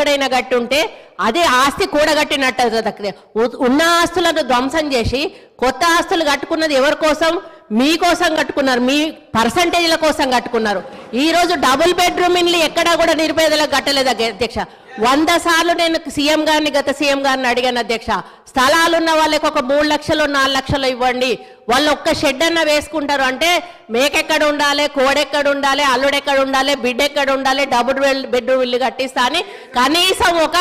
ఎక్కడైనా గట్టి ఉంటే అదే ఆస్తి కూడగట్టినట్టు. ఉన్న ఆస్తులను ధ్వంసం చేసి కొత్త ఆస్తులు కట్టుకున్నది ఎవరి కోసం? మీకోసం కట్టుకున్నారు, మీ పర్సంటేజ్ల కోసం కట్టుకున్నారు. ఈరోజు డబుల్ బెడ్రూమ్ ఇల్లు ఎక్కడా కూడా నిరుపేదలకు కట్టలేదు అధ్యక్ష. 100 సార్లు నేను సీఎం గారిని, గత సీఎం గారిని అడిగాను అధ్యక్ష. స్థలాలున్న వాళ్ళకి ఒక 3 లక్షలు 4 లక్షలు ఇవ్వండి, వాళ్ళు ఒక్క షెడ్ అన్న వేసుకుంటారు అంటే మేకెక్కడ ఉండాలి, కోడెక్కడ ఉండాలి, అల్లుడెక్కడ ఉండాలి, బిడ్డ ఎక్కడ ఉండాలి, డబుల్ బెడ్రూమ్ ఇల్లు కట్టిస్తా అని కనీసం ఒక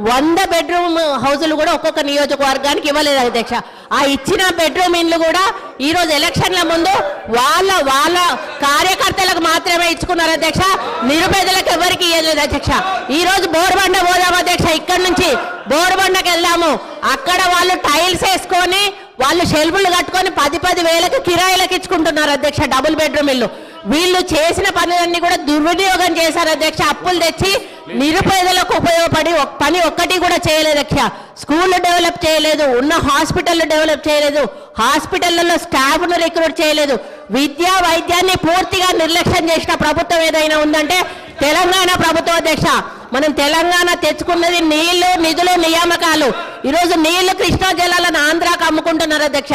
100 బెడ్రూమ్ హౌజులు కూడా ఒక్కొక్క నియోజకవర్గానికి ఇవ్వలేదు అధ్యక్ష. ఆ ఇచ్చిన బెడ్రూమ్ ఇల్లు కూడా ఈరోజు ఎలక్షన్ల ముందు వాళ్ళ కార్యకర్తలకు మాత్రమే ఇచ్చుకున్నారు అధ్యక్ష. నిరుపేదలకు ఎవరికి ఇవ్వలేదు అధ్యక్ష. ఈరోజు బోర్బండ పోదాం అధ్యక్ష, ఇక్కడి నుంచి బోర్బండకి వెళ్దాము. అక్కడ వాళ్ళు టైల్స్ వేసుకొని వాళ్ళు షెల్ఫులు కట్టుకొని 10-10 వేలకు కిరాయిలకు ఇచ్చుకుంటున్నారు అధ్యక్ష డబుల్ బెడ్రూమ్ ఇల్లు. వీళ్ళు చేసిన పనులన్నీ కూడా దుర్వినియోగం చేశారు అధ్యక్ష. అప్పులు తెచ్చి నిరుపేదలకు ఉపయోగపడి పని ఒక్కటి కూడా చేయలేదు అధ్యక్ష. స్కూళ్ళు డెవలప్ చేయలేదు, ఉన్న హాస్పిటల్ డెవలప్ చేయలేదు, హాస్పిటళ్లలో స్టాఫ్ను రిక్రూట్ చేయలేదు, విద్యా వైద్యాన్ని పూర్తిగా నిర్లక్ష్యం చేసిన ప్రభుత్వం ఏదైనా ఉందంటే తెలంగాణ ప్రభుత్వం అధ్యక్ష. మనం తెలంగాణ తెచ్చుకున్నది నీళ్లు, నిధులు, నియామకాలు. ఈరోజు నీళ్లు కృష్ణా జలాలను ఆంధ్రాకు అమ్ముకుంటున్నారు అధ్యక్ష.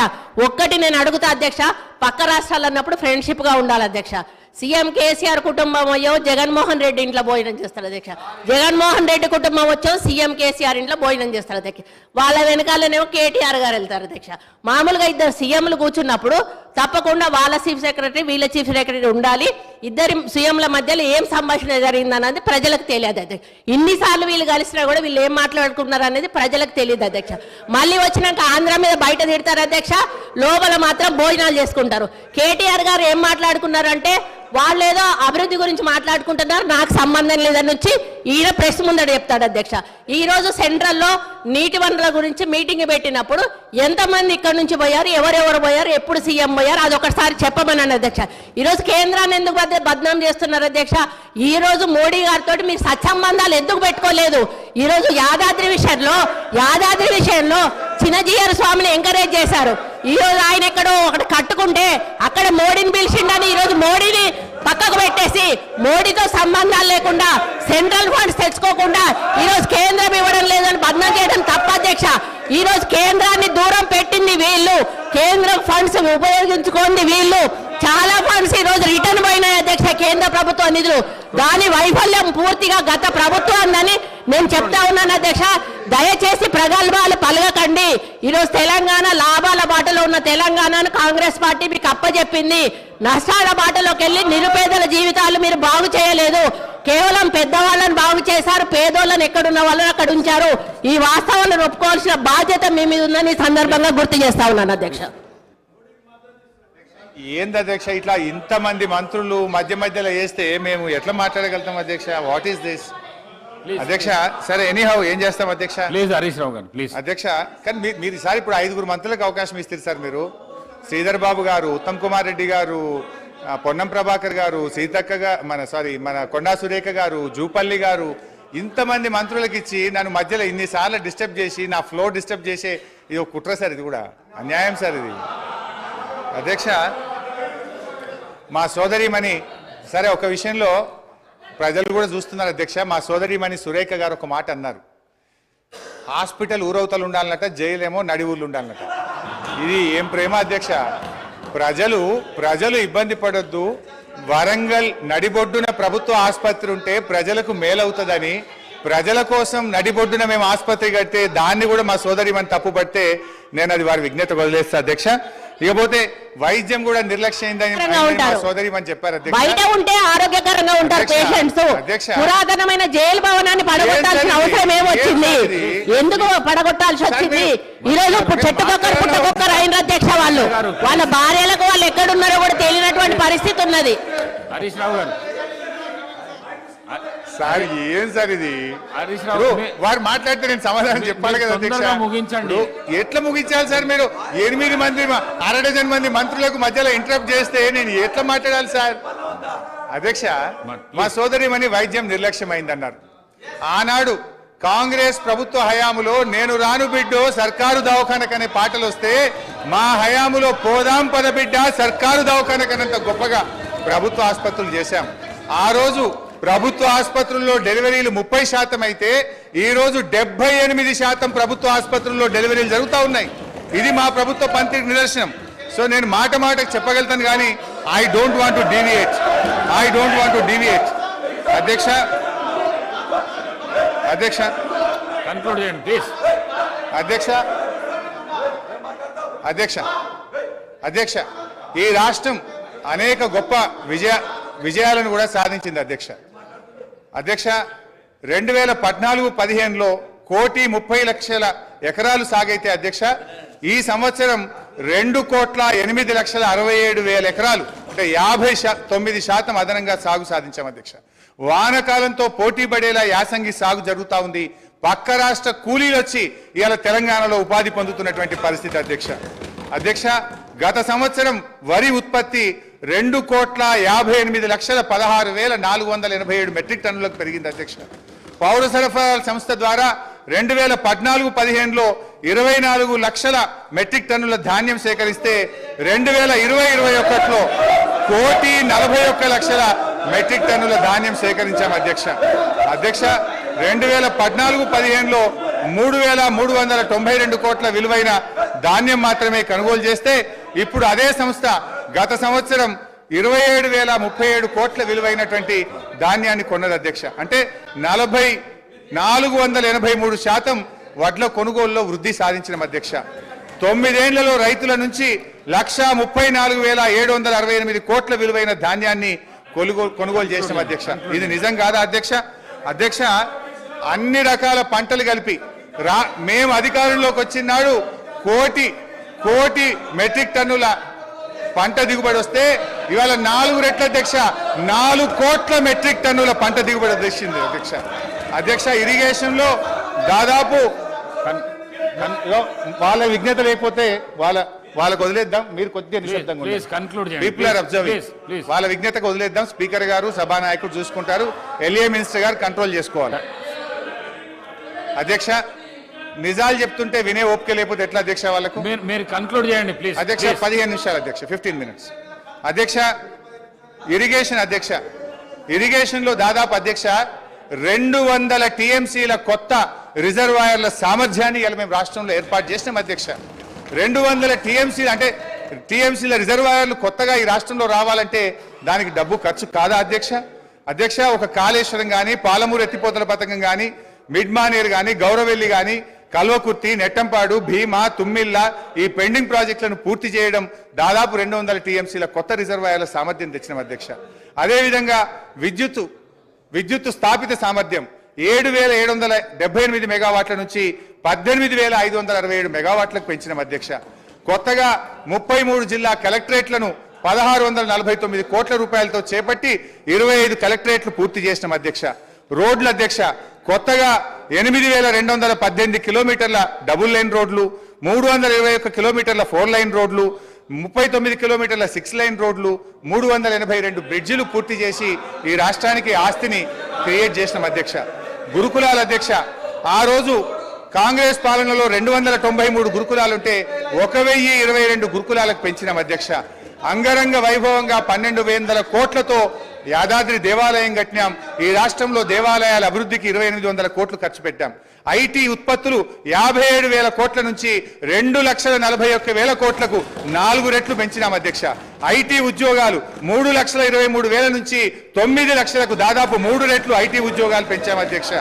ఒక్కటి నేను అడుగుతా అధ్యక్ష, పక్క రాష్ట్రాలు అన్నప్పుడు ఫ్రెండ్షిప్ గా ఉండాలి అధ్యక్ష. సీఎం కేసీఆర్ కుటుంబం అయ్యో జగన్మోహన్ రెడ్డి ఇంట్లో భోజనం చేస్తారు అధ్యక్ష, జగన్మోహన్ రెడ్డి కుటుంబం వచ్చో సీఎం కేసీఆర్ ఇంట్లో భోజనం చేస్తారు అధ్యక్ష. వాళ్ళ వెనకాలనేమో కేటీఆర్ గారు వెళ్తారు అధ్యక్ష. మామూలుగా ఇద్దరు సీఎంలు కూర్చున్నప్పుడు తప్పకుండా వాళ్ళ చీఫ్ సెక్రటరీ వీళ్ళ చీఫ్ సెక్రటరీ ఉండాలి. ఇద్దరి సీఎంల మధ్యలో ఏం సంభాషణ జరిగిందన్నది ప్రజలకు తెలియదు అధ్యక్ష. ఇన్నిసార్లు వీళ్ళు కలిసినా కూడా వీళ్ళు ఏం మాట్లాడుకున్నారు అనేది ప్రజలకు తెలియదు అధ్యక్ష. మళ్ళీ వచ్చినాక ఆంధ్ర మీద బయట తిడతారు అధ్యక్ష, లోపల మాత్రం భోజనాలు చేసుకుంటారు. కేటీఆర్ గారు ఏం మాట్లాడుకున్నారంటే వాళ్ళు ఏదో అభివృద్ధి గురించి మాట్లాడుకుంటున్నారు, నాకు సంబంధం లేదని వచ్చి ఈయన ప్రెస్ ముందర చెప్తాడు అధ్యక్ష. ఈ రోజు సెంట్రల్లో నీటి వనరుల గురించి మీటింగ్ పెట్టినప్పుడు ఎంతమంది ఇక్కడ నుంచి పోయారు, ఎవరెవరు పోయారు, ఎప్పుడు సీఎం పోయారు, అదొకసారి చెప్పమని అధ్యక్ష. ఈరోజు కేంద్రాన్ని ఎందుకు బద్నాం చేస్తున్నారు అధ్యక్ష? ఈ రోజు మోడీ గారితో మీరు సత్సంబంధాలు ఎందుకు పెట్టుకోలేదు? ఈ రోజు యాదాద్రి విషయంలో చిన్నజీయర్ స్వామిని ఎంకరేజ్ చేశారు. ఈ రోజు ఆయన ఎక్కడో ఒకటి కట్టుకుంటే అక్కడ మోడీని పిలిచిండని ఈరోజు మోడీని పక్కకు పెట్టేసి మోడీతో సంబంధాలు లేకుండా సెంట్రల్ ఫండ్స్ తెచ్చుకోకుండా ఈరోజు కేంద్రం ఇవ్వడం లేదని బద్నాం చేయడం తప్ప అధ్యక్ష. ఈ రోజు కేంద్రాన్ని దూరం పెట్టింది వీళ్ళు, కేంద్రం ఫండ్స్ ఉపయోగించుకోండి వీళ్ళు. చాలా ఫండ్స్ ఈ రోజు రిటర్న్ పోయినాయి అధ్యక్ష, కేంద్ర ప్రభుత్వ నిధులు. దాని వైఫల్యం పూర్తిగా గత ప్రభుత్వాన్ని నేను చెప్తా ఉన్నాను అధ్యక్ష. దయచేసి ప్రగల్భాలు పలగకండి. ఈరోజు తెలంగాణ లాభాల బాటలో ఉన్న తెలంగాణను కాంగ్రెస్ పార్టీ మీకు అప్పచెప్పింది. నష్టాల బాటలోకి వెళ్ళి నిరుపేదల జీవితాలు మీరు బాగు చేయలేదు, కేవలం పెద్దవాళ్ళని బాగు చేశారు, పేదోళ్ళని ఎక్కడున్న వాళ్ళని అక్కడ ఉంచారు. ఈ వాస్తవాలను ఒప్పుకోవాల్సిన బాధ్యత మీ మీద ఉందని సందర్భంగా గుర్తు చేస్తా ఉన్నాను అధ్యక్ష. ఏంది అధ్యక్ష ఇట్లా ఇంతమంది మంత్రులు మధ్యలో వేస్తే మేము ఎట్లా మాట్లాడగలుగుతాం అధ్యక్ష? వాట్ ఈస్ దిస్ అధ్యక్ష? సరే ఎనీహౌ ఏం చేస్తాం అధ్యక్ష? ప్లీజ్ హరీష్ రావు గారు ప్లీజ్. అధ్యక్ష కానీ మీరు ఈసారి ఇప్పుడు 5 మంత్రులకు అవకాశం ఇస్తారు సార్. మీరు శ్రీధర్ బాబు గారు, ఉత్తమ్ కుమార్ రెడ్డి గారు, పొన్నం ప్రభాకర్ గారు, సీతక్క మన కొండా సురేఖ గారు, జూపల్లి గారు, ఇంతమంది మంత్రులకు ఇచ్చి నన్ను మధ్యలో ఇన్నిసార్లు డిస్టర్బ్ చేసి నా ఫ్లో డిస్టర్బ్ చేసే ఇది ఒక కుట్ర సార్. ఇది కూడా అన్యాయం సార్ ఇది అధ్యక్ష. మా సోదరిమణి సరే ఒక విషయంలో ప్రజలు కూడా చూస్తున్నారు అధ్యక్ష. మా సోదరిమణి సురేఖ గారు ఒక మాట అన్నారు, హాస్పిటల్ ఊరవతలు ఉండాలన్నట, జైలేమో నడి ఊళ్ళు ఉండాలన్నట. ఇది ఏం ప్రేమ అధ్యక్ష? ప్రజలు ఇబ్బంది పడొద్దు, వరంగల్ నడిబొడ్డున ప్రభుత్వ ఆసుపత్రి ఉంటే ప్రజలకు మేలవుతుందని ప్రజల కోసం నడిబొడ్డున మేము ఆసుపత్రి కడితే దాన్ని కూడా మా సోదరిమణి తప్పుపడితే నేను అది వారి విజ్ఞత వదిలేస్తా అధ్యక్ష. ఇకపోతే వైద్యం కూడా నిర్లక్ష్యమైందని సోదరిమణి చెప్పారు. బయట ఉంటే ఆరోగ్యకరంగా ఉంటారు పేషెంట్స్. పురాతనమైన జైలు భవనాన్ని పడగొట్టాల్సిన అవసరం ఏమొచ్చింది? ఎందుకు పడగొట్టాల్సి వచ్చింది? ఈ రోజు చెట్టుకొక్కరు పుట్టకొక్కరు అయిన అధ్యక్ష. వాళ్ళ భార్యలకు వాళ్ళు ఎక్కడున్నారో కూడా తెలియనటువంటి పరిస్థితి ఉన్నది. హరీష్ రావు గారు సార్ ఏం సార్ ఇది? వారు మాట్లాడితే నేను సమాధానం చెప్పాలి కదా అధ్యక్ష. ముగించండి. ఎట్లా ముగించాలి సార్? మీరు 8 మంది 1/2 డజన్ మంది మంత్రులకు మధ్యలో ఇంటరప్ట్ చేస్తే నేను ఎట్లా మాట్లాడాలి సార్? అధ్యక్ష మా సోదరిమణి వైద్యం నిర్లక్ష్యమైందన్నారు. ఆనాడు కాంగ్రెస్ ప్రభుత్వ హయాములో నేను రాను బిడ్డో సర్కారు దవాఖానకనే పాటలు వస్తే మా హయాములో పోదాం పద బిడ్డ సర్కారు దవాఖానకనంత గొప్పగా ప్రభుత్వ ఆసుపత్రులు చేశాం. ఆ రోజు ప్రభుత్వ ఆసుపత్రుల్లో డెలివరీలు 30% అయితే ఈ రోజు 78% ప్రభుత్వ ఆసుపత్రుల్లో డెలివరీలు జరుగుతూ ఉన్నాయి. ఇది మా ప్రభుత్వ పనితీరు నిదర్శనం. సో నేను మాటకు చెప్పగలుగుతాను కానీ I don't want to deviate. Conclude చేయండి ప్లీజ్. అధ్యక్ష ఈ రాష్ట్రం అనేక గొప్ప విజయాలను కూడా సాధించింది. అధ్యక్ష 2014-15లో 1,30,00,000 ఎకరాలు సాగైతే అధ్యక్ష ఈ సంవత్సరం 2,08,67,000 ఎకరాలు అంటే 59% అదనంగా సాగు సాధించాం అధ్యక్ష. వానకాలంతో పోటీ పడేలా యాసంగి సాగు జరుగుతూ ఉంది. పక్క రాష్ట్ర కూలీలు వచ్చి ఇవాళ తెలంగాణలో ఉపాధి పొందుతున్నటువంటి పరిస్థితి అధ్యక్ష. గత సంవత్సరం వరి ఉత్పత్తి 2,58,16,487 మెట్రిక్ టన్నులకు పెరిగింది అధ్యక్ష. పౌర సరఫరాల సంస్థ ద్వారా 2014-15లో 24 లక్షల మెట్రిక్ టన్నుల ధాన్యం సేకరిస్తే 2020-21లో 1,41,00,000 మెట్రిక్ టన్నుల ధాన్యం సేకరించాం అధ్యక్ష. 2014-15లో 3,392 కోట్ల విలువైన ధాన్యం మాత్రమే కొనుగోలు చేస్తే ఇప్పుడు అదే సంస్థ గత సంవత్సరం 27,037 కోట్ల విలువైనటువంటి ధాన్యాన్ని కొన్నది అధ్యక్ష. అంటే 483% వడ్ల కొనుగోలులో వృద్ధి సాధించిన అధ్యక్ష. 9 ఏళ్లలో రైతుల నుంచి 1,34,768 కోట్ల విలువైన ధాన్యాన్ని కొనుగోలు చేసిన అధ్యక్ష. ఇది నిజం కాదా అధ్యక్ష? అన్ని రకాల పంటలు కలిపి మేము అధికారంలోకి వచ్చినాడు కోటి మెట్రిక్ టన్నుల పంట దిగుబడి వస్తే ఇవాళ 4 రెట్ల అధ్యక్ష 4 కోట్ల మెట్రిక్ టన్నుల పంట దిగుబడి వచ్చింది అధ్యక్ష. ఇరిగేషన్లో దాదాపు వాళ్ళ విజ్ఞత లేకపోతే వాళ్ళకు వదిలేద్దాం. మీరు కొద్దిగా నిశ్శబ్దంగా పీపుల్ ఆర్ అబ్జర్వింగ్. వాళ్ళ విజ్ఞతకు వదిలేద్దాం. స్పీకర్ గారు సభానాయకుడు చూసుకుంటారు. ఎల్ఏ మినిస్టర్ గారు కంట్రోల్ చేసుకోవాలి. అధ్యక్ష నిజాలు చెప్తుంటే వినే ఓపిక లేకపోతే ఎట్లా అధ్యక్ష? వాళ్ళకు మీరు కంక్లూడ్ చేయండి ప్లీజ్. అధ్యక్ష 15 నిమిషాలు అధ్యక్ష, 15 minutes అధ్యక్ష. ఇరిగేషన్ లో దాదాపు అధ్యక్ష 200 TMCల కొత్త రిజర్వాయర్ల సామర్థ్యాన్ని ఇలా మేము రాష్ట్రంలో ఏర్పాటు చేసినాం అధ్యక్ష. 200 TMCలు అంటే TMCల రిజర్వాయర్లు కొత్తగా ఈ రాష్ట్రంలో రావాలంటే దానికి డబ్బు ఖర్చు కాదా అధ్యక్ష? ఒక కాళేశ్వరం కానీ, పాలమూరు ఎత్తిపోతల పథకం కానీ, మిడ్మానేరు కానీ, గౌరవెల్లి కానీ, కల్వకుర్తి, నెట్టంపాడు, భీమా, తుమ్మిళ్ళ ఈ పెండింగ్ ప్రాజెక్టులను పూర్తి చేయడం దాదాపు 200 TMCల కొత్త రిజర్వాయర్ల సామర్థ్యం తెచ్చినాం అధ్యక్ష. అదేవిధంగా విద్యుత్ స్థాపిత సామర్థ్యం 7,778 మెగావాట్ల నుంచి 18,567 మెగావాట్లకు పెంచినాం అధ్యక్ష. కొత్తగా 33 జిల్లా కలెక్టరేట్లను 1,649 కోట్ల రూపాయలతో చేపట్టి 25 కలెక్టరేట్లు పూర్తి చేసినాం అధ్యక్ష. రోడ్లు అధ్యక్ష కొత్తగా 8,218 కిలోమీటర్ల డబుల్ లైన్ రోడ్లు, 321 కిలోమీటర్ల 4 లైన్ రోడ్లు, 39 కిలోమీటర్ల 6 లైన్ రోడ్లు, 382 బ్రిడ్జిలు పూర్తి చేసి ఈ రాష్ట్రానికి ఆస్తిని క్రియేట్ చేసిన అధ్యక్ష. గురుకులాల అధ్యక్ష ఆ రోజు కాంగ్రెస్ పాలనలో 293 గురుకులాలుంటే 1,022 గురుకులాలకు పెంచిన అధ్యక్ష. అంగరంగ వైభవంగా 1,200 కోట్లతో యాదాద్రి దేవాలయం కట్టినాం. ఈ రాష్ట్రంలో దేవాలయాల అభివృద్ధికి 2,800 కోట్లు ఖర్చు పెట్టాం. ఐటీ ఉత్పత్తులు 57,000 కోట్ల నుంచి 2,41,000 కోట్లకు 4 రెట్లు పెంచినాం అధ్యక్ష. ఐటీ ఉద్యోగాలు 3,23,000 నుంచి 9 లక్షలకు దాదాపు 3 రెట్లు ఐటీ ఉద్యోగాలు పెంచాం అధ్యక్ష.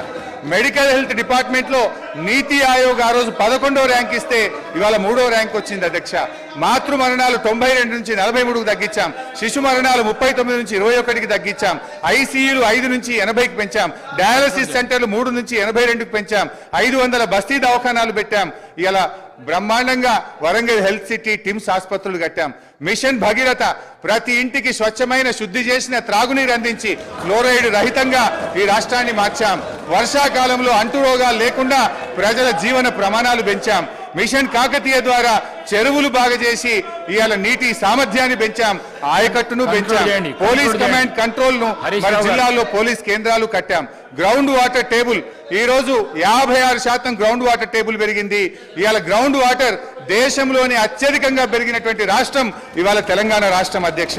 మెడికల్ హెల్త్ డిపార్ట్మెంట్ లో నీతి ఆయోగ్ ఆ రోజు 11వ ర్యాంక్ ఇస్తే ఇవాళ 3వ ర్యాంక్ వచ్చింది అధ్యక్ష. మాతృ మరణాలు 92 నుంచి 43కు తగ్గించాం. శిశు మరణాలు 39 నుంచి 21కి తగ్గించాం. ఐసీయూలు 5 నుంచి 80కి పెంచాం. డయాలసిస్ సెంటర్లు 3 నుంచి 82కి పెంచాం. 500 బస్తీ దవాఖానాలు పెట్టాం. ఇలా బ్రహ్మాండంగా వరంగల్ హెల్త్ సిటీ టిమ్స్ ఆసుపత్రులు కట్టాం. మిషన్ భగీరథ ప్రతి ఇంటికి స్వచ్ఛమైన శుద్ధి చేసిన త్రాగునీరు అందించి ఫ్లోరైడ్ రహితంగా ఈ రాష్ట్రాన్ని మార్చాం. వర్షాకాలంలో అంటు రోగాలు లేకుండా ప్రజల జీవన ప్రమాణాలు పెంచాం. మిషన్ కాకతీయ ద్వారా చెరువులు బాగా చేసి ఇవాళ నీటి సామర్థ్యాన్ని పెంచాం. ఆయకట్టును పెంచాం. పోలీస్ కమాండ్ కంట్రోల్ ను మన జిల్లాల్లో పోలీస్ కేంద్రాలు కట్టాం. గ్రౌండ్ వాటర్ టేబుల్ ఈ రోజు 56% గ్రౌండ్ వాటర్ టేబుల్ పెరిగింది. ఇవాళ గ్రౌండ్ వాటర్ దేశంలోనే అత్యధికంగా పెరిగినటువంటి రాష్ట్రం ఇవాళ తెలంగాణ రాష్ట్రం అధ్యక్ష.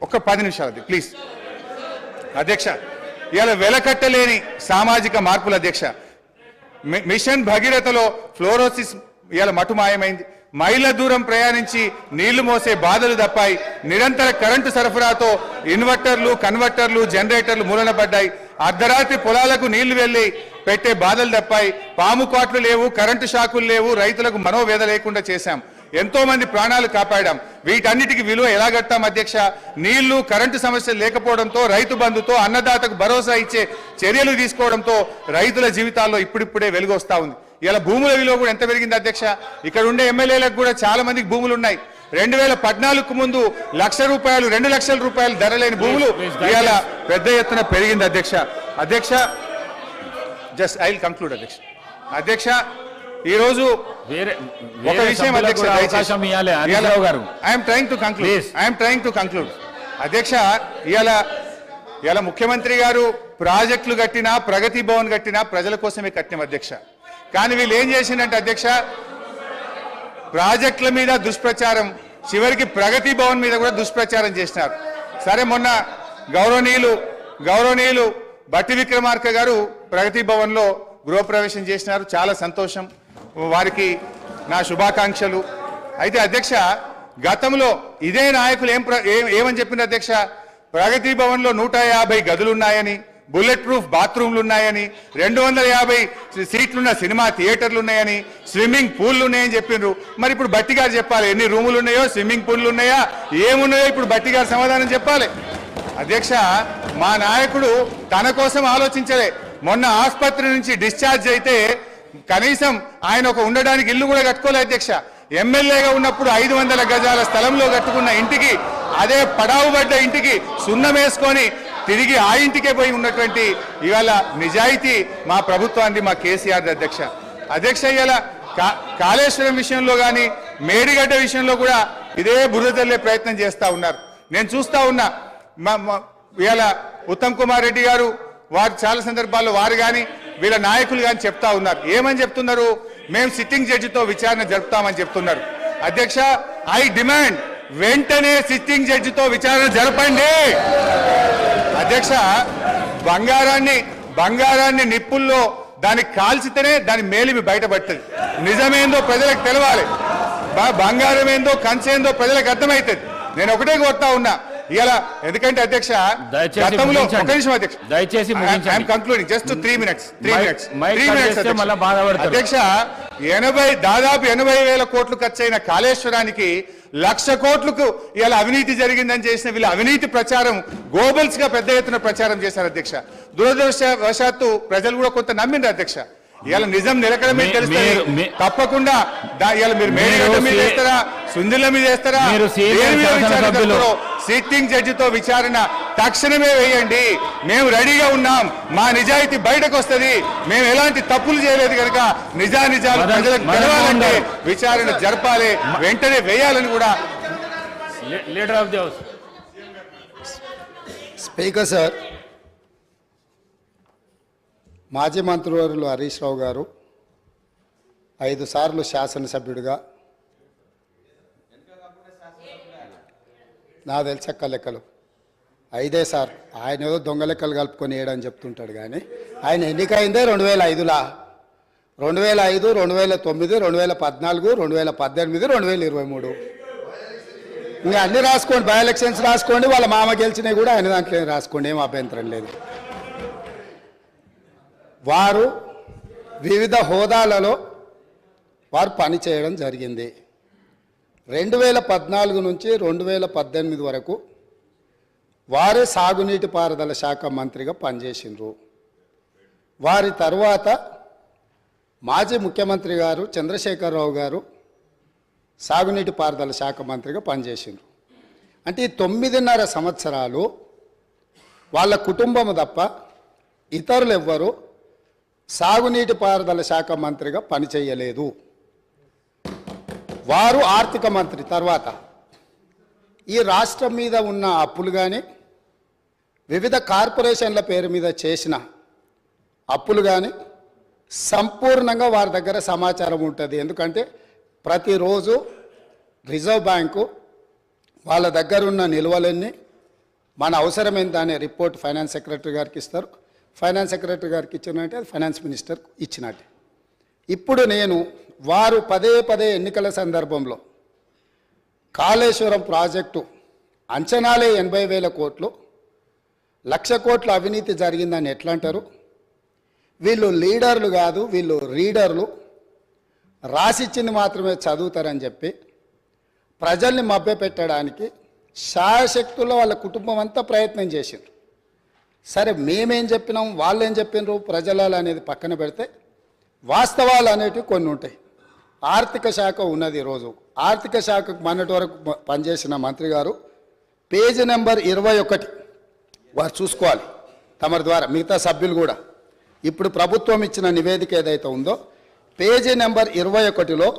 ఒక 10 నిమిషాలు ప్లీజ్. అధ్యక్ష ఇలా వెలకట్టలేని సామాజిక మార్పుల అధ్యక్ష మిషన్ భగీరథలో ఫ్లోరోసిస్ ఇలా మటుమాయమైంది. మైళ్ళ దూరం ప్రయాణించి నీళ్లు మోసే బాధలు తప్పాయి. నిరంతర కరెంటు సరఫరాతో ఇన్వర్టర్లు, కన్వర్టర్లు, జనరేటర్లు మూలన పడ్డాయి. అర్ధరాత్రి పొలాలకు నీళ్లు వెళ్లి పెట్టే బాధలు తప్పాయి. పాము కాట్లు లేవు, కరెంటు షాకులు లేవు. రైతులకు మనోవేద లేకుండా చేశాం. ఎంతో మంది ప్రాణాలు కాపాడాం. వీటన్నిటికి విలువ ఎలా కట్టాం అధ్యక్ష? నీళ్లు, కరెంటు సమస్యలు లేకపోవడంతో, రైతు బంధుతో, అన్నదాతకు భరోసా ఇచ్చే చర్యలు తీసుకోవడంతో రైతుల జీవితాల్లో ఇప్పుడిప్పుడే వెలుగు వస్తా ఉంది. ఇలా భూముల విలువ కూడా ఎంత పెరిగింది అధ్యక్ష? ఇక్కడ ఉండే ఎమ్మెల్యేలకు కూడా చాలా మందికి భూములు ఉన్నాయి. 2014కు ముందు ₹1,00,000, ₹2,00,000 ధర లేని భూములు ఇలా పెద్ద ఎత్తున పెరిగింది అధ్యక్ష. అధ్యక్ష జస్ట్ ఐ విల్ కంక్లూడ్ అధ్యక్ష. అధ్యక్ష ఈరోజు ఒక విషయం అధ్యక్ష, ఐఎమ్ ట్రైంగ్ టు కంక్లూడ్ అధ్యక్ష. ఇలా ముఖ్యమంత్రి గారు ప్రాజెక్టులు కట్టినా, ప్రగతి భవన్ కట్టినా ప్రజల కోసమే కట్టినాం అధ్యక్ష. కానీ వీళ్ళు ఏం చేసిందంటే అధ్యక్ష, ప్రాజెక్టుల మీద దుష్ప్రచారం, చివరికి ప్రగతి భవన్ మీద కూడా దుష్ప్రచారం చేసినారు. సరే, మొన్న గౌరవనీయులు బట్టి విక్రమార్క గారు ప్రగతి భవన్లో గృహప్రవేశం చేసినారు. చాలా సంతోషం, వారికి నా శుభాకాంక్షలు. అయితే అధ్యక్ష, గతంలో ఇదే నాయకులు ఏమని చెప్పింది అధ్యక్ష? ప్రగతి భవన్లో 150 గదులున్నాయని, బుల్లెట్ ప్రూఫ్ బాత్రూమ్లు ఉన్నాయని, 250 సీట్లున్న సినిమా థియేటర్లు ఉన్నాయని, స్విమ్మింగ్ పూల్లు ఉన్నాయని చెప్పిండ్రు. మరి ఇప్పుడు బట్టి గారు చెప్పాలి ఎన్ని రూములు ఉన్నాయో, స్విమ్మింగ్ పూల్లు ఉన్నాయా, ఏమున్నాయో ఇప్పుడు బట్టి గారు సమాధానం చెప్పాలి. అధ్యక్ష, మా నాయకుడు తన కోసం ఆలోచించలే. మొన్న ఆసుపత్రి నుంచి డిశ్చార్జ్ అయితే కనీసం ఆయన ఒక ఉండడానికి ఇల్లు కూడా కట్టుకోలే అధ్యక్ష. ఎమ్మెల్యేగా ఉన్నప్పుడు 500 గజాల స్థలంలో కట్టుకున్న ఇంటికి, అదే పడావుబడ్డ ఇంటికి సున్నం వేసుకొని తిరిగి ఆ ఇంటికే పోయి ఉన్నటువంటి ఇవాళ నిజాయితీ మా ప్రభుత్వాన్ని, మా కేసీఆర్ అధ్యక్ష. ఇవాళ కాళేశ్వరం విషయంలో కానీ, మేడిగడ్డ విషయంలో కూడా ఇదే బురద తల్లే ప్రయత్నం చేస్తూ ఉన్నారు. నేను చూస్తూ ఉన్నా, ఇవాళ ఉత్తమ్ కుమార్ రెడ్డి గారు వారు చాలా సందర్భాల్లో వారు కానీ వీళ్ళ నాయకులు కానీ చెప్తా ఉన్నారు. ఏమని చెప్తున్నారు? మేము సిట్టింగ్ జడ్జితో విచారణ జరుపుతామని చెప్తున్నారు. అధ్యక్ష, ఐ డిమాండ్ వెంటనే సిట్టింగ్ జడ్జితో విచారణ జరపండి అధ్యక్ష. బంగారాన్ని నిప్పుల్లో దానికి కాల్చితేనే దాని మేలిమి బయటపడుతుంది. నిజమేందో ప్రజలకు తెలవాలి, బంగారం ఏందో కంచేందో ప్రజలకు అర్థమవుతుంది. నేను ఒకటే కోరుతా ఉన్నా ఇలా, ఎందుకంటే అధ్యక్ష గతంలో ఒక నిమిషం అధ్యక్ష, దయచేసి కంక్లూడింగ్ జస్ట్ 3 minutes అధ్యక్ష. దాదాపు 80,000 కోట్లు ఖర్చయిన కాళేశ్వరానికి 1,00,000 కోట్లకు ఇలా అవినీతి జరిగిందని చేసిన వీళ్ళ అవినీతి ప్రచారం గోబల్స్ గా పెద్ద ఎత్తున ప్రచారం చేశారు అధ్యక్ష. దురదృష్టవశాత్తు ప్రజలు కూడా కొంత నమ్మిండ్రు అధ్యక్ష. ఇవాళ నిజం నిలకడమే తెలుస్తుంది. తప్పకుండా ఇవాళ మీరు మేడిగడ్డ మీద వేస్తారా, సుందిల మీద వేస్తారా, సిట్టింగ్ జడ్జితో విచారణ తక్షణమే వేయండి. మేము రెడీగా ఉన్నాం. మా నిజాయితీ బయటకు వస్తుంది. మేము ఎలాంటి తప్పులు చేయలేదు కనుక నిజాలు ప్రజలకు తెలవాలంటే విచారణ జరపాలి, వెంటనే వేయాలని కూడా leader of the house speaker sir, మాజీ మంత్రివర్యులు హరీష్ రావు గారు 5 సార్లు శాసనసభ్యుడిగా, నా తెలిసక్క లెక్కలు 5 సార్, ఆయన ఏదో దొంగ లెక్కలు కలుపుకొని వేయడని చెప్తుంటాడు. కానీ ఆయన ఎన్నికైందే 2005లో, 2005, 2009, 2014, 2018, 2023. ఇంకా అన్ని రాసుకోండి, బై ఎలక్షన్స్ రాసుకోండి, వాళ్ళ మామ గెలిచినవి కూడా ఆయన దాంట్లో రాసుకోండి, ఏం అభ్యంతరం లేదు. వారు వివిధ హోదాలలో వారు పనిచేయడం జరిగింది. 2014 నుంచి 2018 వరకు వారే సాగునీటి పారుదల శాఖ మంత్రిగా పనిచేసిండ్రు. వారి తర్వాత మాజీ ముఖ్యమంత్రి గారు చంద్రశేఖరరావు గారు సాగునీటి పారుదల శాఖ మంత్రిగా పనిచేసిండ్రు. అంటే ఈ 9.5 సంవత్సరాలు వాళ్ళ కుటుంబము తప్ప ఇతరులు ఎవ్వరు సాగునీటి పారుదల శాఖ మంత్రిగా పనిచేయలేదు. వారు ఆర్థిక మంత్రి తర్వాత ఈ రాష్ట్రం మీద ఉన్న అప్పులు కానీ, వివిధ కార్పొరేషన్ల పేరు మీద చేసిన అప్పులు కానీ సంపూర్ణంగా వారి దగ్గర సమాచారం ఉంటుంది. ఎందుకంటే ప్రతిరోజు రిజర్వ్ బ్యాంకు వాళ్ళ దగ్గర ఉన్న నిల్వలన్నీ మన అవసరం ఏంటి అనే రిపోర్ట్ ఫైనాన్స్ సెక్రటరీ గారికి ఇస్తారు. ఫైనాన్స్ సెక్రటరీ గారికి ఇచ్చినట్టే అది ఫైనాన్స్ మినిస్టర్ ఇచ్చినట్టే. ఇప్పుడు నేను వారు పదే ఎన్నికల సందర్భంలో కాళేశ్వరం ప్రాజెక్టు అంచనాలే 80,000 కోట్లు, 1,00,000 కోట్ల అవినీతి జరిగిందని ఎట్లా అంటారు? వీళ్ళు లీడర్లు కాదు, వీళ్ళు రీడర్లు, రాసిచ్చింది మాత్రమే చదువుతారని చెప్పి ప్రజల్ని మభ్యపెట్టడానికి శాయశక్తుల్లో వాళ్ళ కుటుంబం అంతా ప్రయత్నం చేసిండ్రు. సరే, మేమేం చెప్పినాం, వాళ్ళు ఏం చెప్పినారు, ప్రజలు అనేది పక్కన పెడితే వాస్తవాలు అనేటివి కొన్ని ఉంటాయి. ఆర్థిక శాఖ ఉన్నది. ఈరోజు ఆర్థిక శాఖకు మొన్నటి వరకు పనిచేసిన మంత్రి గారు పేజీ నెంబర్ 21 వారు చూసుకోవాలి తమరి ద్వారా, మిగతా సభ్యులు కూడా. ఇప్పుడు ప్రభుత్వం ఇచ్చిన నివేదిక ఏదైతే ఉందో పేజీ నెంబర్ 21లో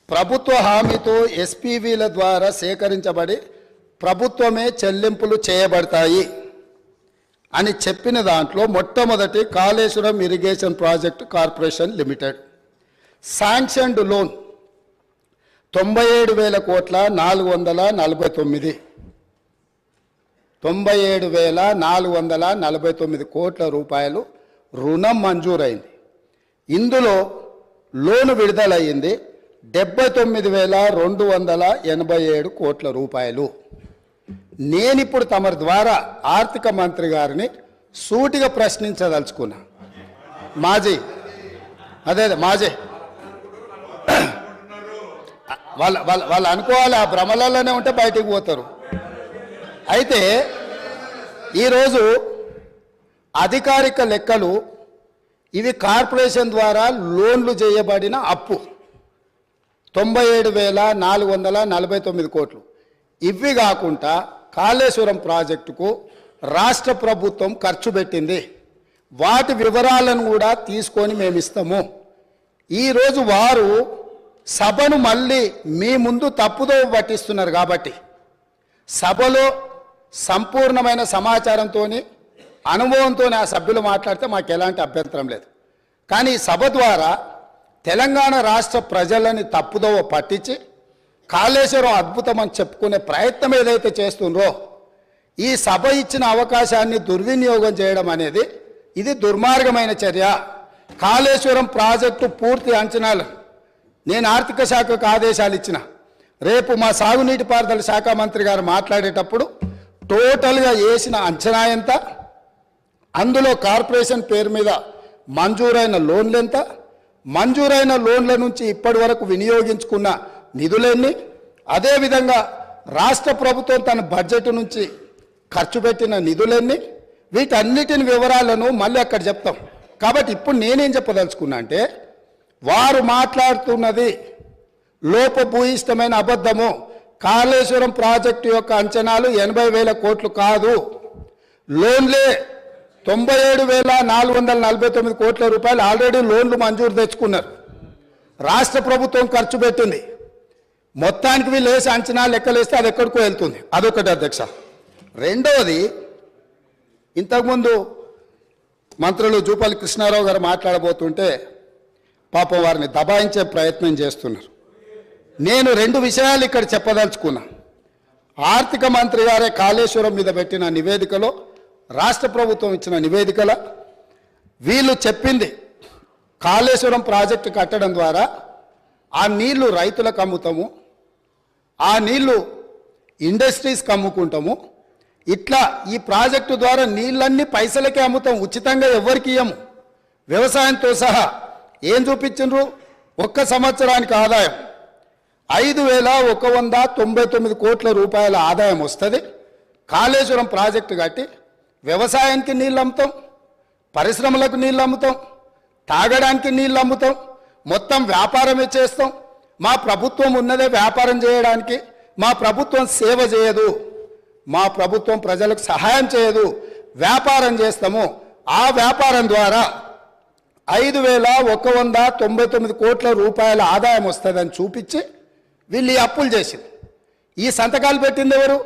ప్రభుత్వ హామీతో ఎస్పీవీల ద్వారా సేకరించబడి ప్రభుత్వమే చెల్లింపులు చేయబడతాయి అని చెప్పిన దాంట్లో మొట్టమొదటి Kaleshwaram irrigation project corporation limited sanctioned loan 97,000 కోట్ల 449 97,449 కోట్ల రూపాయలు రుణం మంజూరైంది. ఇందులో లోను విడుదలయ్యింది 79,287 కోట్ల రూపాయలు. నేనిప్పుడు తమరి ద్వారా ఆర్థిక మంత్రి గారిని సూటిగా ప్రశ్నించదలుచుకున్నా. మాజీ వాళ్ళు అనుకోవాలి, ఆ భ్రమలలోనే ఉంటే బయటికి పోతారు. అయితే ఈరోజు అధికారిక లెక్కలు ఇవి కార్పొరేషన్ ద్వారా లోన్లు చేయబడిన అప్పు 97,449 కోట్లు. ఇవి కాకుండా కాళేశ్వరం ప్రాజెక్టుకు రాష్ట్ర ప్రభుత్వం ఖర్చు పెట్టింది. వాటి వివరాలను కూడా తీసుకొని మేము ఇస్తాము. ఈరోజు వారు సభను మళ్ళీ మీ ముందు తప్పుదో పట్టిస్తున్నారు. కాబట్టి సభలో సంపూర్ణమైన సమాచారంతో అనుభవంతో ఆ సభ్యులు మాట్లాడితే మాకు ఎలాంటి అభ్యంతరం లేదు. కానీ సభ ద్వారా తెలంగాణ రాష్ట్ర ప్రజలని తప్పుదోవ పట్టించి కాళేశ్వరం అద్భుతం అని చెప్పుకునే ప్రయత్నం ఏదైతే చేస్తుండ్రో, ఈ సభ ఇచ్చిన అవకాశాన్ని దుర్వినియోగం చేయడం అనేది ఇది దుర్మార్గమైన చర్య. కాళేశ్వరం ప్రాజెక్టు పూర్తి అంచనాలు నేను ఆర్థిక శాఖకు ఆదేశాలు ఇచ్చిన. రేపు మా సాగునీటి పారుదల శాఖ మంత్రి గారు మాట్లాడేటప్పుడు టోటల్గా వేసిన అంచనా ఎంత, అందులో కార్పొరేషన్ పేరు మీద మంజూరైన లోన్లు ఎంత, మంజూరైన లోన్ల నుంచి ఇప్పటి వరకు వినియోగించుకున్న నిధులెన్ని, అదేవిధంగా రాష్ట్ర ప్రభుత్వం తన బడ్జెట్ నుంచి ఖర్చు పెట్టిన నిధులెన్ని, వీటన్నిటిని వివరాలను మళ్ళీ అక్కడ చెప్తాం. కాబట్టి ఇప్పుడు నేనేం చెప్పదలుచుకున్నా అంటే, వారు మాట్లాడుతున్నది లోపభూయిష్టమైన అబద్ధము. కాళేశ్వరం ప్రాజెక్టు యొక్క అంచనాలు 80,000 కోట్లు కాదు, లోన్లే 97,449 కోట్ల రూపాయలు ఆల్రెడీ లోన్లు మంజూరు తెచ్చుకున్నారు. రాష్ట్ర ప్రభుత్వం ఖర్చు పెట్టింది. మొత్తానికి వీళ్ళు వేసి అంచనా లెక్కలేస్తే అది ఎక్కడికో వెళ్తుంది. అదొకటి అధ్యక్ష. రెండవది, ఇంతకుముందు మంత్రులు జూపల్లి కృష్ణారావు గారు మాట్లాడబోతుంటే పాపం వారిని దబాయించే ప్రయత్నం చేస్తున్నారు. నేను 2 విషయాలు ఇక్కడ చెప్పదలుచుకున్నా. ఆర్థిక మంత్రి గారే కాళేశ్వరం మీద పెట్టిన నివేదికలో, రాష్ట్ర ప్రభుత్వం ఇచ్చిన నివేదికలో వీళ్ళు చెప్పింది కాళేశ్వరం ప్రాజెక్టు కట్టడం ద్వారా ఆ నీళ్లు రైతులకు అమ్ముతాము, ఆ నీళ్లు ఇండస్ట్రీస్కి అమ్ముకుంటాము, ఇట్లా ఈ ప్రాజెక్టు ద్వారా నీళ్ళన్నీ పైసలకే అమ్ముతాం, ఉచితంగా ఎవరికి ఇయ్యము. వ్యవసాయంతో సహా ఏం చూపించిండ్రు? ఒక్క సంవత్సరానికి ఆదాయం 5,199 కోట్ల రూపాయల ఆదాయం వస్తుంది. కాళేశ్వరం ప్రాజెక్టు కట్టి వ్యవసాయానికి నీళ్ళు అమ్ముతాం, పరిశ్రమలకు నీళ్ళు అమ్ముతాం, తాగడానికి నీళ్ళు అమ్ముతాం, మొత్తం వ్యాపారమే చేస్తాం. మా ప్రభుత్వం ఉన్నదే వ్యాపారం చేయడానికి. మా ప్రభుత్వం సేవ చేయదు, మా ప్రభుత్వం ప్రజలకు సహాయం చేయదు, వ్యాపారం చేస్తాము. ఆ వ్యాపారం ద్వారా 5,199 కోట్ల రూపాయల ఆదాయం వస్తుందని చూపించి వీళ్ళు ఈ అప్పులు చేసింది. ఈ సంతకాలు పెట్టింది ఎవరు?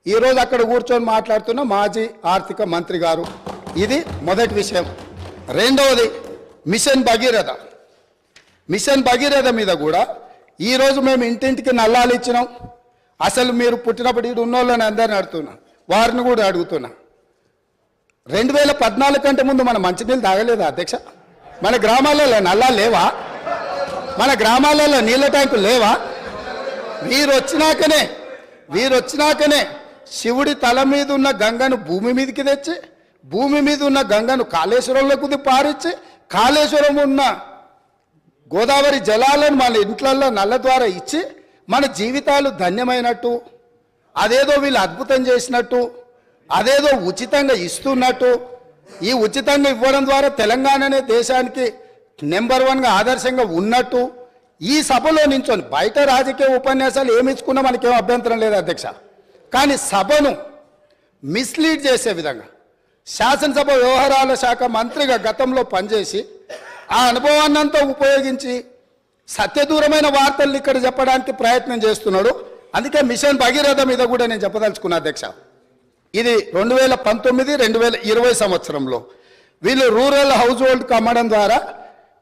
ఈరోజు అక్కడ కూర్చొని మాట్లాడుతున్న మాజీ ఆర్థిక మంత్రి గారు. ఇది మొదటి విషయం. రెండవది, మిషన్ భగీరథ. మిషన్ భగీరథ మీద కూడా ఈరోజు మేము ఇంటింటికి నల్లాలు ఇచ్చినాం. అసలు మీరు పుట్టినప్పుడు ఇటు ఉన్నోళ్ళని అందరిని అడుగుతున్నాం, వారిని కూడా అడుగుతున్నా, 2014 కంటే ముందు మన మంచినీళ్ళు తాగలేదా అధ్యక్ష? మన గ్రామాలలో నల్లా లేవా? మన గ్రామాలలో నీళ్ళ ట్యాంకులు లేవా? వీరొచ్చినాకనే శివుడి తల మీద ఉన్న గంగను భూమి మీదకి తెచ్చి, భూమి మీద ఉన్న గంగను కాళేశ్వరంలోకి పారిచ్చి, కాళేశ్వరం ఉన్న గోదావరి జలాలను మన ఇంట్లల్లో నల్ల ద్వారా ఇచ్చి మన జీవితాలు ధన్యమైనట్టు, అదేదో వీళ్ళు అద్భుతం చేసినట్టు, అదేదో ఉచితంగా ఇస్తున్నట్టు, ఈ ఉచితంగా ఇవ్వడం ద్వారా తెలంగాణనే దేశానికి నెంబర్ 1గా ఆదర్శంగా ఉన్నట్టు ఈ సభలో నించొని, బయట రాజకీయ ఉపన్యాసాలు ఏమి ఇచ్చుకున్నా మనకేం అభ్యంతరం లేదు అధ్యక్ష, కానీ సభను మిస్లీడ్ చేసే విధంగా శాసనసభ వ్యవహారాల శాఖ మంత్రిగా గతంలో పనిచేసి ఆ అనుభవాన్నంతా ఉపయోగించి సత్యదూరమైన వార్తలు ఇక్కడ చెప్పడానికి ప్రయత్నం చేస్తున్నాడు. అందుకే మిషన్ భగీరథ మీద కూడా నేను చెప్పదలుచుకున్నా అధ్యక్ష. ఇది 2019-2020 సంవత్సరంలో వీళ్ళు రూరల్ హౌస్ హోల్డ్కి అమ్మడం ద్వారా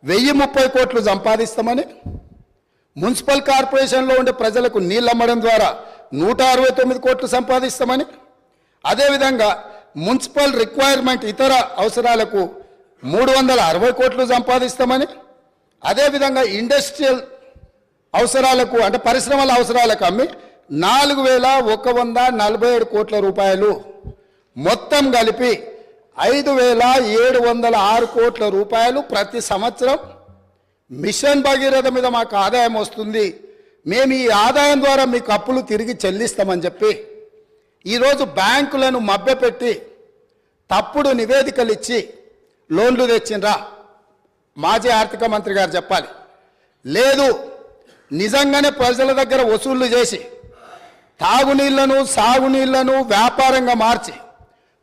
1030 కోట్లు సంపాదిస్తామని, మున్సిపల్ కార్పొరేషన్లో ఉండే ప్రజలకు నీళ్ళు అమ్మడం ద్వారా 169 కోట్లు సంపాదిస్తామని, అదేవిధంగా మున్సిపల్ రిక్వైర్మెంట్ ఇతర అవసరాలకు 360 కోట్లు సంపాదిస్తామని, అదేవిధంగా ఇండస్ట్రియల్ అవసరాలకు అంటే పరిశ్రమల అవసరాలకు అమ్మి 4147 కోట్ల రూపాయలు, మొత్తం కలిపి 5706 కోట్ల రూపాయలు ప్రతి సంవత్సరం మిషన్ భగీరథ మీద మాకు ఆదాయం వస్తుంది, మేము ఈ ఆదాయం ద్వారా మీకు అప్పులు తిరిగి చెల్లిస్తామని చెప్పి ఈరోజు బ్యాంకులను మభ్యపెట్టి తప్పుడు నివేదికలు ఇచ్చి లోన్లు తెచ్చిండ్రా? మాజీ ఆర్థిక మంత్రి గారు చెప్పాలి. లేదు, నిజంగానే ప్రజల దగ్గర వసూళ్లు చేసి తాగునీళ్లను సాగునీళ్లను వ్యాపారంగా మార్చి,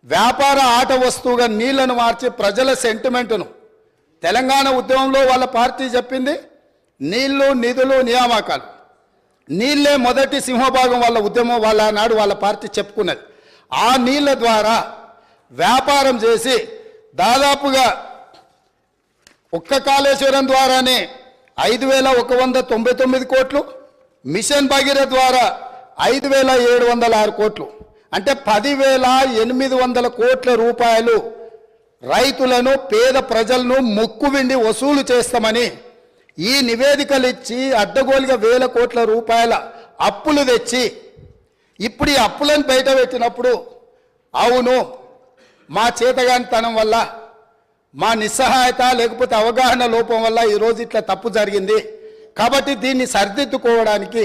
వ్యాపార ఆట వస్తువుగా నీళ్లను మార్చి ప్రజల సెంటిమెంటును, తెలంగాణ ఉద్యమంలో వాళ్ళ పార్టీ చెప్పింది నీళ్లు నిధులు నియామకాలు, నీళ్లే మొదటి సింహభాగం వాళ్ళ ఉద్యమం, వాళ్ళ నాడు వాళ్ళ పార్టీ చెప్పుకున్నది. ఆ నీళ్ల ద్వారా వ్యాపారం చేసి దాదాపుగా ఒక్క కాళేశ్వరం ద్వారానే 5199 కోట్లు, మిషన్ భగీరథ ద్వారా 5706 కోట్లు, అంటే 10,800 కోట్ల రూపాయలు రైతులను పేద ప్రజలను ముక్కువిండి వసూలు చేస్తామని ఈ నివేదికలు ఇచ్చి అడ్డగోలుగా 1000 కోట్ల రూపాయల అప్పులు తెచ్చి ఇప్పుడు ఈ అప్పులను బయట పెట్టినప్పుడు అవును మా చేతగానితనం వల్ల, మా నిస్సహాయత లేకపోతే అవగాహన లోపం వల్ల ఈరోజు ఇట్లా తప్పు జరిగింది, కాబట్టి దీన్ని సరిదిద్దుకోవడానికి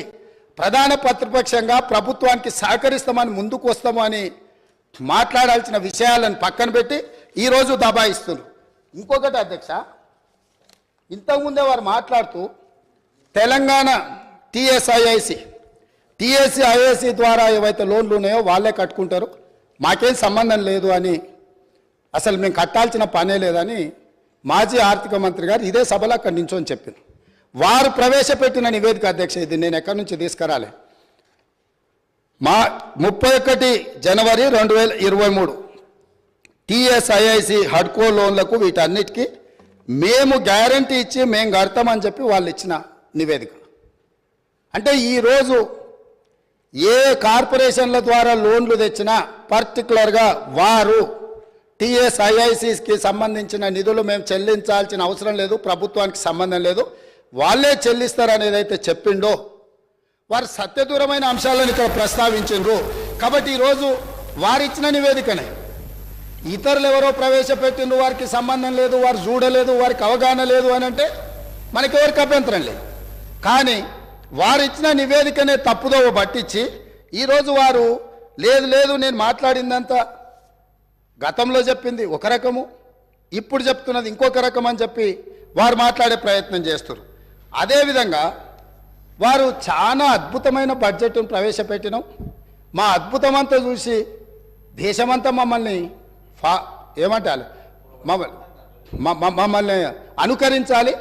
ప్రధాన ప్రతిపక్షంగా ప్రభుత్వానికి సహకరిస్తామని ముందుకు వస్తాము అని మాట్లాడాల్సిన విషయాలను పక్కన పెట్టి ఈరోజు దబాయిస్తున్నారు. ఇంకొకటి అధ్యక్ష, ఇంతకుముందే వారు మాట్లాడుతూ తెలంగాణ టీఎస్ఐఐసి ద్వారా ఏవైతే లోన్లు ఉన్నాయో వాళ్ళే కట్టుకుంటారు, మాకేం సంబంధం లేదు అని, అసలు మేము కట్టాల్సిన పనే లేదని మాజీ ఆర్థిక మంత్రి గారు ఇదే సభలో అక్కడి నించొని చెప్పారు. వారు ప్రవేశపెట్టిన నివేదిక అధ్యక్ష, ఇది నేను ఎక్కడి నుంచి తీసుకురాలే, 31 జనవరి 2023 టీఎస్ఐఐసి హడ్కో లోన్లకు వీటన్నిటికీ మేము గ్యారంటీ ఇచ్చి మేము కడతామని చెప్పి వాళ్ళు ఇచ్చిన నివేదిక. అంటే ఈరోజు ఏ కార్పొరేషన్ల ద్వారా లోన్లు తెచ్చినా పర్టికులర్గా వారు టీఎస్ఐఐసికి సంబంధించిన నిధులు మేము చెల్లించాల్సిన అవసరం లేదు, ప్రభుత్వానికి సంబంధం లేదు, వాళ్ళే చెల్లిస్తారనేది అయితే చెప్పిండో వారు సత్యదూరమైన అంశాలను ఇక్కడ ప్రస్తావించారు. కాబట్టి ఈరోజు వారు ఇచ్చిన నివేదికనే ఇతరులు ఎవరో ప్రవేశపెట్టిండ్రు, వారికి సంబంధం లేదు, వారు చూడలేదు, వారికి అవగాహన లేదు అని అంటే మనకెవరికి అభ్యంతరం లేదు. కానీ వారు ఇచ్చిన నివేదికనే తప్పుదోవ పట్టించి ఈరోజు వారు లేదు నేను మాట్లాడిందంతా గతంలో చెప్పింది ఒక రకము, ఇప్పుడు చెప్తున్నది ఇంకొక రకం అని చెప్పి వారు మాట్లాడే ప్రయత్నం చేస్తారు. అదేవిధంగా వారు చాలా అద్భుతమైన బడ్జెట్ను ప్రవేశపెట్టినాం, మా అద్భుతమంతా చూసి దేశమంతా మమ్మల్ని ఏమంటారు మమ్మల్ని అనుకరించాలి,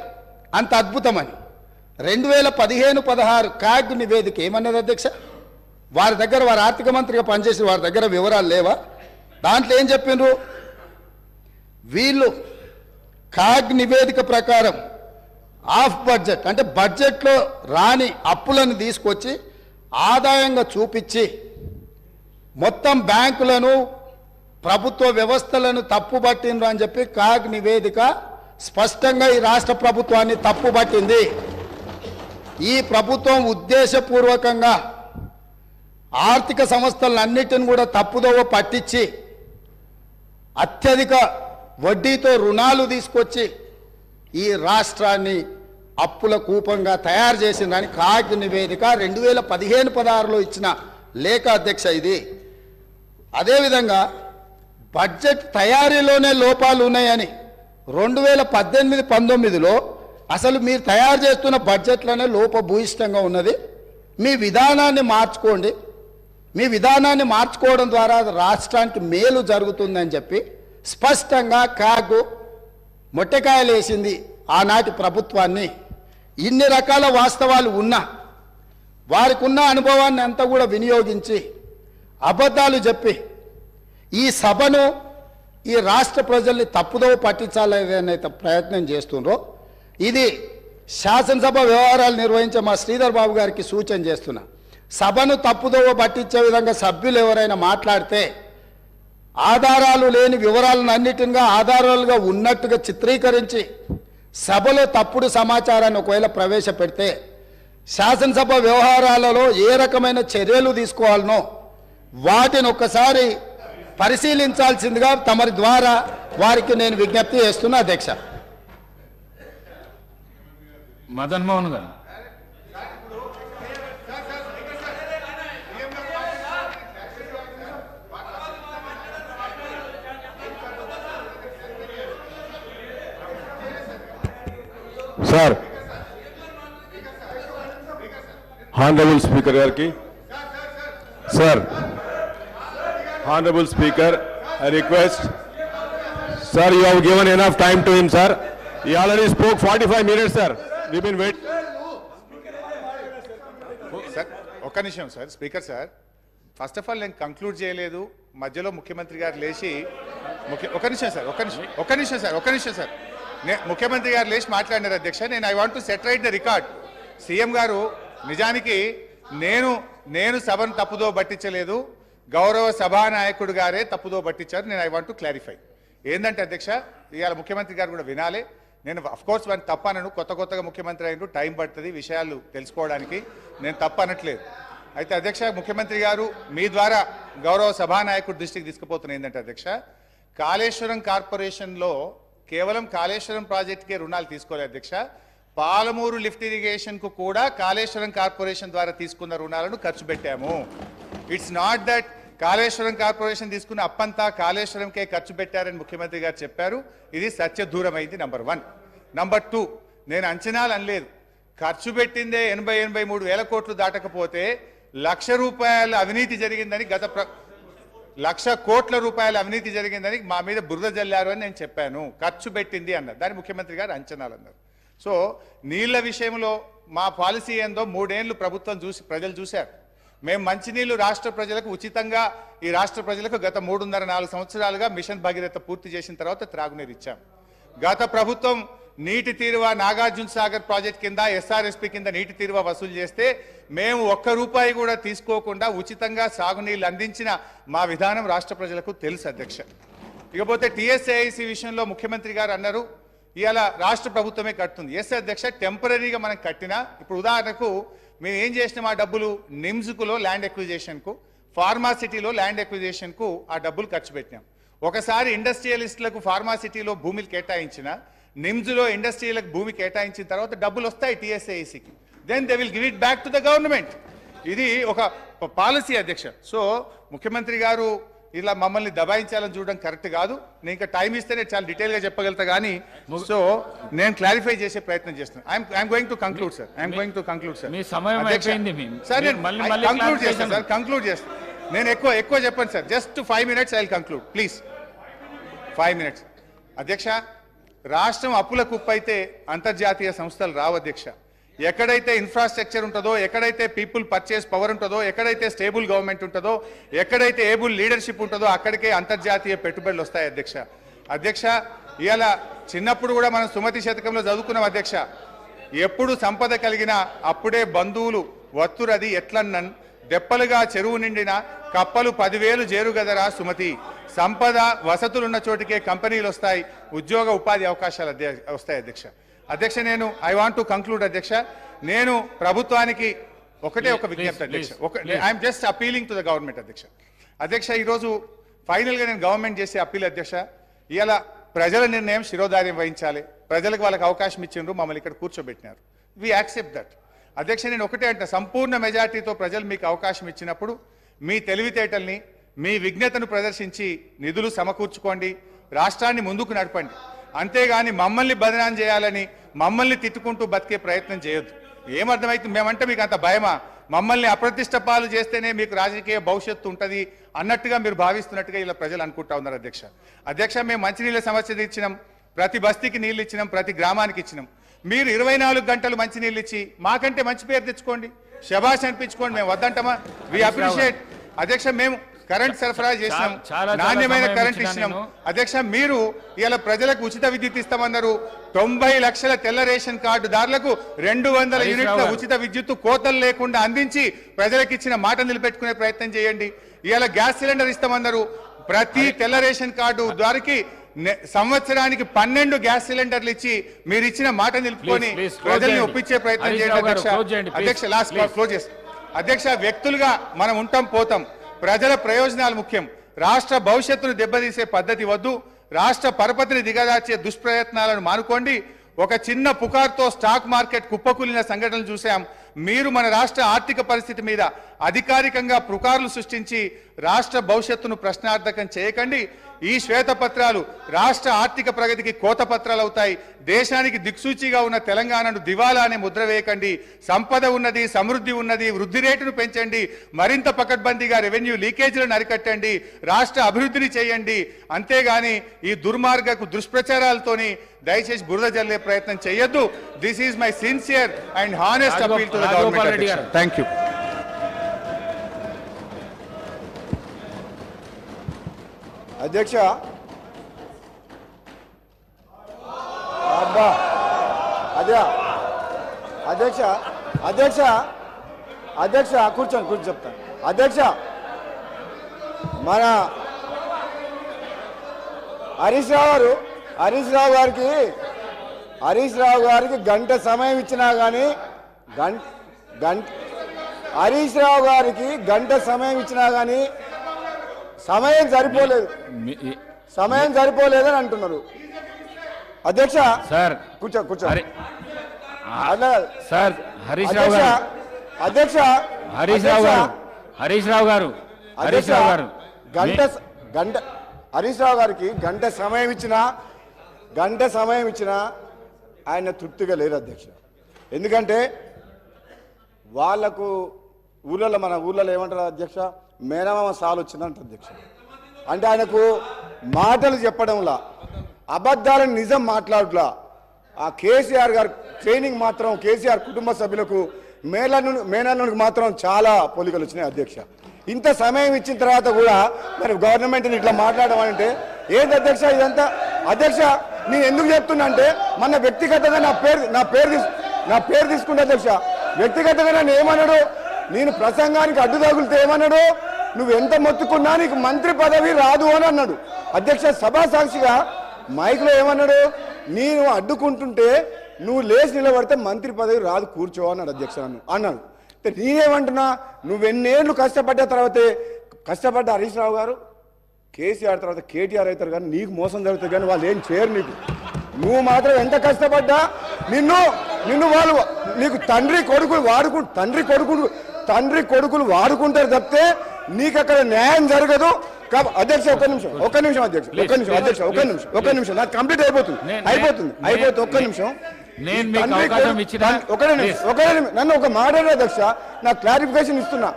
అంత అద్భుతమని 2015-16 క్యాగ్ నివేదిక ఏమన్నది అధ్యక్ష? వారి దగ్గర, వారి ఆర్థిక మంత్రిగా పనిచేసి వారి దగ్గర వివరాలు లేవా? దాంట్లో ఏం చెప్పిండ్రు? వీళ్ళు క్యాగ్ నివేదిక ప్రకారం ఆఫ్ బడ్జెట్ అంటే బడ్జెట్లో రాని అప్పులను తీసుకొచ్చి ఆదాయంగా చూపించి మొత్తం బ్యాంకులను ప్రభుత్వ వ్యవస్థలను తప్పుపట్టిండ్రు అని చెప్పి కాగ్ నివేదిక స్పష్టంగా ఈ రాష్ట్ర ప్రభుత్వాన్ని తప్పుపట్టింది. ఈ ప్రభుత్వం ఉద్దేశపూర్వకంగా ఆర్థిక సంస్థలన్నిటిని కూడా తప్పుదోవ పట్టించి అత్యధిక వడ్డీతో రుణాలు తీసుకొచ్చి ఈ రాష్ట్రాన్ని అప్పుల కూపంగా తయారు చేసిందని కాగ్ నివేదిక 2015-16లో ఇచ్చిన లేఖ అధ్యక్ష ఇది. అదేవిధంగా బడ్జెట్ తయారీలోనే లోపాలు ఉన్నాయని 2018-19లో అసలు మీరు తయారు చేస్తున్న బడ్జెట్లోనే లోపభూయిష్టంగా ఉన్నది. మీ విధానాన్ని మార్చుకోండి, మీ విధానాన్ని మార్చుకోవడం ద్వారా రాష్ట్రానికి మేలు జరుగుతుందని చెప్పి స్పష్టంగా కాగ్ మొట్టకాయలు వేసింది ఆనాటి ప్రభుత్వాన్ని. ఇన్ని రకాల వాస్తవాలు ఉన్నా వారికి ఉన్న అనుభవాన్ని అంతా కూడా వినియోగించి అబద్ధాలు చెప్పి ఈ సభను ఈ రాష్ట్ర ప్రజల్ని తప్పుదోవ పట్టించాలనే ప్రయత్నం చేస్తుండ్రో ఇది శాసనసభ వ్యవహారాలు నిర్వహించే మా శ్రీధర్ బాబు గారికి సూచన చేస్తున్నా. సభను తప్పుదోవ పట్టించే విధంగా సభ్యులు ఎవరైనా మాట్లాడితే ఆధారాలు లేని వివరాలను అన్నిటిగా ఆధారాలుగా ఉన్నట్టుగా చిత్రీకరించి సభలో తప్పుడు సమాచారాన్ని ఒకవేళ ప్రవేశపెడితే శాసనసభ వ్యవహారాలలో ఏ రకమైన చర్యలు తీసుకోవాలనో వాటిని ఒక్కసారి పరిశీలించాల్సిందిగా తమరి ద్వారా వారికి నేను విజ్ఞప్తి చేస్తున్నా అధ్యక్ష. మదన్ మోహన్ గారు. సార్, హానరబుల్ స్పీకర్ గారికి. Sir, honourable speaker, I request, sir, you have given enough time to him, sir. He already spoke 45 minutes, sir. We've been waiting. Sir ఒక్క నిమిషం sir. Speaker sir, first of all నేను conclude చేయలేదు. మధ్యలో ముఖ్యమంత్రి గారు లేచి ఒక నిమిషం సార్ ముఖ్యమంత్రి గారు లేచి మాట్లాడినారు అధ్యక్ష. నేను I want to set right the record. CM గారు నిజానికి నేను సభను తప్పుదో పట్టించలేదు, గౌరవ సభానాయకుడు గారే తప్పుదో పట్టించారు. నేను ఐ వాంట్ టు క్లారిఫై. ఏంటంటే అధ్యక్ష, ఇవాళ ముఖ్యమంత్రి గారు కూడా వినాలి. నేను అఫ్కోర్స్ వాడిని తప్పనను, కొత్తగా ముఖ్యమంత్రి అయినట్టు టైం పడుతుంది విషయాలు తెలుసుకోవడానికి, నేను తప్పనట్లేదు. అయితే అధ్యక్ష, ముఖ్యమంత్రి గారు మీ ద్వారా గౌరవ సభానాయకుడు దృష్టికి తీసుకుపోతున్న ఏంటంటే అధ్యక్ష, కాళేశ్వరం కార్పొరేషన్లో కేవలం కాళేశ్వరం ప్రాజెక్టుకే రుణాలు తీసుకోలేదు అధ్యక్ష. పాలమూరు లిఫ్ట్ ఇరిగేషన్కు కూడా కాళేశ్వరం కార్పొరేషన్ ద్వారా తీసుకున్న రుణాలను ఖర్చు పెట్టాము. It's not that Kaleshwaram corporation తీసుకున్న అప్పంతా కాళేశ్వరంకే ఖర్చు పెట్టారని ముఖ్యమంత్రి గారు చెప్పారు. ఇది సత్యదూరమైంది. నంబర్ 1. నంబర్ 2, నేను అంచనాలు అనలేదు. ఖర్చు పెట్టిందే 83 వేల కోట్లు దాటకపోతే ₹1,00,000 అవినీతి జరిగిందని, 1,00,000 కోట్ల రూపాయల అవినీతి జరిగిందని మా మీద బురద జల్లారు అని నేను చెప్పాను. ఖర్చు పెట్టింది అన్నారు. దాని ముఖ్యమంత్రి గారు అంచనాలు అన్నారు. సో నీళ్ల విషయంలో మా పాలసీ ఏందో 3 ఏళ్ళు ప్రభుత్వం ప్రజలు చూశారు. మేము మంచినీళ్లు రాష్ట్ర ప్రజలకు ఉచితంగా, ఈ రాష్ట్ర ప్రజలకు గత 3.5-4 సంవత్సరాలుగా మిషన్ భగీరథ పూర్తి చేసిన తర్వాత త్రాగునీరు ఇచ్చాం. గత ప్రభుత్వం నీటి తీరువ నాగార్జున సాగర్ ప్రాజెక్ట్ కింద ఎస్ఆర్ఎస్పి కింద నీటి తీరువ వసూలు చేస్తే మేము ₹1 కూడా తీసుకోకుండా ఉచితంగా సాగునీళ్లు అందించిన మా విధానం రాష్ట్ర ప్రజలకు తెలుసు అధ్యక్ష. ఇకపోతే టీఎస్ఏఐసి విషయంలో ముఖ్యమంత్రి గారు అన్నారు ఇవాళ రాష్ట్ర ప్రభుత్వమే కడుతుంది. ఎస్ అధ్యక్ష, టెంపరీగా మనం కట్టినా, ఇప్పుడు ఉదాహరణకు మేము ఏం చేసినాం, ఆ డబ్బులు నిమ్స్కులో ల్యాండ్ ఎక్విజిషన్కు, ఫార్మాసిటీలో ల్యాండ్ ఎక్విజిషన్కు ఆ డబ్బులు ఖర్చు పెట్టినాం. ఒకసారి ఇండస్ట్రియలిస్టులకు ఫార్మాసిటీలో భూమిలు కేటాయించిన, నిమ్స్లో ఇండస్ట్రియలకు భూమి కేటాయించిన తర్వాత డబ్బులు వస్తాయి టీఎస్ఏఐసికి. Then they will give it back to the government. ఇది ఒక పాలసీ అధ్యక్ష. సో ముఖ్యమంత్రి గారు ఇలా మమ్మల్ని దబాయించాలని చూడడం కరెక్ట్ కాదు. నేను ఇంకా టైం ఇస్తేనే చాలా డీటెయిల్గా చెప్పగలుగుతా కానీ, సో నేను క్లారిఫై చేసే ప్రయత్నం చేస్తున్నాను. I'm going to conclude sir. మీ సమయం అయిపోయింది. సార్ నేను కంక్లూడ్ చేస్తాను సార్. కంక్లూడ్ చేస్తాను. నేను ఎక్కువ చెప్పండి sir. Just 5 minutes I will conclude please. 5 minutes. అధ్యక్ష, రాష్ట్రం అప్పుల కుప్ప అయితే అంతర్జాతీయ సంస్థలు రావు అధ్యక్ష. ఎక్కడైతే ఇన్ఫ్రాస్ట్రక్చర్ ఉంటుందో, ఎక్కడైతే పీపుల్ పర్చేస్ పవర్ ఉంటుందో, ఎక్కడైతే స్టేబుల్ గవర్నమెంట్ ఉంటుందో, ఎక్కడైతే ఏబుల్ లీడర్షిప్ ఉంటుందో అక్కడికే అంతర్జాతీయ పెట్టుబడులు వస్తాయి అధ్యక్ష. ఇవాళ చిన్నప్పుడు కూడా మనం సుమతి శతకంలో చదువుకున్నాం అధ్యక్ష. ఎప్పుడు సంపద కలిగినా అప్పుడే బంధువులు వత్తురది ఎట్లన్నన్, దెప్పలుగా చెరువు నిండిన కప్పలు 10,000 జేరుగదరా సుమతి, సంపద వసతులున్న చోటికే కంపెనీలు వస్తాయి, ఉద్యోగ ఉపాధి అవకాశాలు వస్తాయి అధ్యక్ష. అధ్యక్ష నేను ఐ వాంట్ టు కంక్లూడ్ అధ్యక్ష. నేను ప్రభుత్వానికి ఒకటే ఒక విజ్ఞప్తి అధ్యక్ష. I'm just appealing to the government అధ్యక్ష. అధ్యక్ష ఈరోజు ఫైనల్గా నేను గవర్నమెంట్ చేసే అప్పీల్ అధ్యక్ష, ఇవాళ ప్రజల నిర్ణయం శిరోధార్యం వహించాలి. ప్రజలకు వాళ్ళకి అవకాశం ఇచ్చిండ్రు, మమ్మల్ని ఇక్కడ కూర్చోబెట్టినారు. వి యాక్సెప్ట్ దట్ అధ్యక్ష. నేను ఒకటే అంటే సంపూర్ణ మెజార్టీతో ప్రజలు మీకు అవకాశం ఇచ్చినప్పుడు మీ తెలివితేటల్ని మీ విజ్ఞతను ప్రదర్శించి నిధులు సమకూర్చుకోండి, రాష్ట్రాన్ని ముందుకు నడపండి. అంతేగాని మమ్మల్ని బదనాం చేయాలని మమ్మల్ని తిట్టుకుంటూ బతికే ప్రయత్నం చేయొద్దు. ఏమర్థమైతే మేమంటే మీకు అంత భయమా? మమ్మల్ని అప్రతిష్ట పాలు చేస్తేనే మీకు రాజకీయ భవిష్యత్తు ఉంటుంది అన్నట్టుగా మీరు భావిస్తున్నట్టుగా ఇలా ప్రజలు అనుకుంటా ఉన్నారు అధ్యక్ష. అధ్యక్ష మేము మంచినీళ్ళ సమస్య ఇచ్చినాం, ప్రతి బస్తీకి నీళ్ళు ఇచ్చినాం, ప్రతి గ్రామానికి ఇచ్చినాం. మీరు 24 గంటలు మంచినీళ్ళు ఇచ్చి మాకంటే మంచి పేరు తెచ్చుకోండి, శబాష్ అనిపించుకోండి, మేము వద్దంటామా? వి అప్రిషియేట్ అధ్యక్ష. మేము కరెంట్ సరఫరా చేసినాం, నాణ్యమైన కరెంట్ ఇచ్చినాం అధ్యక్ష. మీరు ఇలా ప్రజలకు ఉచిత విద్యుత్ ఇస్తామన్నారు. 90 లక్షల తెల్ల రేషన్ కార్డుదారులకు 200 యూనిట్ల ఉచిత విద్యుత్ కోతలు లేకుండా అందించి ప్రజలకు ఇచ్చిన మాట నిలబెట్టుకునే ప్రయత్నం చేయండి. ఇలా గ్యాస్ సిలిండర్ ఇస్తామన్నారు. ప్రతి తెల్ల రేషన్ కార్డు ద్వారాకి సంవత్సరానికి 12 గ్యాస్ సిలిండర్లు ఇచ్చి మీరు ఇచ్చిన మాట నిలుపుకొని ప్రజల్ని ఒప్పించే ప్రయత్నం చేయండి అధ్యక్ష. అధ్యక్ష లాస్ట్ క్లోజ్ చేస్తాం అధ్యక్ష. వ్యక్తులుగా మనం ఉంటాం పోతాం, ప్రజల ప్రయోజనాలు ముఖ్యం. రాష్ట్ర భవిష్యత్తును దెబ్బతీసే పద్ధతి వద్దు, రాష్ట్ర పరపతిని దిగదార్చే దుష్ప్రయత్నాలను మానుకోండి. ఒక చిన్న పుకార్తో స్టాక్ మార్కెట్ కుప్పకూలిన సంఘటనలు చూసాం. మీరు మన రాష్ట్ర ఆర్థిక పరిస్థితి మీద అధికారికంగా పుకార్లు సృష్టించి రాష్ట్ర భవిష్యత్తును ప్రశ్నార్థకం చేయకండి. ఈ శ్వేతపత్రాలు రాష్ట్ర ఆర్థిక ప్రగతికి కోతపత్రాలు అవుతాయి. దేశానికి దిక్సూచిగా ఉన్న తెలంగాణను దివాలా అనే ముద్ర వేయకండి. సంపద ఉన్నది, సమృద్ధి ఉన్నది, వృద్ధి రేటును పెంచండి, మరింత పకడ్బందీగా రెవెన్యూ లీకేజీలను అరికట్టండి, రాష్ట్ర అభివృద్ధిని చేయండి. అంతేగాని ఈ దుర్మార్గపు దుష్ప్రచారాలతోని దయచేసి బురద జల్లే ప్రయత్నం చేయొద్దు. This is my sincere and honest appeal to the government. Thank you. అధ్యక్ష అబ్బా అదే అధ్యక్ష అధ్యక్ష అధ్యక్ష కూర్చొని చెప్తాను అధ్యక్ష. మన హరీష్ రావు గారికి గంట సమయం ఇచ్చినా కానీ హరీష్ రావు గారికి గంట సమయం ఇచ్చినా కానీ సమయం సరిపోలేదని అంటున్నారు అధ్యక్ష. సార్ కూర్చో సార్. హరీష్ రావు గారు హరీష్ రావు గారు హరీష్ రావు గారికి గంట సమయం ఇచ్చినా ఆయన తృప్తిగా లేరు అధ్యక్ష. ఎందుకంటే వాళ్లకు మన ఊర్లలో ఏమంటారు అధ్యక్ష, మేనమామ సాలు వచ్చిందంట అధ్యక్ష. అంటే ఆయనకు మాటలు చెప్పడంలా, అబద్ధాలను నిజం మాట్లాడట్లా. ఆ కేసీఆర్ గారు ట్రైనింగ్ మాత్రం కేసీఆర్ కుటుంబ సభ్యులకు మేనల్లునికి మాత్రం చాలా పోలికలు వచ్చినాయి అధ్యక్ష. ఇంత సమయం ఇచ్చిన తర్వాత కూడా మరి గవర్నమెంట్ని ఇట్లా మాట్లాడడం అంటే ఏంటి అధ్యక్ష ఇదంతా? అధ్యక్ష నేను ఎందుకు చెప్తున్నా అంటే మన వ్యక్తిగతంగా నా పేరు తీసుకుంటే అధ్యక్ష, వ్యక్తిగతంగా నన్ను ఏమన్నాడు, నేను ప్రసంగానికి అడ్డు తగులితే ఏమన్నాడు, నువ్వు ఎంత మొత్తుకున్నా నీకు మంత్రి పదవి రాదు అని అన్నాడు అధ్యక్ష. సభా సాక్షిగా మైక్లో ఏమన్నాడు, నేను అడ్డుకుంటుంటే నువ్వు లేచి నిలబడితే మంత్రి పదవి రాదు, కూర్చో అన్నాడు అధ్యక్ష. అన్నాడు. నేనేమంటున్నా, నువ్వెన్నేళ్ళు కష్టపడ్డ తర్వాతే కష్టపడ్డ హరీష్ రావు గారు కేసీఆర్ తర్వాత కేటీఆర్ అవుతారు, కానీ నీకు మోసం జరుగుతుంది, కానీ వాళ్ళు ఏం చేయరు నీకు. నువ్వు మాత్రం ఎంత కష్టపడ్డా నిన్ను వాళ్ళు నీకు తండ్రి కొడుకులు వాడుకుంటారు తప్పితే నీకు అక్కడ న్యాయం జరగదు. అధ్యక్ష ఒక్క నిమిషం అధ్యక్ష నాకు కంప్లీట్ అయిపోతుంది ఒక్క నిమిషం. నన్ను ఒక మాట అధ్యక్ష, నాకు క్లారిఫికేషన్ ఇస్తున్నా.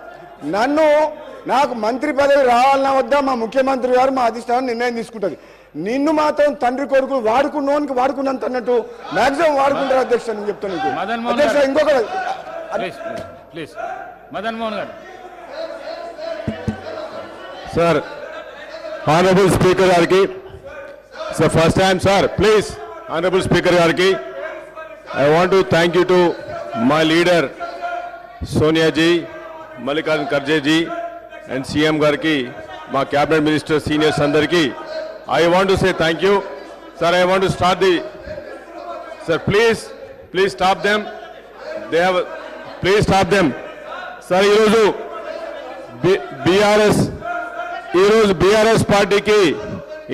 నాకు మంత్రి పదవి రావాలన్నా వద్దా మా ముఖ్యమంత్రి గారు మా అధిష్టానం నిర్ణయం తీసుకుంటుంది. నిన్ను మాత్రం తండ్రి కొడుకులు వాడుకున్నంత అన్నట్టు మాక్సిమం వాడుకుంటారు అధ్యక్ష. నేను చెప్తాను అధ్యక్ష. ఇంకొక మదన్ మోహన్ గారు. Sir, Honorable Speaker Gariki, it's the first time, sir. Please, Honorable Speaker Gariki, I want to thank you to my leader, Sonia ji, Mallikarjun Kharge ji, and CM Garki, my cabinet minister, seniors andarki. I want to say thank you. Sir, I want to start the... Sir, please stop them. Please stop them. Sir, ఈరోజు BRS పార్టీకి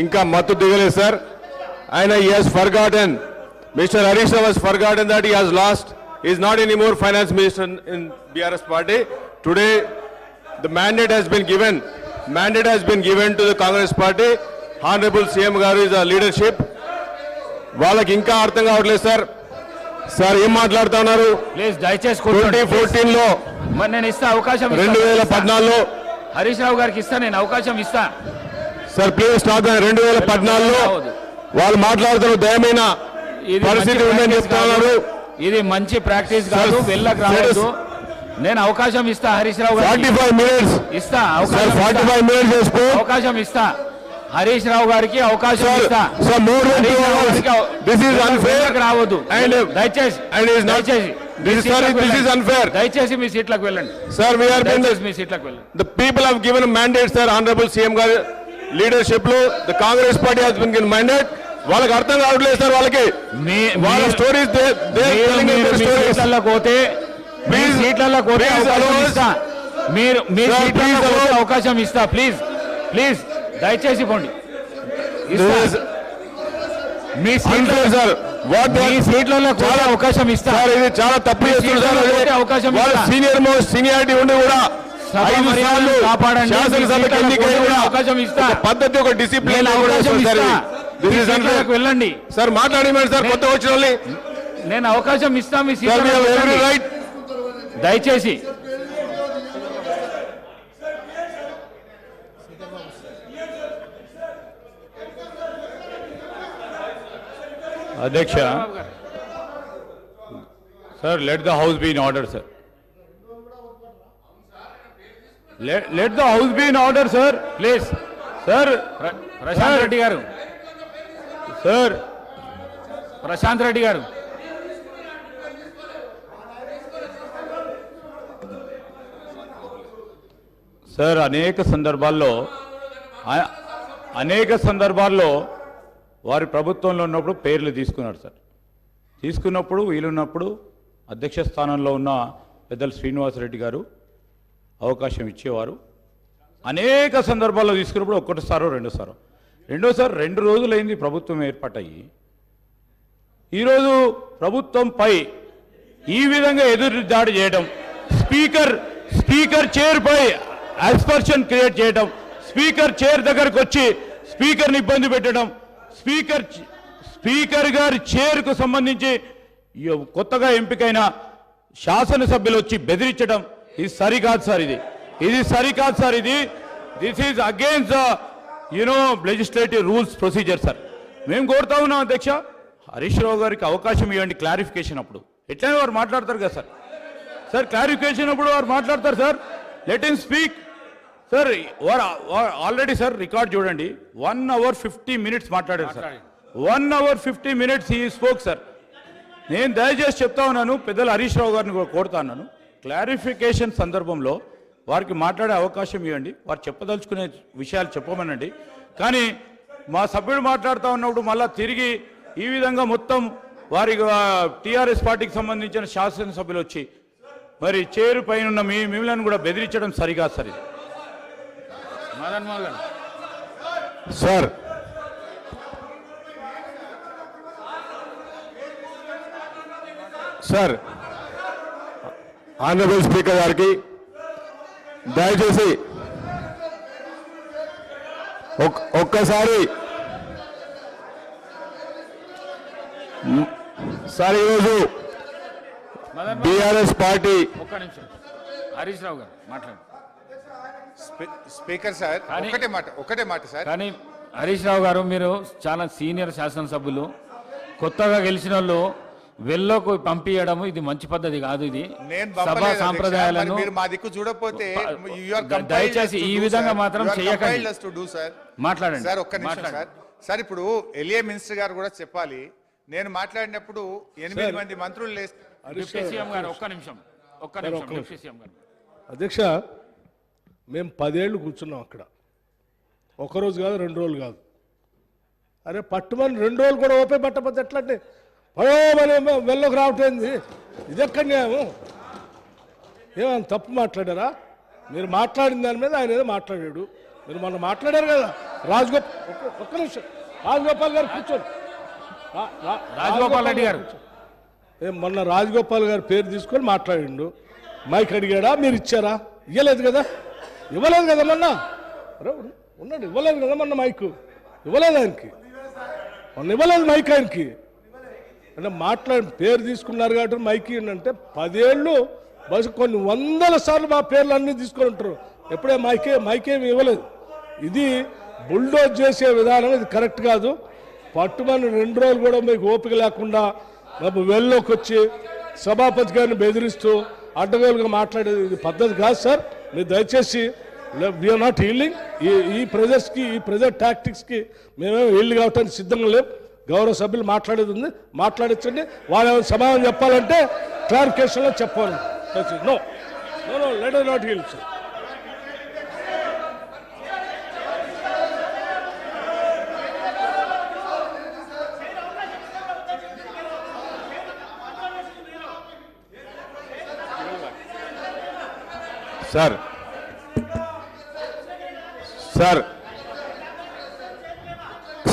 ఇంకా మత్తు దిగలేదు sir. ఆయన he has forgotten, Mr. Harish Rao has forgotten that he has lost. He is not anymore finance minister in BRS party. Today the mandate has been given to the Congress party. Honorable CM garu is a leadership. వాళ్ళకి ఇంకా అర్థం కావట్లేదు sir. Sir ఏం మాట్లాడుతా ఉన్నారు? Please దయచేసి 2014 లో మరి నేను ఇస్తా అవకాశం 2014లో హరీష్ రావు గారికి ఇస్తా, నేను అవకాశం ఇస్తా. Sir please stop. 2014లో వాళ్ళు మాట్లాడుతున్న దయమైన పరిస్థితి ఉందని చెప్తున్నారు. ఇది మంచి ప్రాక్టీస్ కాదు, వెళ్ళక రావద్దు. నేను అవకాశం ఇస్తా హరీష్ రావు గారికి. 45 minutes ఇస్తా అవకాశం ఇస్తా హరీష్ రావు గారికి అవకాశం ఇస్తా. రావద్దు దయచేసి మీ సీట్లకు వెళ్ళండి. సార్ మీ సీట్లకు వెళ్ళండి. The people have given a mandate, sir. Honorable CM గారి లీడర్షిప్ లో the Congress party has been given mandate. వాళ్ళకి అర్థం కావట్లేదు సార్. వాళ్ళకి వాళ్ళ స్టోరీస్ అవకాశం ఇస్తా. ప్లీజ్ దయచేసి పోండి. మీ సీట్లలో కూడా అవకాశం ఇస్తా. ఇది చాలా తప్పు చేస్తున్నారు. అవకాశం సీనియారిటీ ఉండి కూడా అవకాశం ఇస్తా. పద్ధతి ఒక డిసిప్లిన్ వెళ్ళండి సార్. మాట్లాడేమండి సార్ కొత్త వచ్చిన వాళ్ళని. నేను అవకాశం ఇస్తా మీ సీట్ దయచేసి. అధ్యక్ష sir, let the house be in order sir. Let the house be in order sir, please. Sir Prashanth Reddy గారు, సార్ ప్రశాంత్ రెడ్డి గారు, సార్ అనేక సందర్భాల్లో వారి ప్రభుత్వంలో ఉన్నప్పుడు పేర్లు తీసుకున్నారు సార్. తీసుకున్నప్పుడు వీలున్నప్పుడు అధ్యక్ష స్థానంలో ఉన్న పెద్దలు శ్రీనివాసరెడ్డి గారు అవకాశం ఇచ్చేవారు. అనేక సందర్భాల్లో తీసుకున్నప్పుడు ఒకటిసారో రెండోసారి 2 రోజులైంది ప్రభుత్వం ఏర్పాటయ్యి. ఈరోజు ప్రభుత్వంపై ఈ విధంగా ఎదురు దాడి చేయడం, స్పీకర్ చైర్పై అస్పర్షన్ క్రియేట్ చేయడం, స్పీకర్ చైర్ దగ్గరకు వచ్చి స్పీకర్ని ఇబ్బంది పెట్టడం, స్పీకర్ గారి చైర్కు సంబంధించి కొత్తగా ఎంపికైన శాసనసభ్యులు వచ్చి బెదిరించడం, ఇది సరికాదు సార్. ఇది సరికాదు sir. This is against legislative rules procedure sir. మేము కోరుతా ఉన్నాం అధ్యక్ష, హరీష్ రావు గారికి అవకాశం ఇవ్వండి క్లారిఫికేషన్ అప్పుడు. ఎట్లయినా వారు మాట్లాడతారు కదా సార్. క్లారిఫికేషన్ అప్పుడు వారు మాట్లాడతారు sir. Let him speak sir. Already sir record చూడండి, 1 hour 50 minutes మాట్లాడారు sir. 1 hour 50 minutes he spoke sir. నేను దయచేసి చెప్తా ఉన్నాను, పెద్దలు హరీష్ రావు గారిని కూడా కోరుతా ఉన్నాను, క్లారిఫికేషన్ సందర్భంలో వారికి మాట్లాడే అవకాశం ఇవ్వండి. వారు చెప్పదలుచుకునే విషయాలు చెప్పమనండి. కానీ మా సభ్యుడు మాట్లాడుతూ ఉన్నప్పుడు మళ్ళా తిరిగి ఈ విధంగా మొత్తం వారి టీఆర్ఎస్ పార్టీకి సంబంధించిన శాసనసభ్యులు వచ్చి మరి చైర్ పైన ఉన్న మిమ్మల్ని కూడా బెదిరించడం సరిగా sir. Sir sir honourable speaker గారికి దయచేసి ఒక్కసారి సార్ ఈరోజు బీఆర్ఎస్ పార్టీ ఒక్క నిమిషం హరీష్ రావు గారు మాట్లాడండి. స్పీకర్ సార్ ఒకటే మాట సార్. కానీ హరీష్ రావు గారు, మీరు చాలా సీనియర్ శాసనసభ్యులు, కొత్తగా గెలిచిన వాళ్ళు వెళ్ళకు పంపించడం ఇది మంచి పద్ధతి కాదు. ఇది సభా సాంప్రదాయాలను మా దిక్కు చూడకపోతే దయచేసి ఈ విధంగా మాత్రం చేయకండి. మాట్లాడండి సార్. ఒక్క నిమిషం సార్. ఇప్పుడు ఎల్ఏ మినిస్టర్ గారు కూడా చెప్పాలి. నేను మాట్లాడినప్పుడు 8 మంది మంత్రులు డిప్యూటీ సీఎం గారు ఒక్క నిమిషం డిప్యూటీ సీఎం గారు. అధ్యక్ష, మేము 10 ఏళ్ళు కూర్చున్నాం అక్కడ, ఒకరోజు కాదు 2 రోజులు కాదు. అరే పట్టుమని 2 రోజులు కూడా ఓపే పట్టకపోతే ఎట్లంటే పడవని వెళ్ళకు రావటేంది, ఇది ఎక్కడ న్యాయము? ఏమైనా తప్పు మాట్లాడారా? మీరు మాట్లాడిన దాని మీద ఆయన ఏదో మాట్లాడాడు. మీరు మొన్న మాట్లాడారు కదా ఒక్క నిమిషం, రాజగోపాల్ గారు కూర్చోండి. రాజగోపాల్ రెడ్డి గారు మొన్న రాజగోపాల్ గారి పేరు తీసుకొని మాట్లాడిండు. మైక్ అడిగాడా? మీరు ఇచ్చారా? ఇవ్వలేదు కదా మొన్న. ఉన్నాడు, ఇవ్వలేదు కదా మొన్న మైకు, ఇవ్వలేదు ఆయనకి, మొన్న ఇవ్వలేదు మైక్ ఆయనకి. అంటే పేరు తీసుకున్నారు కాబట్టి మైక్ అంటే 10 ఏళ్ళు బస్సు కొన్ని 100 సార్లు మా పేర్లు అన్నీ తీసుకొని ఉంటారు. ఎప్పుడే మైకేమి ఇవ్వలేదు. ఇది బుల్డోజ్ చేసే విధానం, ఇది కరెక్ట్ కాదు. పట్టుమని 2 రోజులు కూడా మీకు ఓపిక లేకుండా మేము వెళ్ళలోకి వచ్చి సభాపతి గారిని బెదిరిస్తూ అడ్డగోలుగా మాట్లాడేది ఇది పద్ధతి కాదు సార్. మీరు దయచేసి వీఆర్ నాట్ హీల్డింగ్. ఈ ప్రెజర్స్కి, ఈ ప్రెజర్ టాక్టిక్స్కి మేమేమో హీల్డ్ కావటానికి సిద్ధంగా లేవు. గౌరవ సభ్యులు మాట్లాడేది ఉంది, మాట్లాడించండి. వాళ్ళు ఏమైనా సమాధానం చెప్పాలంటే క్లారిఫికేషన్లో చెప్పాలి. No no no let us not held sir.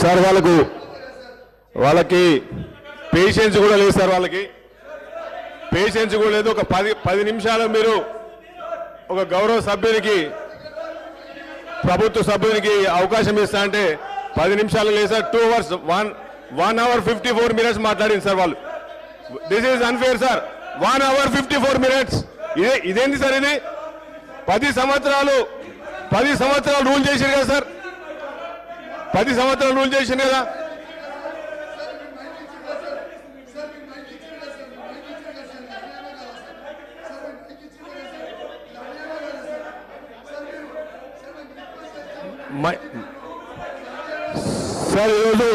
Sir వాళ్ళకి పేషెన్స్ కూడా లేదు సార్, వాళ్ళకి పేషెన్స్ కూడా లేదు. ఒక 10 నిమిషాలు మీరు ఒక గౌరవ సభ్యునికి, ప్రభుత్వ సభ్యునికి అవకాశం ఇస్తా అంటే 10 నిమిషాలు లేదు సార్. 2 hours 1 hour 54 minutes మాట్లాడింది సార్ వాళ్ళు. This is unfair sir. 1 hour 54 minutes. ఇదేంటి సార్? ఇది 10 సంవత్సరాలు రూల్ చేశారు కదా సార్, 10 సంవత్సరాలు రూల్ చేశారు కదా. సార్ ఈరోజు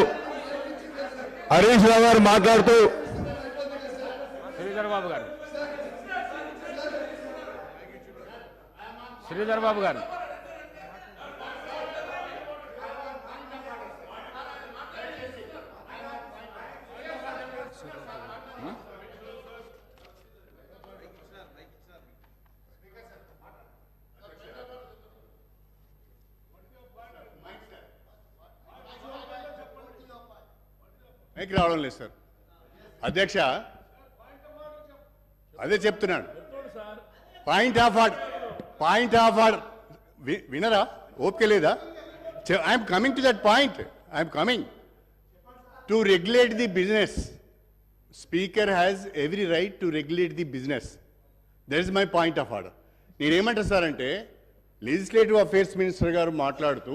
హరీష్ రావు గారు మాట్లాడుతూ శ్రీధర్ బాబు గారు మైక్ రావడం లేదు సార్. అధ్యక్ష అదే చెప్తున్నాడు. పాయింట్ ఆఫ్ ఆర్డర్ వినరా? ఓపిక లేదా? I'm coming to that point. I'm coming to regulate the business. Speaker has every right to regulate the business. That is my point of order. నేనేమంటాను సార్ అంటే, లెజిస్లేటివ్ అఫేర్స్ మినిస్టర్ గారు మాట్లాడుతూ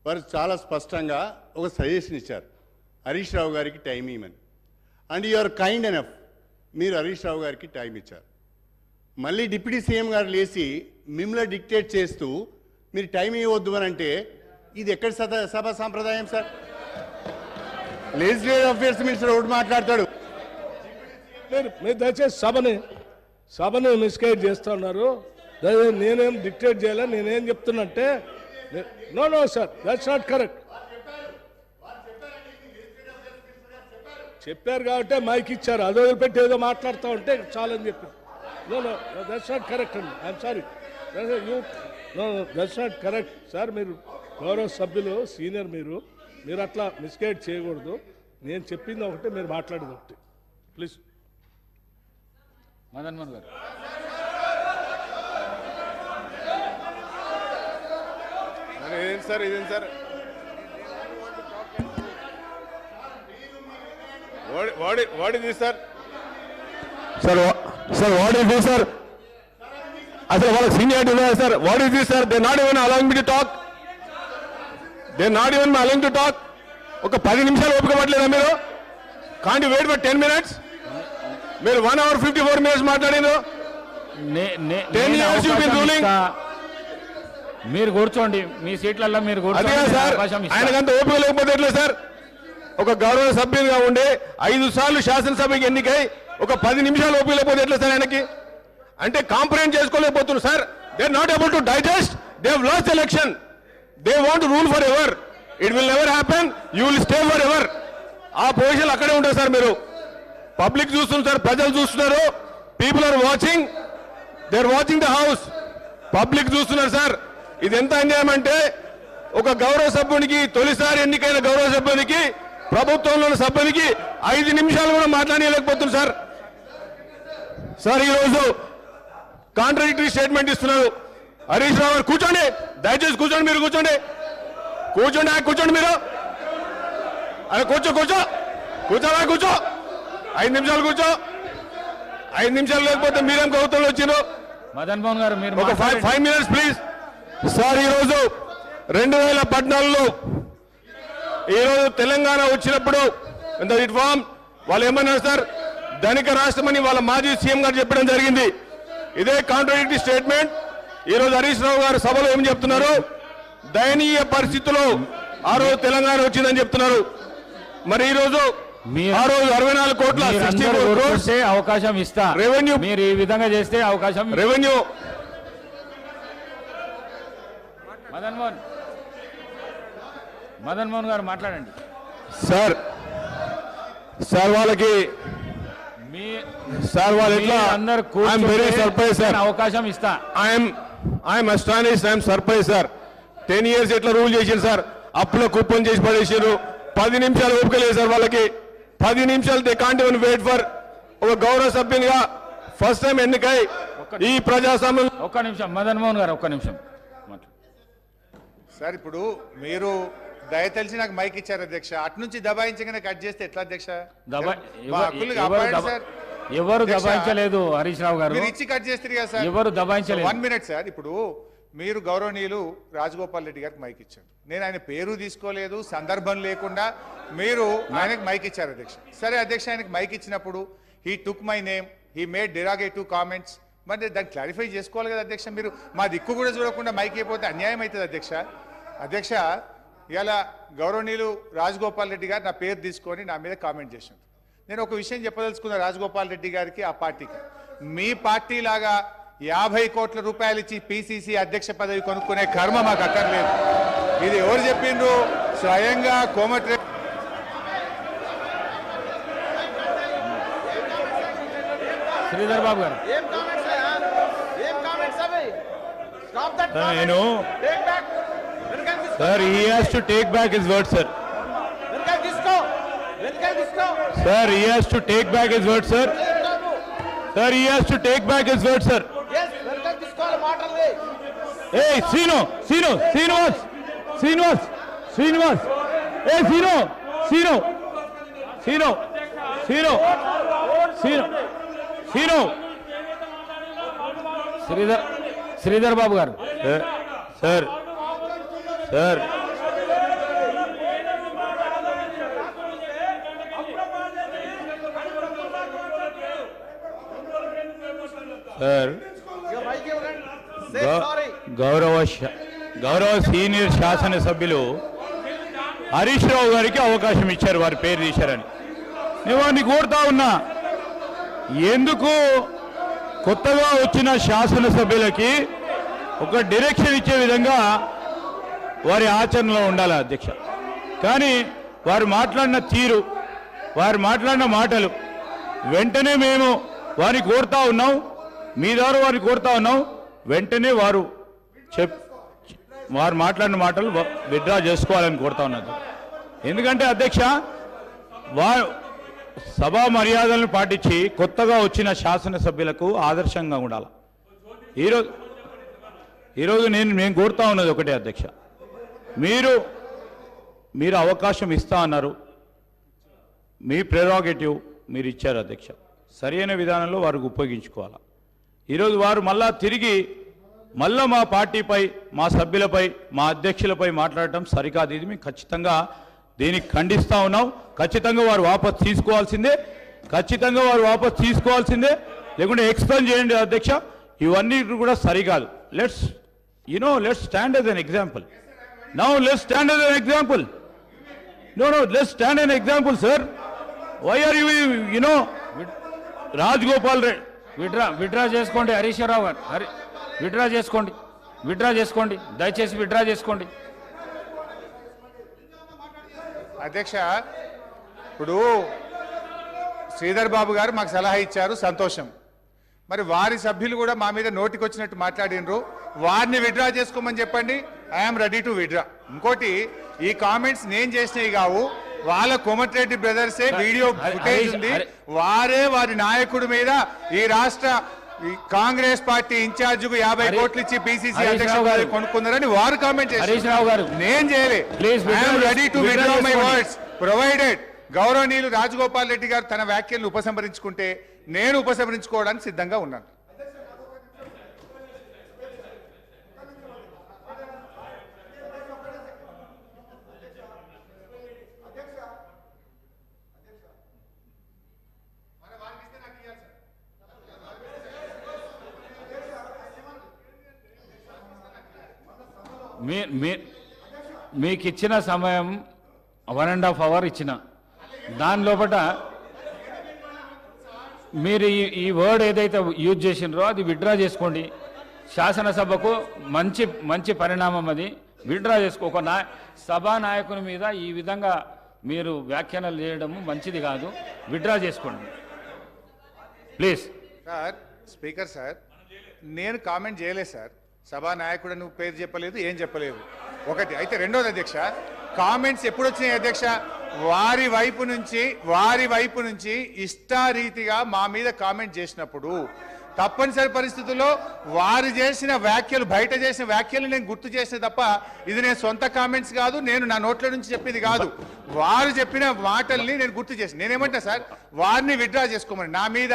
వారు చాలా స్పష్టంగా ఒక సజెషన్ ఇచ్చారు, హరీష్ రావు గారికి టైం ఇవ్వమని. And you are kind enough, మీరు హరీష్ రావు గారికి టైం ఇచ్చారు. మళ్ళీ డిప్యూటీ సీఎం గారు లేచి మిమ్మల్ని డిక్టేట్ చేస్తూ మీరు టైం ఇవ్వద్దు అని అంటే ఇది ఎక్కడ సభ సాంప్రదాయం సార్? లెజిస్లేటివ్ అఫేర్స్ మినిస్టర్ ఒకటి మాట్లాడతాడు. మీరు దయచేసి సభని మిస్గైడ్ చేస్తున్నారు. నేనేం డిక్టేట్ చేయాలి, నేనేం చెప్తున్నంటే no sir, that's not correct. చెప్పారు కాబట్టి మైక్ ఇచ్చారు, అది వదిలిపెట్టి ఏదో మాట్లాడుతూ ఉంటే చాలని చెప్పారు. నో దట్స్ నాట్ కరెక్ట్ అండి. I'm sorry, that's not correct sir. మీరు గౌరవ సభ్యులు, సీనియర్, మీరు అట్లా మిస్గైడ్ చేయకూడదు. నేను చెప్పింది ఒకటి, మీరు మాట్లాడేది ఒకటి. ప్లీజ్. మదన్ మోహన్ గారు. ఇదేంటి sir? What is this, sir? Sir, what is this, sir? అసలు వాళ్ళకి సీనియారిటీ ఉన్నాయా sir? What is this, sir? They not even allowing me to talk. They not even allowing to talk. ఒక 10 నిమిషాలు ఓపిక పట్టలేదా మీరు? Can't you wait for 10 minutes? మీరు 1 hour 54 minutes మాట్లాడినారు. 10 years you've been ruling. మీరు కూర్చోండి, మీ సీట్లలో మీరు కూర్చోండి. ఆయనకంత ఓపిక లేకపోతే ఎట్లా సార్? ఒక గౌరవ సభ్యునిగా ఉండే 5 సార్లు శాసనసభకి ఎన్నికై ఒక 10 నిమిషాలు ఓపిక లేకపోతే ఎట్లా సార్ ఆయనకి? అంటే కాంప్రహెండ్ చేసుకోలేకపోతున్నారు sir. They are not able to digest. They have lost the election. They want to rule forever. It will never happen. You will stay forever. ఆ పొజిషన్ అక్కడే ఉంటారు సార్. మీరు పబ్లిక్ చూస్తున్నారు, ప్రజలు చూస్తున్నారు. People are watching. They are watching the house. Public చూస్తున్నారు sir. ఇది ఎంత అన్యాయం అంటే ఒక గౌరవ సభ్యునికి, తొలిసారి ఎన్నికైన గౌరవ సభ్యునికి, ప్రభుత్వంలోని సభ్యునికి 5 నిమిషాలు కూడా మాట్లాడలేకపోతుంది సార్. సార్ ఈరోజు కాంట్రాడిక్టరీ స్టేట్మెంట్ ఇస్తున్నారు. హరీష్ రావు గారు కూర్చోండి, దయచేసి కూర్చోండి. మీరు కూర్చోండి, కూర్చోండి, కూర్చోండి. మీరు అరే కూర్చో, కూర్చో, కూర్చోరా, కూర్చో. 5 నిమిషాలు కూర్చో. 5 నిమిషాలు లేకపోతే మీరేం కవితలు వచ్చినారు. మదన్ మోహన్ గారు మీరు ఒక 5 మినిట్స్ ప్లీజ్. సార్ ఈరోజు 2014లో ఈరోజు తెలంగాణ వచ్చినప్పుడు రిఫార్మ్ వాళ్ళు ఏమన్నారు సార్, ధనిక రాష్ట్రమని వాళ్ళ మాజీ సీఎం గారు చెప్పడం జరిగింది. ఇదే కాంట్రాడిక్టరీ స్టేట్మెంట్ ఈరోజు హరీష్ రావు గారు సభలో ఏం చెప్తున్నారు, దయనీయ పరిస్థితుల్లో ఆ రోజు తెలంగాణ వచ్చిందని చెప్తున్నారు. మరి ఈ రోజు ఆ రోజు 64 కోట్ల అవకాశం ఇస్తా, రెవెన్యూ మీరు ఈ విధంగా చేస్తే అవకాశం రెవెన్యూ. మదన్ మోహన్ గారు మాట్లాడండి సార్. సార్ వాళ్ళకి సార్ వాళ్ళు ఎట్లా అందరు వెరీ సర్ప్రైజ్ సార్. అవకాశం ఇస్తా. I'm astonished, I'm surprise sir. 10 years ఎట్లా రూల్ చేసింది సార్. అప్పులో కుప్పం చేసి పడేసారు. 10 నిమిషాలు ఓపికలేదు సార్ వాళ్ళకి. 10 నిమిషాలు they can't even wait for. ఒక గౌరవ సభ్యునిగా ఫస్ట్ టైం ఎన్నికై ఈ ప్రజాస్వామ్యం. ఒక్క నిమిషం మదన్ మోహన్ గారు, ఒక్క నిమిషం సార్. ఇప్పుడు మీరు దయ తెలిసి నాకు మైక్ ఇచ్చారు అధ్యక్ష, అటు నుంచి దబాయించగానే కట్ చేస్తే ఎట్లా అధ్యక్ష? ఎవరు దబాయించలేదు హరీష్ రావు గారు, మీరు ఇచ్చి కట్ చేస్తారు కదా సార్. ఎవరు దబాయించలేదు. 1 minute సార్. ఇప్పుడు మీరు గౌరవనీయులు రాజగోపాల్ రెడ్డి గారికి మైక్ ఇచ్చారు. నేను ఆయన పేరు తీసుకోలేదు, సందర్భం లేకుండా మీరు ఆయనకు మైక్ ఇచ్చారు అధ్యక్ష. సరే అధ్యక్ష, ఆయనకు మైక్ ఇచ్చినప్పుడు he took my name, he made derogatory comments. మరి దాన్ని క్లారిఫై చేసుకోవాలి కదా అధ్యక్ష. మీరు మా దిక్కు కూడా చూడకుండా మైక్ అయిపోతే అన్యాయం అవుతుంది అధ్యక్ష. అధ్యక్ష, ఇలా గౌరవనీయులు రాజగోపాల్ రెడ్డి గారు నా పేరు తీసుకొని నా మీద కామెంట్ చేశారు. నేను ఒక విషయం చెప్పదలుచుకున్న రాజగోపాల్ రెడ్డి గారికి, ఆ పార్టీకి, మీ పార్టీ లాగా 50 కోట్ల రూపాయలు ఇచ్చి పిసిసి అధ్యక్ష పదవి కొనుక్కునే కర్మ మాకు అక్కర్లేదు. ఇది ఎవరు చెప్పిండ్రు? స్వయంగా కోమటిరెడ్డి శ్రీధర్ బాబు గారు. నేను sir, he has to take back his word, sir. Sir, he has to take back his word, sir. Sir, he has to take back his word, sir. Hey, Srinivas. Hey, Srino. Sridhar Babu గారు. Sir sir గౌరవ senior శాసనసభ్యులు హరీష్ రావు గారికి అవకాశం ఇచ్చారు, వారి పేరు తీశారని. నేను వారిని కోరుతా ఉన్నా, ఎందుకు కొత్తగా వచ్చిన శాసనసభ్యులకి ఒక డైరెక్షన్ ఇచ్చే విధంగా వారి ఆచరణలో ఉండాలి అధ్యక్ష. కానీ వారు మాట్లాడిన తీరు, వారు మాట్లాడిన మాటలు వెంటనే మేము వారిని కోరుతా ఉన్నాం, మీ ద్వారా వారిని కోరుతా ఉన్నాం, వెంటనే వారు మాట్లాడిన మాటలు విత్డ్రా చేసుకోవాలని కోరుతా ఉన్నది. ఎందుకంటే అధ్యక్ష, వారు సభా మర్యాదలను పాటించి కొత్తగా వచ్చిన శాసనసభ్యులకు ఆదర్శంగా ఉండాలి. ఈరోజు నేను కోరుతా ఉన్నది ఒకటే అధ్యక్ష, మీరు అవకాశం ఇస్తా అన్నారు, మీ ప్రెరోగేటివ్ మీరు ఇచ్చారు అధ్యక్ష. సరైన విధానంలో వారికి ఉపయోగించుకోవాలి. ఈరోజు వారు మళ్ళా తిరిగి మా పార్టీపై, మా సభ్యులపై, మా అధ్యక్షులపై మాట్లాడటం సరికాదు. ఇది మేము ఖచ్చితంగా దీనికి ఖండిస్తూ ఉన్నాం. ఖచ్చితంగా వారు వాపసు తీసుకోవాల్సిందే, లేకుంటే ఎక్స్ప్లెయిన్ చేయండి అధ్యక్ష. ఇవన్నీ కూడా సరికాదు. Let's stand as an example. Now let's stand as an example. No, let's stand as an example, sir. Why are you Rajgopal Reddy? Withdraw చేసుకోండి హరీష్ రావు గారు. విత్డ్రా చేసుకోండి, విత్డ్రా చేసుకోండి, దయచేసి విత్డ్రా చేసుకోండి. అధ్యక్ష, ఇప్పుడు శ్రీధర్ బాబు గారు మాకు సలహా ఇచ్చారు, సంతోషం. మరి వారి సభ్యులు కూడా మా మీద నోటికొచ్చినట్టు మాట్లాడినరు, వారిని విత్డ్రా చేసుకోమని చెప్పండి. I'm ready to withdraw. ఇంకోటి, ఈ కామెంట్స్ నేను చేసినవి కావు, వాళ్ళ కోమటిరెడ్డి బ్రదర్సే వీడియో ఫుటేజ్ ఉంది, వారే వారి నాయకుడి మీద ఈ రాష్ట్ర కాంగ్రెస్ పార్టీ ఇన్ఛార్జ్ కు 50 కోట్లు ఇచ్చి పిసిసి అధ్యక్షుడు కొనుక్కున్నారని వారు కామెంట్ చేశారు. నేను చేయలే. Ready to withdraw my words provided గౌరవనీయులు రాజగోపాల్ రెడ్డి గారు తన వ్యాఖ్యలను ఉపసంహరించుకుంటే నేను ఉపసంహరించుకోవడానికి సిద్ధంగా ఉన్నాను. మీకు ఇచ్చిన సమయం 1.5 అవర్ ఇచ్చిన, దాని లోపల మీరు ఈ వర్డ్ ఏదైతే యూజ్ చేసినారో అది విత్డ్రా చేసుకోండి. శాసనసభకు మంచి పరిణామం అది. విత్డ్రా చేసుకో. ఒక సభా నాయకుని మీద ఈ విధంగా మీరు వ్యాఖ్యానాలు చేయడం మంచిది కాదు. విత్డ్రా చేసుకోండి ప్లీజ్. సార్, స్పీకర్ సార్, నేను కామెంట్ చేయలేదు సార్. సభా నాయకుడు నువ్వు పేరు చెప్పలేదు, ఏం చెప్పలేదు. ఒకటి అయితే. రెండోది అధ్యక్ష, కామెంట్స్ ఎప్పుడు వచ్చినాయి అధ్యక్ష? వారి వైపు నుంచి ఇష్టారీతిగా మా మీద కామెంట్ చేసినప్పుడు తప్పనిసరి పరిస్థితుల్లో వారు చేసిన వ్యాఖ్యలు, బయట చేసిన వ్యాఖ్యలు నేను గుర్తు చేసిన తప్ప ఇది నేను సొంత కామెంట్స్ కాదు, నేను నా నోట్ల నుంచి చెప్పింది కాదు. వారు చెప్పిన మాటల్ని నేను గుర్తు చేసి నేనేమంటా సార్, వారిని విత్డ్రా చేసుకోమని, నా మీద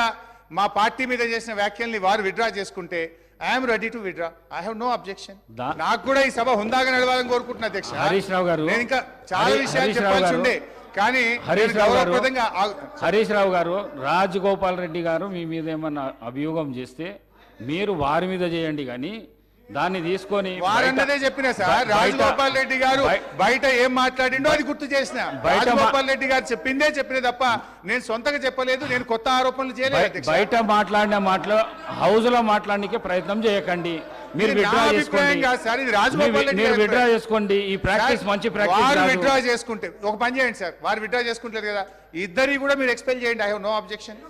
మా పార్టీ మీద చేసిన వ్యాఖ్యల్ని వారు విత్డ్రా చేసుకుంటే I'm ready to withdraw. I have no objection. నాకు కూడా ఈ సభ హుందాగా నడవాలని కోరుకుంటున్నా అధ్యక్ష. హరీష్ రావు గారు, నేను ఇంకా చాలా విషయాలు చెప్పాల్సి ఉండే, కానీ హరీష్ రావు గారు, రాజగోపాల్ రెడ్డి గారు మీ మీద ఏమన్నా అభియోగం చేస్తే మీరు వారి మీద చేయండి, కానీ దాన్ని తీసుకొని వారన్నదే చెప్పిన సార్. రాజగోపాల్ రెడ్డి గారు బయట ఏం మాట్లాడిండో అది గుర్తు చేసిన. రాజగోపాల్ రెడ్డి గారు చెప్పిన తప్ప నేను సొంతగా చెప్పలేదు, నేను కొత్త ఆరోపణలు చేయలేదు. బయట మాట్లాడిన మాటలు హౌస్ లో మాట్లాడడానికి ప్రయత్నం చేయకండి. మీరు విత్డ్రా చేసుకోండి. ఈ ప్రాక్టీస్ మంచి ప్రాక్టీస్. విత్డ్రా చేసుకుంటే ఒక పని చేయండి సార్, వారు విత్డ్రా చేసుకుంటారు కదా, ఇద్దరి కూడా మీరు ఎక్స్పెల్ చేయండి. I have no objection.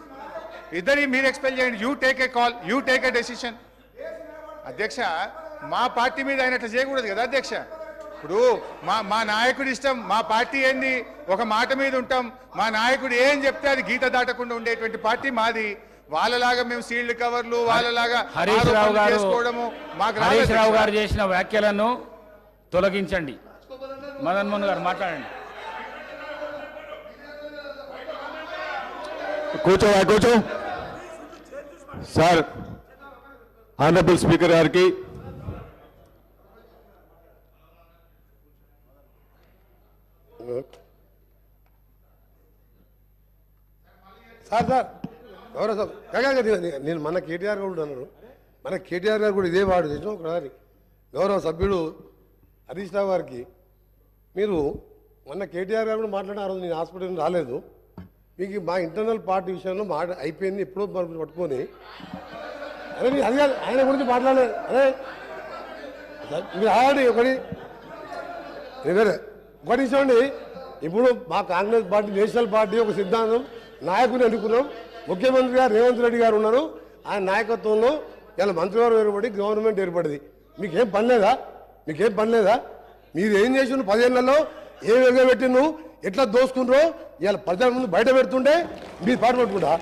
ఇద్దరి మీరు ఎక్స్పెల్ చేయండి. You take a call, you take a decision. అధ్యక్ష, మా పార్టీ మీద అయినట్లు చేయకూడదు కదా అధ్యక్ష. ఇప్పుడు మా నాయకుడి ఇష్టం, మా పార్టీ ఏంది, ఒక మాట మీద ఉంటాం. మా నాయకుడు ఏం చెప్తే అది గీత దాటకుండా ఉండేటువంటి పార్టీ మాది. వాళ్ళలాగా మేము సీల్డ్ కవర్లు, వాళ్ళలాగా హరీష్ రావు గారు చేసిన వ్యాఖ్యలను తొలగించండి. మదన్ మోహన్ గారు మాట్లాడండి. కూర్చో సార్. ఆనరబుల్ స్పీకర్ గారికి, సార్ గౌరవ నేను మన కేటీఆర్ గారు అన్నారు, మన కేటీఆర్ గారు కూడా ఇదే వాడు చేసిన ఒకసారి గౌరవ సభ్యుడు హరీష్ రావు గారికి, మీరు మొన్న కేటీఆర్ గారు కూడా మాట్లాడిన, ఆ రోజు నేను హాస్పిటల్ రాలేదు, మీకు మా ఇంటర్నల్ పార్టీ విషయంలో అయిపోయింది ఎప్పుడో పట్టుకొని, అదే అది కాదు ఆయన గురించి మాట్లాడలేదు. అదే మీరు ఆల్రెడీ ఒకటి చూడండి, ఇప్పుడు మా కాంగ్రెస్ పార్టీ, నేషనల్ పార్టీ ఒక సిద్ధాంతం, నాయకుని ఎన్నుకున్నాం. ముఖ్యమంత్రి గారు రేవంత్ రెడ్డి గారు ఉన్నారు, ఆయన నాయకత్వంలో ఇలా మంత్రివర్గం ఏర్పడి గవర్నమెంట్ ఏర్పడింది. మీకేం పని లేదా? మీరు ఏం చేసిన 10 ఏళ్లలో ఏం ఎగబెట్టిను, ఎట్లా దోసుకున్నారో ఇవాళ ప్రజల ముందు బయట పెడుతుంటే మీరు పాటు పట్టుకుంటా.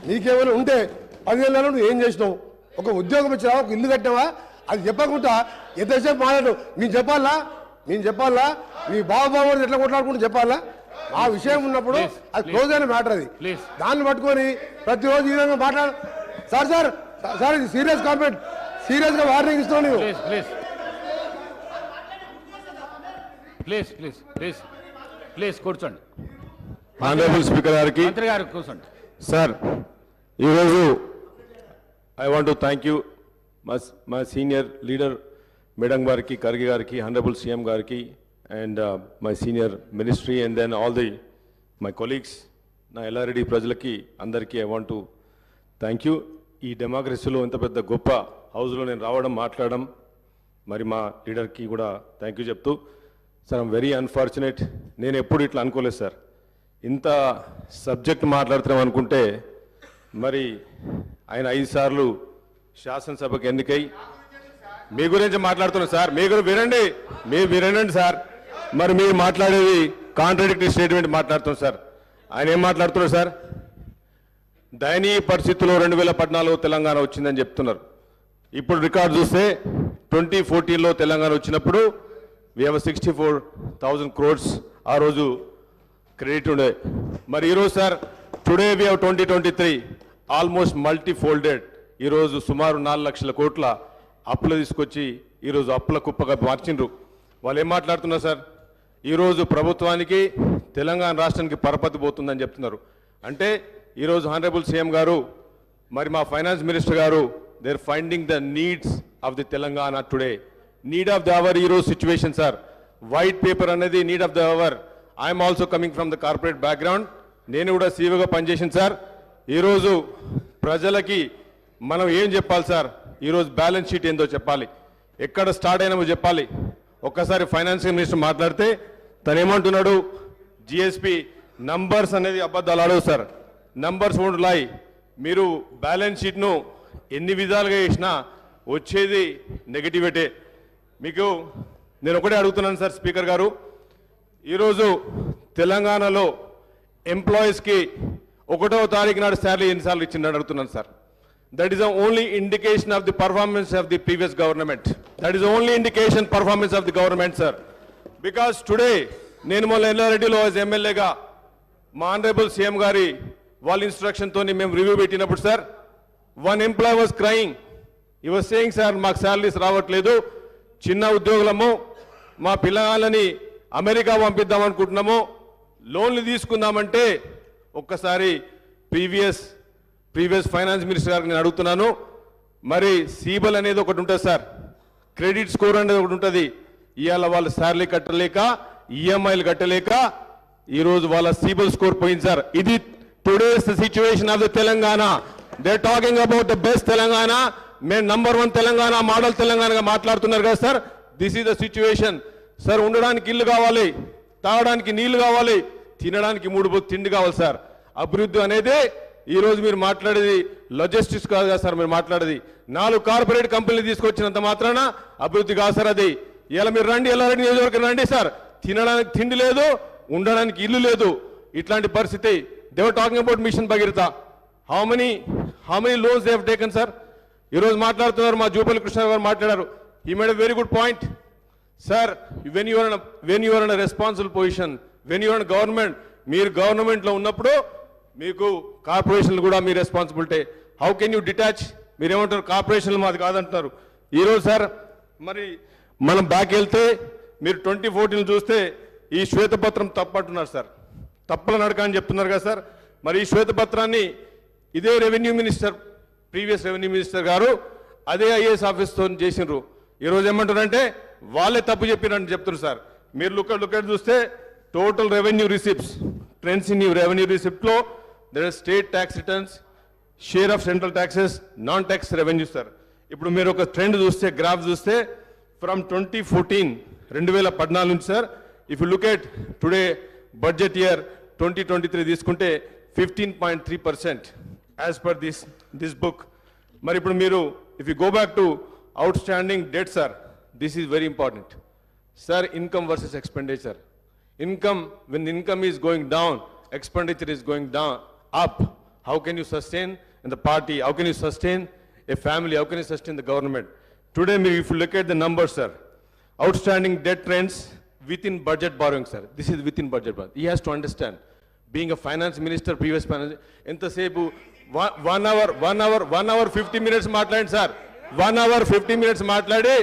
నీకేమైనా ఉంటే 10 ఏళ్లలో నువ్వు ఏం చేసినావు? ఒక ఉద్యోగం ఇచ్చినావా, ఒక ఇల్లు కట్టినావా? అది చెప్పకుండా ఎంతసేపు మాట్లాడు. మేము చెప్పాలా మీ బాబు ఎట్లా కొట్లాడుకుంటూ చెప్పాలా? ఆ విషయం ఉన్నప్పుడు అది క్లోజ్ అయిన మ్యాటర్. అది దాన్ని పట్టుకొని ప్రతిరోజు ఈ విధంగా మాట్లాడు. సార్ ఇది సీరియస్ కామెంట్, సీరియస్ గా వార్నింగ్ ఇస్తున్నాను నేను. ప్లీజ్ కూర్చోండి. ఆనరబుల్ స్పీకర్ గారికి, మంత్రి గారు కూర్చోండి. సార్, ఈరోజు I want to thank you my senior leader madam గారికి, ఖర్గే గారికి, హానరబుల్ సీఎం గారికి, and my senior ministry, and then all my colleagues. నా ఎల్లారెడ్డి ప్రజలకి అందరికీ I want to thank you. ఈ డెమోక్రసీలో ఇంత పెద్ద గొప్ప హౌస్లో నేను రావడం మాట్లాడడం మరి మా లీడర్కి కూడా థ్యాంక్ యూ చెప్తూ సార్ ఐమ్ వెరీ అన్ఫార్చునేట్. నేను ఎప్పుడు ఇట్లా అనుకోలేదు సార్, ఇంత సబ్జెక్ట్ మాట్లాడుతున్నాం అనుకుంటే మరి ఆయన 5 సార్లు శాసనసభకు ఎన్నికై మీ గురించి మాట్లాడుతున్నాం సార్. మీ గురించి వినండి సార్. మరి మీరు మాట్లాడేది కాంట్రాడిక్టరీ స్టేట్మెంట్ మాట్లాడుతున్నాం సార్. ఆయన ఏం మాట్లాడుతున్నారు సార్? దయనీయ పరిస్థితుల్లో 2014 తెలంగాణ వచ్చిందని చెప్తున్నారు. ఇప్పుడు రికార్డు చూస్తే 2014లో తెలంగాణ వచ్చినప్పుడు we have 64,000 crores ఆ రోజు క్రెడిట్ ఉండే. మరి ఈరోజు sir today we have 2023 almost multifolded. ఈరోజు సుమారు 4 లక్షల కోట్ల అప్పులు తీసుకొచ్చి ఈరోజు అప్పుల కుప్పగా మార్చిండ్రు. వాళ్ళు ఏం మాట్లాడుతున్నారు సార్? ఈరోజు ప్రభుత్వానికి తెలంగాణ రాష్ట్రానికి పరపతి పోతుందని చెప్తున్నారు. అంటే ఈరోజు హానరబుల్ సీఎం గారు మరి మా ఫైనాన్స్ మినిస్టర్ గారు they are finding the needs of the Telangana today. Need of the hour ఈరోజు సిచ్యువేషన్ సార్. వైట్ పేపర్ అనేది need of the hour. I'm also coming from the corporate background. నేను కూడా సీఈఓగా పనిచేసింది sir. ఈరోజు ప్రజలకి మనం ఏం చెప్పాలి సార్? ఈరోజు బ్యాలెన్స్ షీట్ ఏందో చెప్పాలి, ఎక్కడ స్టార్ట్ అయినామో చెప్పాలి. ఒక్కసారి ఫైనాన్స్ మినిస్టర్ మాట్లాడితే తను ఏమంటున్నాడు? జిఎస్పి నంబర్స్ అనేది అబద్ధాలు ఆడవు సార్. నంబర్స్ వోంట్ లై. మీరు బ్యాలెన్స్ షీట్ను ఎన్ని విధాలుగా చేసినా వచ్చేది నెగటివిటీ. మీకు నేను ఒకటే అడుగుతున్నాను సార్ స్పీకర్ గారు, ఈరోజు తెలంగాణలో ఎంప్లాయీస్కి 1వ తారీఖు నాడు శాలరీ ఎన్నిసార్లు ఇచ్చిందని అడుగుతున్నాను sir. That is the only indication of the performance of the previous government. That is only indication performance of the government sir. Because today నేను మొన్న ఎల్లారెడ్డిలో ఎమ్మెల్యేగా మా ఆనరబుల్ సీఎం గారి వాళ్ళ ఇన్స్ట్రక్షన్తో మేము రివ్యూ పెట్టినప్పుడు sir, one employee was crying. ఈ was saying sir మాకు శాలరీస్ రావట్లేదు, చిన్న ఉద్యోగులము, మా పిల్లగాళ్ళని అమెరికా పంపిద్దాం అనుకుంటున్నాము, లోన్లు తీసుకుందామంటే ఒక్కసారి ప్రీవియస్ ఫైనాన్స్ మినిస్టర్ గారికి నేను అడుగుతున్నాను. మరి సీబల్ అనేది ఒకటి ఉంటుంది సార్, క్రెడిట్ స్కోర్ అనేది ఒకటి ఉంటుంది. ఇవాళ వాళ్ళు శాలరీ కట్టలేక ఈఎంఐలు కట్టలేక ఈరోజు వాళ్ళ సీబల్ స్కోర్ పోయింది సార్. ఇది today's situation of the Telangana. They talking about the best Telangana. మేము #1 తెలంగాణ, మోడల్ తెలంగాణగా మాట్లాడుతున్నారు కదా sir. This is the situation sir. ఉండడానికి ఇల్లు కావాలి, తాగడానికి నీళ్లు కావాలి, తినడానికి 3 పూట తిండి కావాలి సార్. అభివృద్ధి అనేది ఈరోజు మీరు మాట్లాడేది లాజిస్టిక్స్ కాదు కదా సార్. మీరు మాట్లాడేది 4 కార్పొరేట్ కంపెనీలు తీసుకొచ్చినంత మాత్రాన అభివృద్ధి కాదు సార్ అది. ఇలా మీరు రండి, ఎల్లారెడ్డి నియోజకవర్గం రండి సార్, తినడానికి తిండి లేదు, ఉండడానికి ఇల్లు లేదు. ఇట్లాంటి పరిస్థితి. They were talking about mission Bhagiratha. How many loans they have taken sir? ఈరోజు మాట్లాడుతున్నారు మా జూపల్లి కృష్ణ గారు మాట్లాడారు. He made a very good point sir. When you are in responsible position, when you are in government, మీరు గవర్నమెంట్లో ఉన్నప్పుడు మీకు కార్పొరేషన్లు కూడా మీ responsibility. How can you detach? మీరేమంటారు? కార్పొరేషన్లు మాది కాదంటున్నారు. ఈరోజు సార్ మరి మనం బ్యాక్ వెళ్తే మీరు 2014 చూస్తే ఈ శ్వేతపత్రం తప్పంటున్నారు సార్. తప్పుల నడక అని చెప్తున్నారు కదా సార్. మరి ఈ శ్వేతపత్రాన్ని ఇదే revenue minister, previous revenue minister గారు అదే ఐఏఎస్ ఆఫీస్తో చేసినారు. ఈరోజు ఏమంటారంటే వాళ్ళే తప్పు చెప్పినట్టు చెప్తున్నారు సార్. మీరు లుక్ చూస్తే total revenue receipts, trends in revenue రిసిప్ట్లో there are state tax returns, share of central taxes, non tax revenue sir. ఇప్పుడు మీరు ఒక ట్రెండ్ చూస్తే, గ్రాఫ్ చూస్తే ఫ్రమ్ 2014 నుంచి sir, if you look at today budget year 2023 తీసుకుంటే 15.3% as per this book. మరి ఇప్పుడు మీరు if you go back to out standing debt sir, this is very important sir. Income versus expenditure. When income is going down, expenditure is going down, up. How can you sustain the party? How can you sustain a family? How can you sustain the government? Today, if you look at the numbers, sir, outstanding debt trends within budget borrowing, sir. This is within budget borrowing. He has to understand. Being a finance minister, previous finance, entasepu 1 hour 50 minutes మాట్లాడండి sir. 1 hour 50 minutes మాట్లాడి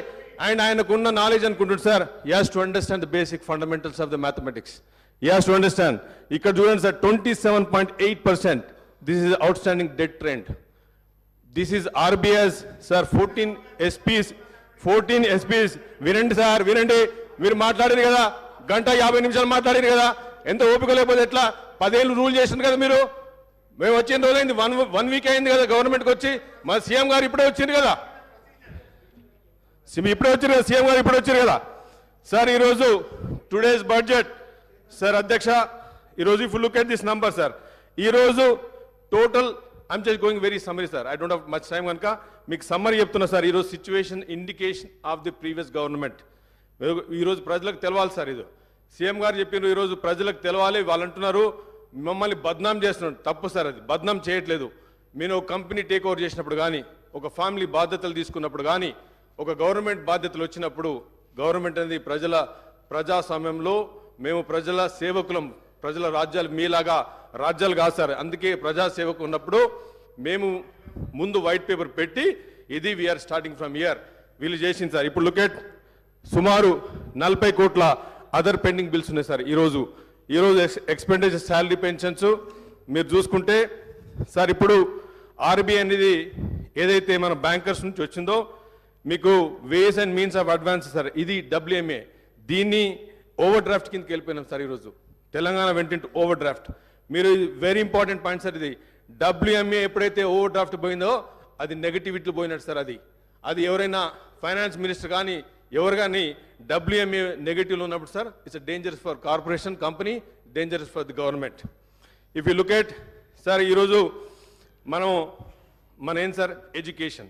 and ఆయనకున్న knowledge అనుకుంటుంది sir. He has to understand the basic fundamentals of the mathematics. He has to understand. ఇక్కడ చూడండి sir, 27.8%. This is outstanding debt trend. This is RBI's sir. 14 SPs. వినండి sir, వినండి. మీరు మాట్లాడారు కదా, 1:50 నిమిషాలు మాట్లాడారు కదా. ఎంత ఓపిక లేకపోతే ఎట్లా? 10 ఏళ్ళు రూల్ చేసింది కదా మీరు. మేము వచ్చిన రోజైంది, 1 వీక్ అయింది కదా గవర్నమెంట్కి వచ్చి. మా సీఎం గారు ఇప్పుడే వచ్చింది కదా. ఇప్పుడే వచ్చారు కదా సీఎం గారు, ఇప్పుడు వచ్చారు కదా సార్. ఈరోజు టుడేస్ బడ్జెట్ సార్ అధ్యక్ష, ఈరోజు if look at this number sir, ఈరోజు total I'm just going very summary sir, I don't have much time కనుక మీకు సమ్మరీ చెప్తున్నా సార్. ఈరోజు situation indication of the previous government ఈరోజు ప్రజలకు తెలవాలి సార్. ఇది సీఎం గారు చెప్పినారు, ఈరోజు ప్రజలకు తెలవాలి. వాళ్ళు అంటున్నారు మమ్మల్ని బద్నాం చేస్తున్నారు. తప్పు సార్, అది బద్నాం చేయట్లేదు. మీరు ఒక కంపెనీ టేక్ ఓవర్ చేసినప్పుడు కానీ, ఒక ఫ్యామిలీ బాధ్యతలు తీసుకున్నప్పుడు కానీ, ఒక గవర్నమెంట్ బాధ్యతలు వచ్చినప్పుడు, గవర్నమెంట్ అనేది ప్రజాస్వామ్యంలో మేము ప్రజల సేవకులం, ప్రజల రాజ్యాలు మీలాగా రాజ్యాలు కాదు సార్. అందుకే ప్రజాసేవకు ఉన్నప్పుడు మేము ముందు వైట్ పేపర్ పెట్టి ఇది వీఆర్ స్టార్టింగ్ ఫ్రమ్ ఇయర్ వీళ్ళు చేసింది సార్. ఇప్పుడు లుకెట్ సుమారు 40 కోట్ల అదర్ పెండింగ్ బిల్స్ ఉన్నాయి సార్. ఈరోజు ఎక్స్పెండిచర్ శాలరీ పెన్షన్స్ మీరు చూసుకుంటే సార్, ఇప్పుడు ఆర్బీఐ అనేది ఏదైతే మన బ్యాంకర్స్ నుంచి వచ్చిందో మీకు ways and means of advance sir, ఇది WMA, దీన్ని ఓవర్ డ్రాఫ్ట్ కిందకి వెళ్ళిపోయినాం సార్. ఈరోజు తెలంగాణ వెంట ఓవర్ డ్రాఫ్ట్. మీరు వెరీ ఇంపార్టెంట్ పాయింట్ సార్. ఇది WMA ఎప్పుడైతే ఓవర్ డ్రాఫ్ట్ పోయిందో అది నెగటివిటీ పోయినట్టు సార్. అది ఎవరైనా ఫైనాన్స్ మినిస్టర్ కానీ ఎవరు కానీ WMA నెగటివ్లో ఉన్నప్పుడు sir, it's dangerous for corporation company, dangerous for the government. If you look at sir, ఈరోజు మన ఏం సార్ ఎడ్యుకేషన్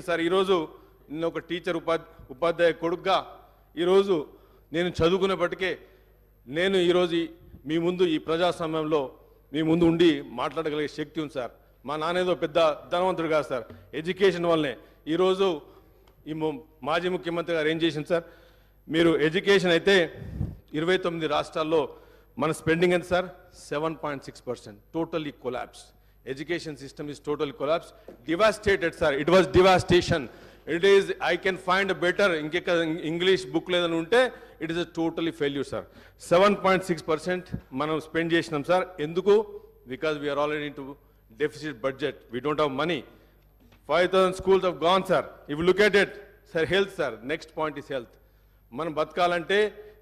సార్. ఈరోజు నేను ఒక టీచర్ ఉపాధ్యాయ కొడుకుగా ఈరోజు నేను చదువుకునేప్పటికే నేను ఈరోజు మీ ముందు ఈ ప్రజాస్వామ్యంలో మీ ముందు ఉండి మాట్లాడగలిగే శక్తి ఉంది సార్. మా నాన్నేదో పెద్ద ధనవంతుడు కాదు సార్, ఎడ్యుకేషన్ వల్లనే. ఈరోజు ఈ మాజీ ముఖ్యమంత్రి గారు ఏం చేసింది సార్, మీరు ఎడ్యుకేషన్ అయితే 29 రాష్ట్రాల్లో మన స్పెండింగ్ ఎంత sir, 7.6%, totally collapse. Education system is totally collapsed, devastated sir, it was devastation. It is, I can find a better English book లేదని ఉంటే it is a totally failure sir. 7.6% మనం spend చేసినాం sir. ఎందుకు? Because we are already into deficit budget, we don't have money. 5,000 schools have gone sir. If you look at it sir, health sir, next point is health. మనం బతకాలంటే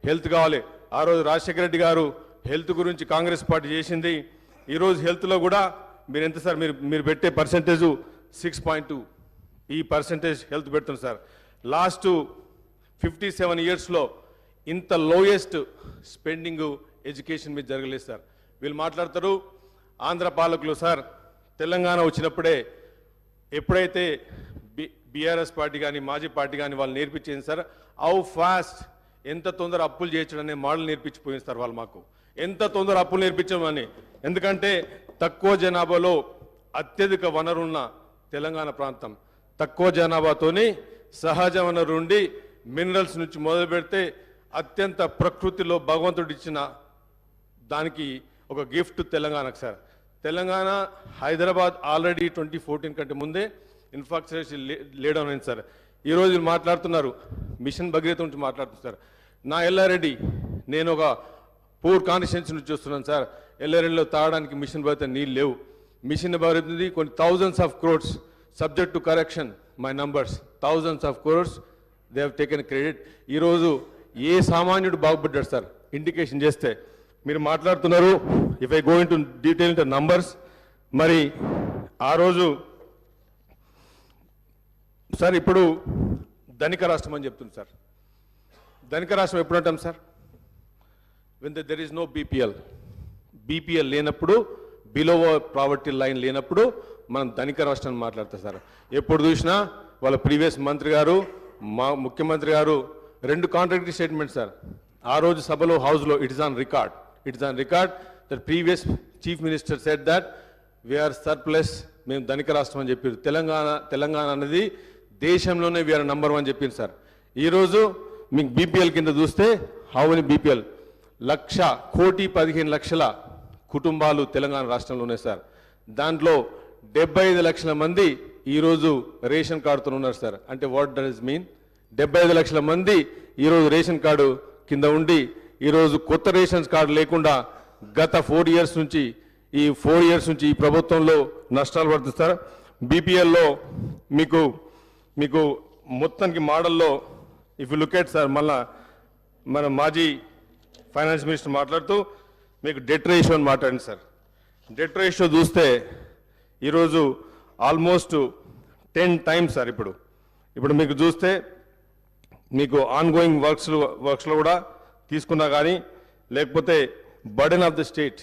health కావాలి. ఆ రోజు రాజశేఖర రెడ్డి గారు health గురించి Congress party చేసింది. ఈరోజు హెల్త్లో కూడా మీరు ఎంత సార్, మీరు పెట్టే పర్సెంటేజ్ 6.2, ఈ పర్సెంటేజ్ హెల్త్ పెడుతుంది సార్. లాస్ట్ 57 ఇయర్స్లో ఇంత లోయెస్ట్ స్పెండింగ్ ఎడ్యుకేషన్ మీద జరగలేదు సార్. వీళ్ళు మాట్లాడతారు ఆంధ్ర పాలకులు సార్, తెలంగాణ వచ్చినప్పుడే ఎప్పుడైతే బీఆర్ఎస్ పార్టీ కానీ మాజీ పార్టీ కానీ వాళ్ళు నేర్పించింది సార్, హౌ ఫాస్ట్, ఎంత తొందర అప్పులు చేయడం అనే మోడల్ నేర్పించిపోయింది సార్ వాళ్ళు మాకు. ఎంత తొందర అప్పులు నేర్పించమని. ఎందుకంటే తక్కువ జనాభాలో అత్యధిక వనరున్న తెలంగాణ ప్రాంతం, తక్కువ జనాభాతోని సహజ వనరు నుండి మినరల్స్ నుంచి మొదలు పెడితే అత్యంత ప్రకృతిలో భగవంతుడు ఇచ్చిన దానికి ఒక గిఫ్ట్ తెలంగాణకు సార్. తెలంగాణ హైదరాబాద్ ఆల్రెడీ 2014 కంటే ముందే ఇన్ఫ్రాస్ట్రక్చర్ లేడౌన్ అయింది సార్. ఈరోజు మాట్లాడుతున్నారు మిషన్ భగీరథ నుంచి మాట్లాడుతున్నారు. నా ఎల్లారెడ్డి, నేను ఒక పూర్ కాన్స్టిట్యున్సీ నుంచి వస్తున్నాను సార్. ఎల్లారెడ్డిలో తాగడానికి మిషన్ భగీరథ నీళ్ళు లేవు. మిషన్ భగీరథ కొన్ని thousands of crores, subject to correction my numbers, thousands of crores they have taken credit. ఈరోజు ఏ సామాన్యుడు బాగుపడ్డాడు సార్ ఇండికేషన్ చేస్తే. మీరు మాట్లాడుతున్నారు, if I go into detail into numbers, మరి ఆ రోజు సార్ ఇప్పుడు ధనిక రాష్ట్రం అని చెప్తుంది సార్. ధనిక రాష్ట్రం ఎప్పుడు అంటాం sir? When there is no BPL లేనప్పుడు, బిలో ప్రావర్టీ లైన్ లేనప్పుడు మనం ధనిక రాష్ట్రాన్ని మాట్లాడతాం సార్. ఎప్పుడు చూసినా వాళ్ళ ప్రీవియస్ మంత్రి గారు, మా ముఖ్యమంత్రి గారు 2 కాంట్రాడిక్టరీ స్టేట్మెంట్ సార్. ఆ రోజు సభలో హౌస్లో it is on record that previous chief minister said that we are surplus, మేము ధనిక రాష్ట్రం అని చెప్పారు. తెలంగాణ అనేది దేశంలోనే వీఆర్ నంబర్ 1 చెప్పింది సార్. ఈరోజు మీకు బీపీఎల్ కింద చూస్తే హౌ మెనీ బీపీఎల్, 1,15,00,000 కుటుంబాలు తెలంగాణ రాష్ట్రంలో ఉన్నాయి సార్. దాంట్లో 75 లక్షల మంది ఈరోజు రేషన్ కార్డుతో ఉన్నారు సార్. అంటే వాట్ డస్ మీన్? 75 లక్షల మంది ఈరోజు రేషన్ కార్డు కింద ఉండి ఈరోజు కొత్త రేషన్ కార్డు లేకుండా గత 4 ఇయర్స్ నుంచి ఈ ప్రభుత్వంలో నష్టాలు పడుతుంది సార్. బీపీఎల్లో మీకు మొత్తానికి మోడల్లో if you look at sir, మళ్ళా మన మాజీ ఫైనాన్స్ మినిస్టర్ మాట్లాడుతూ మీకు డెట్ రేషియో అని మాట్లాడండి సార్. డెట్ రేషియో చూస్తే ఈరోజు ఆల్మోస్ట్ 10 times సార్. ఇప్పుడు ఇప్పుడు మీకు చూస్తే మీకు ఆన్గోయింగ్ వర్క్స్లో కూడా తీసుకున్నా కానీ లేకపోతే burden of the state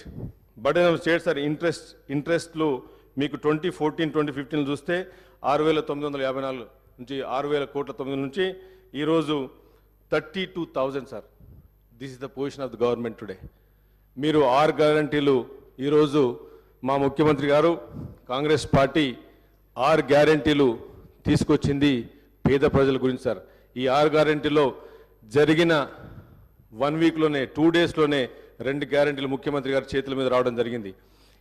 sir ఇంట్రెస్ట్లు మీకు 2014-2015 చూస్తే 6,954 నుంచి 6,000 కోట్ల 9 నుంచి ఈరోజు 32,000 sir. This is the position of the government today. మీరు 6 గ్యారంటీలు ఈరోజు మా ముఖ్యమంత్రి గారు కాంగ్రెస్ పార్టీ 6 గ్యారంటీలు తీసుకొచ్చింది పేద ప్రజల గురించి సార్. ఈ 6 గ్యారంటీలో జరిగిన 1 వీక్లోనే 2 డేస్లోనే 2 గ్యారంటీలు ముఖ్యమంత్రి గారి చేతుల మీద రావడం జరిగింది.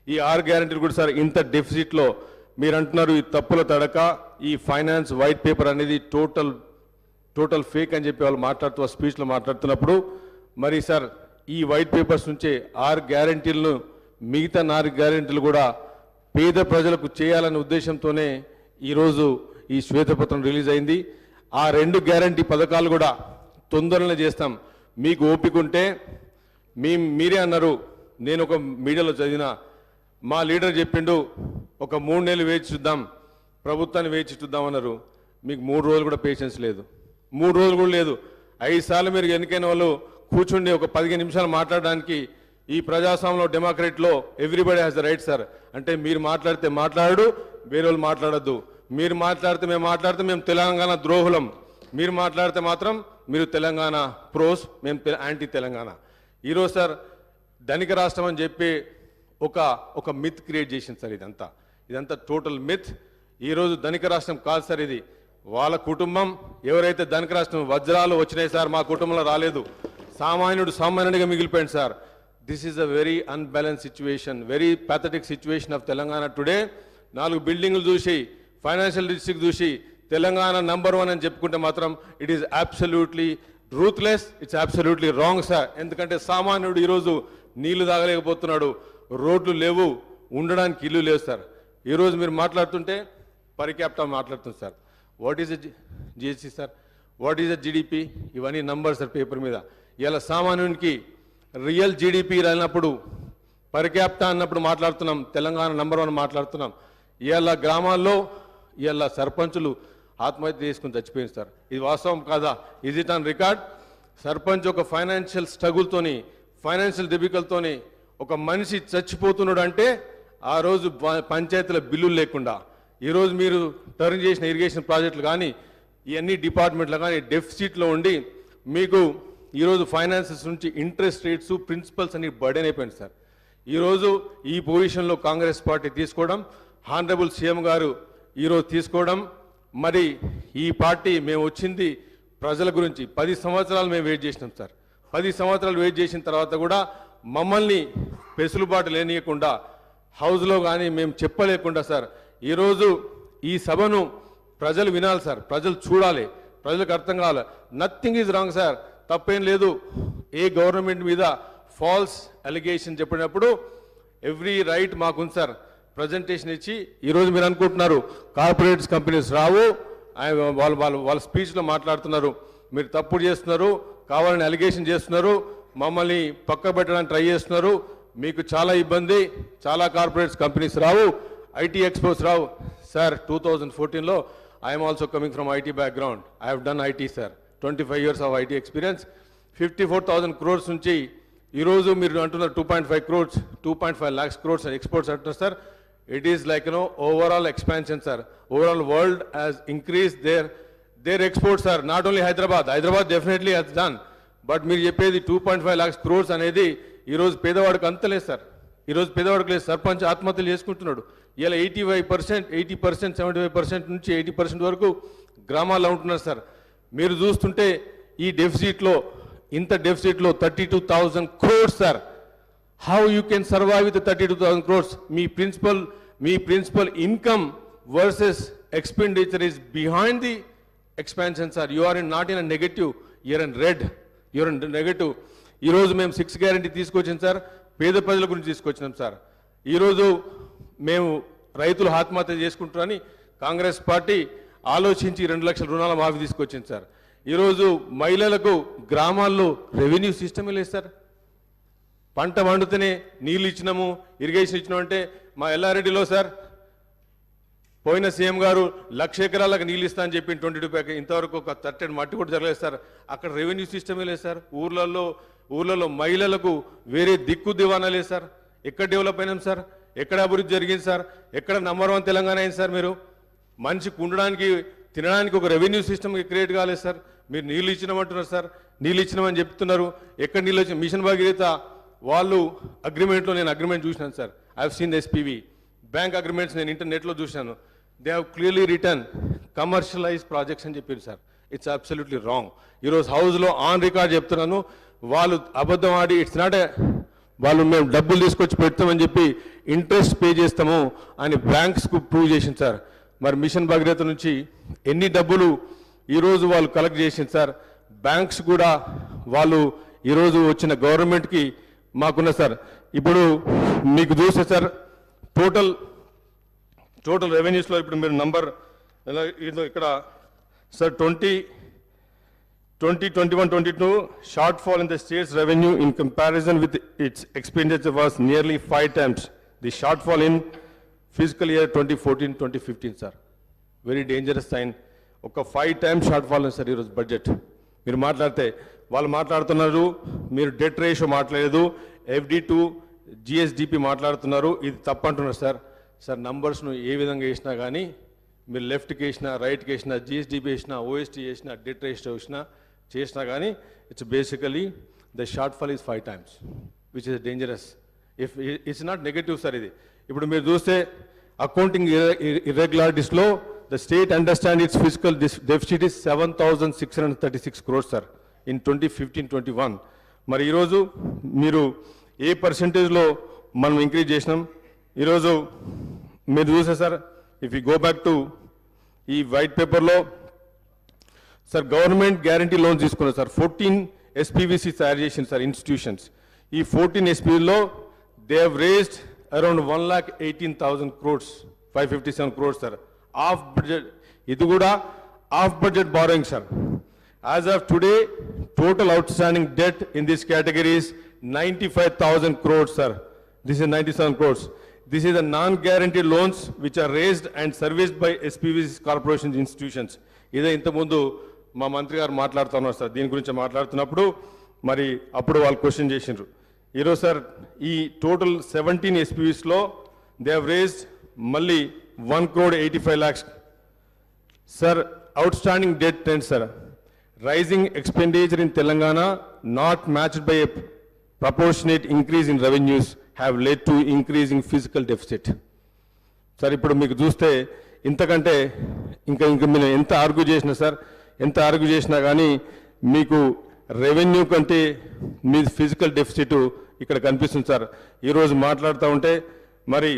ఈ 6 గ్యారంటీలు కూడా సార్ ఇంత డెఫిసిట్లో మీరు అంటున్నారు ఈ తప్పుల తడక ఈ ఫైనాన్స్ వైట్ పేపర్ అనేది టోటల్ ఫేక్ అని చెప్పి వాళ్ళు మాట్లాడుతూ స్పీచ్లో మాట్లాడుతున్నప్పుడు మరి సార్ ఈ వైట్ పేపర్స్ నుంచే 6 గ్యారంటీలను మిగతా 4 గ్యారంటీలు కూడా పేద ప్రజలకు చేయాలనే ఉద్దేశంతోనే ఈరోజు ఈ శ్వేతపత్రం రిలీజ్ అయింది. ఆ 2 గ్యారంటీ పథకాలు కూడా తొందరనే చేస్తాం. మీకు ఓపిక ఉంటే మీరే అన్నారు, నేను ఒక మీడియాలో చదివిన మా లీడర్ చెప్పిండు ఒక 3 నెలలు వేచి చూద్దాం, ప్రభుత్వాన్ని వేచి చూద్దామన్నారు. మీకు 3 రోజులు కూడా పేషెన్స్ లేదు, 3 రోజులు కూడా లేదు. 5 సార్లు మీరు ఎన్నికైన వాళ్ళు కూర్చుండి ఒక 15 నిమిషాలు మాట్లాడడానికి ఈ ప్రజాస్వామ్యంలో డెమోక్రసీలో everybody has the right sir. అంటే మీరు మాట్లాడితే మాట్లాడు, వేరే వాళ్ళు మాట్లాడద్దు. మీరు మాట్లాడితే మేము తెలంగాణ ద్రోహులం, మీరు మాట్లాడితే మాత్రం మీరు తెలంగాణ ప్రోస్, మేము యాంటీ తెలంగాణ. ఈరోజు సార్ ధనిక రాష్ట్రం అని చెప్పి ఒక మిత్ క్రియేట్ చేసింది సార్. ఇదంతా టోటల్ మిత్. ఈరోజు ధనిక రాష్ట్రం కాదు సార్, ఇది వాళ్ళ కుటుంబం. ఎవరైతే ధనిక రాష్ట్రం వజ్రాలు వచ్చినాయి సార్, మా కుటుంబంలో రాలేదు. సామాన్యుడిగా మిగిలిపోయింది sir. This is a very unbalance situation, very pathetic situation of Telangana today. 4 బిల్డింగ్లు చూసి, ఫైనాన్షియల్ డిస్ట్రిక్ట్ చూసి తెలంగాణ నంబర్ 1 అని చెప్పుకుంటే మాత్రం it is absolutely ruthless, it's absolutely wrong sir. ఎందుకంటే సామాన్యుడు ఈరోజు నీళ్లు తాగలేకపోతున్నాడు, రోడ్లు లేవు, ఉండడానికి ఇల్లు లేవు సార్. ఈరోజు మీరు మాట్లాడుతుంటే పర్ క్యాపిటా మాట్లాడుతుంది sir. What is GST sir, what is GDP, ఇవన్నీ నంబర్ సార్ పేపర్ మీద. ఇలా సామాన్యునికి రియల్ జీడిపి రానప్పుడు పర్ క్యాపిటా అన్నప్పుడు మాట్లాడుతున్నాం, తెలంగాణ నంబర్ 1 మాట్లాడుతున్నాం. ఇవాళ గ్రామాల్లో ఇవాళ సర్పంచులు ఆత్మహత్య చేసుకుని చచ్చిపోయింది సార్. ఇది వాస్తవం కాదా? Is it on record? Sarpanch ఒక ఫైనాన్షియల్ స్ట్రగుల్తోని, ఫైనాన్షియల్ డిఫికల్ట్తోని ఒక మనిషి చచ్చిపోతున్నాడు అంటే ఆ రోజు పంచాయతీల బిల్లులు లేకుండా, ఈరోజు మీరు టర్న్ చేసిన ఇరిగేషన్ ప్రాజెక్టులు కానీ ఇవన్నీ డిపార్ట్మెంట్లు కానీ డెఫిసిట్లో ఉండి మీకు ఈరోజు ఫైనాన్సెస్ నుంచి ఇంట్రెస్ట్ రేట్స్, ప్రిన్సిపల్స్ అన్ని బర్డెన్ అయిపోయింది సార్. ఈరోజు ఈ పొజిషన్లో కాంగ్రెస్ పార్టీ తీసుకోవడం, హానరబుల్ సీఎం గారు ఈరోజు తీసుకోవడం, మరి ఈ పార్టీ మేము వచ్చింది ప్రజల గురించి. 10 సంవత్సరాలు మేము వెయిట్ చేసినాం సార్. 10 సంవత్సరాలు వెయిట్ చేసిన తర్వాత కూడా మమ్మల్ని పెసులుబాటు లేనియకుండా హౌస్లో కానీ మేము చెప్పలేకుండా సార్ ఈరోజు ఈ సభను ప్రజలు వినాలి సార్, ప్రజలు చూడాలి, ప్రజలకు అర్థం కావాలి. నథింగ్ ఈజ్ రాంగ్ సార్, తప్పేం లేదు. ఏ గవర్నమెంట్ మీద ఫాల్స్ అలిగేషన్ చెప్పినప్పుడు ఎవ్రీ రైట్ మాకుంది సార్ ప్రజెంటేషన్ ఇచ్చి. ఈరోజు మీరు అనుకుంటున్నారు కార్పొరేట్స్ కంపెనీస్ రావు, వాళ్ళ స్పీచ్లో మాట్లాడుతున్నారు, మీరు తప్పుడు చేస్తున్నారు, కావాలని అలిగేషన్ చేస్తున్నారు, మమ్మల్ని పక్క పెట్టడానికి ట్రై చేస్తున్నారు, మీకు చాలా ఇబ్బంది, చాలా కార్పొరేట్స్ కంపెనీస్ రావు, ఐటీ ఎక్స్పోర్ట్స్ రావు. సార్ 2014లో I'm also coming from IT background, I have done IT sir, 25 years of IT experience. 54,000 crores నుంచి ఈరోజు మీరు అంటున్నారు 2.5 crores, 2.5 lakhs crores ఎక్స్పోర్ట్స్ అంటున్నారు sir. It is like, overall expansion, sir. Overall world has increased their exports, sir. Not only Hyderabad definitely has done. But మీరు చెప్పేది 2.5 lakhs crores అనేది ఈరోజు పేదవాడికి అంతలేదు సార్. ఈరోజు పేదవాడికి లేదు. సర్పంచ్ ఆత్మహత్యలు చేసుకుంటున్నాడు. ఇలా 80%, 75% నుంచి 80% వరకు గ్రామాల్లో ఉంటున్నారు సార్. మీరు చూస్తుంటే ఈ డెఫిసిట్లో, ఇంత డెఫిసిట్లో 32,000 crores sir. How you can survive with the 32,000 crores? Me principal income versus expenditure is behind the expansion, sir. You are not in a negative, you are in red. You are in negative. ఈరోజు మేము 6 guarantee తీసుకొచ్చాం sir, పేద ప్రజల గురించి తీసుకొచ్చినాం sir. ఈరోజు మేము రైతులు ఆత్మహత్య చేసుకుంటారని కాంగ్రెస్ పార్టీ ఆలోచించి 2 లక్షల రుణాల మాఫీ తీసుకొచ్చింది సార్. ఈరోజు మహిళలకు గ్రామాల్లో రెవెన్యూ సిస్టమే లేదు సార్. పంట వండుతూనే నీళ్ళు ఇచ్చినాము, ఇరిగేషన్ ఇచ్చినాము అంటే మా ఎల్లారెడ్డిలో సార్ పోయిన సీఎం గారు 1,00,000 ఎకరాలకు నీళ్ళు ఇస్తా అని చెప్పి 22 ప్యాక్ ఇంతవరకు ఒక తట్టెడు మట్టి కూడా జరగలేదు సార్. అక్కడ రెవెన్యూ సిస్టమే లేదు సార్. ఊర్లలో మహిళలకు వేరే దిక్కు దివానా లేదు సార్. ఎక్కడ డెవలప్ అయినాం సార్? ఎక్కడ అభివృద్ధి జరిగింది సార్? ఎక్కడ నంబర్ 1 తెలంగాణ అయింది సార్? మీరు మనిషికి ఉండడానికి తినడానికి ఒక రెవెన్యూ సిస్టమ్ క్రియేట్ కాలేదు సార్. మీరు నీళ్ళు ఇచ్చినామంటున్నారు సార్. నీళ్ళు ఇచ్చినామని చెప్తున్నారు. ఎక్కడ నీళ్ళు వచ్చిన మిషన్ భగీరథ వాళ్ళు అగ్రిమెంట్లో నేను అగ్రిమెంట్ చూసినాను sir. I have seen SPV bank agreements నేను ఇంటర్నెట్లో చూశాను. They have clearly return commercialise projects అని చెప్పారు సార్. It's absolutely wrong. ఈరోజు హౌస్లో ఆన్ రికార్డ్ చెప్తున్నాను, వాళ్ళు అబద్ధం ఆడి ఇట్స్ నాట్ వాళ్ళు మేము డబ్బులు తీసుకొచ్చి పెడతామని చెప్పి ఇంట్రెస్ట్ పే చేస్తాము అని బ్యాంక్స్కు ప్రూవ్ చేసింది సార్. మరి మిషన్ భగీరథ నుంచి ఎన్ని డబ్బులు ఈరోజు వాళ్ళు కలెక్ట్ చేసింది సార్. బ్యాంక్స్ కూడా వాళ్ళు ఈరోజు వచ్చిన గవర్నమెంట్కి మాకున్న సార్. ఇప్పుడు మీకు చూస్తే సార్ టోటల్ రెవెన్యూస్లో ఇప్పుడు మీరు నంబర్ ఇక్కడ sir 2021-22 shortfall in the state's revenue in comparison with its expenditure was nearly 5 times the shortfall in fiscal year 2014-2015 sir. Very dangerous sign. ఒక 5 times shortfall ఉంది సార్ ఈరోజు బడ్జెట్. మీరు మాట్లాడితే వాళ్ళు మాట్లాడుతున్నారు, మీరు డెట్ రేషియో మాట్లాడలేదు, FD టు GSDP మాట్లాడుతున్నారు. ఇది తప్పంటున్నారు సార్. సార్ నంబర్స్ను ఏ విధంగా వేసినా కానీ మీరు లెఫ్ట్కి వేసినా రైట్కి వేసినా GSDP వేసినా OST వేసినా డెట్ రేషియో చేసినా కానీ it's basically the shortfall is 5 times which is dangerous. If it's not negative sir. ఇది ఇప్పుడు మీరు చూస్తే అకౌంటింగ్ ఇర్రెగ్యులారిటీస్లో the state understand its physical deficit is 7,636 crores sir in 2015-21. మరి ఈరోజు మీరు ఏ పర్సెంటేజ్లో మనం ఇంక్రీజ్ చేసినాం ఈరోజు మీరు చూసే sir. If you go back to ఈ వైట్ పేపర్లో సార్ గవర్నమెంట్ గ్యారంటీ లోన్స్ తీసుకున్నారు సార్. 14 SPVC తయారు చేసింది సార్ ఇన్స్టిట్యూషన్స్. ఈ 14 SPVలో they have raised around 1,18,000 crores 557 crores sir of budget. ఇది కూడా of budget borrowing sir. As of today total outstanding debt in this category is 95,000 crores sir. This is 97 crores. This is the non-guaranteed loans which are raised and serviced by SPVC corporations institutions. ఇదే ఇంతకుముందు మా మంత్రి గారు మాట్లాడుతున్నారు sir. దీని గురించి మాట్లాడుతున్నప్పుడు మరి అప్పుడు వాళ్ళు క్వశ్చన్ చేసిండ్రు. ఈరోజు సార్ ఈ టోటల్ 17 SPVsలో దే హ్యావ్ రేస్డ్ మళ్ళీ 1,85 lakhs sir. Outstanding debt trend sir. Rising expenditure in Telangana not matched by a proportionate increase in revenues have led to increasing fiscal deficit. Sir ఇప్పుడు మీకు చూస్తే ఇంతకంటే ఇంకా మీరు ఎంత ఆర్గ్యూ చేసినా సార్, ఎంత ఆర్గ్యూ చేసినా కానీ మీకు రెవెన్యూ కంటే మీ ఫిజికల్ డెఫిసిట్ ఇక్కడ కనిపిస్తుంది సార్. ఈరోజు మాట్లాడుతూ ఉంటే మరి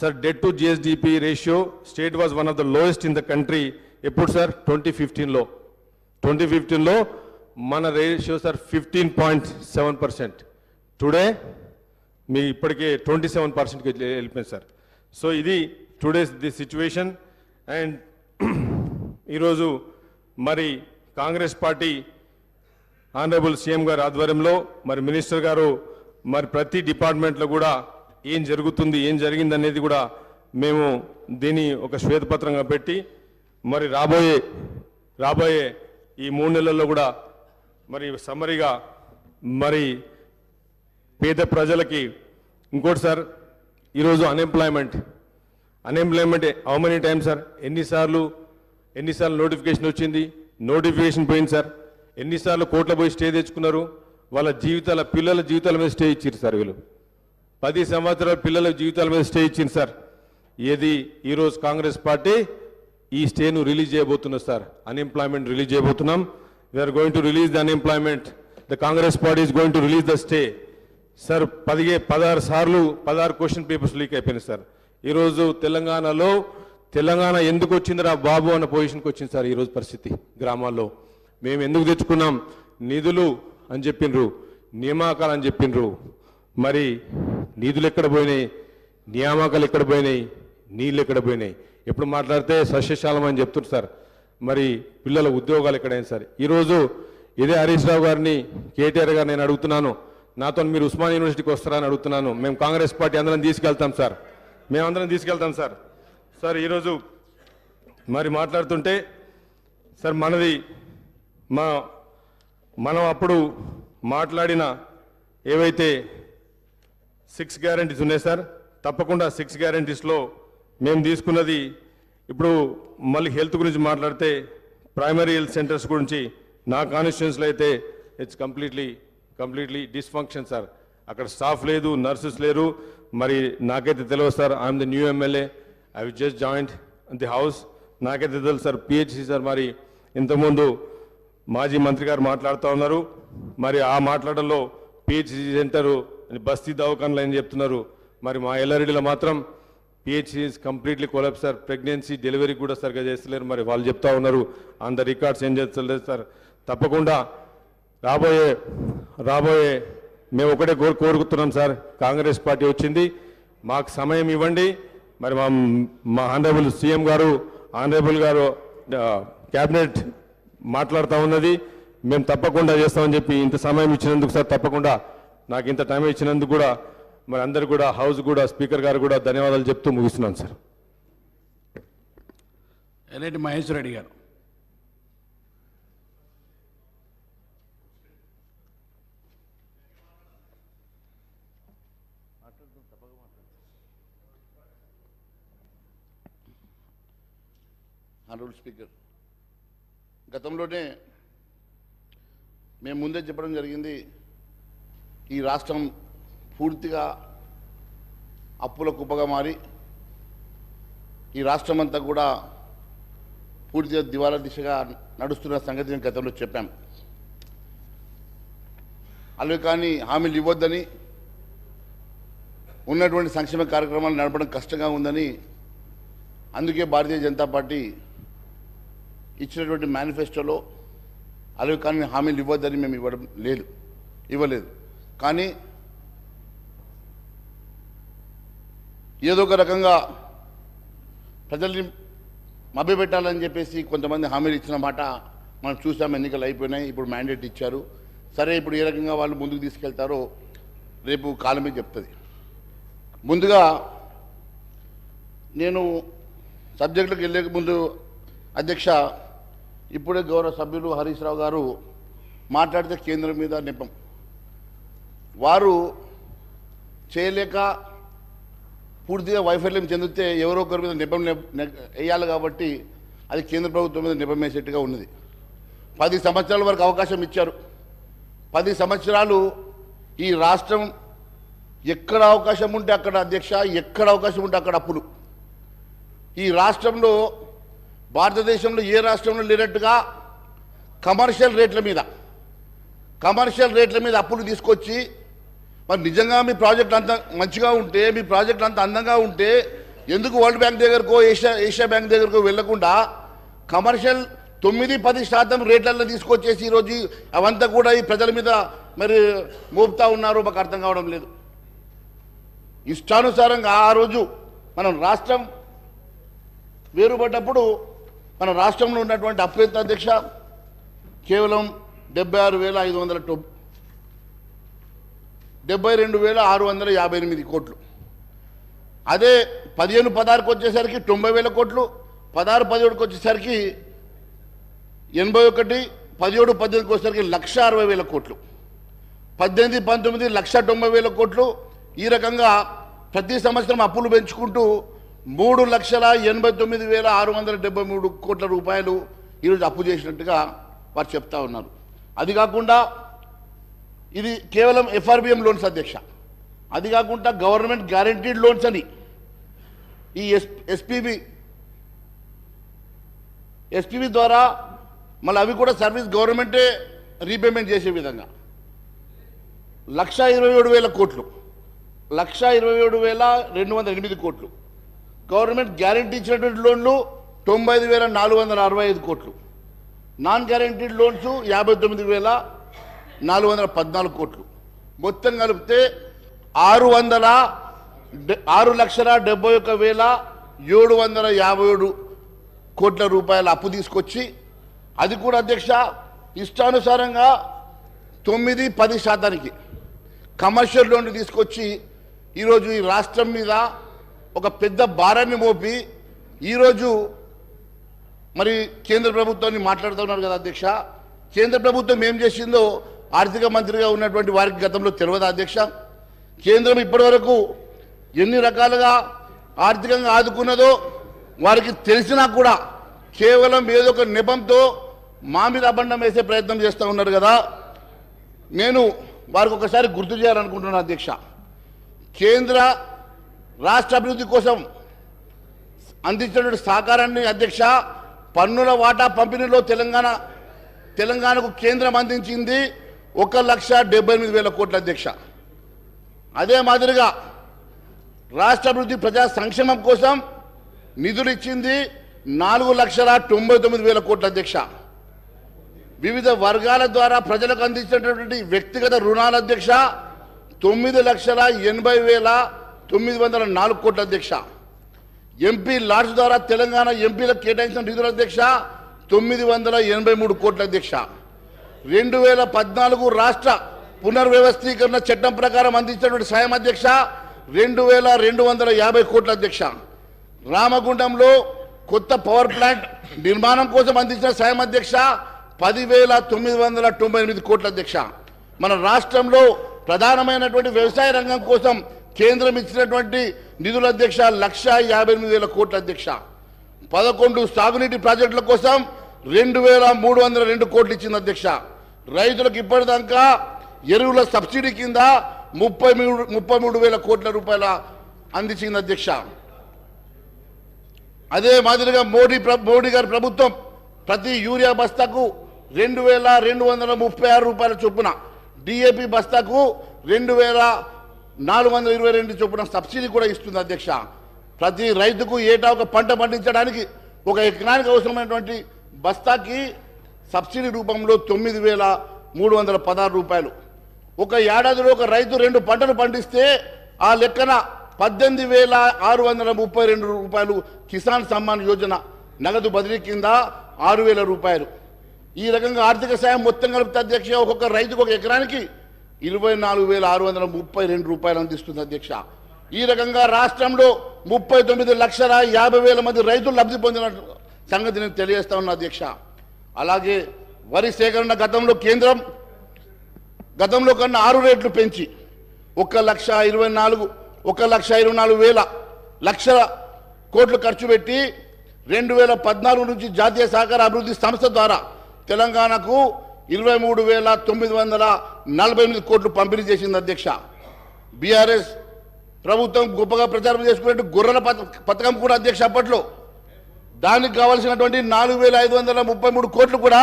sir debt to GSDP ratio state was one of the lowest in the country. ఎప్పుడు సార్? 2015లో మన రేషియో సార్ 15.7%. టుడే మీ ఇప్పటికే 27%కి వెళ్ళిపోయింది సార్. సో ఇది టుడేస్ ది సిచ్యువేషన్. అండ్ ఈరోజు మరి కాంగ్రెస్ పార్టీ ఆనరబుల్ సీఎం గారి ఆధ్వర్యంలో మరి మినిస్టర్ గారు మరి ప్రతి డిపార్ట్మెంట్లో కూడా ఏం జరుగుతుంది ఏం జరిగింది అనేది కూడా మేము దీన్ని ఒక శ్వేతపత్రంగా పెట్టి మరి రాబోయే ఈ 3 నెలల్లో కూడా మరి సమ్మరిగా మరి పేద ప్రజలకి. ఇంకోటి సార్ ఈరోజు unemployment how many times sir? ఎన్నిసార్లు నోటిఫికేషన్ వచ్చింది, నోటిఫికేషన్ పోయింది సార్. ఎన్నిసార్లు కోర్టులో పోయి స్టే తెచ్చుకున్నారు. వాళ్ళ పిల్లల జీవితాల మీద స్టే ఇచ్చారు సార్. వీళ్ళు 10 సంవత్సరాల పిల్లల జీవితాల మీద స్టే ఇచ్చింది సార్. ఏది ఈరోజు కాంగ్రెస్ పార్టీ ఈ స్టేను రిలీజ్ చేయబోతున్నారు సార్. అన్ఎంప్లాయ్మెంట్ రిలీజ్ చేయబోతున్నాం. We are going to release the unemployment. The Congress party is going to release the stay. Sir 16 question papers leak అయిపోయినాయి సార్. ఈరోజు తెలంగాణ ఎందుకు వచ్చిందిరా బాబు అన్న పొజిషన్కి వచ్చింది సార్. ఈరోజు పరిస్థితి గ్రామాల్లో మేము ఎందుకు తెచ్చుకున్నాం? నిధులు అని చెప్పిండ్రు, నియామకాలు అని చెప్పిండ్రు. మరి నిధులు ఎక్కడ పోయినాయి, నియామకాలు ఎక్కడ పోయినాయి, నీళ్ళు ఎక్కడ పోయినాయి? ఎప్పుడు మాట్లాడితే సస్యశాలం అని చెప్తున్నారు సార్. మరి పిల్లల ఉద్యోగాలు ఎక్కడైనా సార్. ఈరోజు ఇదే హరీష్ రావు గారిని కేటీఆర్ గారు నేను అడుగుతున్నాను, నాతో మీరు ఉస్మాన్ యూనివర్సిటీకి వస్తారని అడుగుతున్నాను. మేము కాంగ్రెస్ పార్టీ అందరం తీసుకెళ్తాం సార్. మేమందరం తీసుకెళ్తాం సార్. సార్ ఈరోజు మరి మాట్లాడుతుంటే సార్ మనం అప్పుడు మాట్లాడిన ఏవైతే 6 గ్యారంటీస్ ఉన్నాయి సార్, తప్పకుండా 6 గ్యారంటీస్లో మేము తీసుకున్నది ఇప్పుడు మళ్ళీ హెల్త్ గురించి మాట్లాడితే ప్రైమరీ హెల్త్ సెంటర్స్ గురించి నా కాన్స్టిట్యూన్సీలో అయితే ఇట్స్ కంప్లీట్లీ డిస్ఫంక్షన్ సార్. అక్కడ స్టాఫ్ లేదు, నర్సెస్ లేరు. మరి నాకైతే తెలియదు sir. I'm the new MLA, I will just joint the house. నాకైతే తెలుసు సార్. పిహెచ్సి సార్ మరి ఇంతకుముందు మాజీ మంత్రి గారు మాట్లాడుతూ ఉన్నారు. మరి ఆ మాట్లాడడంలో పిహెచ్సి సెంటరు బస్తీ దవాఖానలు అని చెప్తున్నారు. మరి మా ఎల్లారెడ్డిలో మాత్రం PHC is completely collapse sir. Pregnancy delivery కూడా సరిగ్గా చేస్తలేరు. మరి వాళ్ళు చెప్తా ఉన్నారు ఆన్ ద రికార్డ్స్ ఏం చేస్తలేదు సార్. తప్పకుండా రాబోయే మేము ఒకటే కోరుకుతున్నాం సార్. కాంగ్రెస్ పార్టీ వచ్చింది, మాకు సమయం ఇవ్వండి. మరి మా ఆనరబుల్ సీఎం గారు, ఆనరబుల్ గారు క్యాబినెట్ మాట్లాడుతూ ఉన్నది. మేము తప్పకుండా చేస్తామని చెప్పి ఇంత సమయం ఇచ్చినందుకు సార్, తప్పకుండా నాకు ఇంత టైం ఇచ్చినందుకు కూడా మరి అందరు కూడా హౌస్ కూడా స్పీకర్ గారు కూడా ధన్యవాదాలు చెప్తూ ముగిస్తున్నాను సార్. ఎల్లేటి మహేశ్వర రెడ్డి గారు. ఆనరబుల్ స్పీకర్, గతంలోనే మేము ముందే చెప్పడం జరిగింది, ఈ రాష్ట్రం పూర్తిగా అప్పుల కుప్పగా మారి ఈ రాష్ట్రం అంతా కూడా పూర్తిగా దివాలా దిశగా నడుస్తున్న సంగతి మేము గతంలో చెప్పాం. అలాగే కానీ హామీలు ఇవ్వొద్దని, ఉన్నటువంటి సంక్షేమ కార్యక్రమాలు నడపడం కష్టంగా ఉందని, అందుకే భారతీయ జనతా పార్టీ ఇచ్చినటువంటి మేనిఫెస్టోలో అలాగే కానీ హామీలు ఇవ్వద్దని మేము ఇవ్వలేదు. కానీ ఏదో ఒక రకంగా ప్రజల్ని మభ్యపెట్టాలని చెప్పేసి కొంతమంది హామీలు ఇచ్చిన మాట మనం చూసాం. ఎన్నికలు అయిపోయినాయి, ఇప్పుడు మ్యాండేట్ ఇచ్చారు. సరే, ఇప్పుడు ఏ రకంగా వాళ్ళు ముందుకు తీసుకెళ్తారో రేపు కాలమే చెప్తుంది. ముందుగా నేను సబ్జెక్టులకు వెళ్ళే ముందు అధ్యక్ష, ఇప్పుడే గౌరవ సభ్యులు హరీష్ రావు గారు మాట్లాడితే కేంద్రం మీద నెపం, వారు చేయలేక పూర్తిగా వైఫల్యం చెందితే ఎవరో ఒకరి మీద నెపం వేయాలి. కాబట్టి అది కేంద్ర ప్రభుత్వం మీద నెపం వేసేట్టుగా ఉన్నది. 10 సంవత్సరాల వరకు అవకాశం ఇచ్చారు. 10 సంవత్సరాలు ఈ రాష్ట్రం ఎక్కడ అవకాశం ఉంటే అక్కడ అధ్యక్ష, ఎక్కడ అవకాశం ఉంటే అక్కడ అప్పులు. ఈ రాష్ట్రంలో భారతదేశంలో ఏ రాష్ట్రంలో లేనట్టుగా కమర్షియల్ రేట్ల మీద అప్పులు తీసుకొచ్చి, మరి నిజంగా మీ ప్రాజెక్ట్ అంత మంచిగా ఉంటే, మీ ప్రాజెక్ట్ అంత అందంగా ఉంటే ఎందుకు వరల్డ్ బ్యాంక్ దగ్గరకో ఏషియా బ్యాంక్ దగ్గరకో వెళ్లకుండా కమర్షియల్ 9-10% రేట్లలో తీసుకొచ్చేసి ఈరోజు అవంతా కూడా ఈ ప్రజల మీద మరి మోపుతా ఉన్నారు. మాకు అర్థం కావడం లేదు. ఇష్టానుసారంగా ఆ రోజు మనం రాష్ట్రం వేరుపడ్డప్పుడు మన రాష్ట్రంలో ఉన్నటువంటి అప్పు ఎంత అధ్యక్ష? కేవలం 72,658 కోట్లు. అదే 15-16కి వచ్చేసరికి 90,000 కోట్లు, 16-17కి వచ్చేసరికి 81, 17-18కి వచ్చేసరికి 1,60,000 కోట్లు, 18-19 1,90,000 కోట్లు. ఈ రకంగా ప్రతి సంవత్సరం అప్పులు పెంచుకుంటూ 3,89,673 కోట్ల రూపాయలు ఈరోజు అప్పు చేసినట్టుగా వారు చెప్తా ఉన్నారు. అది కాకుండా ఇది కేవలం ఎఫ్ఆర్బిఎం లోన్స్ అధ్యక్ష. అది కాకుండా గవర్నమెంట్ గ్యారంటీడ్ లోన్స్ అని ఈ ఎస్పీబీ ద్వారా మళ్ళీ అవి కూడా సర్వీస్ గవర్నమెంటే రీపేమెంట్ చేసే విధంగా 1,27,000 కోట్లు, 1,27,208 కోట్లు. గవర్నమెంట్ గ్యారంటీ ఇచ్చినటువంటి లోన్లు 95,465 కోట్లు. నాన్ గ్యారంటీడ్ లోన్స్ 59,414 కోట్లు. మొత్తం కలిపితే 6,71,757 కోట్ల రూపాయల అప్పు తీసుకొచ్చి, అది కూడా అధ్యక్ష ఇష్టానుసారంగా 9-10% కమర్షియల్ లోన్లు తీసుకొచ్చి ఈరోజు ఈ రాష్ట్రం మీద ఒక పెద్ద భారాన్ని మోపి ఈరోజు మరి కేంద్ర ప్రభుత్వాన్ని మాట్లాడుతూ ఉన్నారు కదా అధ్యక్ష. కేంద్ర ప్రభుత్వం ఏం చేసిందో ఆర్థిక మంత్రిగా ఉన్నటువంటి వారికి గతంలో తెలియదు అధ్యక్ష. కేంద్రం ఇప్పటివరకు ఎన్ని రకాలుగా ఆర్థికంగా ఆదుకున్నదో వారికి తెలిసినా కూడా కేవలం ఏదో ఒక నెపంతో మా మీద అబండం వేసే ప్రయత్నం చేస్తూ ఉన్నారు కదా. నేను వారికి ఒకసారి గుర్తు చేయాలనుకుంటున్నాను అధ్యక్ష. కేంద్ర రాష్ట్ర అభివృద్ధి కోసం అందించినటువంటి సహకారాన్ని అధ్యక్ష పన్నుల వాటా పంపిణీలో తెలంగాణకు కేంద్రం అందించింది 1,78,000 కోట్ల అధ్యక్ష. అదే మాదిరిగా రాష్ట్ర అభివృద్ధి ప్రజా సంక్షేమం కోసం నిధులు ఇచ్చింది 4,99,000 కోట్ల అధ్యక్ష. వివిధ వర్గాల ద్వారా ప్రజలకు అందించినటువంటి వ్యక్తిగత రుణాల అధ్యక్ష 9,80,904 కోట్ల అధ్యక్ష. ఎంపీ లాడ్స్ ద్వారా తెలంగాణ ఎంపీలకు కేటాయించిన నిధుల అధ్యక్ష 983 కోట్ల అధ్యక్ష. 2014 రాష్ట్ర పునర్వ్యవస్థీకరణ చట్టం ప్రకారం అందించినటువంటి సాయం అధ్యక్ష 2,250 కోట్ల అధ్యక్ష. రామగుండంలో కొత్త పవర్ ప్లాంట్ నిర్మాణం కోసం అందించిన సాయం అధ్యక్ష 10,998 కోట్ల అధ్యక్ష. మన రాష్ట్రంలో ప్రధానమైనటువంటి వ్యవసాయ రంగం కోసం కేంద్రం ఇచ్చినటువంటి నిధుల అధ్యక్ష 1,58,000 కోట్ల అధ్యక్ష. 11 సాగునీటి ప్రాజెక్టుల కోసం 2,302 కోట్లు ఇచ్చింది అధ్యక్ష. రైతులకు ఇప్పటిదాకా ఎరువుల సబ్సిడీ కింద 33,000 కోట్ల రూపాయల అందించింది అధ్యక్ష. అదే మాదిరిగా మోడీ గారి ప్రభుత్వం ప్రతి యూరియా బస్తాకు 2,236 రూపాయల చొప్పున, డిఏపి బస్తాకు 2,422 చొప్పున సబ్సిడీ కూడా ఇస్తుంది అధ్యక్ష. ప్రతి రైతుకు ఏటా ఒక పంట పండించడానికి ఒక ఎకరానికి అవసరమైనటువంటి బస్తాకి సబ్సిడీ రూపంలో 9,316 రూపాయలు. ఒక ఏడాదిలో ఒక రైతు 2 పంటలు పండిస్తే ఆ లెక్కన 18,632 రూపాయలు కిసాన్ సమ్మాన్ యోజన నగదు బదిలీ కింద 6,000 రూపాయలు. ఈ రకంగా ఆర్థిక సాయం మొత్తం కలిపితే అధ్యక్ష ఒక్కొక్క రైతుకు ఒక ఎకరానికి 24,632 రూపాయలు అందిస్తుంది అధ్యక్ష. ఈ రకంగా రాష్ట్రంలో 39,50,000 మంది రైతులు లబ్ధి పొందిన సంగతి నేను తెలియజేస్తా ఉన్నా అధ్యక్ష. అలాగే వరి సేకరణ కేంద్రం గతంలో కన్నా 6 రెట్లు పెంచి 1,24,000 కోట్లు ఖర్చు పెట్టి 2014 నుంచి జాతీయ సహకార అభివృద్ధి సంస్థ ద్వారా తెలంగాణకు 23,948 కోట్లు పంపిణీ చేసింది అధ్యక్ష. బీఆర్ఎస్ ప్రభుత్వం గొప్పగా ప్రచారం చేసుకున్నట్టు గొర్రెల పథకం కూడా అధ్యక్ష అప్పట్లో దానికి కావాల్సినటువంటి 4,533 కోట్లు కూడా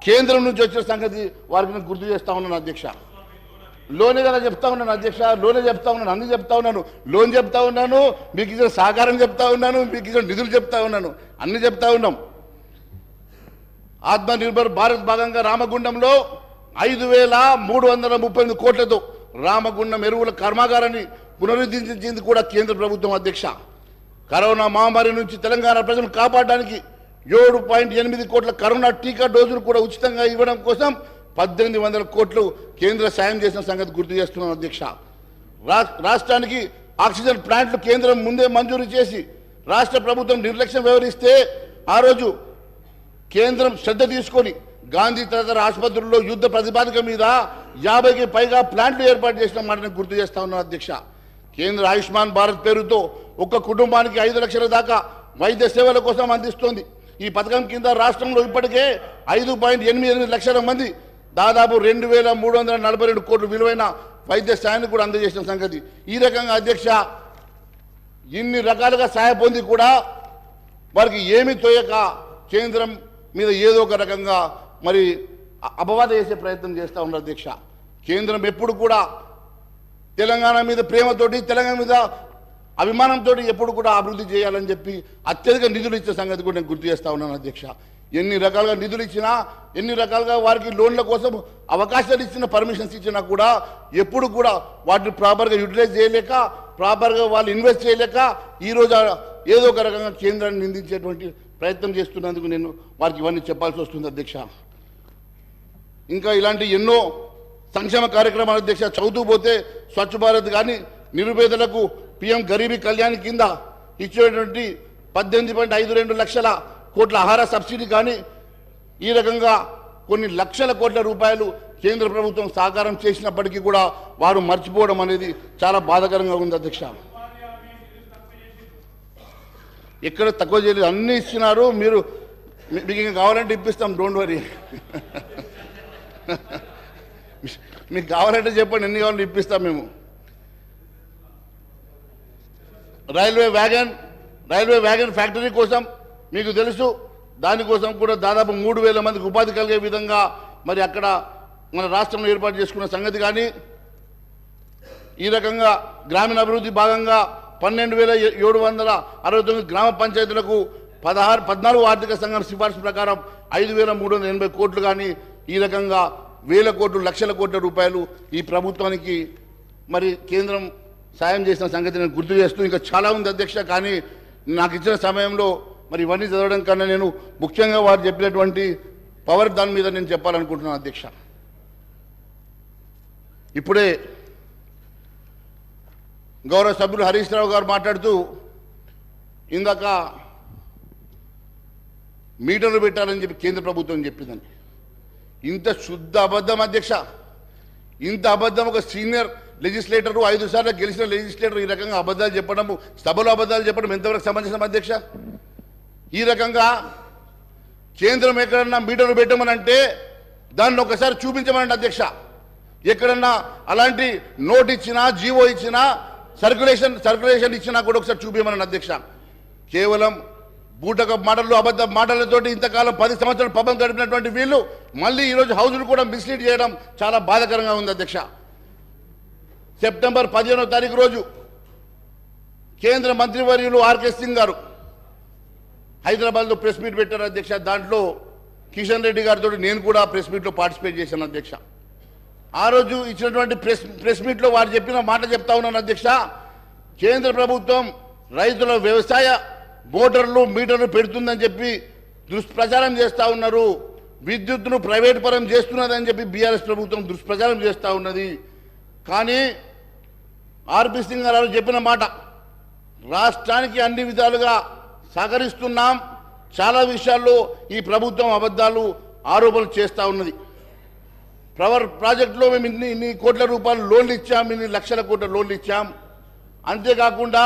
కేంద్రం నుంచి వచ్చిన సంగతి వారికి నేను గుర్తు చేస్తా ఉన్నాను అధ్యక్ష. లోనే కదా చెప్తా ఉన్నాను అధ్యక్ష, లోనే చెప్తా ఉన్నాను, అన్ని చెప్తా ఉన్నాను, లోన్ చెప్తా ఉన్నాను, మీకు ఇచ్చిన సహకారం చెప్తా ఉన్నాను, మీకు ఇచ్చిన నిధులు చెప్తా ఉన్నాను, అన్ని చెప్తా ఉన్నాం. ఆత్మనిర్భర్ భారత్ భాగంగా రామగుండంలో 5,338 కోట్లతో రామగుండం ఎరువుల కర్మాగారాన్ని పునరుద్ధరించింది కూడా కేంద్ర ప్రభుత్వం అధ్యక్ష. కరోనా మహమ్మారి నుంచి తెలంగాణ ప్రజలను కాపాడడానికి 7.8 కోట్ల కరోనా టీకా డోసులు కూడా ఉచితంగా ఇవ్వడం కోసం 1,800 కోట్లు కేంద్ర సాయం చేసిన సంగతి గుర్తు చేస్తున్నాం అధ్యక్ష. రాష్ట్రానికి ఆక్సిజన్ ప్లాంట్లు కేంద్రం ముందే మంజూరు చేసి రాష్ట్ర ప్రభుత్వం నిర్లక్ష్యం వ్యవహరిస్తే ఆ రోజు కేంద్రం శ్రద్ధ తీసుకొని గాంధీ తదితర ఆసుపత్రుల్లో యుద్ధ ప్రతిపాదక మీద 50కి పైగా ప్లాంట్లు ఏర్పాటు చేసిన మాటను గుర్తు చేస్తా ఉన్నాను అధ్యక్ష. కేంద్ర ఆయుష్మాన్ భారత్ పేరుతో ఒక్క కుటుంబానికి 5 లక్షల దాకా వైద్య సేవల కోసం అందిస్తోంది. ఈ పథకం కింద రాష్ట్రంలో ఇప్పటికే 5.88 లక్షల మంది దాదాపు 2,342 కోట్ల విలువైన వైద్య సాయాన్ని కూడా అందజేసిన సంగతి. ఈ రకంగా అధ్యక్ష ఇన్ని రకాలుగా సహాయ పొంది కూడా వారికి ఏమీ తోయక కేంద్రం మీద ఏదో ఒక రకంగా మరి అపవాద చేసే ప్రయత్నం చేస్తూ ఉన్నారు అధ్యక్ష. కేంద్రం ఎప్పుడు కూడా తెలంగాణ మీద ప్రేమతోటి, తెలంగాణ మీద అభిమానంతో ఎప్పుడు కూడా అభివృద్ధి చేయాలని చెప్పి అత్యధిక నిధులు ఇచ్చే సంగతి కూడా నేను గుర్తు చేస్తా ఉన్నాను అధ్యక్ష. ఎన్ని రకాలుగా నిధులు ఇచ్చినా, ఎన్ని రకాలుగా వారికి లోన్ల కోసం అవకాశాలు ఇచ్చిన, పర్మిషన్స్ ఇచ్చినా కూడా ఎప్పుడు కూడా వాటిని ప్రాపర్గా యూటిలైజ్ చేయలేక, ప్రాపర్గా వాళ్ళు ఇన్వెస్ట్ చేయలేక ఈరోజు ఏదో ఒక రకంగా కేంద్రాన్ని నిందించేటువంటి ప్రయత్నం చేస్తున్నందుకు నేను వారికి ఇవన్నీ చెప్పాల్సి వస్తుంది అధ్యక్ష. ఇంకా ఇలాంటి ఎన్నో సంక్షేమ కార్యక్రమాలు అధ్యక్ష చదువుతూ పోతే స్వచ్ఛ భారత్ కానీ, నిరుపేదలకు PM గరీబీ కళ్యాణ్ కింద ఇచ్చేటువంటి 18.52 లక్షల కోట్ల ఆహార సబ్సిడీ కానీ ఈ రకంగా కొన్ని లక్షల కోట్ల రూపాయలు కేంద్ర ప్రభుత్వం సాకారం చేసినప్పటికీ కూడా వారు మర్చిపోవడం అనేది చాలా బాధాకరంగా ఉంది అధ్యక్ష. ఎక్కడ తక్కువ చేయలేదు, అన్ని ఇచ్చినారు. మీకు ఇంకా కావాలంటే ఇప్పిస్తాం, డోంట్ వరీ. మీకు కావాలంటే చెప్పండి, ఎన్ని కావాలంటే ఇప్పిస్తాం మేము. రైల్వే వ్యాగన్ ఫ్యాక్టరీ కోసం మీకు తెలుసు, దానికోసం కూడా దాదాపు 3,000 మందికి ఉపాధి కలిగే విధంగా మరి అక్కడ మన రాష్ట్రంలో ఏర్పాటు చేసుకున్న సంగతి కానీ, ఈ రకంగా గ్రామీణ అభివృద్ధి భాగంగా 12,769 గ్రామ పంచాయతీలకు 14 ఆర్థిక సంఘం సిఫార్సు ప్రకారం 5,380 కోట్లు కానీ, ఈ రకంగా వేల కోట్లు లక్షల కోట్ల రూపాయలు ఈ ప్రభుత్వానికి మరి కేంద్రం సాయం చేసిన సంగతి నేను గుర్తు చేస్తూ, ఇంకా చాలా ఉంది అధ్యక్ష. కానీ నాకు ఇచ్చిన సమయంలో మరి ఇవన్నీ చదవడం కన్నా నేను ముఖ్యంగా వారు చెప్పినటువంటి పవర్ దాని మీద నేను చెప్పాలనుకుంటున్నాను అధ్యక్ష. ఇప్పుడే గౌరవ సభ్యులు హరీష్ రావు గారు మాట్లాడుతూ ఇందాక మీటర్లు పెట్టాలని చెప్పి కేంద్ర ప్రభుత్వం చెప్పిందని. ఇంత శుద్ధ అబద్ధం అధ్యక్ష, ఇంత అబద్ధం ఒక సీనియర్ లెజిస్లేటరు 5 సార్లు గెలిచిన లెజిస్లేటర్ ఈ రకంగా అబద్ధాలు చెప్పడము, సభలో అబద్ధాలు చెప్పడం ఎంతవరకు సమంజసం అధ్యక్ష? ఈ రకంగా కేంద్రం ఎక్కడన్నా మీటర్లు పెట్టమని అంటే దాన్ని ఒకసారి చూపించమనండి అధ్యక్ష. ఎక్కడన్నా అలాంటి నోట్ ఇచ్చినా, జీవో ఇచ్చినా, సర్క్యులేషన్ ఇచ్చినా కూడా ఒకసారి చూపించమనండి అధ్యక్ష. కేవలం బూటక మాటలు, అబద్ధ మాటలతోటి ఇంతకాలం 10 సంవత్సరాలు పబ్బం గడిపినటువంటి వీళ్ళు మళ్ళీ ఈరోజు హౌస్ను కూడా మిస్లీడ్ చేయడం చాలా బాధాకరంగా ఉంది అధ్యక్ష. సెప్టెంబర్ 15వ తారీఖు రోజు కేంద్ర మంత్రివర్యులు ఆర్కే సింగ్ గారు హైదరాబాద్లో ప్రెస్ మీట్ పెట్టారు అధ్యక్ష. దాంట్లో కిషన్ రెడ్డి గారితో నేను కూడా ప్రెస్ మీట్లో పార్టిసిపేట్ చేశాను అధ్యక్ష. ఆ రోజు ఇచ్చినటువంటి ప్రెస్ మీట్లో వారు చెప్పిన మాట చెప్తా ఉన్నాను అధ్యక్ష. కేంద్ర ప్రభుత్వం రైతుల వ్యవసాయ మోటార్లు మీటర్లు పెడుతుందని చెప్పి దుష్ప్రచారం చేస్తూ ఉన్నారు, విద్యుత్తును ప్రైవేట్ పరం చేస్తున్నదని చెప్పి బీఆర్ఎస్ ప్రభుత్వం దుష్ప్రచారం చేస్తూ ఉన్నది. కానీ ఆర్పి సింగ్ గారు చెప్పిన మాట, రాష్ట్రానికి అన్ని విధాలుగా సహకరిస్తున్నాం, చాలా విషయాల్లో ఈ ప్రభుత్వం అబద్ధాలు ఆరోపణలు చేస్తూ ఉన్నది. పవర్ ప్రాజెక్టులో మేము ఇన్ని కోట్ల రూపాయలు లోన్లు ఇచ్చాం, ఇన్ని లక్షల కోట్ల లోన్లు ఇచ్చాం, అంతేకాకుండా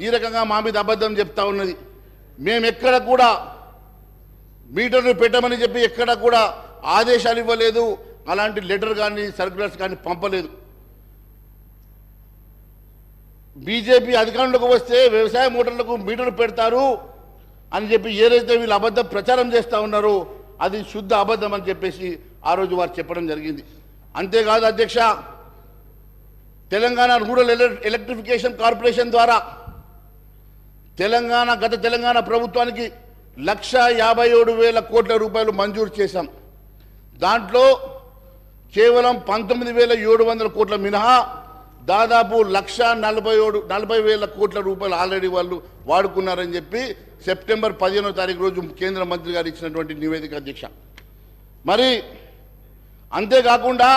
ఈ రకంగా మా మీద అబద్ధం చెప్తా ఉన్నది. మేము ఎక్కడ కూడా మీటర్లు పెట్టమని చెప్పి ఎక్కడ కూడా ఆదేశాలు ఇవ్వలేదు, అలాంటి లెటర్ కానీ సర్క్యులర్స్ కానీ పంపలేదు. బీజేపీ అధికారంలోకి వస్తే వ్యవసాయ మోటార్లకు మీటర్లు పెడతారు అని చెప్పి ఏదైతే వీళ్ళు అబద్ధం ప్రచారం చేస్తూ ఉన్నారో అది శుద్ధ అబద్ధం అని చెప్పేసి ఆ రోజు వారు చెప్పడం జరిగింది. అంతేకాదు అధ్యక్ష, తెలంగాణ రూరల్ ఎలక్ట్రిఫికేషన్ కార్పొరేషన్ ద్వారా గత తెలంగాణ ప్రభుత్వానికి 1,57,000 కోట్ల రూపాయలు మంజూరు చేశాం. దాంట్లో కేవలం 19,700 కోట్ల మినహా దాదాపు 1,40,000 కోట్ల రూపాయలు ఆల్రెడీ వాళ్ళు వాడుకున్నారని చెప్పి సెప్టెంబర్ 15వ తారీఖు రోజు కేంద్ర మంత్రి గారు ఇచ్చినటువంటి నివేదిక అధ్యక్ష. మరి అంతేకాకుండా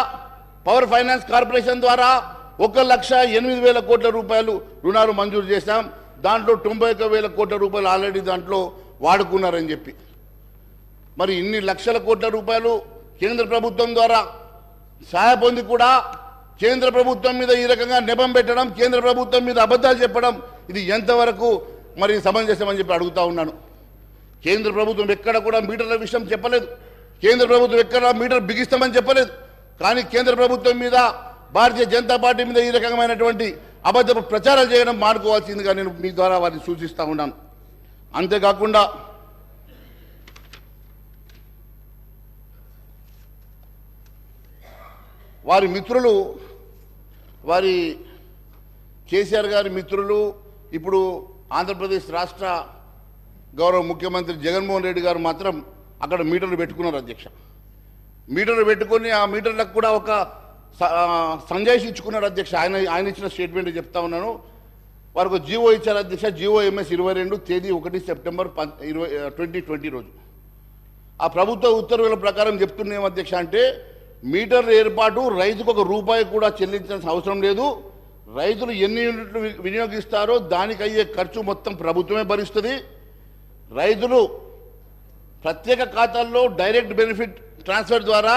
పవర్ ఫైనాన్స్ కార్పొరేషన్ ద్వారా 1,08,000 కోట్ల రూపాయలు రుణాలు మంజూరు చేశాం. దాంట్లో 91,000 కోట్ల రూపాయలు ఆల్రెడీ దాంట్లో వాడుకున్నారని చెప్పి. మరి ఇన్ని లక్షల కోట్ల రూపాయలు కేంద్ర ప్రభుత్వం ద్వారా సహాయ పొంది కూడా కేంద్ర ప్రభుత్వం మీద ఈ రకంగా నెపం పెట్టడం, కేంద్ర ప్రభుత్వం మీద అబద్ధాలు చెప్పడం, ఇది ఎంతవరకు మరి సమంజసమని చెప్పి అడుగుతా ఉన్నాను. కేంద్ర ప్రభుత్వం ఎక్కడ కూడా మీటర్ల విషయం చెప్పలేదు, కేంద్ర ప్రభుత్వం ఎక్కడ మీటర్ బిగిస్తామని చెప్పలేదు. కానీ కేంద్ర ప్రభుత్వం మీద, భారతీయ జనతా పార్టీ మీద ఈ రకమైనటువంటి అబద్ధ ప్రచారాలు చేయడం మానుకోవాల్సిందిగా నేను మీ ద్వారా వారిని సూచిస్తూ ఉన్నాను. అంతేకాకుండా వారి మిత్రులు, వారి కేసీఆర్ గారి మిత్రులు, ఇప్పుడు ఆంధ్రప్రదేశ్ రాష్ట్ర గౌరవ ముఖ్యమంత్రి జగన్మోహన్ రెడ్డి గారు మాత్రం అక్కడ మీటర్లు పెట్టుకున్నారు అధ్యక్ష. మీటర్లు పెట్టుకొని ఆ మీటర్లకు కూడా ఒక సంజాయిషి ఇచ్చుకున్నాడు అధ్యక్ష. ఆయన ఇచ్చిన స్టేట్మెంట్ చెప్తా ఉన్నాను. వారికి ఒక జీవో ఇచ్చారు అధ్యక్ష, జీవో MS 22 తేదీ 1 సెప్టెంబర్ 2020 రోజు. ఆ ప్రభుత్వ ఉత్తర్వుల ప్రకారం చెప్తున్నాం అధ్యక్ష, అంటే మీటర్ల ఏర్పాటు రైతుకు ₹1 కూడా చెల్లించాల్సిన అవసరం లేదు. రైతులు ఎన్ని యూనిట్లు వినియోగిస్తారో దానికి అయ్యే ఖర్చు మొత్తం ప్రభుత్వమే భరిస్తుంది. రైతులు ప్రత్యేక ఖాతాల్లో డైరెక్ట్ బెనిఫిట్ ట్రాన్స్ఫర్ ద్వారా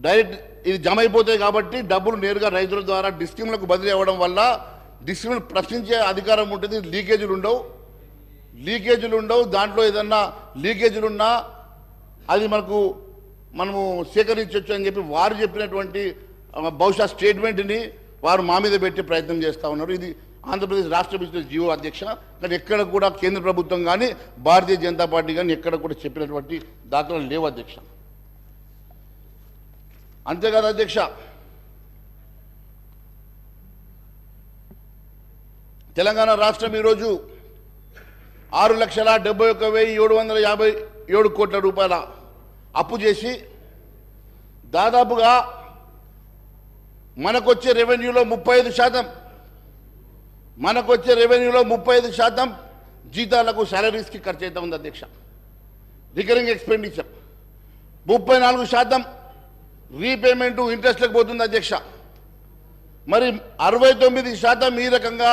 డైరెక్ట్ ఇది జమ అయిపోతాయి కాబట్టి డబ్బులు నేరుగా రైతుల ద్వారా డిస్కమ్లకు బదిలీ అవ్వడం వల్ల డిస్కమ్లు ప్రశ్నించే అధికారం ఉంటుంది. లీకేజీలు ఉండవు. దాంట్లో ఏదన్నా లీకేజీలు ఉన్నా అది మనము సేకరించవచ్చు అని చెప్పి వారు చెప్పినటువంటి బహుశా స్టేట్మెంట్ని వారు మా మీద పెట్టే ప్రయత్నం చేస్తూ ఉన్నారు. ఇది ఆంధ్రప్రదేశ్ రాష్ట్ర బిజినెస్ జీవో అధ్యక్ష. కానీ ఎక్కడ కూడా కేంద్ర ప్రభుత్వం కానీ భారతీయ జనతా పార్టీ కానీ ఎక్కడ కూడా చెప్పినటువంటి దాఖలాలు లేవు అధ్యక్ష. అంతేకాదు అధ్యక్ష, తెలంగాణ రాష్ట్రం ఈరోజు 6,71,757 కోట్ల రూపాయల అప్పు చేసి దాదాపుగా మనకొచ్చే రెవెన్యూలో 35% జీతాలకు శాలరీస్కి ఖర్చు అవుతా ఉంది అధ్యక్ష. రికరింగ్ ఎక్స్పెండిచర్ 34% రీపేమెంటు ఇంట్రెస్ట్లకు పోతుంది అధ్యక్ష. మరి 69% ఈ రకంగా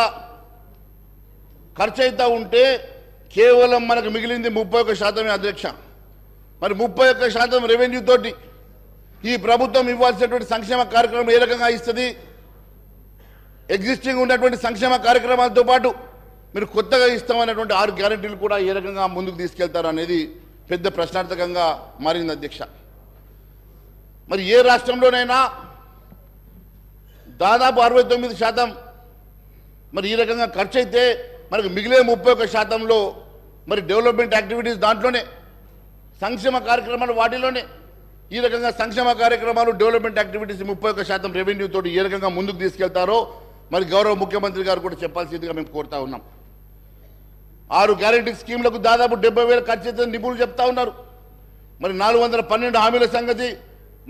ఖర్చు అవుతూ ఉంటే కేవలం మనకు మిగిలింది 31% అధ్యక్ష. మరి 31% రెవెన్యూ తోటి ఈ ప్రభుత్వం ఇవ్వాల్సినటువంటి సంక్షేమ కార్యక్రమం ఏ రకంగా ఇస్తుంది? ఎగ్జిస్టింగ్ ఉన్నటువంటి సంక్షేమ కార్యక్రమాలతో పాటు మీరు కొత్తగా ఇస్తామన్నటువంటి 6 గ్యారెంటీలు కూడా ఏ రకంగా ముందుకు తీసుకెళ్తారు అనేది పెద్ద ప్రశ్నార్థకంగా మారింది అధ్యక్ష. మరి ఏ రాష్ట్రంలోనైనా దాదాపు 69% మరి ఈ రకంగా ఖర్చు అయితే మనకు మిగిలే 31%లో మరి డెవలప్మెంట్ యాక్టివిటీస్ దాంట్లోనే సంక్షేమ కార్యక్రమాలు వాటిలోనే ఈ రకంగా సంక్షేమ కార్యక్రమాలు డెవలప్మెంట్ యాక్టివిటీస్ 31% రెవెన్యూ తోటి ఏ రకంగా ముందుకు తీసుకెళ్తారో మరి గౌరవ ముఖ్యమంత్రి గారు కూడా చెప్పాల్సిందిగా మేము కోరుతా ఉన్నాం. 6 గ్యారెంటీ స్కీమ్లకు దాదాపు 70,000 ఖర్చు అయితే నిపుణులు చెప్తా ఉన్నారు. మరి 412 హామీల సంగతి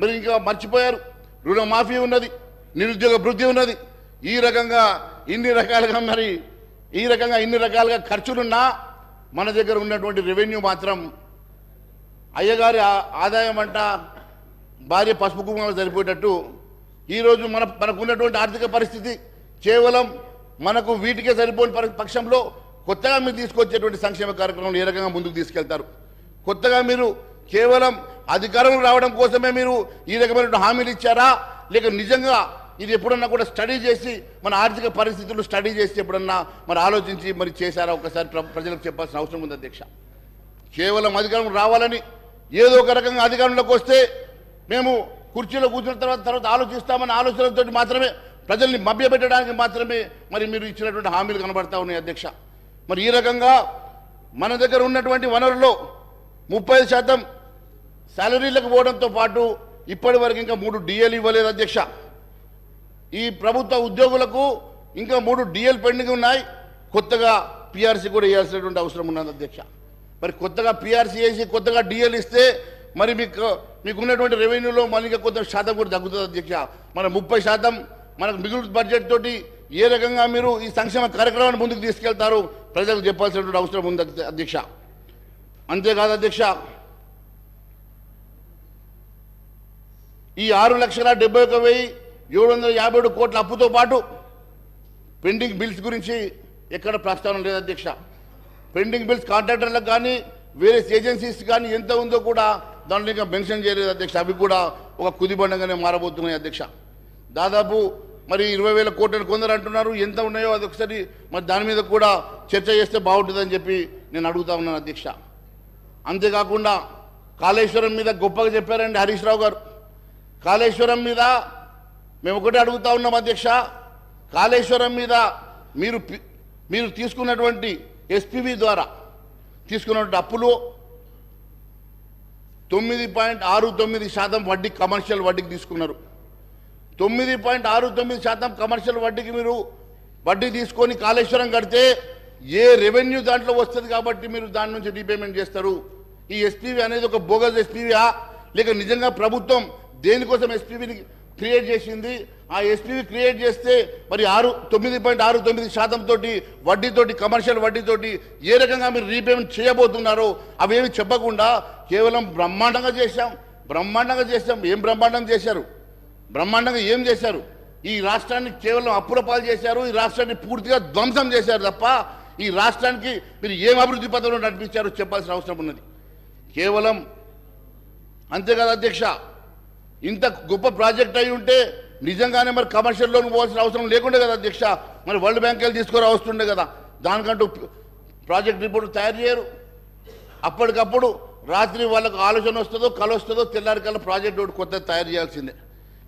మరి ఇంకా మర్చిపోయారు. రుణమాఫీ ఉన్నది, నిరుద్యోగ భృతి ఉన్నది. ఈ రకంగా ఇన్ని రకాలుగా ఖర్చులున్నా మన దగ్గర ఉన్నటువంటి రెవెన్యూ మాత్రం అయ్యగారి ఆదాయం అంట భార్య పసుపు కుంకుమలు సరిపోయేటట్టు ఈరోజు మనకున్నటువంటి ఆర్థిక పరిస్థితి కేవలం మనకు వీటికే సరిపోని పక్షంలో కొత్తగా మీరు తీసుకొచ్చేటువంటి సంక్షేమ కార్యక్రమాలు ఏ రకంగా ముందుకు తీసుకెళ్తారు? కొత్తగా మీరు కేవలం అధికారం రావడం కోసమే మీరు ఈ రకమైన హామీలు ఇచ్చారా, లేక నిజంగా ఇది ఎప్పుడన్నా కూడా స్టడీ చేసి మన ఆర్థిక పరిస్థితులు స్టడీ చేసి ఎప్పుడన్నా మరి ఆలోచించి మరి చేశారా? ఒకసారి ప్రజలకు చెప్పాల్సిన అవసరం ఉంది అధ్యక్ష. కేవలం అధికారం రావాలని ఏదో ఒక రకంగా అధికారంలోకి వస్తే మేము కుర్చీలో కూర్చున్న తర్వాత ఆలోచిస్తామన్న ఆలోచనలతో మాత్రమే ప్రజల్ని మభ్యపెట్టడానికి మాత్రమే మరి మీరు ఇచ్చినటువంటి హామీలు కనబడతా ఉన్నాయి అధ్యక్ష. మరి ఈ రకంగా మన దగ్గర ఉన్నటువంటి వనరుల్లో 30% శాలరీలకు పోవడంతో పాటు ఇప్పటి వరకు ఇంకా 3 డిఎల్ ఇవ్వలేదు అధ్యక్ష. ఈ ప్రభుత్వ ఉద్యోగులకు ఇంకా 3 డిఎల్ పెండింగ్ ఉన్నాయి. కొత్తగా పిఆర్సీ కూడా వేయాల్సినటువంటి అవసరం ఉన్నది అధ్యక్ష. మరి కొత్తగా పిఆర్సీ వేసి కొత్తగా డిఎల్ ఇస్తే మరి మీకున్నటువంటి రెవెన్యూలో మనకి కొంత శాతం కూడా తగ్గుతుంది అధ్యక్ష. మన 30% మనకు మిగులు బడ్జెట్ తోటి ఏ రకంగా మీరు ఈ సంక్షేమ కార్యక్రమాన్ని ముందుకు తీసుకెళ్తారు ప్రజలకు చెప్పాల్సినటువంటి అవసరం ఉంది అధ్యక్ష. అంతేకాదు అధ్యక్ష, ఈ 6,71,757 కోట్ల అప్పుతో పాటు పెండింగ్ బిల్స్ గురించి ఎక్కడ ప్రస్తావన లేదు అధ్యక్ష. పెండింగ్ బిల్స్ కాంట్రాక్టర్లకు కానీ వేరే ఏజెన్సీస్ కానీ ఎంత ఉందో కూడా దాంట్లో ఇంకా మెన్షన్ చేయలేదు అధ్యక్ష. అవి కూడా ఒక కుదిబండంగానే మారబోతున్నాయి అధ్యక్ష. దాదాపు మరి 20,000 కోట్లను కొందరు అంటున్నారు. ఎంత ఉన్నాయో అది ఒకసారి మరి దాని మీద కూడా చర్చ చేస్తే బాగుంటుందని చెప్పి నేను అడుగుతా ఉన్నాను అధ్యక్ష. అంతేకాకుండా కాళేశ్వరం మీద గొప్పగా చెప్పారండి హరీష్ రావు గారు. కాళేశ్వరం మీద మేము ఒకటే అడుగుతా ఉన్నాం అధ్యక్ష. కాళేశ్వరం మీద మీరు తీసుకున్నటువంటి ఎస్పీవి ద్వారా తీసుకున్నటువంటి అప్పులు 9.69% వడ్డీ కమర్షియల్ వడ్డీకి తీసుకున్నారు. 9.69% కమర్షియల్ వడ్డీకి మీరు వడ్డీ తీసుకొని కాళేశ్వరం కడితే ఏ రెవెన్యూ దాంట్లో వస్తుంది కాబట్టి మీరు దాని నుంచి రీపేమెంట్ చేస్తారు. ఈ ఎస్పీవి అనేది ఒక బోగస్ ఎస్పీవా లేక నిజంగా ప్రభుత్వం దేనికోసం ఎస్పీవిని క్రియేట్ చేసింది? ఆ ఎస్పీవి క్రియేట్ చేస్తే మరి 9.69% తోటి వడ్డీతోటి కమర్షియల్ వడ్డీతోటి ఏ రకంగా మీరు రీపేమెంట్ చేయబోతున్నారో అవేమి చెప్పకుండా కేవలం బ్రహ్మాండంగా చేశాం. ఏం బ్రహ్మాండం చేశారు? బ్రహ్మాండంగా ఏం చేశారు? ఈ రాష్ట్రాన్ని కేవలం అప్పుల పాలు చేశారు. ఈ రాష్ట్రాన్ని పూర్తిగా ధ్వంసం చేశారు తప్ప ఈ రాష్ట్రానికి మీరు ఏం అభివృద్ధి పథంలో నడిపించారో చెప్పాల్సిన అవసరం ఉన్నది. కేవలం అంతేకాదు అధ్యక్ష, ఇంత గొప్ప ప్రాజెక్ట్ అయి ఉంటే నిజంగానే మరి కమర్షియల్ లోన్ పోవాల్సిన అవసరం లేకుండే కదా అధ్యక్ష. మరి వరల్డ్ బ్యాంక్ వెళ్ళి తీసుకొని వస్తుండే కదా. దానికంటూ ప్రాజెక్ట్ రిపోర్ట్ తయారు చేయరు. అప్పటికప్పుడు రాత్రి వాళ్ళకు ఆలోచన వస్తుందో కళ వస్తుందో తెల్లారికల్లా ప్రాజెక్ట్ ఒకటి కొత్త తయారు చేయాల్సిందే.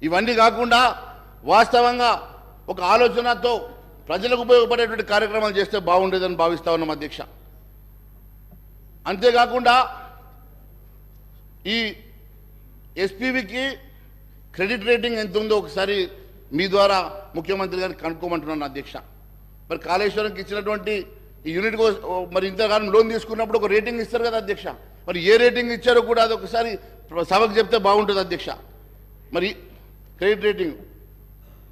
ఇవన్నీ కాకుండా వాస్తవంగా ఒక ఆలోచనతో ప్రజలకు ఉపయోగపడేటువంటి కార్యక్రమాలు చేస్తే బాగుండేదని భావిస్తా ఉన్నాం అధ్యక్ష. అంతేకాకుండా ఈ ఎస్పీవికి క్రెడిట్ రేటింగ్ ఎంత ఉందో ఒకసారి మీ ద్వారా ముఖ్యమంత్రి గారిని కనుక్కోమంటున్నాను అధ్యక్ష. మరి కాళేశ్వరంకి ఇచ్చినటువంటి ఈ యూనిట్ మరి ఇంతకాలం లోన్ తీసుకున్నప్పుడు ఒక రేటింగ్ ఇస్తారు కదా అధ్యక్ష. మరి ఏ రేటింగ్ ఇచ్చారో కూడా అది ఒకసారి సభకు చెప్తే బాగుంటుంది అధ్యక్ష. మరి క్రెడిట్ రేటింగ్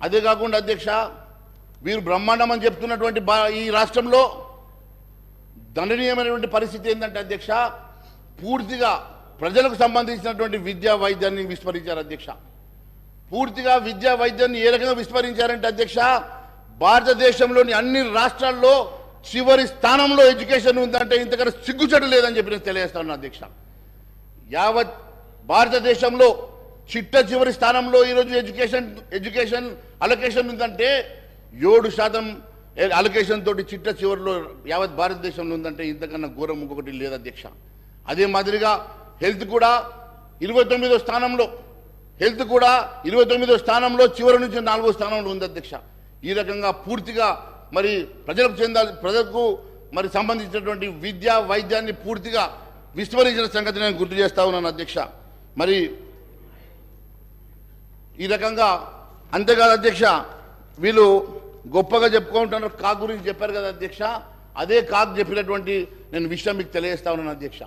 అదే కాకుండా అధ్యక్ష, వీరు బ్రహ్మాండం అని చెప్తున్నటువంటి ఈ రాష్ట్రంలో దండనీయమైనటువంటి పరిస్థితి ఏంటంటే అధ్యక్ష, పూర్తిగా ప్రజలకు సంబంధించినటువంటి విద్యా వైద్యాన్ని విస్మరించారు అధ్యక్ష. పూర్తిగా విద్యా వైద్యాన్ని ఏ రకంగా విస్మరించారంటే అధ్యక్ష, భారతదేశంలోని అన్ని రాష్ట్రాల్లో చివరి స్థానంలో ఎడ్యుకేషన్ ఉందంటే ఇంతకన్నా సిగ్గుచడు లేదని చెప్పి నేను తెలియజేస్తాను అధ్యక్ష. యావత్ భారతదేశంలో చిట్ట చివరి స్థానంలో ఈరోజు ఎడ్యుకేషన్ అలొకేషన్ ఉందంటే 7% అలొకేషన్ తోటి చిట్ట చివరిలో యావత్ భారతదేశంలో ఉందంటే ఇంతకన్నా ఘోరం ఇంకొకటి లేదు అధ్యక్ష. అదే మాదిరిగా హెల్త్ కూడా 29వ స్థానంలో, చివరి నుంచి 4వ స్థానంలో ఉంది అధ్యక్ష. ఈ రకంగా పూర్తిగా మరి ప్రజలకు మరి సంబంధించినటువంటి విద్యా వైద్యాన్ని పూర్తిగా విస్మరించిన సంగతి నేను గుర్తు చేస్తా ఉన్నాను అధ్యక్ష. మరి ఈ రకంగా అంతేకాదు అధ్యక్ష, వీళ్ళు గొప్పగా చెప్పుకుంటున్నారు. కాగ్ గురించి చెప్పారు కదా అధ్యక్ష. అదే కాగ్ చెప్పినటువంటి నేను విషయం మీకు తెలియజేస్తా ఉన్నాను అధ్యక్ష.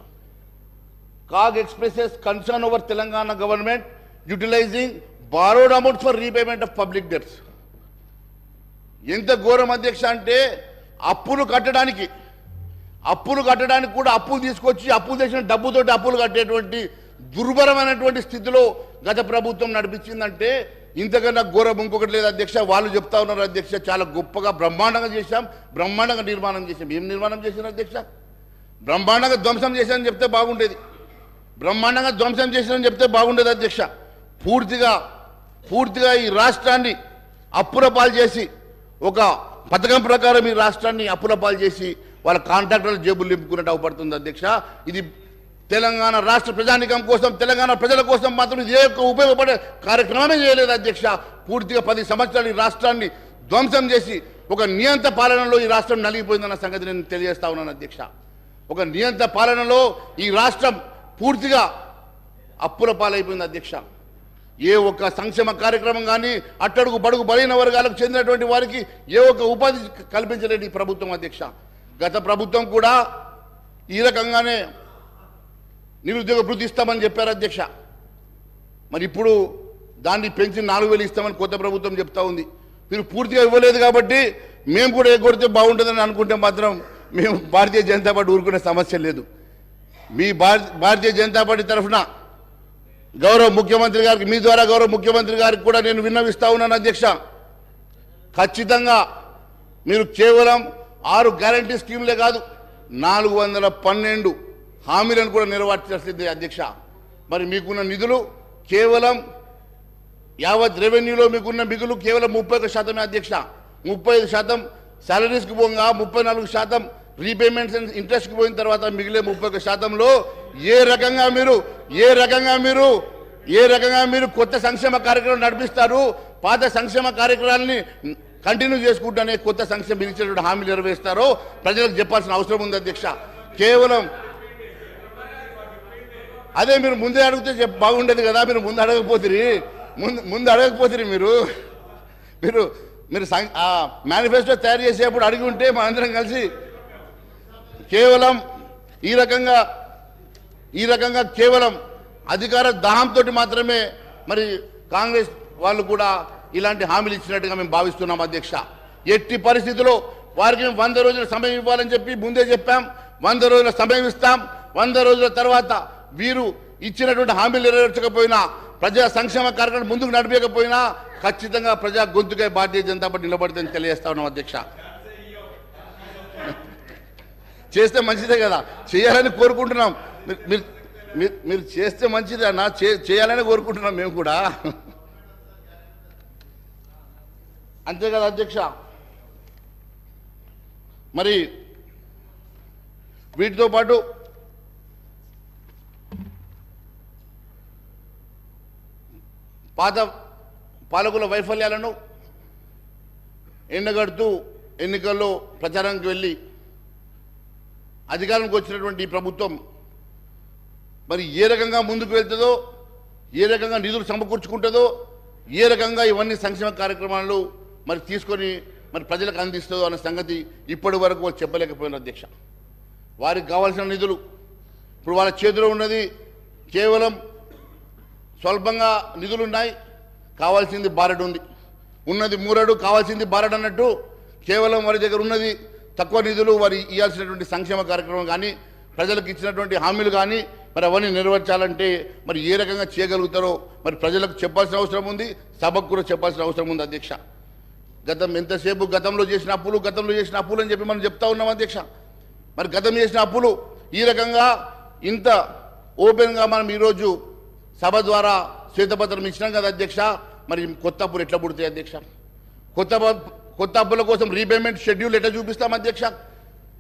CAG expresses concern over Telangana government utilising borrowed amounts for repayment of public debts. ఎంత ఘోరం అధ్యక్ష అంటే అప్పులు కట్టడానికి కూడా అప్పులు తీసుకొచ్చి అప్పులు చేసిన డబ్బుతోటి అప్పులు కట్టేటువంటి దుర్భరమైనటువంటి స్థితిలో గత ప్రభుత్వం నడిపించిందంటే ఇంతకన్నా ఘోరం ఇంకొకటి లేదు అధ్యక్ష. వాళ్ళు చెప్తా ఉన్నారు అధ్యక్ష, చాలా గొప్పగా బ్రహ్మాండంగా చేశాం, బ్రహ్మాండంగా నిర్మాణం చేశాం. ఏం నిర్మాణం చేశారు అధ్యక్ష? బ్రహ్మాండంగా ధ్వంసం చేశారని చెప్తే బాగుండేది. బ్రహ్మాండంగా ధ్వంసం చేశారని చెప్తే బాగుండేది అధ్యక్ష. పూర్తిగా ఈ రాష్ట్రాన్ని అప్పుల పాలు చేసి, ఒక పథకం ప్రకారం ఈ రాష్ట్రాన్ని అప్పుల పాలు చేసి వాళ్ళ కాంట్రాక్టర్ల జేబులు నింపుకున్నట్టు అవపడుతుంది అధ్యక్ష. ఇది తెలంగాణ రాష్ట్ర ప్రజానికం కోసం, తెలంగాణ ప్రజల కోసం మాత్రం ఇది ఏ ఉపయోగపడే కార్యక్రమమే చేయలేదు అధ్యక్ష. పూర్తిగా 10 సంవత్సరాలు ఈ రాష్ట్రాన్ని ధ్వంసం చేసి ఒక నియంత పాలనలో ఈ రాష్ట్రం నలిగిపోయిందన్న సంగతి నేను తెలియజేస్తా ఉన్నాను అధ్యక్ష. ఒక నియంత పాలనలో ఈ రాష్ట్రం పూర్తిగా అప్పుల పాలైపోయింది అధ్యక్ష. ఏ ఒక్క సంక్షేమ కార్యక్రమం కానీ అట్టడుగు బడుగు బలైన వర్గాలకు చెందినటువంటి వారికి ఏ ఒక్క ఉపాధి కల్పించలేని ఈ ప్రభుత్వం అధ్యక్ష. గత ప్రభుత్వం కూడా ఈ రకంగానే నిరుద్యోగ భృతి ఇస్తామని చెప్పారు అధ్యక్ష. మరి ఇప్పుడు దాన్ని పెంచి 4,000 ఇస్తామని కొత్త ప్రభుత్వం చెప్తా ఉంది. మీరు పూర్తిగా ఇవ్వలేదు కాబట్టి మేము కూడా ఎగ్గొడితే బాగుంటుందని అనుకుంటే మాత్రం మేము భారతీయ జనతా పార్టీ ఊరుకునే సమస్య లేదు. మీ భారతీయ జనతా పార్టీ తరఫున గౌరవ ముఖ్యమంత్రి గారికి, మీ ద్వారా గౌరవ ముఖ్యమంత్రి గారికి కూడా నేను విన్నవిస్తా ఉన్నాను అధ్యక్ష. ఖచ్చితంగా మీరు కేవలం 6 గ్యారంటీ స్కీమ్లే కాదు, 412 హామీలను కూడా నెరవేర్చాల్సిందే అధ్యక్ష. మరి మీకున్న నిధులు కేవలం యావత్ రెవెన్యూలో మీకున్న మిగులు కేవలం 31% అధ్యక్ష. 35% సాలరీస్కి పోగా 34% రీపేమెంట్స్ అండ్ ఇంట్రెస్ట్కి పోయిన తర్వాత మిగిలే 31%లో ఏ రకంగా మీరు కొత్త సంక్షేమ కార్యక్రమం నడిపిస్తారు, పాత సంక్షేమ కార్యక్రమాలని కంటిన్యూ చేసుకుంటూనే కొత్త సంక్షేమ ఇచ్చినటువంటి హామీలు నెరవేరుస్తారో ప్రజలకు చెప్పాల్సిన అవసరం ఉంది అధ్యక్ష. కేవలం అదే మీరు ముందే అడిగితే బాగుండేది కదా. మీరు ముందు అడగకపోతే మీరు మేనిఫెస్టో తయారు చేసేప్పుడు అడిగి ఉంటే మా అందరం కలిసి కేవలం ఈ రకంగా కేవలం అధికార దాహంతో మాత్రమే మరి కాంగ్రెస్ వాళ్ళు కూడా ఇలాంటి హామీలు ఇచ్చినట్టుగా మేము భావిస్తున్నాం అధ్యక్ష. ఎట్టి పరిస్థితుల్లో వారికి 100 రోజుల సమయం ఇవ్వాలని చెప్పి ముందే చెప్పాం. 100 రోజుల సమయం ఇస్తాం. 100 రోజుల తర్వాత వీరు ఇచ్చినటువంటి హామీలు నెరవేర్చకపోయినా, ప్రజా సంక్షేమ కార్యక్రమం ముందుకు నడిపేయకపోయినా ఖచ్చితంగా ప్రజా గొంతుకై భారతీయ జనతా పార్టీ నిలబడుతుందని తెలియజేస్తా ఉన్నాం అధ్యక్ష. చేస్తే మంచిదే కదా, చేయాలని కోరుకుంటున్నాం. మీరు చేస్తే మంచిదే అన్న, చేయాలని కోరుకుంటున్నాం మేము కూడా. అంతే కదా అధ్యక్ష. మరి వీటితో పాటు పాత పాలకుల వైఫల్యాలను ఎండగడుతూ ఎన్నికల్లో ప్రచారానికి వెళ్ళి అధికారానికి వచ్చినటువంటి ఈ ప్రభుత్వం మరి ఏ రకంగా ముందుకు వెళ్తుందో, ఏ రకంగా నిధులు సమకూర్చుకుంటుందో, ఏ రకంగా ఇవన్నీ సంక్షేమ కార్యక్రమాలు మరి తీసుకొని మరి ప్రజలకు అందిస్తుందో అనే సంగతి ఇప్పటి వరకు వాళ్ళు చెప్పలేకపోయినారు అధ్యక్ష. వారికి కావాల్సిన నిధులు ఇప్పుడు వాళ్ళ చేతిలో ఉన్నది కేవలం స్వల్పంగా నిధులు ఉన్నాయి, కావాల్సింది బారెడు ఉంది. ఉన్నది మూరడు, కావాల్సింది బారెడు అన్నట్టు కేవలం వారి దగ్గర ఉన్నది తక్కువ నిధులు. వారి ఇవ్వాల్సినటువంటి సంక్షేమ కార్యక్రమం కానీ, ప్రజలకు ఇచ్చినటువంటి హామీలు కానీ మరి అవన్నీ నెరవేర్చాలంటే మరి ఏ రకంగా చేయగలుగుతారో మరి ప్రజలకు చెప్పాల్సిన అవసరం ఉంది, సభకు కూడా చెప్పాల్సిన అవసరం ఉంది అధ్యక్ష. ఎంతసేపు గతంలో చేసిన అప్పులు అని చెప్పి మనం చెప్తా ఉన్నాం అధ్యక్ష. మరి గతం చేసిన అప్పులు ఈ రకంగా ఇంత ఓపెన్గా మనం ఈరోజు సభ ద్వారా శ్వేతపత్రం ఇచ్చినాం కదా అధ్యక్ష. మరి కొత్త అప్పులు ఎట్లా పుడతాయి అధ్యక్ష? కొత్త అప్పుల కోసం రీపేమెంట్ షెడ్యూల్ ఎట్లా చూపిస్తాం అధ్యక్ష?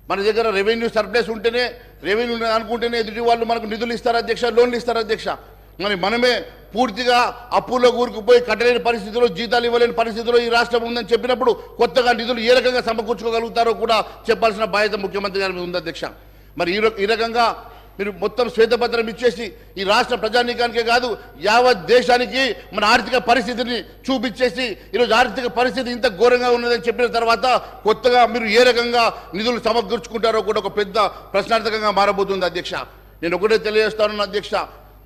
మన దగ్గర రెవెన్యూ సర్ప్లస్ ఉంటేనే, రెవెన్యూ అనుకుంటేనే ఎదుటి వాళ్ళు మనకు నిధులు ఇస్తారు అధ్యక్ష, లోన్లు ఇస్తారు అధ్యక్ష. మరి మనమే పూర్తిగా అప్పుల్లో కూరుకుపోయి కట్టలేని పరిస్థితుల్లో, జీతాలు ఇవ్వలేని పరిస్థితుల్లో ఈ రాష్ట్రం ఉందని చెప్పినప్పుడు కొత్తగా నిధులు ఏ రకంగా సమకూర్చుకోగలుగుతారో కూడా చెప్పాల్సిన బాధ్యత ముఖ్యమంత్రి గారి మీద ఉంది అధ్యక్ష. మరి ఈ రకంగా మీరు మొత్తం శ్వేతపత్రం ఇచ్చేసి ఈ రాష్ట్ర ప్రజానీకానికే కాదు యావత్ దేశానికి మన ఆర్థిక పరిస్థితిని చూపించేసి ఈరోజు ఆర్థిక పరిస్థితి ఇంత ఘోరంగా ఉన్నదని చెప్పిన తర్వాత కొత్తగా మీరు ఏ రకంగా నిధులు సమకూర్చుకుంటారో కూడా ఒక పెద్ద ప్రశ్నార్థకంగా మారబోతుంది అధ్యక్ష. నేను ఒకటే తెలియజేస్తాను అధ్యక్ష,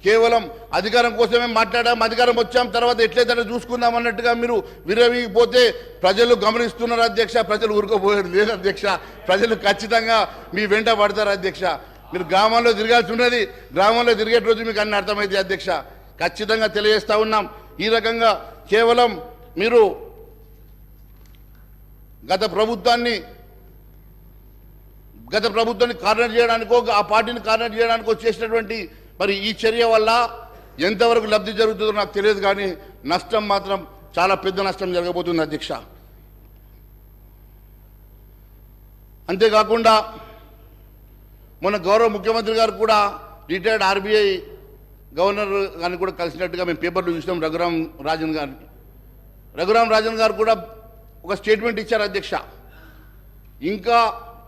కేవలం అధికారం కోసమే మాట్లాడాం, అధికారం వచ్చాం, తర్వాత ఎట్లయితే చూసుకుందాం అన్నట్టుగా మీరు విరవిపోతే ప్రజలు గమనిస్తున్నారు అధ్యక్ష. ప్రజలు ఊరుకోపోయారు లేదు అధ్యక్ష, ప్రజలు ఖచ్చితంగా మీ వెంట పడతారు అధ్యక్ష. మీరు గ్రామాల్లో తిరగాల్సి ఉన్నది, గ్రామంలో తిరిగే రోజు మీకు అన్ని అర్థమైంది అధ్యక్ష. ఖచ్చితంగా తెలియజేస్తా ఉన్నాం. ఈ రకంగా కేవలం మీరు గత ప్రభుత్వాన్ని కార్నర్ చేయడానికో, ఆ పార్టీని కార్నర్ చేయడానికో చేసినటువంటి మరి ఈ చర్య వల్ల ఎంతవరకు లబ్ధి జరుగుతుందో నాకు తెలియదు, కానీ నష్టం మాత్రం చాలా పెద్ద నష్టం జరగబోతుంది అధ్యక్ష. అంతేకాకుండా మొన్న గౌరవ ముఖ్యమంత్రి గారు కూడా రిటైర్డ్ ఆర్బీఐ గవర్నర్ గారిని కూడా కలిసినట్టుగా మేము పేపర్లు చూసినాం. రఘురాం రాజన్ గారు కూడా ఒక స్టేట్మెంట్ ఇచ్చారు అధ్యక్ష. ఇంకా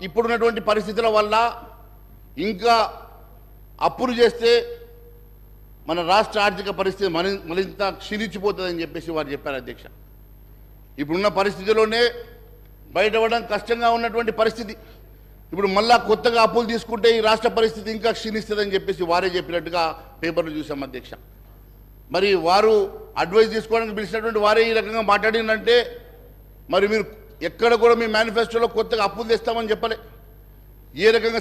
ఇప్పుడున్నటువంటి పరిస్థితుల వల్ల ఇంకా అప్పులు చేస్తే మన రాష్ట్ర ఆర్థిక పరిస్థితి మరింత క్షీణించిపోతుందని చెప్పేసి వారు చెప్పారు అధ్యక్ష. ఇప్పుడున్న పరిస్థితిలోనే బయటపడడం కష్టంగా ఉన్నటువంటి పరిస్థితి. ఇప్పుడు మళ్ళా కొత్తగా అప్పులు తీసుకుంటే ఈ రాష్ట్ర పరిస్థితి ఇంకా క్షీణిస్తుందని చెప్పేసి వారే చెప్పినట్టుగా పేపర్లు చూసాం అధ్యక్ష. మరి వారు అడ్వైజ్ తీసుకోవడానికి పిలిచినటువంటి వారే ఈ రకంగా మాట్లాడిందంటే మరి మీరు ఎక్కడ కూడా మీ మేనిఫెస్టోలో కొత్తగా అప్పులు తెస్తామని చెప్పలే, ఏ రకంగా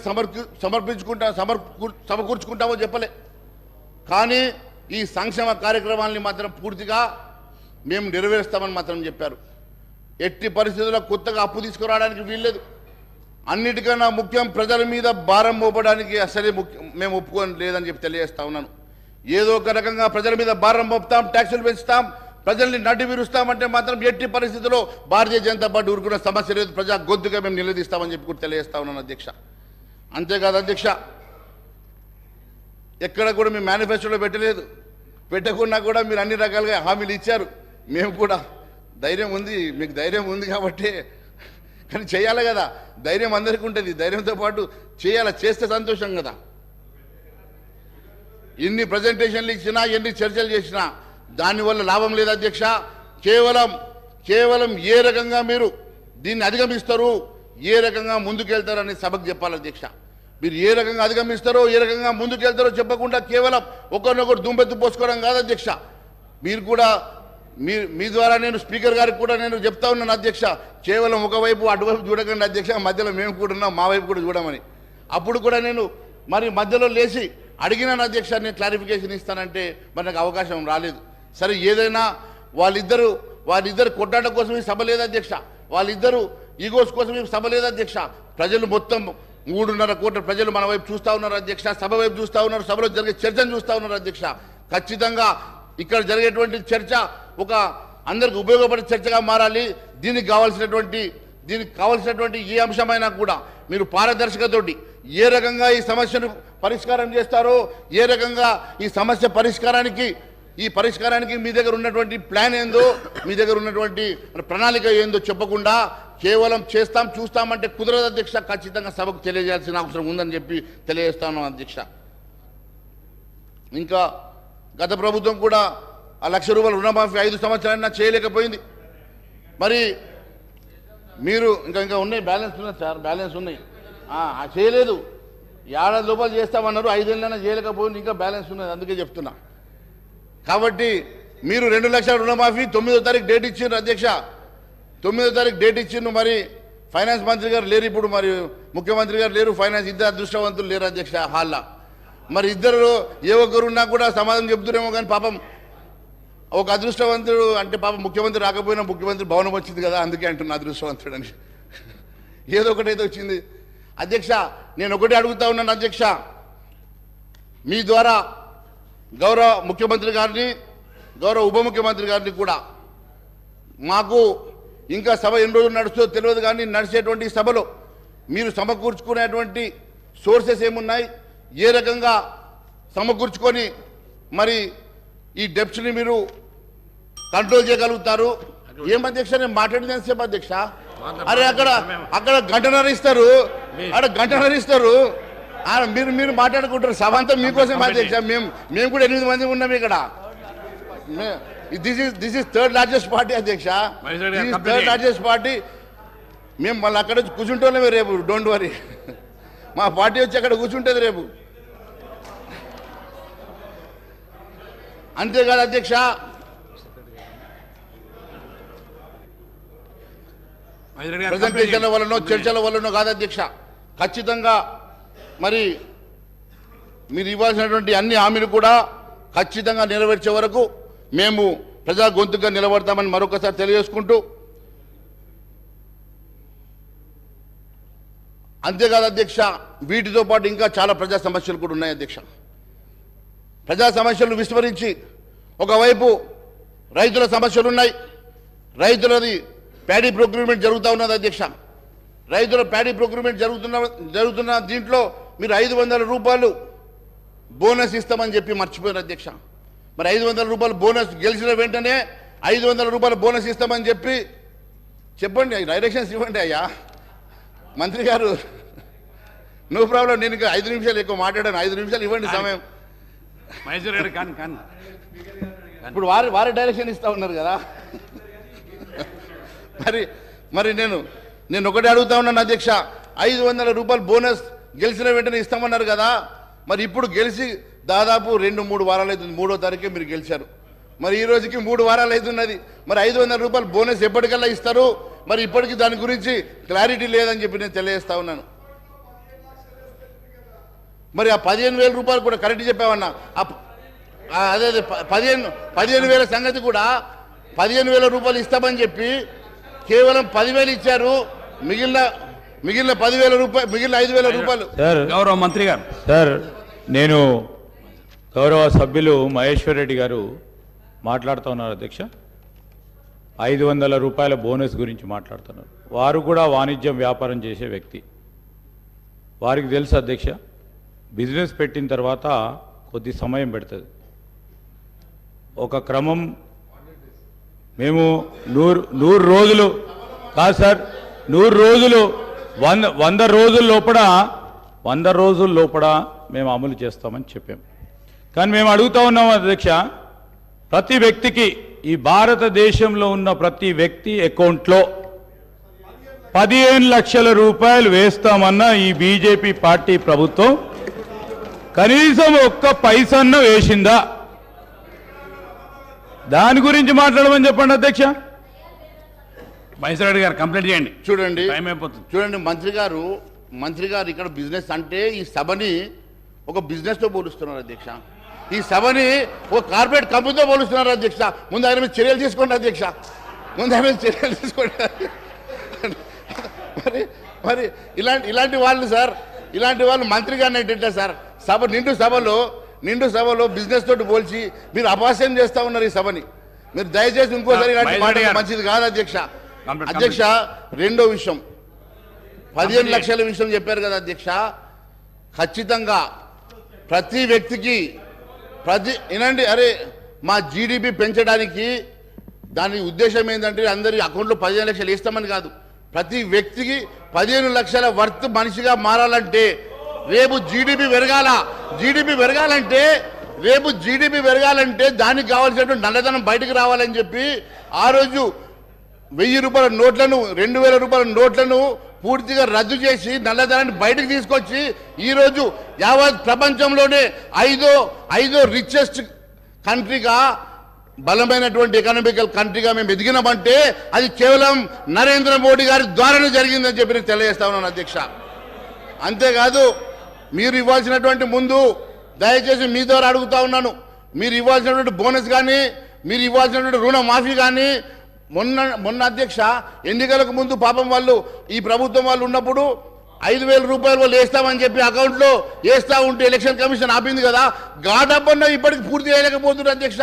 సమకూర్చుకుంటామో చెప్పలే. కానీ ఈ సంక్షేమ కార్యక్రమాలని మాత్రం పూర్తిగా మేము నెరవేరుస్తామని మాత్రం చెప్పారు. ఎట్టి పరిస్థితుల్లో కొత్తగా అప్పు తీసుకురావడానికి వీల్లేదు. అన్నిటికన్నా ముఖ్యం ప్రజల మీద భారం మోపడానికి అసలే మేము ఒప్పుకొని లేదని చెప్పి తెలియజేస్తా ఉన్నాను. ఏదో ఒక రకంగా ప్రజల మీద భారం మోపుతాం, ట్యాక్సులు పెంచుతాం, ప్రజల్ని నడ్డి విరుస్తామంటే మాత్రం ఎట్టి పరిస్థితుల్లో భారతీయ జనతా పార్టీ ఊరుకున్న సమస్య లేదు, ప్రజా గొంతుగా మేము నిలదీస్తామని చెప్పి కూడా తెలియజేస్తా ఉన్నాను అధ్యక్ష. అంతేకాదు అధ్యక్ష, ఎక్కడ కూడా మీ మేనిఫెస్టోలో పెట్టలేదు, పెట్టకుండా కూడా మీరు అన్ని రకాలుగా హామీలు ఇచ్చారు. మేము కూడా ధైర్యం ఉంది, మీకు ధైర్యం ఉంది కాబట్టి, కానీ చేయాలి కదా, ధైర్యం అందరికీ ఉంటుంది, ధైర్యంతో పాటు చేయాలి, చేస్తే సంతోషం కదా. ఎన్ని ప్రజెంటేషన్లు ఇచ్చినా, ఎన్ని చర్చలు చేసినా దానివల్ల లాభం లేదు అధ్యక్ష. కేవలం ఏ రకంగా మీరు దీన్ని అధిగమిస్తారు, ఏ రకంగా ముందుకెళ్తారని సభకు చెప్పాలి అధ్యక్ష. మీరు ఏ రకంగా అధిగమిస్తారో, ఏ రకంగా ముందుకెళ్తారో చెప్పకుండా కేవలం ఒకరినొకరు దుంపెత్తు పోసుకోవడం కాదు అధ్యక్ష. మీరు కూడా మీ ద్వారా నేను స్పీకర్ గారికి కూడా నేను చెప్తా ఉన్నాను అధ్యక్ష, కేవలం ఒకవైపు అటువైపు చూడకండి అధ్యక్ష, మధ్యలో మేము కూడా ఉన్నాం, మా వైపు కూడా చూడమని. అప్పుడు కూడా నేను మరి మధ్యలో లేచి అడిగినాను అధ్యక్ష, నేను క్లారిఫికేషన్ ఇస్తానంటే మరి నాకు అవకాశం రాలేదు. సరే, ఏదైనా వాళ్ళిద్దరు కొట్టాట కోసం ఈ సభ లేదు అధ్యక్ష, వాళ్ళిద్దరు ఈగోస్ కోసం ఈ సభ లేదు అధ్యక్ష. ప్రజలు మొత్తం 3.5 కోట్ల ప్రజలు మన వైపు చూస్తూ ఉన్నారు అధ్యక్ష, సభ వైపు చూస్తూ ఉన్నారు, సభలో జరిగే చర్చను చూస్తూ ఉన్నారు అధ్యక్ష. ఖచ్చితంగా ఇక్కడ జరిగేటువంటి చర్చ ఒక అందరికి ఉపయోగపడే చర్చగా మారాలి. దీనికి కావాల్సినటువంటి ఏ అంశమైనా కూడా మీరు పారదర్శకతోటి ఏ రకంగా ఈ సమస్యను పరిష్కారం చేస్తారో, ఏ రకంగా ఈ సమస్య పరిష్కారానికి మీ దగ్గర ఉన్నటువంటి ప్లాన్ ఏందో, మీ దగ్గర ఉన్నటువంటి ప్రణాళిక ఏందో చెప్పకుండా కేవలం చూస్తామంటే కుదరదు అధ్యక్ష. ఖచ్చితంగా సభకు తెలియజేయాల్సిన అవసరం ఉందని చెప్పి తెలియజేస్తాను అధ్యక్ష. ఇంకా గత ప్రభుత్వం కూడా ఆ ₹1,00,000 రుణమాఫీ 5 సంవత్సరాలైనా చేయలేకపోయింది. మరి మీరు ఇంకా ఉన్నాయి, బ్యాలెన్స్ ఉన్నాయి సార్, బ్యాలెన్స్ ఉన్నాయి, చేయలేదు. ₹7 చేస్తామన్నారు, 5 ఏళ్ళైనా చేయలేకపోయింది, ఇంకా బ్యాలెన్స్ ఉన్నది, అందుకే చెప్తున్నా. కాబట్టి మీరు 2 లక్షల రుణమాఫీ 9వ తారీఖు డేట్ ఇచ్చిండ్రు అధ్యక్ష, 9వ తారీఖు డేట్ ఇచ్చిండ్రు. మరి ఫైనాన్స్ మంత్రి గారు లేరు ఇప్పుడు, మరి ముఖ్యమంత్రి గారు లేరు, ఫైనాన్స్ ఇద్దరు అదృష్టవంతులు లేరు అధ్యక్ష హాల్లో. మరి ఇద్దరు ఏ ఒక్కరున్నా కూడా సమాధానం చెప్తురేమో కానీ పాపం ఒక అదృష్టవంతుడు అంటే పాపం ముఖ్యమంత్రి రాకపోయినా ముఖ్యమంత్రి భవనం వచ్చింది కదా, అందుకే అంటున్నా అదృష్టవంతుడు అని. ఏదో ఒకటైతే వచ్చింది అధ్యక్ష. నేను ఒకటి అడుగుతా ఉన్నాను అధ్యక్ష, మీ ద్వారా గౌరవ ముఖ్యమంత్రి గారిని, గౌరవ ఉప ముఖ్యమంత్రి గారిని కూడా, మాకు ఇంకా సభ ఎన్ని రోజులు నడుస్తుందో తెలియదు కానీ నడిచేటువంటి సభలో మీరు సమకూర్చుకునేటువంటి సోర్సెస్ ఏమున్నాయి, ఏ రకంగా సమకూర్చుకొని మరి ఈ డెప్స్ని మీరు కంట్రోల్ చేయగలుగుతారు? ఏం అధ్యక్ష నేను మాట్లాడింది ఎంతసేపు అధ్యక్ష? అరే అక్కడ గంటన్నర ఇస్తారు, మీరు మాట్లాడుకుంటారు, సభ అంతా మీకోసం అధ్యక్ష. మేము కూడా 8 మంది ఉన్నాం ఇక్కడ. This is third largest party అధ్యక్ష, థర్డ్ లార్జెస్ట్ పార్టీ. మేము మళ్ళీ అక్కడ కూర్చుంటామే రేపు, డోంట్ వరీ. మా పార్టీ వచ్చి అక్కడ కూర్చుంటుంది రేపు. అంతేకాదు అధ్యక్ష, ప్రజెంటేషన్ల వల్లనో చర్చల వల్లనో కాదు అధ్యక్ష, ఖచ్చితంగా మరి మీరు ఇవ్వాల్సినటువంటి అన్ని హామీలు కూడా ఖచ్చితంగా నెరవేర్చే వరకు మేము ప్రజా గొంతుగా నిలబడతామని మరొకసారి తెలియజేసుకుంటూ, అంతేకాదు అధ్యక్ష, వీటితో పాటు ఇంకా చాలా ప్రజా సమస్యలు కూడా ఉన్నాయి అధ్యక్ష. ప్రజా సమస్యలను విస్మరించి ఒకవైపు రైతుల సమస్యలు ఉన్నాయి, రైతులది ప్యాడీ ప్రొక్యూర్మెంట్ జరుగుతూ ఉన్నది అధ్యక్ష. రైతుల ప్యాడీ ప్రొక్యూర్మెంట్ జరుగుతున్న దీంట్లో మీరు ₹500 బోనస్ ఇస్తామని చెప్పి మర్చిపోయారు అధ్యక్ష. మరి ₹500 బోనస్ గెలిచిన వెంటనే ₹500 బోనస్ ఇస్తామని చెప్పండి, డైరెక్షన్స్ ఇవ్వండి అయ్యా మంత్రి గారు. నో ప్రాబ్లం, నేను ఇంకా 5 నిమిషాలు ఎక్కువ మాట్లాడాను, 5 నిమిషాలు ఇవ్వండి సమయం. ఇప్పుడు వారి డైరెక్షన్ ఇస్తా ఉన్నారు కదా. మరి నేను ఒకటి అడుగుతా ఉన్నాను అధ్యక్ష, ₹500 బోనస్ గెలిచిన వెంటనే ఇస్తామన్నారు కదా. మరి ఇప్పుడు గెలిచి దాదాపు 2-3 వారాలు అవుతుంది, 3వ తారీఖే మీరు గెలిచారు. మరి ఈ రోజుకి 3 వారాలు అవుతున్నది. మరి ₹500 బోనస్ ఎప్పటికల్లా ఇస్తారు? మరి ఇప్పటికీ దాని గురించి క్లారిటీ లేదని చెప్పి నేను తెలియజేస్తా ఉన్నాను. మరి ఆ ₹15,000 కూడా కరెక్ట్ చెప్పామన్నా, అదే 15,000 సంగతి కూడా ₹15,000 ఇస్తామని చెప్పి కేవలం 10,000 ఇచ్చారు. మిగిలిన ₹10,000, మిగిలిన ₹5,000. గౌరవ మంత్రి గారు సార్, నేను గౌరవ సభ్యులు మహేశ్వర్ రెడ్డి గారు మాట్లాడుతూ ఉన్నారు అధ్యక్ష. ₹500 బోనస్ గురించి మాట్లాడుతున్నారు. వారు కూడా వాణిజ్యం వ్యాపారం చేసే వ్యక్తి, వారికి తెలుసు అధ్యక్ష, బిజినెస్ పెట్టిన తర్వాత కొద్ది సమయం పెడుతుంది. ఒక క్రమం మేము 100 రోజులు కాదు సార్, 100 రోజులు 100 రోజుల లోపల మేము అమలు చేస్తామని చెప్పాం. కానీ మేము అడుగుతా ఉన్నాం అధ్యక్ష, ప్రతి వ్యక్తికి, ఈ భారతదేశంలో ఉన్న ప్రతి వ్యక్తి అకౌంట్లో 15 లక్షల రూపాయలు వేస్తామన్న ఈ బీజేపీ పార్టీ ప్రభుత్వం కనీసం ఒక్క పైసన్న వేసిందా? దాని గురించి మాట్లాడమని చెప్పండి అధ్యక్ష. మహేశ్వర గారు కంప్లైంట్ చేయండి. చూడండి మంత్రి గారు ఇక్కడ బిజినెస్ అంటే ఈ సభని ఒక బిజినెస్తో పోలుస్తున్నారు అధ్యక్ష. ఈ సభని ఒక కార్పొరేట్ కంపెనీతో పోలుస్తున్నారు అధ్యక్ష. ముందు ఆయన మీద చర్యలు తీసుకోండి అధ్యక్ష, మరి ఇలాంటి వాళ్ళు సార్ ఇలాంటి వాళ్ళు మంత్రి గారిని ఎట్లా సార్? నిండు సభలో బిజినెస్ తోటి పోల్చి మీరు అపహాస్యం చేస్తా ఉన్నారు ఈ సభని. మీరు దయచేసి ఇంకోసారి ఇలాంటి మాటలు మంచిది కాదు అధ్యక్ష. అధ్యక్ష, రెండో విషయం 15 లక్షల విషయం చెప్పారు కదా అధ్యక్ష. ఖచ్చితంగా ప్రతి వ్యక్తికి వినండి, అరే మా జీడిపి పెంచడానికి దాని ఉద్దేశం ఏంటంటే అందరి అకౌంట్లో 15 లక్షలు వేస్తామని కాదు, ప్రతి వ్యక్తికి 15 లక్షల వర్త్ మనిషిగా మారాలంటే రేపు జీడిపి పెరగాలంటే దానికి కావాల్సినటువంటి నల్లధనం బయటకు రావాలని చెప్పి ఆ రోజు 1000 రూపాయల నోట్లను 2000 రూపాయల నోట్లను పూర్తిగా రద్దు చేసి నల్లధనాన్ని బయటకు తీసుకొచ్చి ఈరోజు యావత్ ప్రపంచంలోనే ఐదో రిచెస్ట్ కంట్రీగా బలమైనటువంటి ఎకనామికల్ కంట్రీగా మేము ఎదిగినామంటే అది కేవలం నరేంద్ర మోడీ గారి ద్వారానే జరిగిందని చెప్పి నేను తెలియజేస్తా ఉన్నాను అధ్యక్ష. అంతేకాదు మీరు ఇవ్వాల్సినటువంటి ముందు దయచేసి మీ ద్వారా అడుగుతా ఉన్నాను, మీరు ఇవ్వాల్సినటువంటి బోనస్ కానీ మీరు ఇవ్వాల్సినటువంటి రుణమాఫీ కానీ మొన్న అధ్యక్ష ఎన్నికలకు ముందు పాపం వాళ్ళు ఈ ప్రభుత్వం వాళ్ళు ఉన్నప్పుడు 5,000 రూపాయలు వాళ్ళు వేస్తామని చెప్పి అకౌంట్లో వేస్తా ఉంటే ఎలక్షన్ కమిషన్ ఆపింది కదా, గా డబ్బన్నా ఇప్పటికి పూర్తి చేయలేకపోతున్నారు అధ్యక్ష.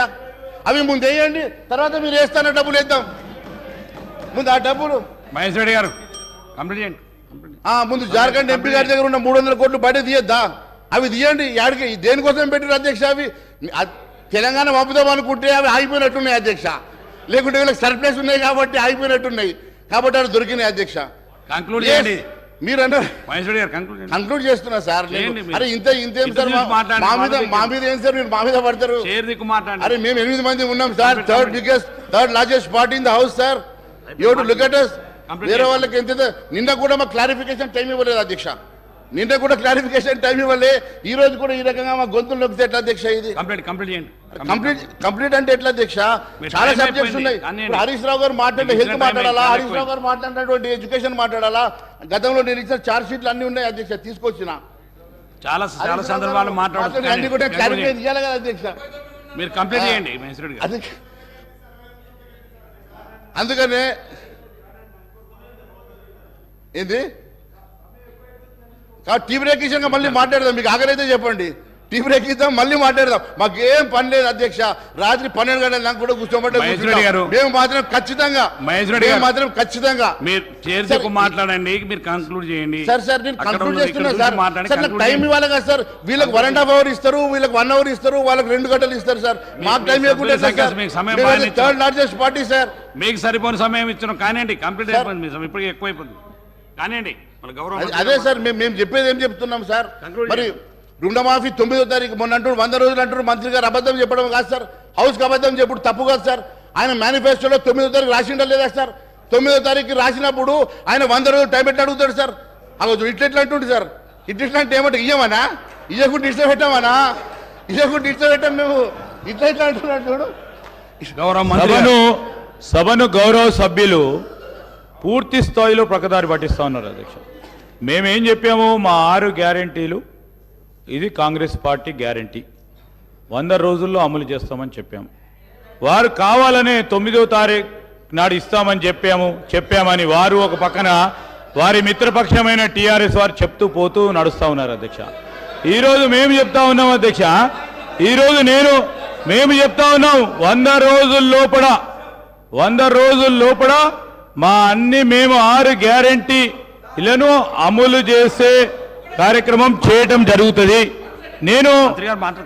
అవి ముందు వేయండి, తర్వాత మీరు వేస్తాన డబ్బులు వేద్దాం. ముందు ఆ డబ్బులు మహేష్ రెడ్డి గారు కంప్లీట్ చేయండి. ముందు జార్ఖండ్ ఎంపీ గారి దగ్గర ఉన్న 300 కోట్లు బయట తీయద్దా? అవి తీయండి. యాడికి దేనికోసం పెట్టారు అధ్యక్ష? అవి తెలంగాణ పంపుదాం అనుకుంటే అవి ఆగిపోయినట్టున్నాయి అధ్యక్ష. లేకుంటే వీళ్ళకి సర్ప్లస్ ఉన్నాయి కాబట్టి ఆగిపోయినట్టున్నాయి, కాబట్టి అవి దొరికినాయి అధ్యక్ష. కంక్లూడ్ చేయండి. మీరు అన్నారు కంక్లూడ్ చేస్తున్నా సార్. అరే ఇంతేం సార్ మా మీద ఏం సార్ మీరు మా మీద పడతారు? అరే మేము 8 మంది ఉన్నాం sir, third largest party in the house sir. You to look at us. వేరే వాళ్ళకి ఎంత నిన్న కూడా మాకు క్లారిఫికేషన్ టైం ఇవ్వలేదు అధ్యక్ష. ఈ రోజు కూడా ఈ రకంగా మా గొంతులు నొక్కితే ఎట్లా అధ్యక్ష? ఇది కంప్లీట్ అంటే ఎట్లా అధ్యక్ష? చాలా సబ్జెక్ట్స్ ఉన్నాయి. హరీష్ రావు గారు మాట్లాడే హెల్త్ మాట్లాడాలా, హరీష్ రావు గారు మాట్లాడినటువంటి ఎడ్యుకేషన్ మాట్లాడాలా, గతంలో నేను ఇచ్చిన చార్జ్ షీట్లు అన్ని ఉన్నాయి అధ్యక్ష, తీసుకొచ్చిన చాలా సందర్భాలు మాట్లాడుతున్నారు. అన్ని కూడా క్లారిఫై చేయాలి కదా అధ్యక్ష. మీరు కంప్లీట్ చేయండి. అందుకనే ఏంది టీ బ్రేక్ ఇచ్చాక మళ్ళీ మాట్లాడదాం. మీకు ఆగరైతే చెప్పండి, టీ బ్రేక్ ఇద్దాం, మళ్ళీ మాట్లాడదాం. మాకేం పని లేదు అధ్యక్ష. రాత్రి 12 గంటల దాకా కూడా కూర్చోబట్టే మేము మాత్రం ఖచ్చితంగా మీరు మాట్లాడండి, మీరు కంక్లూడ్ చేయండి. సార్ నేను కంక్లూడ్ చేస్తున్నా సార్. నాకు టైం ఇవ్వాలి కదా సార్. వీళ్ళకి 1.5 అవర్ ఇస్తారు, వీళ్ళకి 1 అవర్ ఇస్తారు, వాళ్ళకి 2 గంటలు ఇస్తారు సార్. మాకు టైం ఇవ్వకుండా థర్డ్ లార్జెస్ట్ పార్టీ సార్. మీకు సరిపోని సమయం ఇచ్చినాం కానీ కంప్లీట్ అయిపోయింది. మీ సమయం ఇప్పటికీ ఎక్కువైపోయింది కానీ అదే సార్ మేము చెప్పేది ఏం చెప్తున్నాం సార్. మరి రుణమాఫీ 9వ తారీఖు మొన్న అంటారు, 100 రోజులు అంటారు. మంత్రి గారు అబద్ధం చెప్పడం కాదు సార్, హౌస్కి అబద్ధం చెప్పడం తప్పు కాదు సార్. ఆయన మేనిఫెస్టోలో 9వ తారీఖు రాసిండా లేదా సార్? 9వ తారీఖు రాసినప్పుడు ఆయన 100 రోజులు టైం పెట్టి అడుగుతాడు సార్. ఇట్లా అంటుండే సార్. ఇట్లా అంటే ఏమంటే ఇయ్యమనా, ఇయ్యకుండా ఇట్లా పెట్టామనా, ఇయ్యకుండా ఇట్లా పెట్టాం మేము, ఇట్లా అంటున్నాడు. సభను గౌరవ సభ్యులు పూర్తి స్థాయిలో ప్రకదారి పట్టిస్తా ఉన్నారు అధ్యక్ష. మేమేం చెప్పాము, మా 6 గ్యారెంటీలు ఇది కాంగ్రెస్ పార్టీ గ్యారెంటీ 100 రోజుల్లో అమలు చేస్తామని చెప్పాము. వారు కావాలనే 9వ తారీఖు నాడు ఇస్తామని చెప్పామని వారు ఒక పక్కన వారి మిత్రపక్షమైన టీఆర్ఎస్ వారు చెప్తూ పోతూ నడుస్తూ ఉన్నారు అధ్యక్ష. ఈరోజు మేము చెప్తా ఉన్నాం అధ్యక్ష, ఈరోజు మేము చెప్తా ఉన్నాం 100 రోజుల లోపల మా మేము 6 గ్యారెంటీలను అమలు చేసే కార్యక్రమం చేయటం జరుగుతుంది. నేను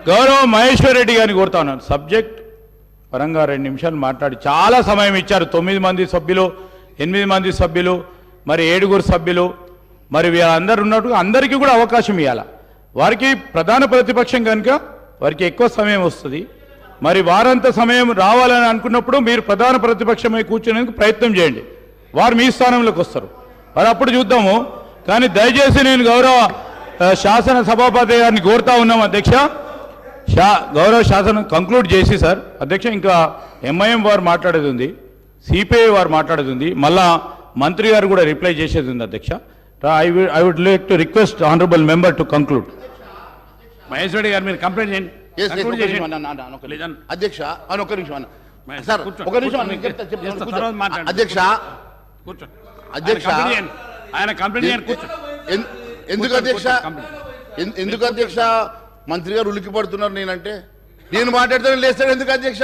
గౌరవ మహేశ్వర్ రెడ్డి గారిని కోరుతా ఉన్నాను, సబ్జెక్ట్ పరంగా 2 నిమిషాలు మాట్లాడి చాలా సమయం ఇచ్చారు. 9 మంది సభ్యులు, 8 మంది సభ్యులు, మరి 7 సభ్యులు, మరి వీళ్ళందరూ ఉన్నట్టు అందరికీ కూడా అవకాశం ఇవ్వాలి. వారికి ప్రధాన ప్రతిపక్షం కనుక వారికి ఎక్కువ సమయం వస్తుంది. మరి వారంత సమయం రావాలని అనుకున్నప్పుడు మీరు ప్రధాన ప్రతిపక్షమై కూర్చునేందుకు ప్రయత్నం చేయండి. వారు మీ స్థానంలోకి వస్తారు, మరి అప్పుడు చూద్దాము. కానీ దయచేసి నేను గౌరవ శాసన సభాపతి గారిని కోరుతా ఉన్నాం అధ్యక్ష, గౌరవ శాసనం కంక్లూడ్ చేసి సార్ అధ్యక్ష, ఇంకా ఎంఐఎం వారు మాట్లాడేది ఉంది, సిపిఐ వారు మాట్లాడేది ఉంది, మళ్ళా మంత్రి గారు కూడా రిప్లై చేసేది ఉంది అధ్యక్ష. I would like to request honourable member to conclude. Mahesh Reddy గారు మీరు కంప్లైంట్ చేయండి అధ్యక్ష. ఒక నిమిషం సార్, ఒక నిమిషం అధ్యక్ష. ఆయన కంప్లీట్ చేయండి. ఎందుకు అధ్యక్ష ఎందుకు అధ్యక్ష మంత్రి గారు ఉలికి పడుతున్నారు నేనంటే నేను మాట్లాడితే లేస్తాడు ఎందుకు అధ్యక్ష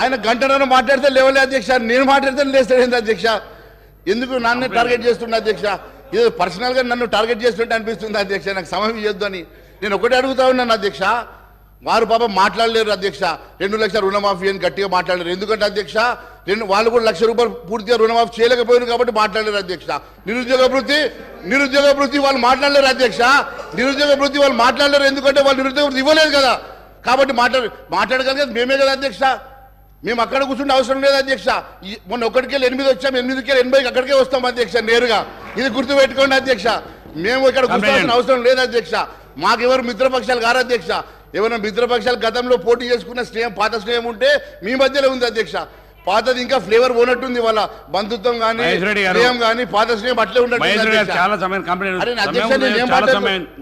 ఆయన గంటన్నర మాట్లాడితే లేవలే అధ్యక్ష నేను మాట్లాడితే లేస్తాడు ఎందుకు అధ్యక్ష ఎందుకు నన్ను టార్గెట్ చేస్తున్నా అధ్యక్ష ఇది పర్సనల్గా నన్ను టార్గెట్ చేస్తుంటే అనిపిస్తుంది అధ్యక్ష నాకు సమయం ఇవ్వద్దు అని నేను ఒకటే అడుగుతా ఉన్నాను అధ్యక్ష వారు పాపం మాట్లాడలేరు అధ్యక్ష 2 లక్షల రుణమాఫీ అని గట్టిగా మాట్లాడలేరు ఎందుకంటే అధ్యక్ష వాళ్ళు కూడా ₹1,00,000 పూర్తిగా రుణమాఫీ చేయలేకపోయారు కాబట్టి మాట్లాడలేరు అధ్యక్ష నిరుద్యోగ వృత్తి వాళ్ళు మాట్లాడలేరు అధ్యక్ష నిరుద్యోగ వృత్తి వాళ్ళు మాట్లాడలేరు ఎందుకంటే వాళ్ళు నిరుద్యోగ వృత్తి ఇవ్వలేదు కదా కాబట్టి మాట్లాడగలిగేది మేమే కదా అధ్యక్ష మేము అక్కడ కూర్చుంటే అవసరం లేదు అధ్యక్ష మొన్న 1కెళ్ళి 8 వచ్చాం 8కెళ్ళి 80 అక్కడికే వస్తాం అధ్యక్ష నేరుగా ఇది గుర్తుపెట్టుకోండి అధ్యక్ష మేము ఇక్కడ కూర్చోవాల్సిన అవసరం లేదు అధ్యక్ష మాకెవరు మిత్రపక్షాలు కారు అధ్యక్ష ఏమైనా మిత్రపక్షాలు గతంలో పోటీ చేసుకున్న స్నేహం పాత స్నేహం ఉంటే మీ మధ్యలో ఉంది అధ్యక్ష పాతది ఇంకా ఫ్లేవర్ పోనట్టుంది వాళ్ళ బంధుత్వం కానీ స్నేహం కానీ పాత స్నేహం అట్లే ఉండట్లేదు చాలా సమయం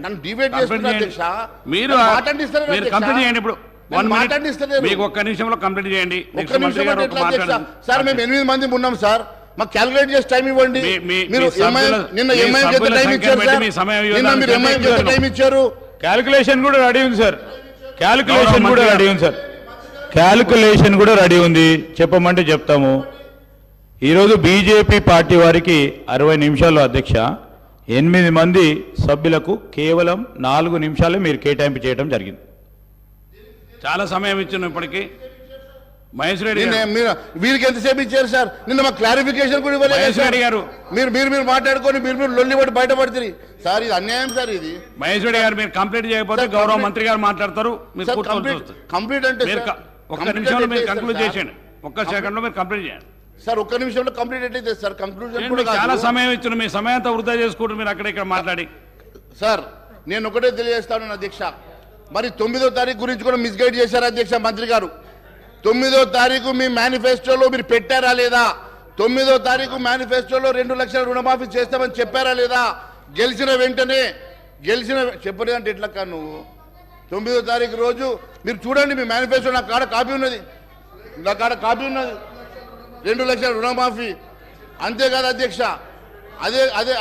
నన్ను డిబేట్ చేస్తున్నా అధ్యక్ష మీరు కంప్లీట్ చేయండి ఇప్పుడు మీకు ఒక్క నిమిషంలో కంప్లీట్ చేయండి సార్ మేము 8 మంది ఉన్నాం సార్ మాకు క్యాలిక్యులేట్ చేసి టైం ఇవ్వండి మీరు నిన్న ఎంఐఎం టైం ఇచ్చారు నిన్న మీరు ఎంఐఎం టైం ఇచ్చారు క్యాలిక్యులేషన్ కూడా రెడీ ఉంది సార్ క్యాలిక్యులేషన్ కూడా రెడీ ఉంది సార్ క్యాలిక్యులేషన్ కూడా రెడీ ఉంది చెప్పమంటే చెప్తాము ఈరోజు బీజేపీ పార్టీ వారికి 60 నిమిషాలు అధ్యక్ష 8 మంది సభ్యులకు కేవలం 4 నిమిషాలే మీరు కేటాయింపు చేయడం జరిగింది చాలా సమయం ఇచ్చిన ఇప్పటికీ మహేష్ రెడ్డి వీరికి ఎంతసేపు ఇచ్చారు సార్ నిన్న మాకు క్లారిఫికేషన్ కూడా ఇవ్వలేదు గారు మీరు మాట్లాడుకొని మీరు లొల్లి పడి బయటపడుతుంది సార్ ఇది అన్యాయం సార్ ఇది మహేష్ రెడ్డి గారు మీరు కంప్లీట్ చేయకపోతే గౌరవ మంత్రి గారు మాట్లాడతారు కంప్లీట్ అంటే ఒక్క నిమిషంలో మీరు కంక్లూడ్ చేసేయండి ఒక్క సెకండ్ లో మీరు కంప్లీట్ చేయండి సార్ ఒక్క నిమిషంలో కంప్లీట్ అయితే సార్ కంక్లూజన్ చాలా సమయం ఇచ్చిన మీ సమయంతో వృధా చేసుకుంటూ మీరు అక్కడ ఇక్కడ మాట్లాడి సార్ నేను ఒకటే తెలియజేస్తాను అధ్యక్ష మరి 9వ తారీఖు గురించి కూడా మిస్గైడ్ చేశారు అధ్యక్ష మంత్రి గారు 9వ తారీఖు మీ మేనిఫెస్టోలో మీరు పెట్టారా లేదా 9వ తారీఖు మేనిఫెస్టోలో 2 లక్షల రుణమాఫీ చేస్తామని చెప్పారా లేదా గెలిచిన వెంటనే చెప్పలేదంటే ఎట్లా నువ్వు 9వ తారీఖు రోజు మీరు చూడండి మీ మేనిఫెస్టో నా కాడ కాపీ ఉన్నది 2 లక్షల రుణమాఫీ అంతేకాదు అధ్యక్ష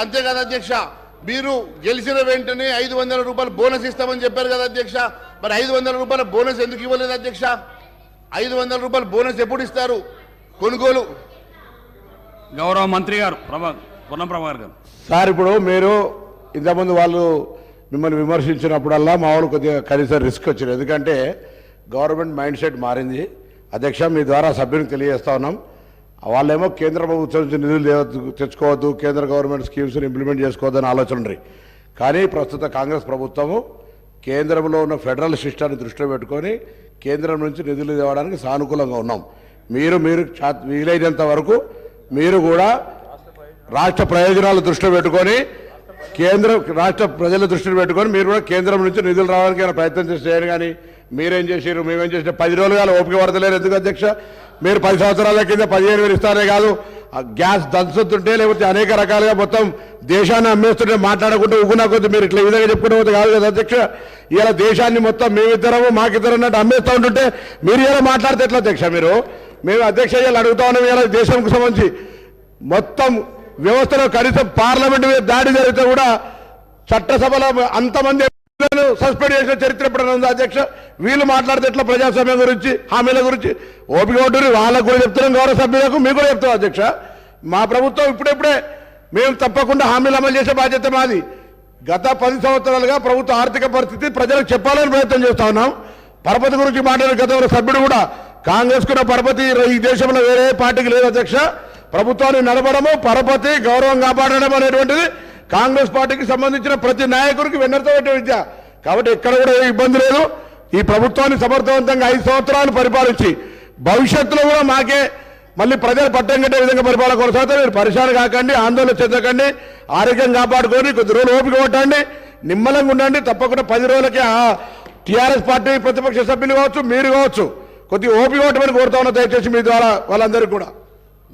అంతేకాదు అధ్యక్ష మీరు గెలిచిన వెంటనే ₹500 బోనస్ ఇస్తామని చెప్పారు కదా అధ్యక్ష మరి ₹500 బోనస్ ఎందుకు ఇవ్వలేదు అధ్యక్ష ₹500 బోనస్ ఎప్పుడు ఇస్తారు కొనుగోలు గౌరవ మంత్రి గారు పొన్నం ప్రభాకర్ గారు సార్ ఇప్పుడు మీరు ఇంతకుముందు వాళ్ళు మిమ్మల్ని విమర్శించినప్పుడల్లా మా వాళ్ళు కొద్దిగా కనీసం రిస్క్ వచ్చింది ఎందుకంటే గవర్నమెంట్ మైండ్ సెట్ మారింది అధ్యక్ష మీ ద్వారా సభ్యునికి తెలియజేస్తా ఉన్నాం వాళ్ళేమో కేంద్ర ప్రభుత్వం నుంచి నిధులు తెచ్చుకోవద్దు కేంద్ర గవర్నమెంట్ స్కీమ్స్ని ఇంప్లిమెంట్ చేసుకోవద్దని ఆలోచన ఉంది కానీ ప్రస్తుత కాంగ్రెస్ ప్రభుత్వము కేంద్రంలో ఉన్న ఫెడరల్ సిస్టాన్ని దృష్టిలో పెట్టుకొని కేంద్రం నుంచి నిధులు తేవడానికి సానుకూలంగా ఉన్నాం మీరు వీలైనంత వరకు మీరు కూడా రాష్ట్ర ప్రయోజనాలు దృష్టిలో పెట్టుకొని రాష్ట్ర ప్రజల దృష్టిలో పెట్టుకొని మీరు కూడా కేంద్రం నుంచి నిధులు రావడానికి ప్రయత్నం చేయాలి కానీ మీరేం చేసారు మేమేం చేసినా 10 రోజులుగా ఓపిక పడతలేరు ఎందుకు అధ్యక్ష మీరు 10 సంవత్సరాల కింద 15,000 ఇస్తారే కాదు గ్యాస్ దంచుతుంటే లేకపోతే అనేక రకాలుగా మొత్తం దేశాన్ని అమ్మేస్తుంటే మాట్లాడకుండా ఉగునా కొద్ది మీరు ఇట్లా ఈ విధంగా చెప్పుకుంటే పోతే కాదు కదా అధ్యక్ష ఇలా దేశాన్ని మొత్తం మేమిద్దరము మాకిద్దరు అన్నట్టు అమ్మేస్తూ ఉంటుంటే మీరు ఇలా మాట్లాడితే ఎట్లా అధ్యక్ష మేము అధ్యక్ష ఇలా అడుగుతా ఉన్నాం ఇలా దేశంకు సంబంధించి మొత్తం వ్యవస్థలో కనీసం పార్లమెంట్ మీద దాడి జరిగితే కూడా చట్టసభలో అంతమంది సస్పెండ్ చేసిన చరిత్ర ఎప్పుడైనా ఉందా అధ్యక్ష వీళ్ళు మాట్లాడితే ఎట్లా ప్రజాస్వామ్యం గురించి హామీల గురించి ఓపిక ఉంటుంది వాళ్ళకు కూడా చెప్తున్నాం గౌరవ సభ్యులకు మీకు కూడా చెప్తాం అధ్యక్ష మా ప్రభుత్వం ఇప్పుడే మేము తప్పకుండా హామీలు అమలు చేసే బాధ్యత మాది గత 10 సంవత్సరాలుగా ప్రభుత్వ ఆర్థిక పరిస్థితి ప్రజలకు చెప్పాలని ప్రయత్నం చేస్తా ఉన్నాం పరపతి గురించి మాట్లాడిన గతంలో సభ్యుడు కూడా కాంగ్రెస్ కున్న పరపతి ఈ దేశంలో వేరే పార్టీకి లేదు అధ్యక్ష ప్రభుత్వాన్ని నడపడము పరపతి గౌరవం కాపాడడం అనేటువంటిది కాంగ్రెస్ పార్టీకి సంబంధించిన ప్రతి నాయకుడికి వెన్నెరతో పెట్టే విద్య కాబట్టి ఎక్కడ కూడా ఏ ఇబ్బంది లేదు ఈ ప్రభుత్వాన్ని సమర్థవంతంగా 5 సంవత్సరాలు పరిపాలించి భవిష్యత్తులో కూడా మాకే మళ్ళీ ప్రజలు పట్టం కట్టే విధంగా పరిపాలన కొనసాగితే మీరు పరిశాన్ కాకండి ఆందోళన చెందకండి ఆరోగ్యం కాపాడుకొని కొద్ది రోజులు ఓపిక కొట్టండి నిమ్మలంగా ఉండండి తప్పకుండా 10 రోజులకి టీఆర్ఎస్ పార్టీ ప్రతిపక్ష సభ్యులు కావచ్చు మీరు కావచ్చు కొద్దిగా ఓపిక కొట్టమని కోరుతా ఉన్నా దయచేసి మీ ద్వారా వాళ్ళందరికీ కూడా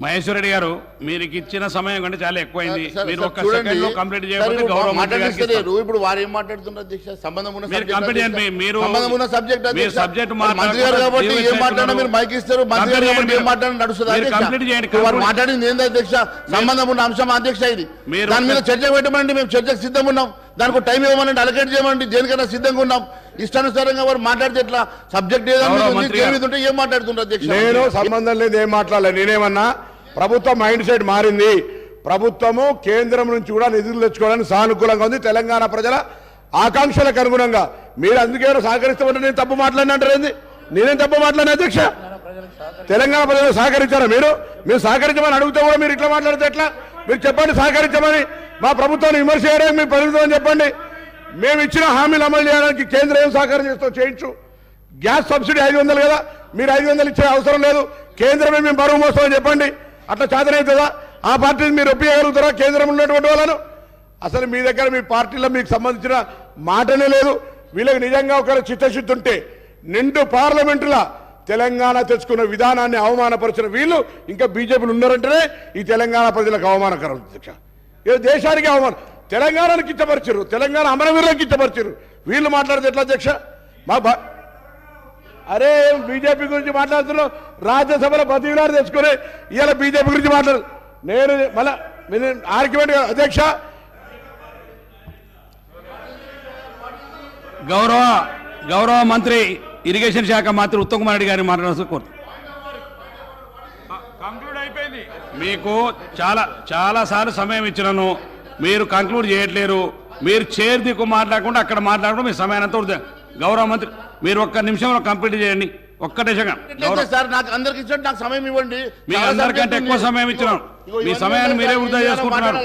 మహేశ్వర రెడ్డి గారు మీరు ఇచ్చిన సమయం కంటే చాలా ఎక్కువైంది మీరు ఒక్క సెకండ్ లో కంప్లీట్ చేయకపోతే గౌరవ మంత్రి గారికి ఇప్పుడు వారు ఏం మాట్లాడుతున్నారు అధ్యక్ష సంబంధం ఉన్న మీరు కంప్లీట్ చేయండి మీరు సంబంధం ఉన్న సబ్జెక్ట్ మీరు సబ్జెక్ట్ మంత్రి గారు కాబట్టి ఏం మాట్లాడినా మీరు మైక్ ఇస్తారు మంత్రి గారు కాబట్టి ఏం మాట్లాడినా నడుస్తుంది అధ్యక్ష వారు మాట్లాడింది ఏంది అధ్యక్ష సంబంధం ఉన్న అంశం అధ్యక్ష ఇది దాని మీద చర్చ పెట్టమండి మేము చర్చకు సిద్ధం ఉన్నాం దానికి టైం ఇవ్వమనండి, అలకేట్ చేయమండి, దేనికైనా సిద్ధంగా ఉన్నాం. ఇష్టానుసారంగా వారు మాట్లాడితే ఎట్లా? సబ్జెక్ట్ ఏదంటే ఏం మాట్లాడుతుంటారు అధ్యక్ష? నేను సంబంధం లేదు, ఏం మాట్లాడలేదు. నేనేమన్నా ప్రభుత్వం మైండ్ సెట్ మారింది. ప్రభుత్వము కేంద్రం నుంచి కూడా నిధులు తెచ్చుకోవడానికి సానుకూలంగా ఉంది తెలంగాణ ప్రజల ఆకాంక్షలకు అనుగుణంగా. మీరు అందుకేమో సహకరిస్తామంటే నేను తప్పు మాట్లాడినంటారు ఏంది? నేనేం తప్పు మాట్లాడిన అధ్యక్ష? తెలంగాణ ప్రజలు సహకరించారా? మీరు సహకరించమని అడుగుతా కూడా మీరు ఇట్లా మాట్లాడితే ఎట్లా? మీరు చెప్పండి సహకరించమని. మా ప్రభుత్వాన్ని విమర్శ చేయడానికి మీ ప్రభుత్వం చెప్పండి. మేము ఇచ్చిన హామీలు అమలు చేయడానికి కేంద్రం ఏం సహకారం చేస్తాం చేయించు. గ్యాస్ సబ్సిడీ 500 కదా, మీరు 500 ఇచ్చే అవసరం లేదు, కేంద్రమే మేము బరువు మోస్తామని చెప్పండి. అట్లా చేతనవుతుందా? ఆ పార్టీని మీరు ఒప్పియగలుగుతారా కేంద్రంలో ఉన్నటువంటి వాళ్ళను? అసలు మీ దగ్గర మీ పార్టీలో మీకు సంబంధించిన మాటనే లేదు. వీళ్ళకి నిజంగా ఒక చిత్తశుద్ధి ఉంటే నిండు పార్లమెంటులో తెలంగాణ తెచ్చుకున్న విధానాన్ని అవమానపరిచిన వీళ్ళు ఇంకా బీజేపీలు ఉన్నారంటేనే ఈ తెలంగాణ ప్రజలకు అవమానకరం అధ్యక్ష. ఇది దేశానికి అవమానం. తెలంగాణను కిచ్చపరిచారు, తెలంగాణ అమరవీరులకు కిచ్చపరిచారు. వీళ్ళు మాట్లాడితే ఎట్లా అధ్యక్ష? అరే బీజేపీ గురించి మాట్లాడుతున్నాం, రాజ్యసభలో బతికినారు తెచ్చుకుని ఇవాళ బీజేపీ గురించి మాట్లాడు. నేను మళ్ళా ఆర్గ్యుమెంట్ అధ్యక్ష. గౌరవ మంత్రి ఇరిగేషన్ శాఖ మంత్రి ఉత్తమ్ కుమార్ రెడ్డి గారిని మాట్లాడాల్సి కోరుతున్నాను. కంక్లూడ్ అయిపోయింది. మీకు చాలా సార్లు సమయం ఇచ్చినాను, మీరు కంక్లూడ్ చేయట్లేరు. మీరు చైర్ దిక్కు మాట్లాడకుండా అక్కడ మాట్లాడకుండా మీ సమయానంతా గౌరవ మంత్రి మీరు ఒక్క నిమిషంలో కంప్లీట్ చేయండి. ఒక్కటే సార్, నాకు అందరికి ఇచ్చాడు, నాకు సమయం ఇవ్వండి. మీకు అందరికంటే ఎక్కువ సమయం ఇచ్చినాం. మీ సమయాన్ని మీరే వృధా చేసుకుంటున్నారు.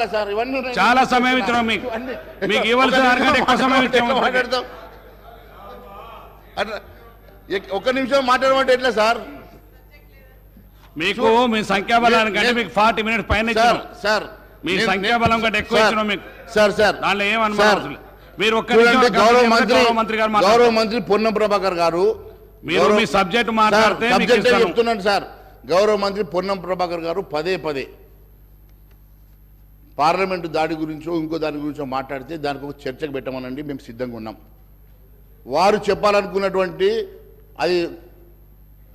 చాలా సమయం ఇచ్చినాం మీకు ఇవ్వాల్సిన దానికంటే ఎక్కువ సమయం ఇచ్చాము. ఒక్క నిమిషం మాట్లాడమంటే ఎట్లా సార్? మీకు మీ సంఖ్యాబలానికంటే మీకు 40 minutes పైన సార్, మీ సంఖ్యాబలం కంటే ఎక్కువ ఇచ్చినాం మీకు సార్. దానిలో ఏం అనుమానం మీరు ఒక్క గౌరవ మంత్రి పొన్నం ప్రభాకర్ గారు మీరు మీ సబ్జెక్ట్ మాట్లాడితే చెప్తున్నాను సార్. గౌరవ మంత్రి పొన్నం ప్రభాకర్ గారు పదే పార్లమెంటు దాడి గురించో ఇంకో దాని గురించో మాట్లాడితే దానికి ఒక చర్చకు పెట్టమనండి, మేము సిద్ధంగా ఉన్నాం. వారు చెప్పాలనుకున్నటువంటి అది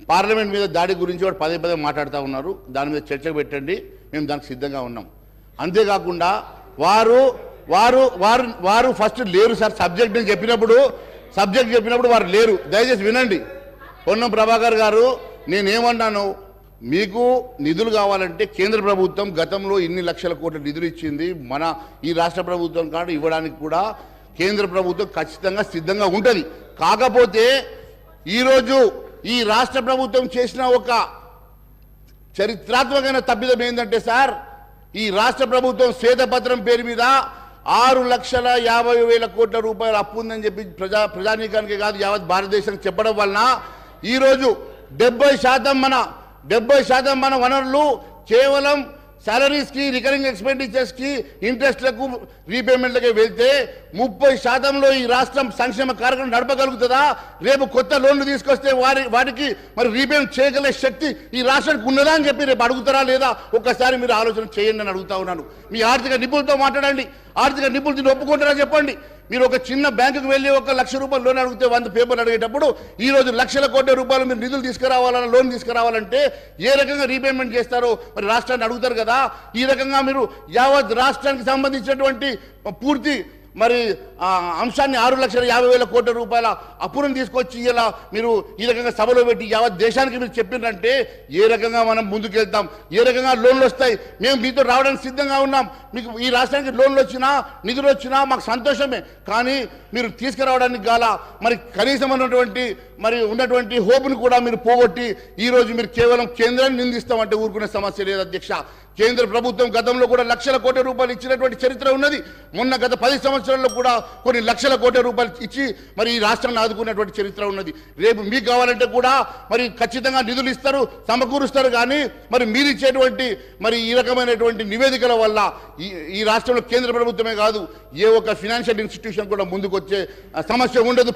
పార్లమెంట్ మీద దాడి గురించి వాడు పదే మాట్లాడుతూ ఉన్నారు, దాని మీద చర్చకు పెట్టండి, మేము దానికి సిద్ధంగా ఉన్నాం. అంతేకాకుండా వారు ఫస్ట్ లేరు సార్. సబ్జెక్ట్ చెప్పినప్పుడు వారు లేరు. దయచేసి వినండి. పొన్నం ప్రభాకర్ గారు, నేనేమన్నాను, మీకు నిధులు కావాలంటే కేంద్ర ప్రభుత్వం గతంలో ఇన్ని లక్షల కోట్ల నిధులు ఇచ్చింది, మన ఈ రాష్ట్ర ప్రభుత్వం కాదు ఇవ్వడానికి కూడా కేంద్ర ప్రభుత్వం ఖచ్చితంగా సిద్ధంగా ఉంటుంది. కాకపోతే ఈరోజు ఈ రాష్ట్ర ప్రభుత్వం చేసిన ఒక చరిత్రాత్మకమైన తప్పిదం ఏంటంటే సార్, ఈ రాష్ట్ర ప్రభుత్వం శ్వేతపత్రం పేరు మీద 6,50,000 కోట్ల రూపాయలు అప్పు ఉందని చెప్పి ప్రజానీకానికి కాదు యావత్ భారతదేశానికి చెప్పడం వలన ఈరోజు 70% మన వనరులు కేవలం సాలరీస్కి, రికరింగ్ ఎక్స్పెండిచర్స్కి, ఇంట్రెస్ట్లకు, రీపేమెంట్లకే వెళ్తే 30%లో ఈ రాష్ట్రం సంక్షేమ కార్యక్రమం నడపగలుగుతుందా? రేపు కొత్త లోన్లు తీసుకొస్తే వాటికి మరి రీపేమెంట్ చేయగలిగే శక్తి ఈ రాష్ట్రానికి ఉన్నదా అని చెప్పి రేపు అడుగుతారా లేదా? ఒక్కసారి మీరు ఆలోచన చేయండి అని అడుగుతా ఉన్నాను. మీ ఆర్థిక నిపుణులతో మాట్లాడండి. ఆర్థిక నిపుణులు ఒప్పుకుంటారా చెప్పండి. మీరు ఒక చిన్న బ్యాంకుకు వెళ్ళి 1 లక్ష రూపాయలు లోన్ అడిగితే 100 పేపర్లు అడిగేటప్పుడు ఈరోజు లక్షల కోట్ల రూపాయలు మీరు నిధులు తీసుకురావాలన్నా, లోన్ తీసుకురావాలంటే ఏ రకంగా రీపేమెంట్ చేస్తారో మరి రాష్ట్రాన్ని అడుగుతారు కదా. ఈ రకంగా మీరు యావత్ రాష్ట్రానికి సంబంధించినటువంటి పూర్తి మరి అంశాన్ని 6,50,000 కోట్ల రూపాయల అప్పులను తీసుకొచ్చి ఇలా మీరు ఈ రకంగా సభలో పెట్టి యావత్ దేశానికి మీరు చెప్పినంటే ఏ రకంగా మనం ముందుకెళ్తాం? ఏ రకంగా లోన్లు వస్తాయి? మేము మీతో రావడానికి సిద్ధంగా ఉన్నాం. మీకు ఈ రాష్ట్రానికి లోన్లు వచ్చినా, నిధులు వచ్చినా మాకు సంతోషమే. కానీ మీరు తీసుకురావడానికి గాల మరి కనీసం ఉన్నటువంటి హోప్ను కూడా మీరు పోగొట్టి ఈరోజు మీరు కేవలం కేంద్రాన్ని నిందిస్తామంటే ఊరుకునే సమస్య లేదు అధ్యక్ష. కేంద్ర ప్రభుత్వం గతంలో కూడా లక్షల కోట్ల రూపాయలు ఇచ్చినటువంటి చరిత్ర ఉన్నది. మొన్న గత 10 సంవత్సరాల్లో కూడా కొన్ని లక్షల కోట్ల రూపాయలు ఇచ్చి మరి ఈ రాష్ట్రాన్ని ఆదుకున్నటువంటి చరిత్ర ఉన్నది. రేపు మీకు కావాలంటే కూడా మరి ఖచ్చితంగా నిధులు ఇస్తారు, సమకూరుస్తారు. కానీ మరి మీరు ఇచ్చేటువంటి మరి ఈ రకమైనటువంటి నివేదికల వల్ల ఈ రాష్ట్రంలో కేంద్ర ప్రభుత్వమే కాదు ఏ ఒక్క ఫినాన్షియల్ ఇన్స్టిట్యూషన్ కూడా ముందుకు వచ్చే సమస్య ఉండదు.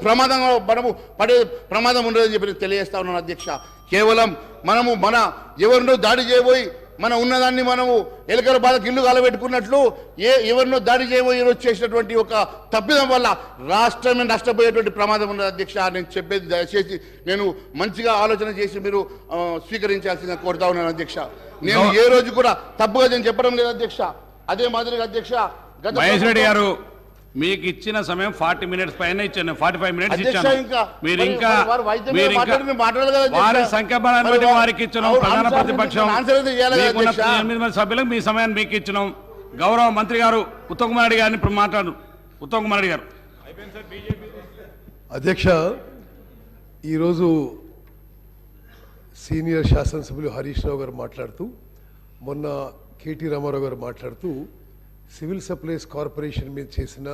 మనము పడే ప్రమాదం ఉండదని చెప్పి తెలియజేస్తా ఉన్నాను అధ్యక్ష. కేవలం మన ఎవరినో దాడి చేయబోయి మనం ఉన్నదాన్ని మనము ఎలుకల బాధకు ఇల్లు కాలబెట్టుకున్నట్లు ఎవరినో దాడి చేయబోయి ఈరోజు చేసినటువంటి ఒక తప్పిదం వల్ల రాష్ట్రమే నష్టపోయేటువంటి ప్రమాదం ఉన్నది అధ్యక్ష. నేను చెప్పేది దయచేసి నేను మంచిగా ఆలోచన చేసి మీరు స్వీకరించాల్సిందిగా కోరుతా ఉన్నాను అధ్యక్ష. నేను ఏ రోజు కూడా తప్పుగా నేను చెప్పడం లేదు అధ్యక్ష. అదే మాదిరిగా అధ్యక్ష మహేష్ రెడ్డి గారు మీకు ఇచ్చిన సమయం 40 మినిట్స్ పైన ఇచ్చాను, 45 మినిట్స్ అధ్యక్ష, ఇచ్చాను. ఇంకా మీరు మరి ఇంకా వారు వైద్యం మీద మాట్లాడి మేము మాట్లాడలేదు కదా అధ్యక్ష. వారి సంఖ్యాబలాన్ని బట్టి వారికి ఇచ్చినాం. అవును, ప్రధాన అంశాలు ప్రతిపక్షం ఆన్సర్ అయితే చేయాలి కదా మీకున్న అధ్యక్ష. 8 మంది సభ్యులకు మీ సమయాన్ని మీకు ఇచ్చినాం. గౌరవ మంత్రి గారు ఉత్తమ్ కుమార్ రెడ్డి గారిని ఇప్పుడు మాట్లాడు. ఉత్తమ్ కుమార్ రెడ్డి గారు. అధ్యక్ష, ఈరోజు సీనియర్ శాసనసభ్యులు హరీష్ రావు గారు మాట్లాడుతూ, మొన్న కేటీ రామారావు గారు మాట్లాడుతూ సివిల్ సప్లైస్ కార్పొరేషన్ మీద చేసిన,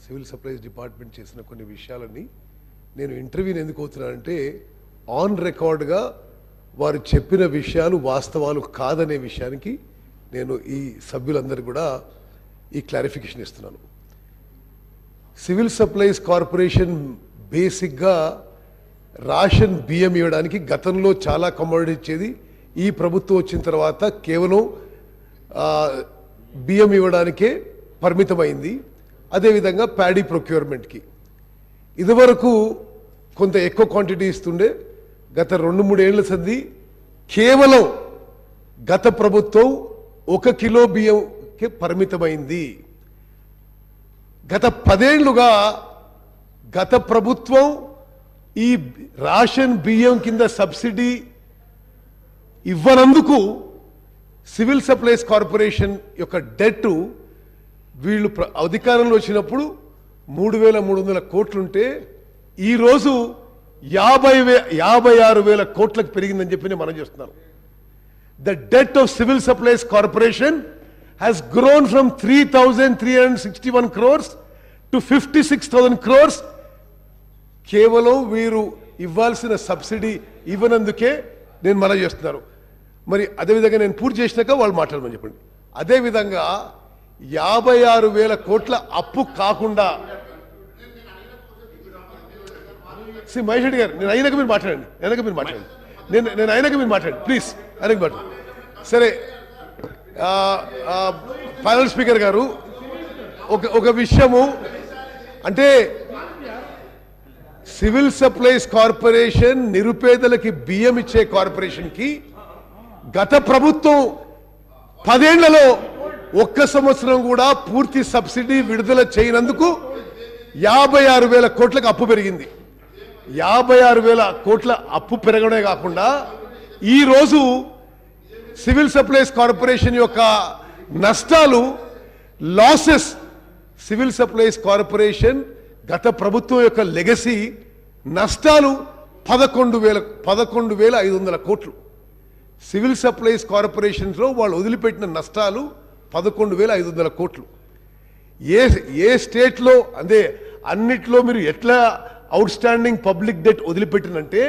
సివిల్ సప్లైస్ డిపార్ట్మెంట్ చేసిన కొన్ని విషయాలని నేను ఇంటర్వ్యూని ఎందుకు అవుతున్నానంటే, ఆన్ రికార్డ్గా వారు చెప్పిన విషయాలు వాస్తవాలు కాదనే విషయానికి నేను ఈ సభ్యులందరూ కూడా ఈ క్లారిఫికేషన్ ఇస్తున్నాను. సివిల్ సప్లైస్ కార్పొరేషన్ బేసిక్గా రేషన్ బియ్యం ఇవ్వడానికి గతంలో చాలా కమోడిటీ ఇచ్చేది. ఈ ప్రభుత్వం వచ్చిన తర్వాత కేవలం బియ్యం ఇవ్వడానికే పరిమితమైంది. అదేవిధంగా ప్యాడీ ప్రొక్యూర్మెంట్కి ఇదివరకు కొంత ఎక్కువ క్వాంటిటీ ఇస్తుండే. గత 2-3 ఏళ్ల సంది కేవలం గత ప్రభుత్వం 1 కిలో బియ్యంకి పరిమితమైంది. గత 10 ఏళ్లుగా గత ప్రభుత్వం ఈ రేషన్ బియ్యం కింద సబ్సిడీ ఇవ్వనందుకు సివిల్ సప్లైస్ కార్పొరేషన్ యొక్క డెట్ వీళ్ళు అధికారంలో వచ్చినప్పుడు 3,300 కోట్లుంటే ఈరోజు 56,000 కోట్లకు పెరిగిందని చెప్పి నేను మనం చేస్తున్నాను. The det of civil supplies corporation has grown from 3,361 crores to 56,000 crores. కేవలం వీరు ఇవ్వాల్సిన సబ్సిడీ ఇవ్వనందుకే నేను మనం చేస్తున్నారు. మరి అదేవిధంగా నేను పూర్తి చేసినాక వాళ్ళు మాట్లాడమని చెప్పండి. అదేవిధంగా 56,000 కోట్ల అప్పు కాకుండా, మహేష్ రెడ్డి గారు, నేను అయినాక మీరు మాట్లాడండి, నేను అయినాక మీరు మాట్లాడండి ప్లీజ్, అయినాక మాట్లాడండి. సరే, ఫైనల్ స్పీకర్ గారు, ఒక విషయము అంటే సివిల్ సప్లైస్ కార్పొరేషన్ నిరుపేదలకి బియ్యం ఇచ్చే కార్పొరేషన్కి గత ప్రభుత్వం 10 ఏళ్లలో 1 సంవత్సరం కూడా పూర్తి సబ్సిడీ విడుదల చేయనందుకు 56,000 కోట్లకు అప్పు పెరిగింది. 56,000 కోట్ల అప్పు పెరగడమే కాకుండా ఈరోజు సివిల్ సప్లైస్ కార్పొరేషన్ యొక్క నష్టాలు, లాసెస్, సివిల్ సప్లైస్ కార్పొరేషన్ గత ప్రభుత్వం యొక్క లెగసీ నష్టాలు 11,500 కోట్లు. సివిల్ సప్లైస్ కార్పొరేషన్లో వాళ్ళు వదిలిపెట్టిన నష్టాలు 11,500 కోట్లు. ఏ స్టేట్లో అంటే అన్నిట్లో మీరు ఎట్లా అవుట్ స్టాండింగ్ పబ్లిక్ డెట్ వదిలిపెట్టినంటే,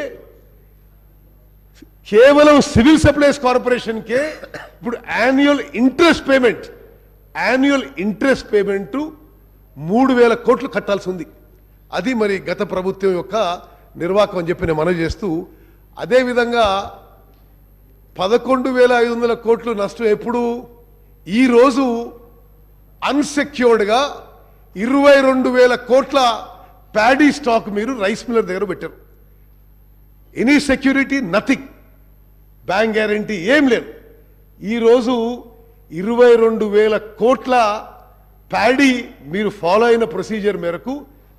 కేవలం సివిల్ సప్లైస్ కార్పొరేషన్కే ఇప్పుడు యాన్యువల్ ఇంట్రెస్ట్ పేమెంట్ 3,000 కోట్లు కట్టాల్సి ఉంది. అది మరి గత ప్రభుత్వం యొక్క నిర్వాహకం అని చెప్పి నేను మనవి చేస్తూ, అదేవిధంగా 11,500 కోట్లు నష్టం ఎప్పుడు, ఈరోజు అన్సెక్యూర్డ్గా 22,000 కోట్ల ప్యాడీ స్టాక్ మీరు రైస్ మిల్లర్ దగ్గర పెట్టారు. Any security, nothing, bank guarantee ఏం లేదు. ఈరోజు 22,000 కోట్ల ప్యాడీ మీరు ఫాలో అయిన ప్రొసీజర్ మేరకు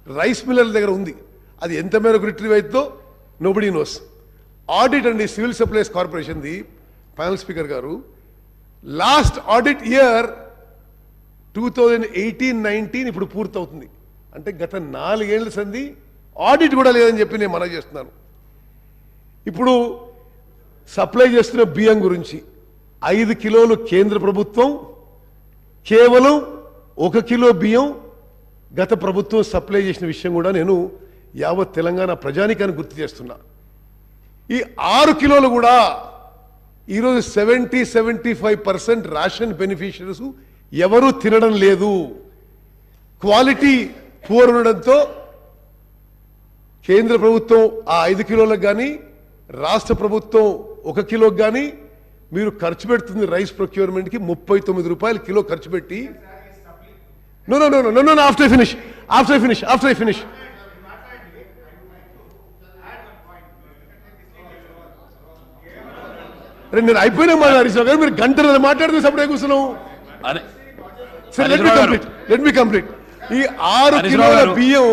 రైస్ మిల్లర్ దగ్గర ఉంది. అది ఎంత మేరకు రిట్రీవ్ అవుతుందో నోబడీ నోస్. ఆడిట్ అండి సివిల్ సప్లైస్ కార్పొరేషన్ది, ఫైనల్ స్పీకర్ గారు, లాస్ట్ ఆడిట్ ఇయర్ 2018-19 ఇప్పుడు పూర్తవుతుంది. అంటే గత 4 ఏళ్ల సంది ఆడిట్ కూడా లేదని చెప్పి నేను మనవి చేస్తున్నాను. ఇప్పుడు సప్లై చేస్తున్న బియ్యం గురించి 5 కిలోలు కేంద్ర ప్రభుత్వం, కేవలం 1 కిలో బియ్యం గత ప్రభుత్వం సప్లై చేసిన విషయం కూడా నేను యావత్ తెలంగాణ ప్రజానికాన్ని గుర్తు చేస్తున్నా. ఈ 6 కిలోలు కూడా ఈరోజు 70-75% రేషన్ బెనిఫిషరీస్ ఎవరూ తినడం లేదు. క్వాలిటీ పూర్ ఉండడంతో కేంద్ర ప్రభుత్వం ఆ 5 కిలోలకు కానీ, రాష్ట్ర ప్రభుత్వం 1 కిలోకి కానీ మీరు ఖర్చు పెడుతుంది రైస్ ప్రొక్యూర్మెంట్కి 39 రూపాయలు కిలో ఖర్చు పెట్టి, నో ఆఫ్టర్ ఐ ఫినిష్ నేను అయిపోయినా మాట్లాడి మీరు గంటలు మాట్లాడుతూ సపరేట్ కూర్చున్నావు. Let me complete. ఈ 6 కిలోల బియ్యం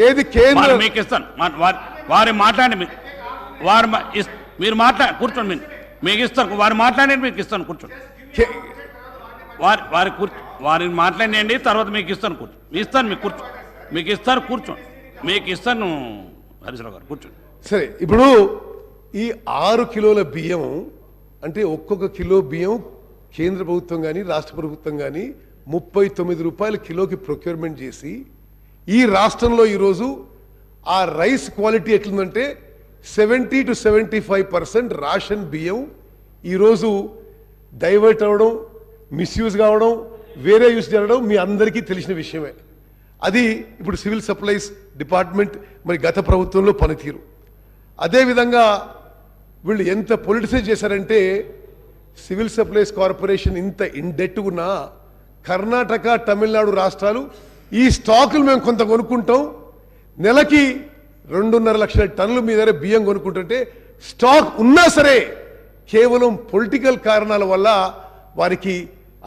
ఏది కేంద్రం మీకు ఇస్తాను వారి మాట్లాడి వారు మీరు మాట్లాడి కూర్చోండి మీకు ఇస్తాను వారు మాట్లాడి మీకు ఇస్తాను కూర్చోండి వారిని మాట్లాడండి తర్వాత మీకు ఇస్తాను కూర్చోండి ఇస్తాను మీకు కూర్చో మీకు ఇస్తారు కూర్చోండి మీకు ఇస్తాను హరీశ్రావు గారు కూర్చోండి. సరే ఇప్పుడు ఈ 6 కిలోల బియ్యం అంటే ఒక్కొక్క కిలో బియ్యం కేంద్ర ప్రభుత్వం కానీ రాష్ట్ర ప్రభుత్వం కానీ 39 రూపాయల కిలోకి ప్రొక్యూర్మెంట్ చేసి ఈ రాష్ట్రంలో ఈరోజు ఆ రైస్ క్వాలిటీ ఎట్లుందంటే 70 to 75% రేషన్ బియ్యం ఈరోజు డైవర్ట్ అవ్వడం మిస్యూజ్ కావడం వేరే యూస్ జరగడం మీ అందరికీ తెలిసిన విషయమే. అది ఇప్పుడు సివిల్ సప్లైస్ డిపార్ట్మెంట్ మరి గత ప్రభుత్వంలో పనితీరు. అదేవిధంగా వీళ్ళు ఎంత పొలిటిసైజ్ చేశారంటే సివిల్ సప్లైస్ కార్పొరేషన్ ఇంత ఇండెట్ ఉన్నా కర్ణాటక తమిళనాడు రాష్ట్రాలు ఈ స్టాకులు మేము కొంత కొనుక్కుంటాం, నెలకి 2.5 లక్షల టన్నులు మీ దగ్గర బియ్యం కొనుక్కుంటుంటే స్టాక్ ఉన్నా సరే కేవలం పొలిటికల్ కారణాల వల్ల వారికి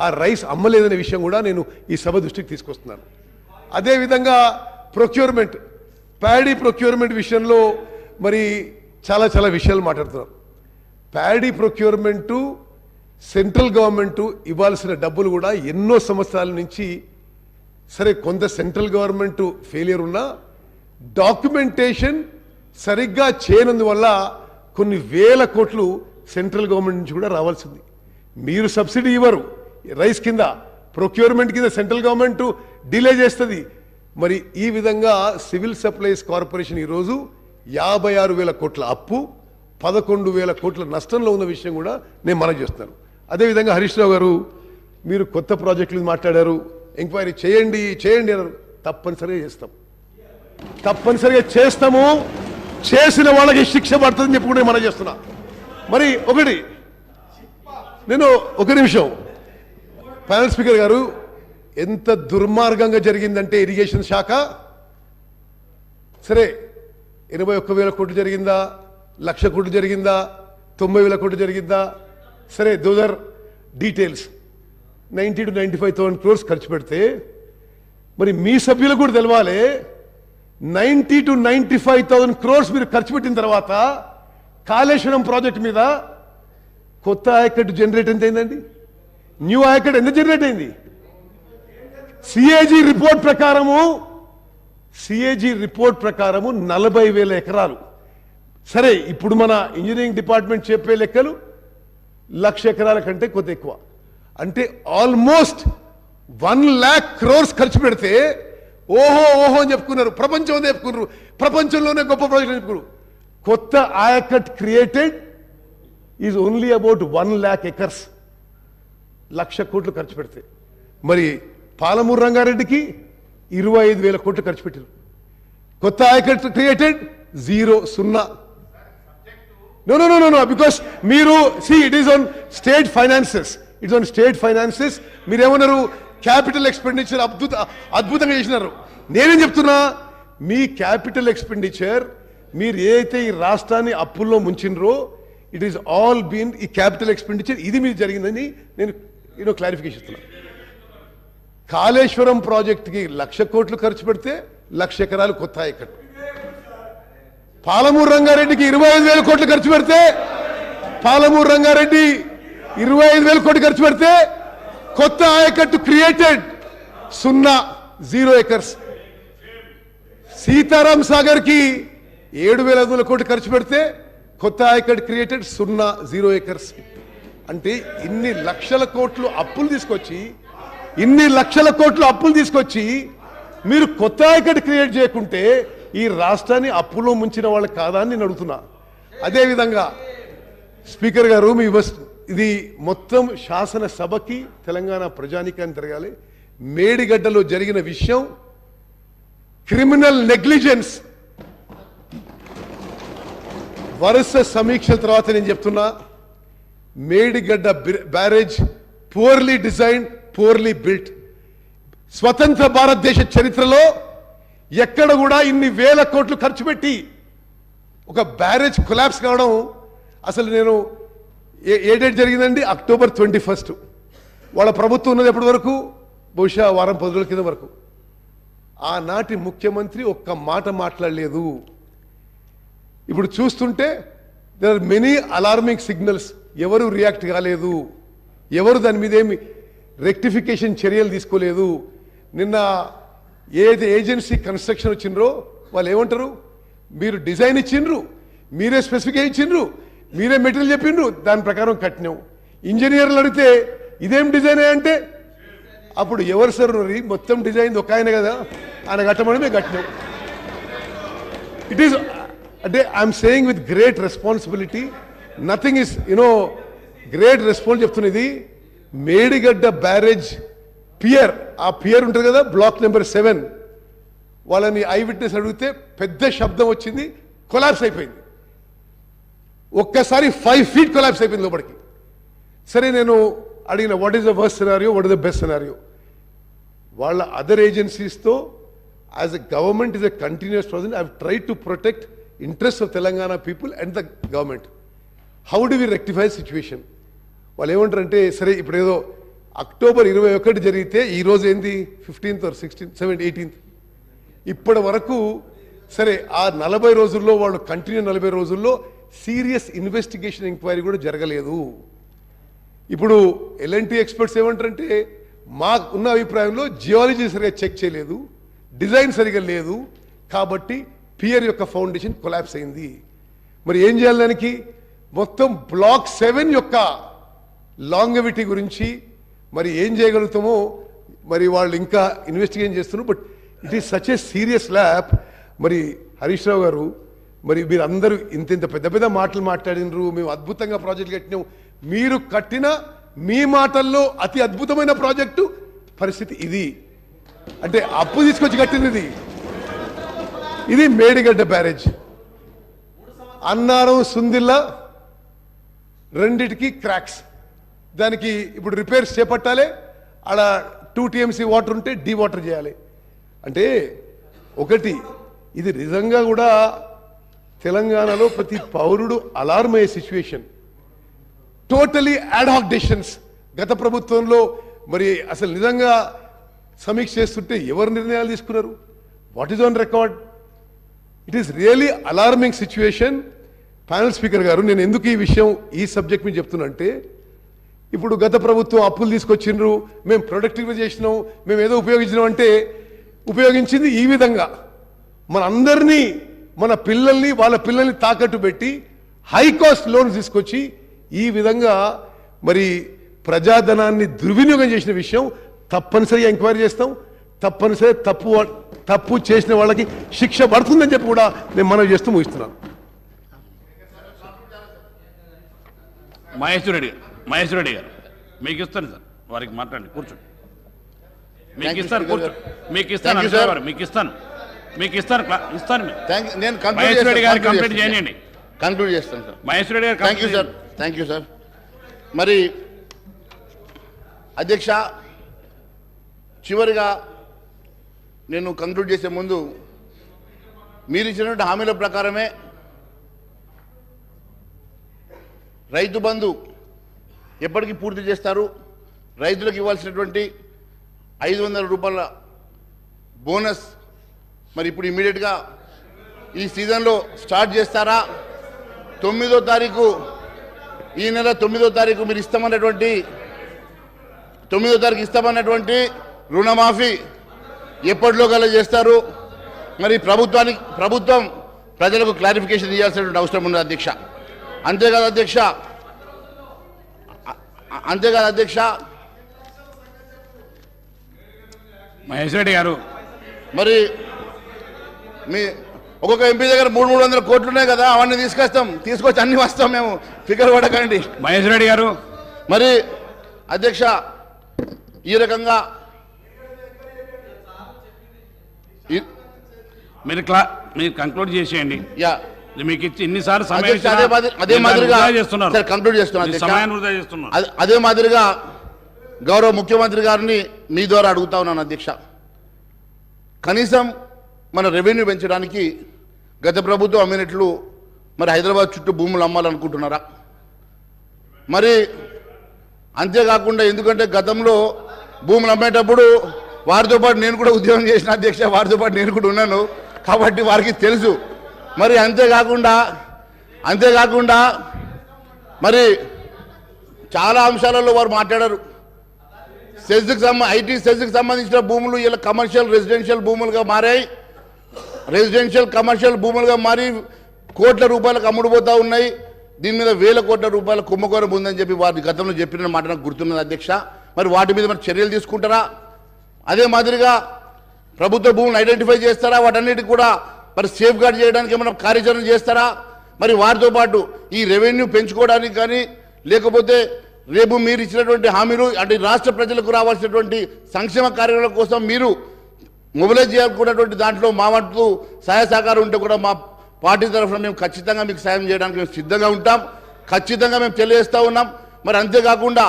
ఆ రైస్ అమ్మలేదనే విషయం కూడా నేను ఈ సభ దృష్టికి తీసుకొస్తున్నాను. అదేవిధంగా ప్రొక్యూర్మెంట్ ప్యాడీ ప్రొక్యూర్మెంట్ విషయంలో మరి చాలా చాలా విషయాలు మాట్లాడుతున్నారు. ప్యాడీ ప్రొక్యూర్మెంటు సెంట్రల్ గవర్నమెంటు ఇవ్వాల్సిన డబ్బులు కూడా ఎన్నో సంవత్సరాల నుంచి సరే కొంత సెంట్రల్ గవర్నమెంట్ ఫెయిలియర్ ఉన్నా డాక్యుమెంటేషన్ సరిగ్గా చేయనందువల్ల కొన్ని వేల కోట్లు సెంట్రల్ గవర్నమెంట్ నుంచి కూడా రావాల్సింది. మీరు సబ్సిడీ ఇవ్వరు రైస్ కింద, ప్రొక్యూర్మెంట్ కింద సెంట్రల్ గవర్నమెంట్ డిలే చేస్తుంది. మరి ఈ విధంగా సివిల్ సప్లైస్ కార్పొరేషన్ ఈరోజు 56,000 కోట్ల అప్పు 11,000 కోట్ల నష్టంలో ఉన్న విషయం కూడా నేను మనవి చేస్తున్నాను. అదేవిధంగా హరీష్ రావు గారు మీరు కొత్త ప్రాజెక్టులు మాట్లాడారు, ఎంక్వైరీ చేయండి అన్నారు. తప్పనిసరిగా చేస్తాం, తప్పనిసరిగా చేస్తాము. చేసిన వాళ్ళకి శిక్ష పడుతుందని చెప్పి కూడా మనం చేస్తున్నా. మరి ఒకటి నేను ఒక నిమిషం ప్యానల్ స్పీకర్ గారు ఎంత దుర్మార్గంగా జరిగిందంటే ఇరిగేషన్ శాఖ సరే 81,000 కోట్లు జరిగిందా, 1,00,000 కోట్లు జరిగిందా, 90,000 కోట్లు జరిగిందా, సరే those are details. 90 to 95,000 crores ఖర్చు పెడితే మరి మీ సభ్యులకు కూడా తెలవాలి 90 to 95,000 crores మీరు ఖర్చు పెట్టిన తర్వాత కాళేశ్వరం ప్రాజెక్ట్ మీద కొత్త ఆయకట్టు జనరేట్ ఎంత అయిందండి? న్యూ ఆయకట్ ఎంత జనరేట్ అయింది? సిఏజీ రిపోర్ట్ ప్రకారము 40,000 ఎకరాలు. సరే ఇప్పుడు మన ఇంజనీరింగ్ డిపార్ట్మెంట్ చెప్పే లెక్కలు 1,00,000 ఎకరాల కంటే కొద్ది ఎక్కువ, అంటే ఆల్మోస్ట్ 1,00,000 crores ఖర్చు పెడితే ఓహో అని చెప్పుకున్నారు, ప్రపంచం చెప్పుకున్నారు, ప్రపంచంలోనే గొప్ప ప్రాజెక్ట్ చెప్పుకున్నారు. కొత్త ఆయకట్ created is only about 1,00,000 acres, 1,00,000 కోట్లు ఖర్చు పెడితే. మరి పాలమూరు రంగారెడ్డికి 25,000 కోట్లు ఖర్చు పెట్టారు. కొత్త ఆయకట్ క్రియేటెడ్ 0 నో బికాస్ మీరు it is on state finances. మీరేమన్నారు క్యాపిటల్ ఎక్స్పెండిచర్ అద్భుతంగా చేసినారు. నేనేం చెప్తున్నా మీ క్యాపిటల్ ఎక్స్పెండిచర్ మీరు ఏదైతే ఈ రాష్ట్రాన్ని అప్పుల్లో ముంచినరో ఇట్ ఈస్ ఆల్ బీన్ ఈ క్యాపిటల్ ఎక్స్పెండిచర్ ఇది మీరు జరిగిందని నేను క్లారిఫికేషన్ ఇస్తున్నా. కాళేశ్వరం ప్రాజెక్టుకి 1,00,000 కోట్లు ఖర్చు పెడితే 1,00,000 ఎకరాలు కొత్త ఆయకట్టు. పాలమూరు రంగారెడ్డికి 25,000 కోట్లు ఖర్చు పెడితే 25,000 కోట్లు ఖర్చు పెడితే కొత్త ఆయకట్టు క్రియేటెడ్ 0 acres. సీతారాం సాగర్ కి 7,500 కోట్లు ఖర్చు పెడితే కొత్త ఆయకట్టు క్రియేటెడ్ 0 acres. అంటే ఇన్ని లక్షల కోట్లు అప్పులు తీసుకొచ్చి మీరు కొత్త ఆయకట్టు క్రియేట్ చేయకుంటే ఈ రాష్ట్రాన్ని అప్పులో ముంచిన వాళ్ళు కాదా అని నేను అడుగుతున్నా. అదేవిధంగా స్పీకర్ గారు ఇది మొత్తం శాసనసభకి తెలంగాణ ప్రజానికాన్ని తిరగాలి. మేడిగడ్డలో జరిగిన విషయం క్రిమినల్ నెగ్లిజెన్స్. వరుస సమీక్షల తర్వాత నేను చెప్తున్నా Medigadda barrage purely design, purely built. స్వతంత్ర భారతదేశ చరిత్రలో ఎక్కడ కూడా ఇన్ని వేల కోట్లు ఖర్చు పెట్టి ఒక బ్యారేజ్ కొలాప్స్ కావడం అసలు నేను ఏ డేట్ జరిగిందండి? October 21. వాళ్ళ ప్రభుత్వం ఉన్నది ఎప్పటి వరకు? బహుశా వారం 10 రోజుల కింద వరకు. ఆనాటి ముఖ్యమంత్రి ఒక్క మాట మాట్లాడలేదు. ఇప్పుడు చూస్తుంటే there are many alarming signals. ఎవరు రియాక్ట్ కాలేదు, ఎవరు దాని మీద ఏమి రెక్టిఫికేషన్ చర్యలు తీసుకోలేదు. నిన్న ఏది ఏజెన్సీ కన్స్ట్రక్షన్ వచ్చిండ్రో వాళ్ళు ఏమంటారు, మీరు డిజైన్ ఇచ్చిండ్రు, మీరే స్పెసిఫికేషన్ ఇచ్చిండ్రు, మీరే మెటీరియల్ చెప్పిండ్రు, దాని ప్రకారం కట్టినాం. ఇంజనీర్లు అడిగితే ఇదేం డిజైన్ అంటే అప్పుడు ఎవరు సార్ మొత్తం డిజైన్ ఒక ఆయన కదా, ఆయన కట్టమని మేము కట్టినాం. ఇట్ ఈస్ అంటే I'm saying with great responsibility, nothing is great response చెప్తున్నది. మేడిగడ్డ బ్యారేజ్ పియర్, ఆ పియర్ ఉంటుంది కదా బ్లాక్ నెంబర్ 7, వాళ్ళని ఐ విట్నెస్ అడిగితే పెద్ద శబ్దం వచ్చింది, కొలాప్స్ అయిపోయింది. ఒక్కసారి 5 feet కొలాప్స్ అయిపోయింది లోపలికి. సరే నేను అడిగిన what is the worst scenario, what is the best scenario. వాళ్ళ అదర్ ఏజెన్సీస్తో as a government is a continuous process. I have tried to protect interest of Telangana people and the government. How do we rectify situation? వాళ్ళు ఏమంటారంటే సరే ఇప్పుడు ఏదో October 21 జరిగితే ఈరోజు ఏంది 15th or 16th 17th 18th, ఇప్పటి వరకు సరే ఆ 40 రోజుల్లో వాళ్ళు కంటిన్యూ 40 రోజుల్లో సీరియస్ ఇన్వెస్టిగేషన్ ఎంక్వైరీ కూడా జరగలేదు. ఇప్పుడు ఎల్ఎన్టీ ఎక్స్పర్ట్స్ ఏమంటారంటే మాకు ఉన్న అభిప్రాయంలో జియాలజీ సరిగా చెక్ చేయలేదు, డిజైన్ సరిగా లేదు, కాబట్టి పియర్ యొక్క ఫౌండేషన్ కొలాప్స్ అయింది. మరి ఏం చేయాలి దానికి? మొత్తం బ్లాక్ 7 యొక్క లాంగవిటీ గురించి మరి ఏం చేయగలుగుతామో మరి వాళ్ళు ఇంకా ఇన్వెస్టిగేషన్ చేస్తున్నారు. But it is such a serious lab. మరి హరీష్ రావు గారు, మరి మీరు అందరూ ఇంత పెద్ద పెద్ద మాటలు మాట్లాడినరు, మేము అద్భుతంగా ప్రాజెక్ట్ కట్టినాం. మీరు కట్టిన మీ మాటల్లో అతి అద్భుతమైన ప్రాజెక్టు పరిస్థితి ఇది. అంటే అప్పు తీసుకొచ్చి కట్టినది ఇది మేడిగడ్డ బ్యారేజ్. అన్నారం సుందిల్లా రెండిటికి క్రాక్స్, దానికి ఇప్పుడు రిపేర్స్ చేపట్టాలి. అలా 2 TMC వాటర్ ఉంటే డీ వాటర్ చేయాలి. అంటే ఒకటి ఇది నిజంగా కూడా తెలంగాణలో ప్రతి పౌరుడు అలార్మ్ అయ్యే సిచ్యువేషన్. టోటలీ యాడ్హాక్ డెసిషన్స్ గత ప్రభుత్వంలో. మరి అసలు నిజంగా సమీక్ష చేస్తుంటే ఎవరు నిర్ణయాలు తీసుకున్నారు? What is on record? It is really alarming situation. Panel speaker గారు, నేను ఎందుకు ఈ విషయం ఈ సబ్జెక్ట్ మీద చెప్తున్నా అంటే, ఇప్పుడు గత ప్రభుత్వం అప్పులు తీసుకొచ్చిండ్రు, మేము ప్రొడక్టివ్గా చేసినాం, మేము ఏదో ఉపయోగించినాం అంటే ఉపయోగించింది ఈ విధంగా మన అందరినీ, మన పిల్లల్ని, వాళ్ళ పిల్లల్ని తాకట్టు పెట్టి హై కాస్ట్ లోన్స్ తీసుకొచ్చి ఈ విధంగా మరి ప్రజాధనాన్ని దుర్వినియోగం చేసిన విషయం తప్పనిసరిగా ఎంక్వైరీ చేస్తాం. తప్పనిసరి తప్పు చేసిన వాళ్ళకి శిక్ష పడుతుందని చెప్పి కూడా నేను మనవి చేస్తూ ముగిస్తున్నాను. మహేశ్వర రెడ్డి గారు మీకు ఇస్తాను సార్, వారికి మాట్లాడండి, కూర్చోండి. మీకు ఇస్తాను, మీకు ఇస్తాను సార్, మీకు ఇస్తాను. మహేశ్వర రెడ్డి గారు కంప్లీట్ చేయండి. కంక్లూడ్ చేస్తాను సార్. మహేశ్వర రెడ్డి గారు థ్యాంక్ యూ సార్. మరి అధ్యక్ష, చివరిగా నేను కంక్లూడ్ చేసే ముందు మీరు ఇచ్చినటువంటి హామీల ప్రకారమే రైతు బంధు ఎప్పటికీ పూర్తి చేస్తారు. రైతులకు ఇవ్వాల్సినటువంటి 500 రూపాయల బోనస్ మరి ఇప్పుడు ఇమీడియట్గా ఈ సీజన్లో స్టార్ట్ చేస్తారా? 9వ తారీఖు, ఈ నెల 9వ తారీఖు మీరు ఇస్తామన్నటువంటి 9వ తారీఖు ఇస్తామన్నటువంటి రుణమాఫీ ఎప్పటిలో గల చేస్తారు? మరి ప్రభుత్వం ప్రజలకు క్లారిఫికేషన్ ఇవ్వాల్సినటువంటి అవసరం ఉంది అధ్యక్ష. అంతేకాదు అధ్యక్ష మహేశ్వర రెడ్డి గారు, మరి మీ ఒక్కొక్క ఎంపీ దగ్గర 300 కోట్లు ఉన్నాయి కదా, అవన్నీ తీసుకొచ్చి అన్ని వస్తాం మేము, ఫిగర్ పడకండి. మహేశ్వర రెడ్డి గారు, మరి అధ్యక్ష ఈ రకంగా మీరు కంక్లూడ్ చేసేయండి. యా, మీకు ఇచ్చి ఇన్నిసార్లు అదే మాదిరిగా గౌరవ ముఖ్యమంత్రి గారిని మీ ద్వారా అడుగుతా ఉన్నాను అధ్యక్ష. కనీసం మన రెవెన్యూ పెంచడానికి గత ప్రభుత్వం అమ్మినట్లు మరి హైదరాబాద్ చుట్టూ భూములు అమ్మాలనుకుంటున్నారా? మరి అంతేకాకుండా ఎందుకంటే గతంలో భూములు అమ్మేటప్పుడు వారితో పాటు నేను కూడా ఉద్యోగం చేసిన అధ్యక్ష, వారితో పాటు నేను కూడా ఉన్నాను కాబట్టి వారికి తెలుసు. మరి అంతేకాకుండా మరి చాలా అంశాలలో వారు మాట్లాడారు. ఐటీ సెజ్కి సంబంధించిన భూములు ఇలా కమర్షియల్ రెసిడెన్షియల్ భూములుగా మారాయి. రెసిడెన్షియల్ కమర్షియల్ భూములుగా మారి కోట్ల రూపాయలకు అమ్ముడుపోతూ ఉన్నాయి. దీని మీద వేల కోట్ల రూపాయల కుంభకోణం ఉందని చెప్పి వారి గతంలో చెప్పిన మాట నాకు గుర్తున్నది అధ్యక్ష. మరి వాటి మీద మరి చర్యలు తీసుకుంటారా? అదే మాదిరిగా ప్రభుత్వ భూములను ఐడెంటిఫై చేస్తారా? వాటన్నిటికి కూడా మరి సేఫ్ గార్డ్ చేయడానికి ఏమైనా కార్యాచరణ చేస్తారా? మరి వారితో పాటు ఈ రెవెన్యూ పెంచుకోవడానికి కానీ లేకపోతే రేపు మీరు ఇచ్చినటువంటి హామీలు అంటే రాష్ట్ర ప్రజలకు రావాల్సినటువంటి సంక్షేమ కార్యక్రమాల కోసం మీరు మొబిలైజ్ చేయాలనుకున్నటువంటి దాంట్లో మా వంతు సహాయ సహకారం ఉంటే కూడా మా పార్టీ తరఫున మేము ఖచ్చితంగా మీకు సాయం చేయడానికి మేము సిద్ధంగా ఉంటాం. ఖచ్చితంగా మేము తెలియజేస్తూ ఉన్నాం. మరి అంతేకాకుండా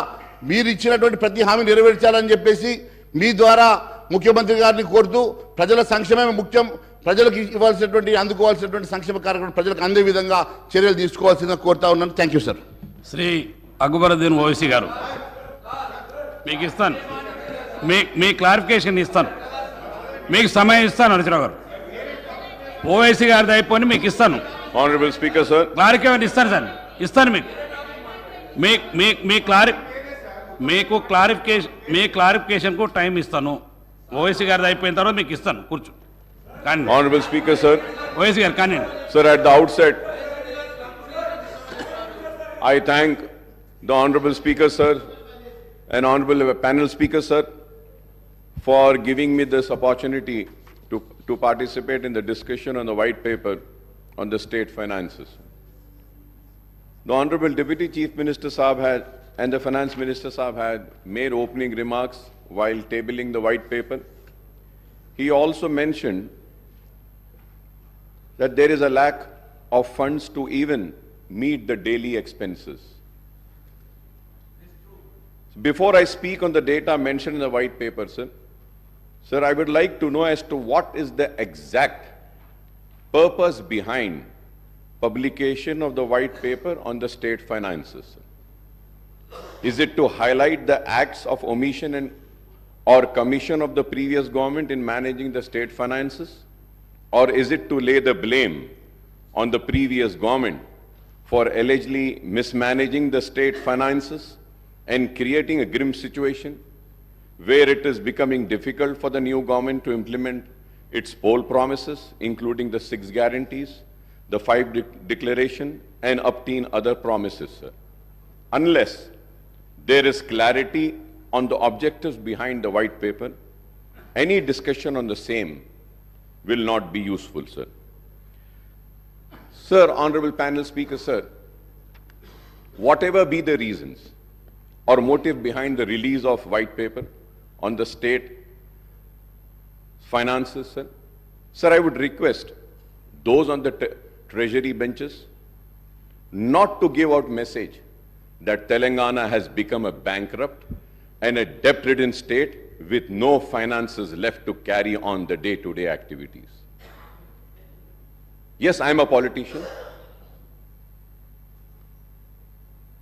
మీరు ఇచ్చినటువంటి ప్రతి హామీ నెరవేర్చాలని చెప్పేసి మీ ద్వారా ముఖ్యమంత్రి గారిని కోరుతూ ప్రజల సంక్షేమమే ముఖ్యం, ప్రజలకు ఇవ్వాల్సినటువంటి అందుకోవాల్సినటువంటి సంక్షేమ కార్యక్రమం ప్రజలకు అందే విధంగా చర్యలు తీసుకోవాల్సిందిగా కోరుతా ఉన్నాను. Thank you sir. Shri Akbaruddin Owaisi గారు మీకు ఇస్తాను, మీ క్లారిఫికేషన్ ఇస్తాను, మీకు సమయం ఇస్తాను. హరీశ్రావు గారు ఓవైసీ గారిది అయిపోయి మీకు ఇస్తాను. Honorable Speaker, sir. క్లారిఫికేషన్ ఇస్తాను సార్, ఇస్తాను మీకు క్లారిఫికేషన్కు టైం ఇస్తాను. ఓవైసీ గారిది అయిపోయిన తర్వాత మీకు ఇస్తాను. కూర్చో కానీ Honorable Speaker, sir. ఓవైసీ గారు కానీ Sir, at the outset, I thank the Honorable Speaker, sir, and Honorable Panel Speaker, sir, for giving me this opportunity to participate in the discussion on the white paper on the state finances. The Honorable Deputy Chief Minister Saab had and the Finance Minister Saab had made opening remarks while tabling the white paper. He also mentioned that there is a lack of funds to even meet the daily expenses. Before I speak on the data mentioned in the white paper, sir, I would like to know as to what is the exact purpose behind publication of the white paper on the state finances. Is it to highlight the acts of omission or commission of the previous government in managing the state finances? Or is it to lay the blame on the previous government for allegedly mismanaging the state finances and creating a grim situation where it is becoming difficult for the new government to implement its poll promises, including the 6 guarantees, the 5 declaration, and obtain other promises, sir? Unless there is clarity on the objectives behind the white paper, any discussion on the same will not be useful, sir. Sir, Honorable Panel Speaker, sir, whatever be the reasons or motive behind the release of white paper on the state finances, sir, I would request those on the treasury benches not to give out message that Telangana has become a bankrupt and a debt-ridden state with no finances left to carry on the day-to-day activities. Yes, I am a politician.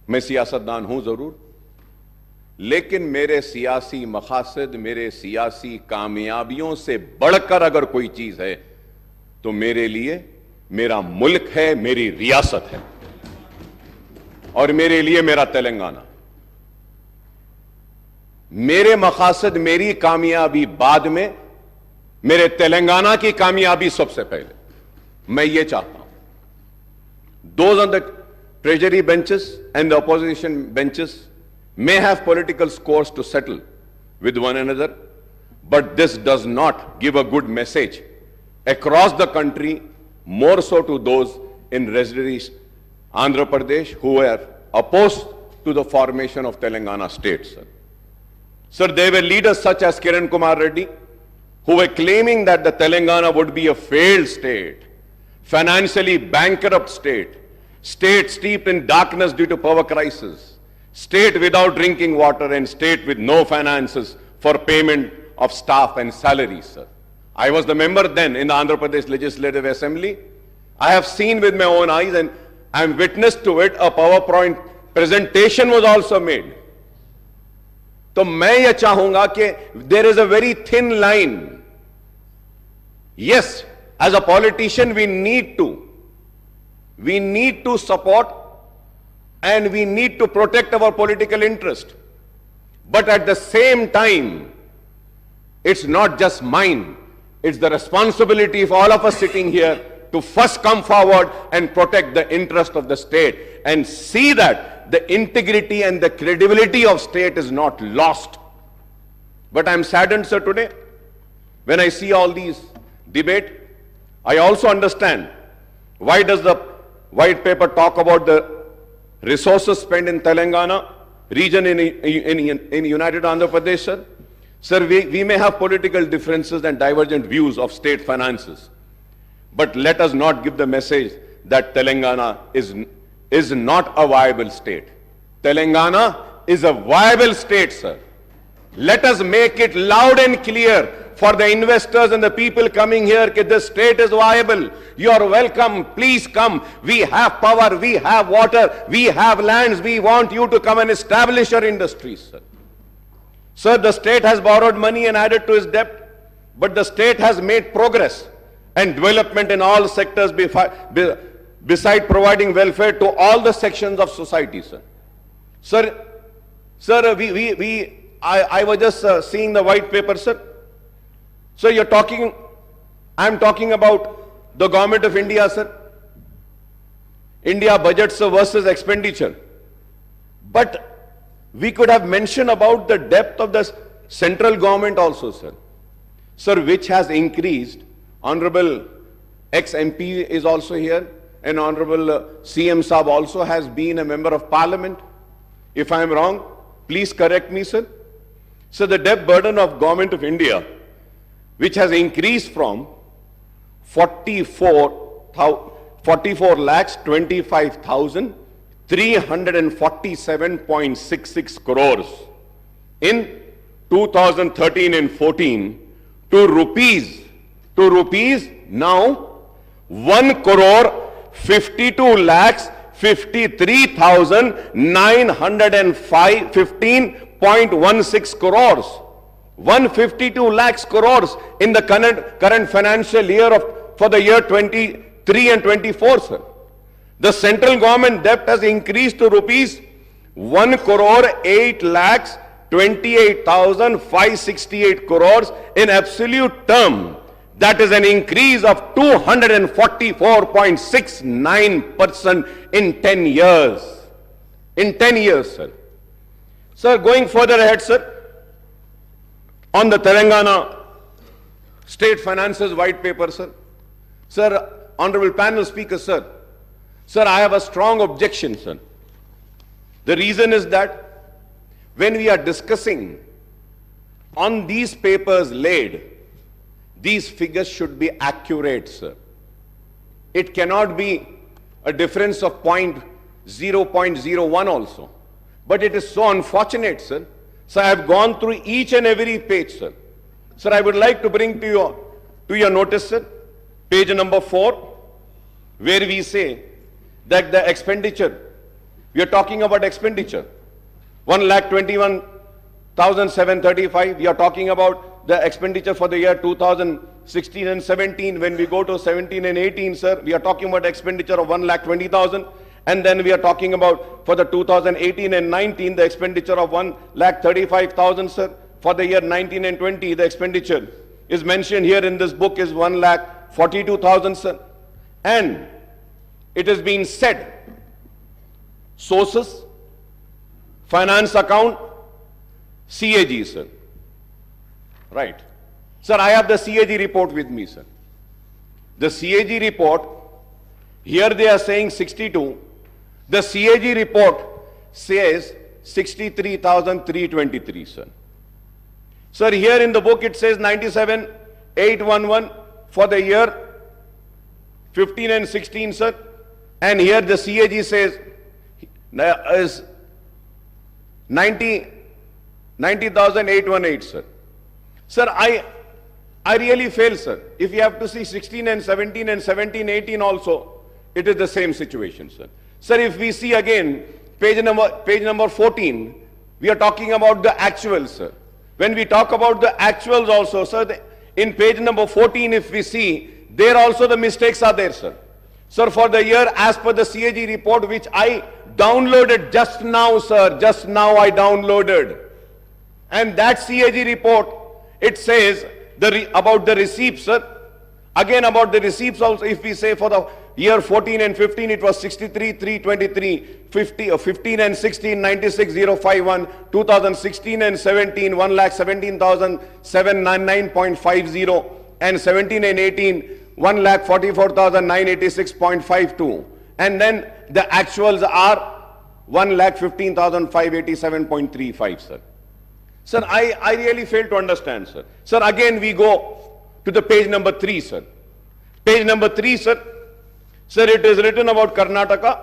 मैं सियासतदान हूं जरूर, लेकिन मेरे सियासी मकासद, मेरे सियासी कामयाबियों से बढ़कर अगर कोई चीज है तो मेरे लिए मेरा मुल्क है, मेरी रियासत है और मेरे लिए मेरा तेलंगाना। मेरे मकासद, मेरी कामयाबी बाद में, मेरे तेलंगाना की कामयाबी सबसे पहले। मैं ये चाहता हूं those on the treasury benches and the opposition benches may have political scores to settle with one another, but this does not give a good message across the country, more so to those in residency Andhra Pradesh who were opposed to the formation of Telangana state, sir. Sir, there were leaders such as Kiran Kumar Reddy who were claiming that the Telangana would be a failed state, financially bankrupt state, state steeped in darkness due to power crisis, state without drinking water, and state with no finances for payment of staff and salaries, sir. I was the member then in the Andhra Pradesh Legislative Assembly. I have seen with my own eyes and I am witness to it. A PowerPoint presentation was also made. तो मैं यह चाहूंगा कि there is a very thin line. Yes, as a politician, we need to support and we need to protect our political interest. But at the same time, it's not just mine. It's the responsibility of all of us sitting here to first come forward and protect the interest of the state and see that the integrity and the credibility of state is not lost. But I'm saddened, sir, today when I see all these debate. I also understand why does the white paper talk about the resources spent in Telangana region in United Andhra Pradesh, sir. Sir, we may have political differences and divergent views of state finances, but let us not give the message that Telangana is not a viable state. Telangana is a viable state, sir. Let us make it loud and clear for the investors and the people coming here that the state is viable. You are welcome. Please come. We have power. We have water. We have lands. We want you to come and establish your industries, sir. Sir, the state has borrowed money and added to its debt, but the state has made progress and development in all sectors beside providing welfare to all the sections of society, sir. Sir, I was just seeing the white paper, sir. So I'm talking about the government of India, sir. India budgets versus expenditure. But we could have mentioned about the depth of the central government also, sir. Sir, which has increased. Honorable ex-MP is also here, and Honorable CM Saab also has been a member of parliament. If I am wrong, please correct me, sir. So the debt burden of government of India, which has increased from 44,25,347.66 crores in 2013 and 14 to rupees now 1,53,915.16 crores. 152 lakhs crores in the current financial year for the year 23 and 24, sir. The central government debt has increased to rupees 1,08,28,568 crores in absolute term. That is an increase of 244.69% in 10 years. In 10 years, sir. Sir, going further ahead, sir, on the Telangana State Finances White Paper, sir. Sir, Honorable Panel Speaker, sir. Sir, I have a strong objection, sir. The reason is that when we are discussing on these papers laid, these figures should be accurate, sir. It cannot be a difference of 0.01 also. But it is so unfortunate, sir. So I have gone through each and every page, sir. Sir, I would like to bring to your notice, sir, page number 4, where we say that the expenditure, we are talking about expenditure, 1,21,735. We are talking about the expenditure for the year 2016 and 17. When we go to 17 and 18, sir, we are talking about expenditure of 1,20,000. And then we are talking about for the 2018 and 19, the expenditure of 1,35,000, sir. For the year 19 and 20, the expenditure is mentioned here in this book is 1,42,000, sir. And it has been said, sources, finance account, CAG, sir. Right. Sir, I have the CAG report with me, sir. The CAG report, here they are saying 62. The CAG report says 63,323, sir. Sir, here in the book it says 97,811 for the year 15 and 16, sir. And here the CAG says is 90,818, sir. Sir, I really fail, sir. If you have to see 16 and 17 and 17, 18 also, it is the same situation, sir. Sir, if we see again page number 14, We are talking about the actuals, sir. When we talk about the actuals also, sir, in page number 14, if we see, there also the mistakes are there, sir. Sir, for the year as per the CAG report, which I downloaded just now, sir, just now I downloaded. And that CAG report, it says about the receipts, sir. Again, about the receipts also, if we say for the year 14 and 15, it was 63,323, 15 and 16, 96,051, 2016 and 17, 1,17,799.50, and 17 and 18, 1,44,986.52. And then the actuals are 1,15,587.35, sir. Sir, I really fail to understand, sir. Sir, again we go to the page number 3, sir. Page number 3, sir. Sir, it is written about Karnataka,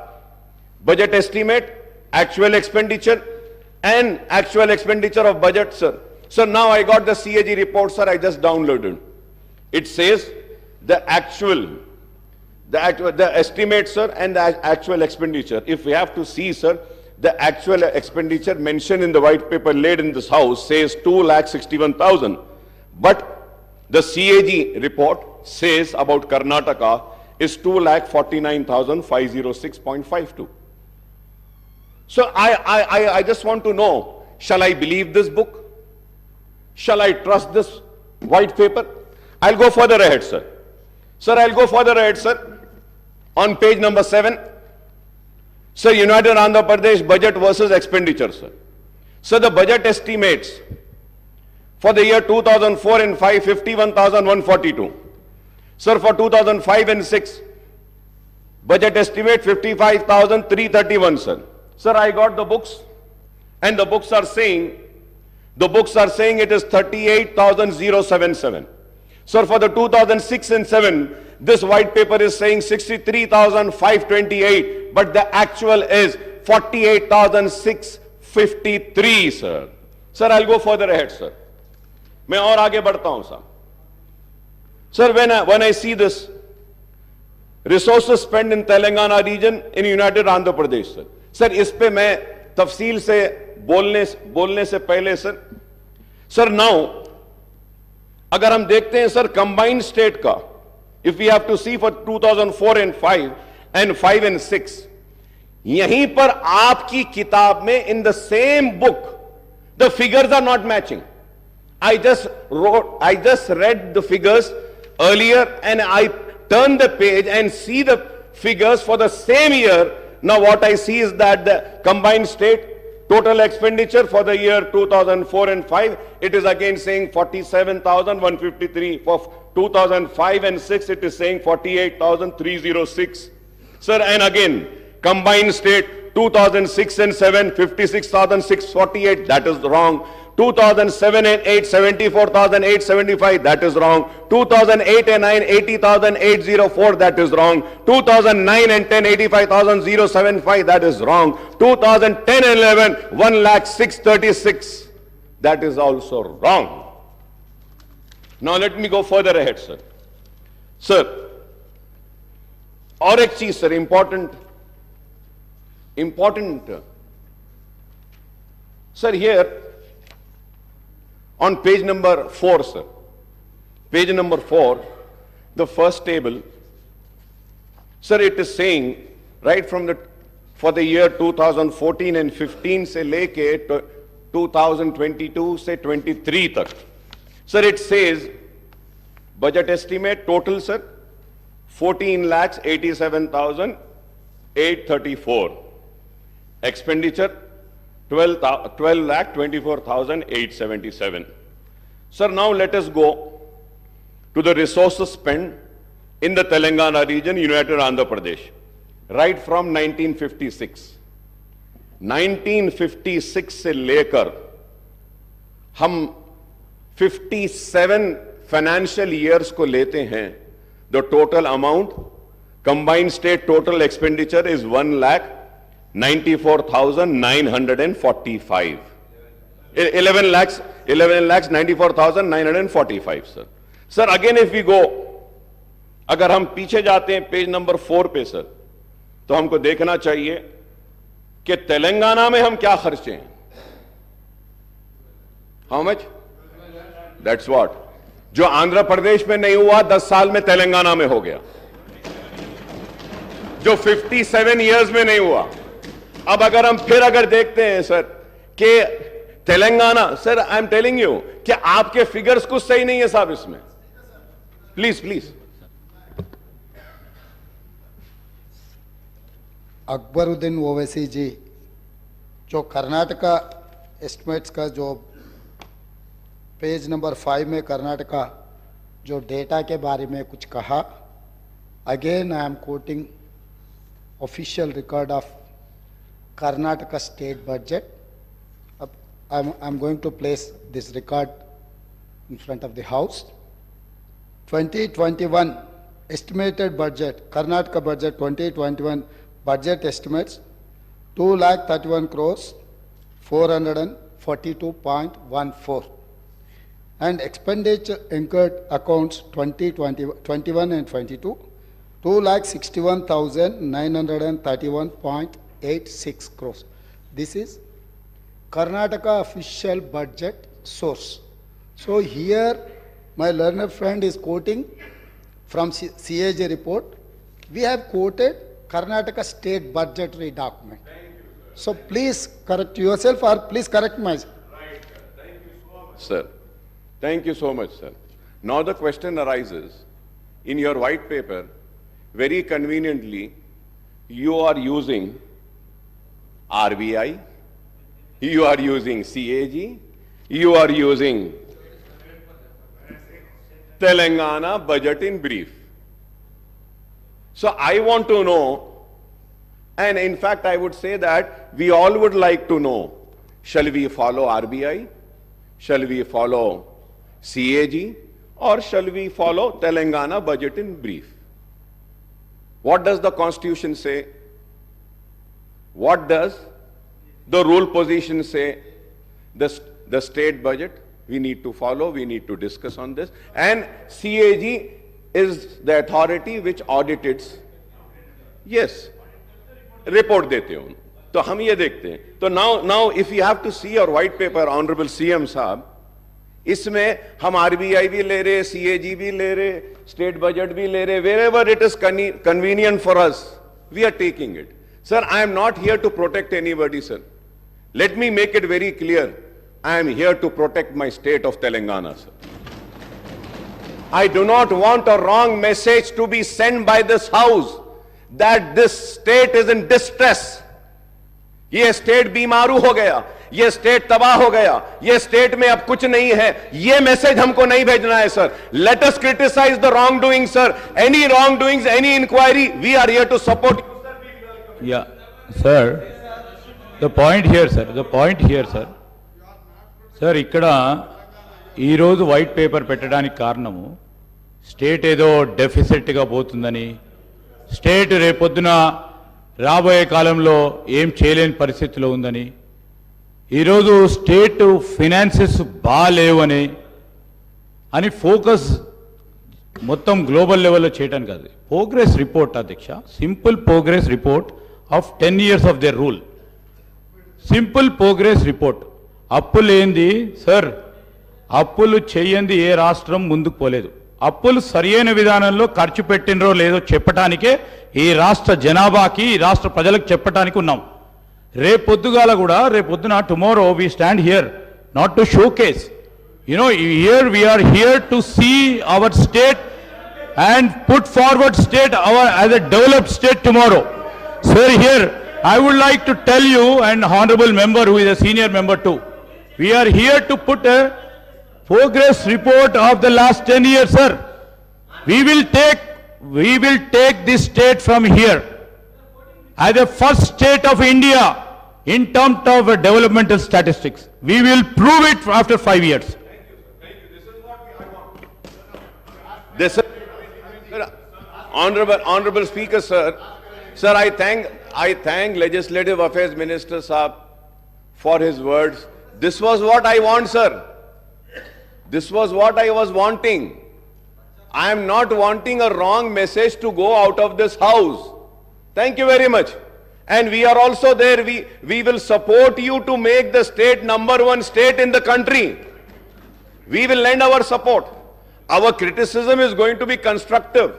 budget estimate, actual expenditure, and actual expenditure of budget, sir. Sir, now I got the CAG report, sir, I just downloaded. It says the estimate, sir, and the actual expenditure. If we have to see, sir, the actual expenditure mentioned in the white paper laid in this house says 2,61,000. But the CAG report says about Karnataka is 2,49,506.52. So I just want to know, shall I believe this book? Shall I trust this white paper? I'll go further ahead, sir. Sir, I'll go further ahead, sir. On page number 7, sir, United Andhra Pradesh budget versus expenditure, sir. So the budget estimates for the year 2004 and 5, 51,142. Sir, for 2005 and 6, budget estimate 55,331, sir. Sir, I got the books, and the books are saying it is 38,077. Sir, for the 2006 and 7, this white paper is saying 63,528, but the actual is 48,653, sir. Sir, I'll go further ahead, sir. मैं और आगे बढ़ता हूं, sir. Sir, when I see this, resources spent in Telangana region in United Andhra Pradesh, sir. Sir, इस पे मैं तफसील से बोलने से पहले, sir. Sir, now, अगर हम देखते हैं, sir, combined state का, if we have to see for 2004 and 5 and 5 and 6, यहीं पर आपकी किताब में in the same book, the figures are not matching. I just read the figures earlier and I turn the page and see the figures for the same year. Now what I see is that the combined state total expenditure for the year 2004 and 5, it is again saying 47,153. For 2005 and 6, it is saying 48,306. Sir, and again, combined state 2006 and 7, 56,648, that is wrong. 2007 and 8, 74,875, that is wrong. 2008 and 9, 80,804, that is wrong. 2009 and 10, 85,075, that is wrong. 2010 and 11, 1,06,36, that is also wrong. Now let me go further ahead, sir. Sir, और एक चीज, sir, important. Sir, here, on page number 4, sir. Page number 4, the first table. Sir, it is saying, right from for the year 2014 and 15 se leke 2022 se 23 tak. Sir, it says, budget estimate total, sir, 14,87,834. Expenditure, 12,24,877. Sir, now let us go to the resources spent in the Telangana region, United Andhra Pradesh, right from 1956. 1956 से लेकर हम 57 financial years को लेते हैं, the total amount, combined state total expenditure is 1,94,945. 11,94,945, sir. Sir, again if we go, अगर हम पीछे जाते हैं पेज नंबर 4 पे, सर, तो हमको देखना चाहिए कि तेलंगाना में हम क्या खर्चे हैं. How much? That's what. जो आंध्र प्रदेश में नहीं हुआ 10 साल में तेलंगाना में हो गया, जो 57 इयर्स में नहीं हुआ. अब अगर हम फिर अगर देखते हैं सर कि Telangana, sir I am telling you कि आपके फिगर्स कुछ सही नहीं है साहब इसमें. Please please. अकबरुद्दीन ओवैसी जी, जो कर्नाटका एस्टिमेट्स का जो पेज नंबर 5 में कर्नाटका जो डेटा के बारे में कुछ कहा, again I am quoting official record of Karnataka state budget. I'm going to place this record in front of the House. 2021 estimated budget, Karnataka budget 2021 budget estimates 2,31 crores 442.14, and expenditure incurred accounts 2021 and 22 2,61,931.86 crores. This is Karnataka official budget source. So here my learned friend is quoting from CAG report. We have quoted Karnataka state budgetary document. So please correct yourself or please correct myself. Sir, thank you so much, sir. Now the question arises, in your white paper, very conveniently, you are using RBI, you are using CAG, you are using Telangana budget in brief. So I want to know, and in fact I would say that we all would like to know, shall we follow RBI, shall we follow CAG, or shall we follow Telangana budget in brief? What does the Constitution say? What does the rule position say? The state budget we need to follow, we need to discuss on this, and CAG is the authority which audits. Yes, report देते हो, तो हम ये देखते हैं. तो now if you have to see your white paper, honorable CM साहब, इसमें हम RBI भी ले रहे, CAG भी ले रहे, state budget भी ले रहे, wherever it is convenient for us, we are taking it. Sir, I am not here to protect anybody, sir. Let me make it very clear. I am here to protect my state of Telangana, sir. I do not want a wrong message to be sent by this house that this state is in distress. ये state बीमारू हो गया, ये state तबाह हो गया, ये state में अब कुछ नहीं है, ये मैसेज हमको नहीं भेजना है sir. Let us criticize the wrongdoing, sir. Any wrongdoings, any inquiry, we are here to support. Yeah, sir. The point here, sir. The point here, sir. Sir, ఇక్కడ ఈరోజు వైట్ పేపర్ పెట్టడానికి కారణము స్టేట్ ఏదో డెఫిసిట్గా పోతుందని, స్టేట్ రేపొద్దున రాబోయే కాలంలో ఏం చేయలేని పరిస్థితిలో ఉందని, ఈరోజు స్టేట్ ఫినాన్సెస్ బాగాలేవని అని ఫోకస్ మొత్తం గ్లోబల్ లెవెల్లో చేయడానికి కాదు. ప్రోగ్రెస్ రిపోర్ట్ అధ్యక్ష, simple progress report of 10 years of their rule. Simple progress report. అప్పులు ఏంది సార్? అప్పులు చేయండి ఏ రాష్ట్రం ముందుకు పోలేదు. అప్పులు సరియైన విధానంలో ఖర్చు పెట్టినరో లేదో చెప్పడానికే ఈ రాష్ట్ర జనాభాకి, ఈ రాష్ట్ర ప్రజలకు చెప్పడానికి ఉన్నాం. రేపొద్దుగాల కూడా, రేపొద్దున tomorrow we stand here not to show case, here we are here to see our state and put forward state as a developed state tomorrow. Sir, here I would like to tell you, and honorable member who is a senior member too, we are here to put a progress report of the last 10 years, sir. We will take this state from here as the first state of India in terms of developmental statistics. We will prove it after 5 years. This is, honorable speaker, sir. Sir, I thank Legislative Affairs Minister Saab for his words. This was what I want, sir. This was what I was wanting. I am not wanting a wrong message to go out of this house. Thank you very much. And we are also there. We will support you to make the state #1 state in the country. We will lend our support. Our criticism is going to be constructive.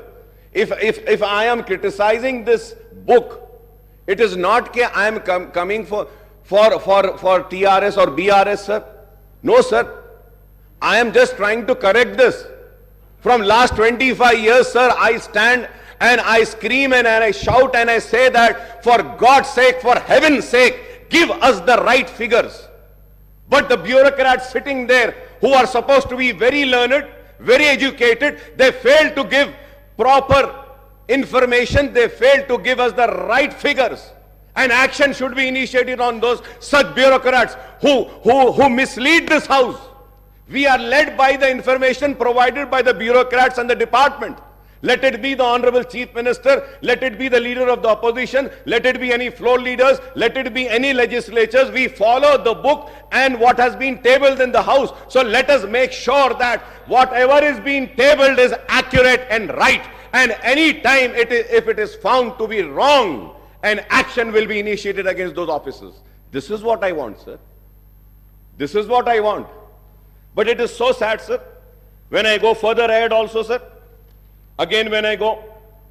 If I am criticizing this book, it is not that I am coming for TRS or BRS, sir. No, sir. I am just trying to correct this. From last 25 years, sir, I stand and I scream and I shout and I say that for God's sake, for heaven's sake, give us the right figures. But the bureaucrats sitting there who are supposed to be very learned, very educated, they fail to give proper information. They fail to give us the right figures. And action should be initiated on those such bureaucrats who mislead this house. We are led by the information provided by the bureaucrats and the department. Let it be the Honorable Chief Minister, let it be the leader of the opposition, let it be any floor leaders, let it be any legislatures. We follow the book and what has been tabled in the house. So let us make sure that whatever is being tabled is accurate and right. And any time if it is found to be wrong, an action will be initiated against those officers. This is what I want, sir. This is what I want. But it is so sad, sir. When I go further ahead also, sir, again when I go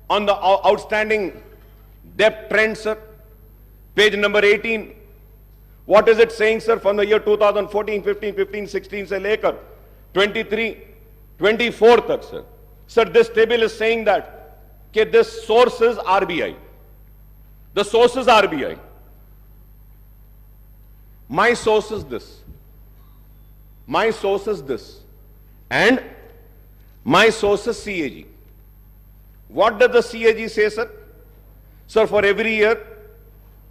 on the outstanding debt trend, sir, page number 18, what is it saying, sir, from the year 2014, 15, 15, 16 se lekar 23, 24 tak, sir. Sir, this table is saying that this source is RBI. The source is RBI. My source is this. My source is this. And my source is CAG. What does the CAG say, sir? Sir, for every year,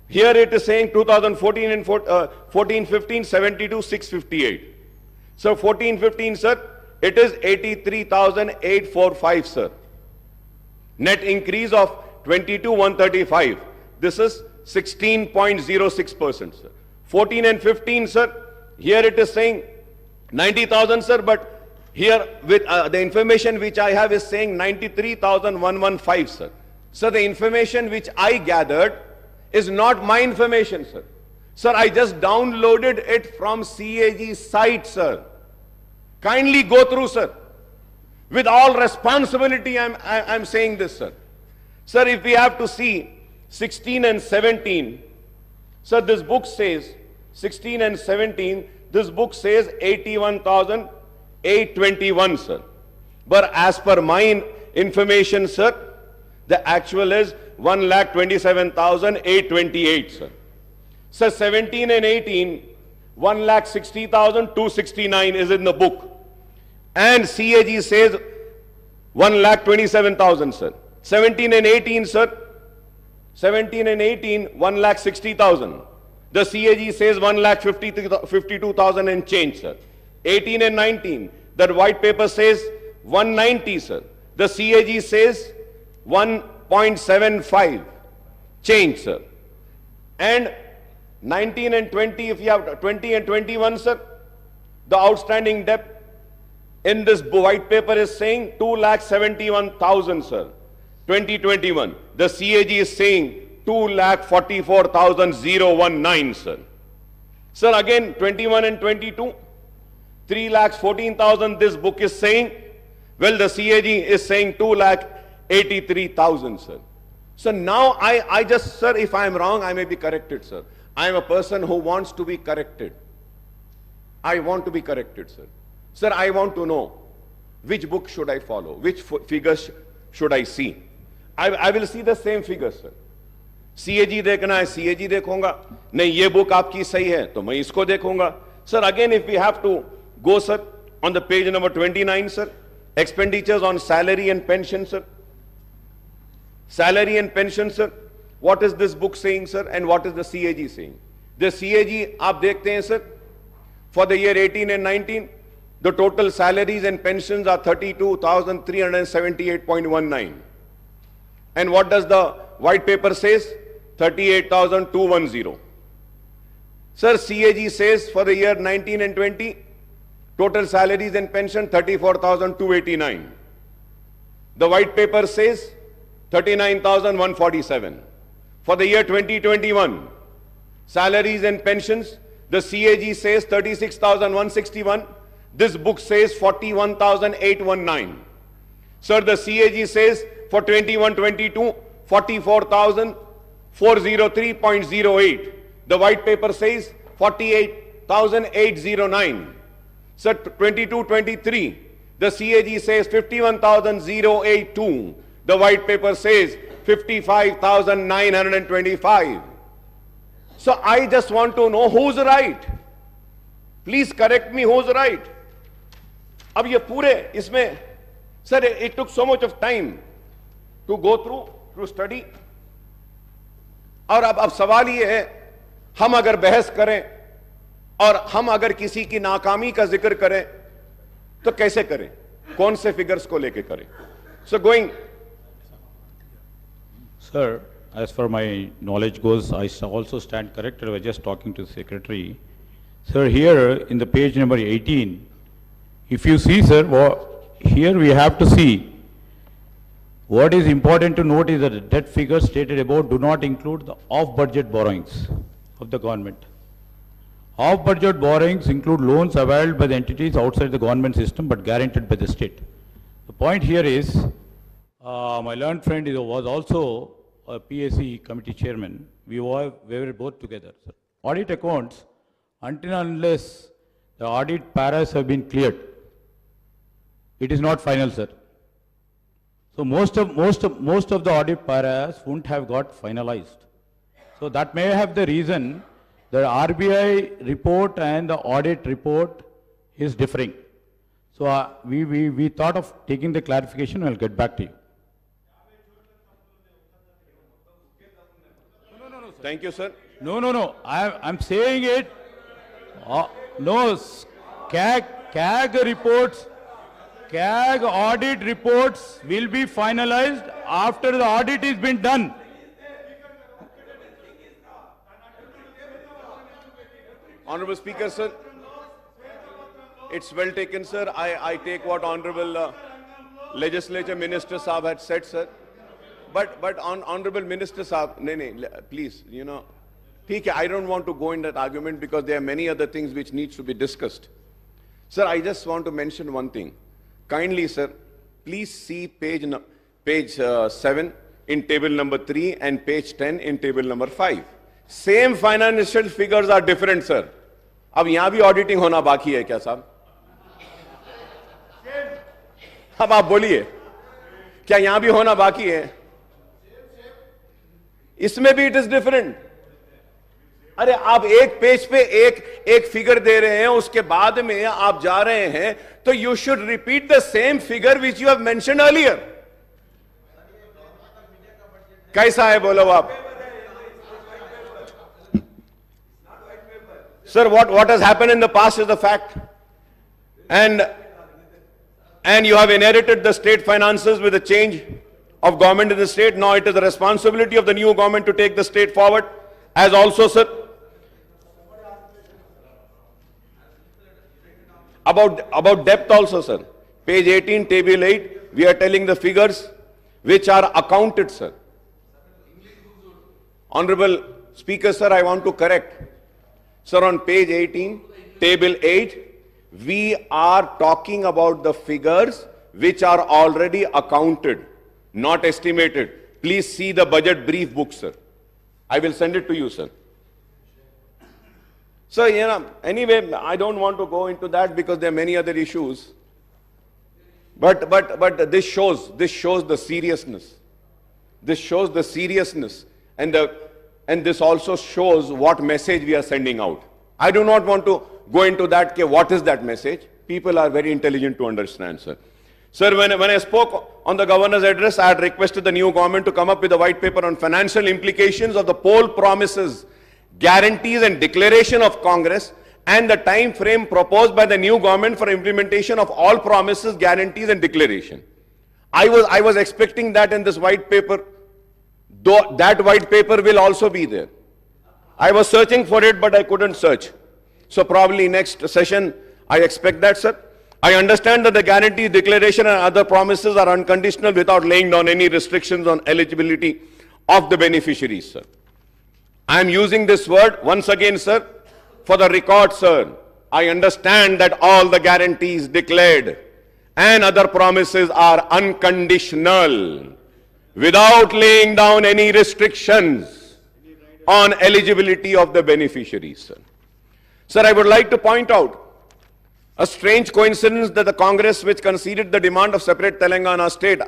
here it is saying 2014 and 14, 15, 72, 658. So 14, 15, sir, it is 83,845, sir. Net increase of 22,135. This is 16.06%, sir. 14 and 15, sir, here it is saying 90,000, sir, but here with the information which I have is saying 93,115, sir. So the information which I gathered is not my information, sir. Sir, I just downloaded it from CAG site, sir. Kindly go through, sir. With all responsibility, I'm saying this, sir. Sir, if we have to see 16 and 17, sir, this book says 16 and 17, this book says 81,821, sir. But as per my information, sir, the actual is 1,27,828, sir. Sir, 17 and 18, 1,60,269 is in the book. And CAG says 1,27,000, sir. 17 and 18, sir. 17 and 18, 1,60,000. The CAG says 1,52,000 and change, sir. 18 and 19, the white paper says 190, sir. The CAG says 1.75 change, sir. And 19 and 20, if you have 20 and 21, sir, the outstanding debt in this white paper is saying 2,71,000, sir. 2021. The CAG is saying 2,44,019, sir. Sir, again, 21 and 22, 3,14,000 this book is saying. Well, the CAG is saying 2,83,000, sir. So now I just, sir, if I am wrong, I may be corrected, sir. I am a person who wants to be corrected. I want to be corrected, sir. Sir, I want to know which book should I follow, which figures should I see. I will see the same figures, sir. CAG देखना है, CAG देखूंगा. नहीं, ये book आपकी सही है, तो मैं इसको देखूंगा. Sir, again, if we have to go, sir, on the page number 29, sir, expenditures on salary and pension, sir. Salary and pension, sir. What is this book saying, sir, and what is the CAG saying? The CAG, आप देखते हैं, sir, for the year 18 and 19, the total salaries and pensions are 32,378.19. And what does the white paper says? 38,210. Sir, CAG says for the year 19 and 20, total salaries and pension 34,289. The white paper says 39,147. For the year 2021, salaries and pensions, the CAG says 36,161. This book says 41,819. Sir, the CAG says for 21-22, 44,403.08. The white paper says 48,809. Sir, 22-23, the CAG says 51,082. The white paper says 55,925. So I just want to know who's right. Please correct me, who's right. अब ये पूरे इसमें, sir, it took so much of time to go through, to study. और अब सवाल ये है, हम अगर बहस करें और हम अगर किसी की नाकामी का जिक्र करें तो कैसे करें, कौन से फिगर्स को लेके करें? So going. Sir, as far my knowledge goes, I also stand corrected. I was just talking to the secretary. Sir, here in the page number 18, if you see, sir, here we have to see what is important to note is that the debt figures stated above do not include the off-budget borrowings of the government. Off-budget borrowings include loans availed by the entities outside the government system but guaranteed by the state. The point here is, my learned friend was also a PAC committee chairman. We were both together, sir. Audit accounts, until and unless the audit paras have been cleared, it is not final, sir. So most of the audit paras wouldn't have got finalized. So that may have the reason the RBI report and the audit report is differing. So we thought of taking the clarification and I'll get back to you. Thank you, sir. No. I'm saying it. No, CAG reports, CAG audit reports will be finalized after the audit has been done. Honorable Speaker, sir. It's well taken, sir. I take what Honorable Legislature Minister Saab had said, sir. But Honorable Minister Saab, please, ठीक है, I don't want to go in that argument because there are many other things which needs to be discussed. Sir, I just want to mention one thing. Kindly, sir, please see page 7 in table number 3 and page 10 in table number 5. Same financial figures are different, sir. अब यहाँ भी auditing होना बाकी है क्या साहब? अब आप बोलिए, क्या यहाँ भी होना बाकी है? इसमें भी it is different. अरे आप एक पेज पे एक फिगर दे रहे हैं, उसके बाद में आप जा रहे हैं, तो you should repeat the same figure which you have mentioned earlier. कैसा है बोलो आप? Sir, what has happened in the past is the fact, and you have inherited the state finances with a change of government in the state. Now it is the responsibility of the new government to take the state forward. As also, sir, about depth also, sir. Page 18, table 8, we are telling the figures which are accounted, sir. Honorable Speaker, sir, I want to correct. Sir, on page 18, table 8, we are talking about the figures which are already accounted, not estimated. Please see the budget brief book, sir. I will send it to you, sir. So, anyway, I don't want to go into that because there are many other issues. But this shows the seriousness. This shows the seriousness, and this also shows what message we are sending out. I do not want to go into that. What is that message? People are very intelligent to understand, sir. Sir, when I spoke on the governor's address, I had requested the new government to come up with a white paper on financial implications of the poll promises, guarantees and declaration of Congress, and the time frame proposed by the new government for implementation of all promises, guarantees and declaration. I was expecting that in this white paper, though that white paper will also be there. I was searching for it, but I couldn't search. So probably next session, I expect that, sir. I understand that the guarantee, declaration and other promises are unconditional without laying down any restrictions on eligibility of the beneficiaries, sir. I am using this word once again, sir, for the record, sir. I understand that all the guarantees declared and other promises are unconditional, without laying down any restrictions on eligibility of the beneficiaries, sir. Sir, I would like to point out a strange coincidence that the Congress, which conceded the demand of separate Telangana state,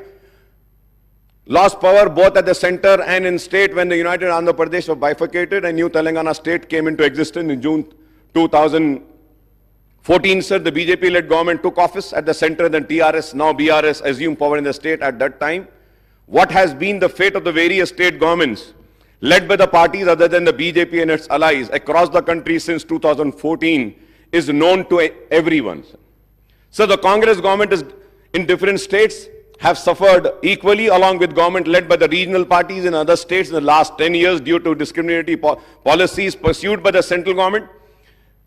lost power both at the center and in state when the United Andhra Pradesh was bifurcated and new Telangana state came into existence in June 2014, sir. The BJP-led government took office at the center, then TRS, now BRS, assumed power in the state at that time. What has been the fate of the various state governments led by the parties other than the BJP and its allies across the country since 2014 is known to everyone. So the Congress government is in different states have suffered equally along with government led by the regional parties in other states in the last 10 years due to discriminatory policies pursued by the central government.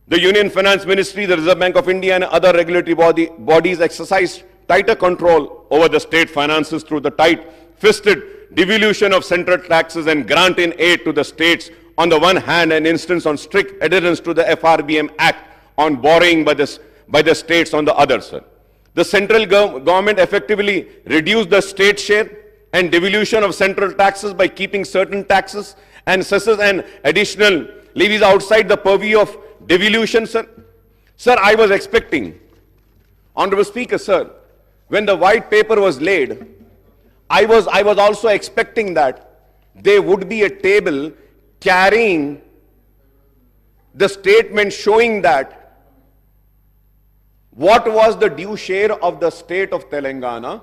The Union Finance Ministry, the Reserve Bank of India and other regulatory bodies exercise tighter control over the state finances through the tight-fisted devolution of central taxes and grant in aid to the states on the one hand and instance on strict adherence to the FRBM Act on borrowing by the states on the other, sir. The central government effectively reduced the state share and devolution of central taxes by keeping certain taxes and cesses and additional levies outside the purview of devolution, sir. Sir, I was expecting, Honorable Speaker, sir, when the white paper was laid, I was also expecting that there would be a table carrying the statement showing that what was the due share of the state of Telangana,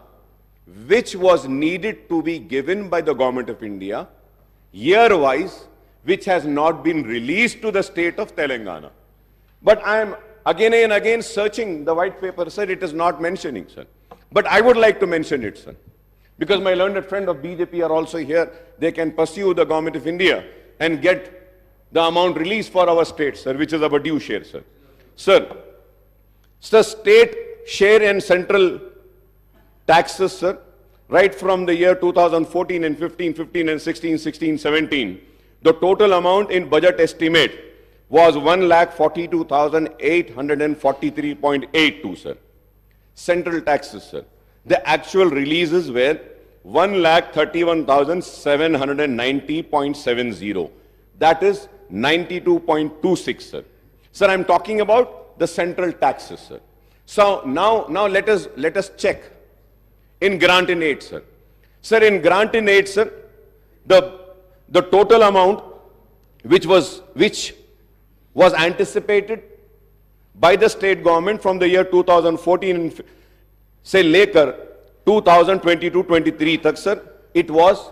which was needed to be given by the government of India, year-wise, which has not been released to the state of Telangana. But I am again and again searching the white paper, sir, it is not mentioning, sir. But I would like to mention it, sir. Because my learned friend of BJP are also here, they can pursue the government of India and get the amount released for our state, sir, which is our due share, sir. Sir, state share and central taxes, sir, right from the year 2014 and 15 and 16, 17, the total amount in budget estimate was 1,42,843.82, sir. Central taxes, sir. The actual releases were 1,31,790.70. That is 92.26, sir. Sir, I'm talking about the central taxes, sir. So now let us check in grant in aid, sir. Sir, in grant in aid, sir, the total amount which was anticipated by the state government from the year 2014 and say later 2022-23 tak, sir, it was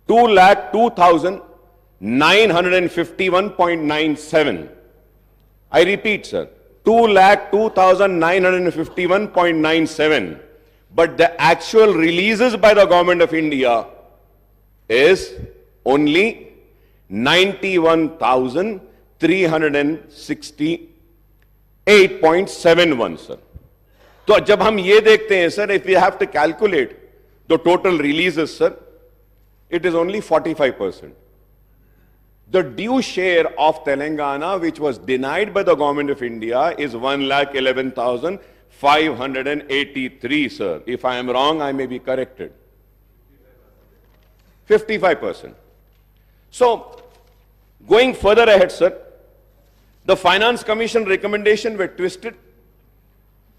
2,02,951.97. I repeat, sir, 2,02,951.97. But the actual releases by the government of India is only 91,368.71, sir. तो जब हम ये देखते हैं, sir, if we have to calculate the total releases, sir, it is only 45%. The due share of Telangana, which was denied by the government of India, is 1,11,583, sir. If I am wrong, I may be corrected. 55%. So, going further ahead, sir, the Finance Commission recommendation were twisted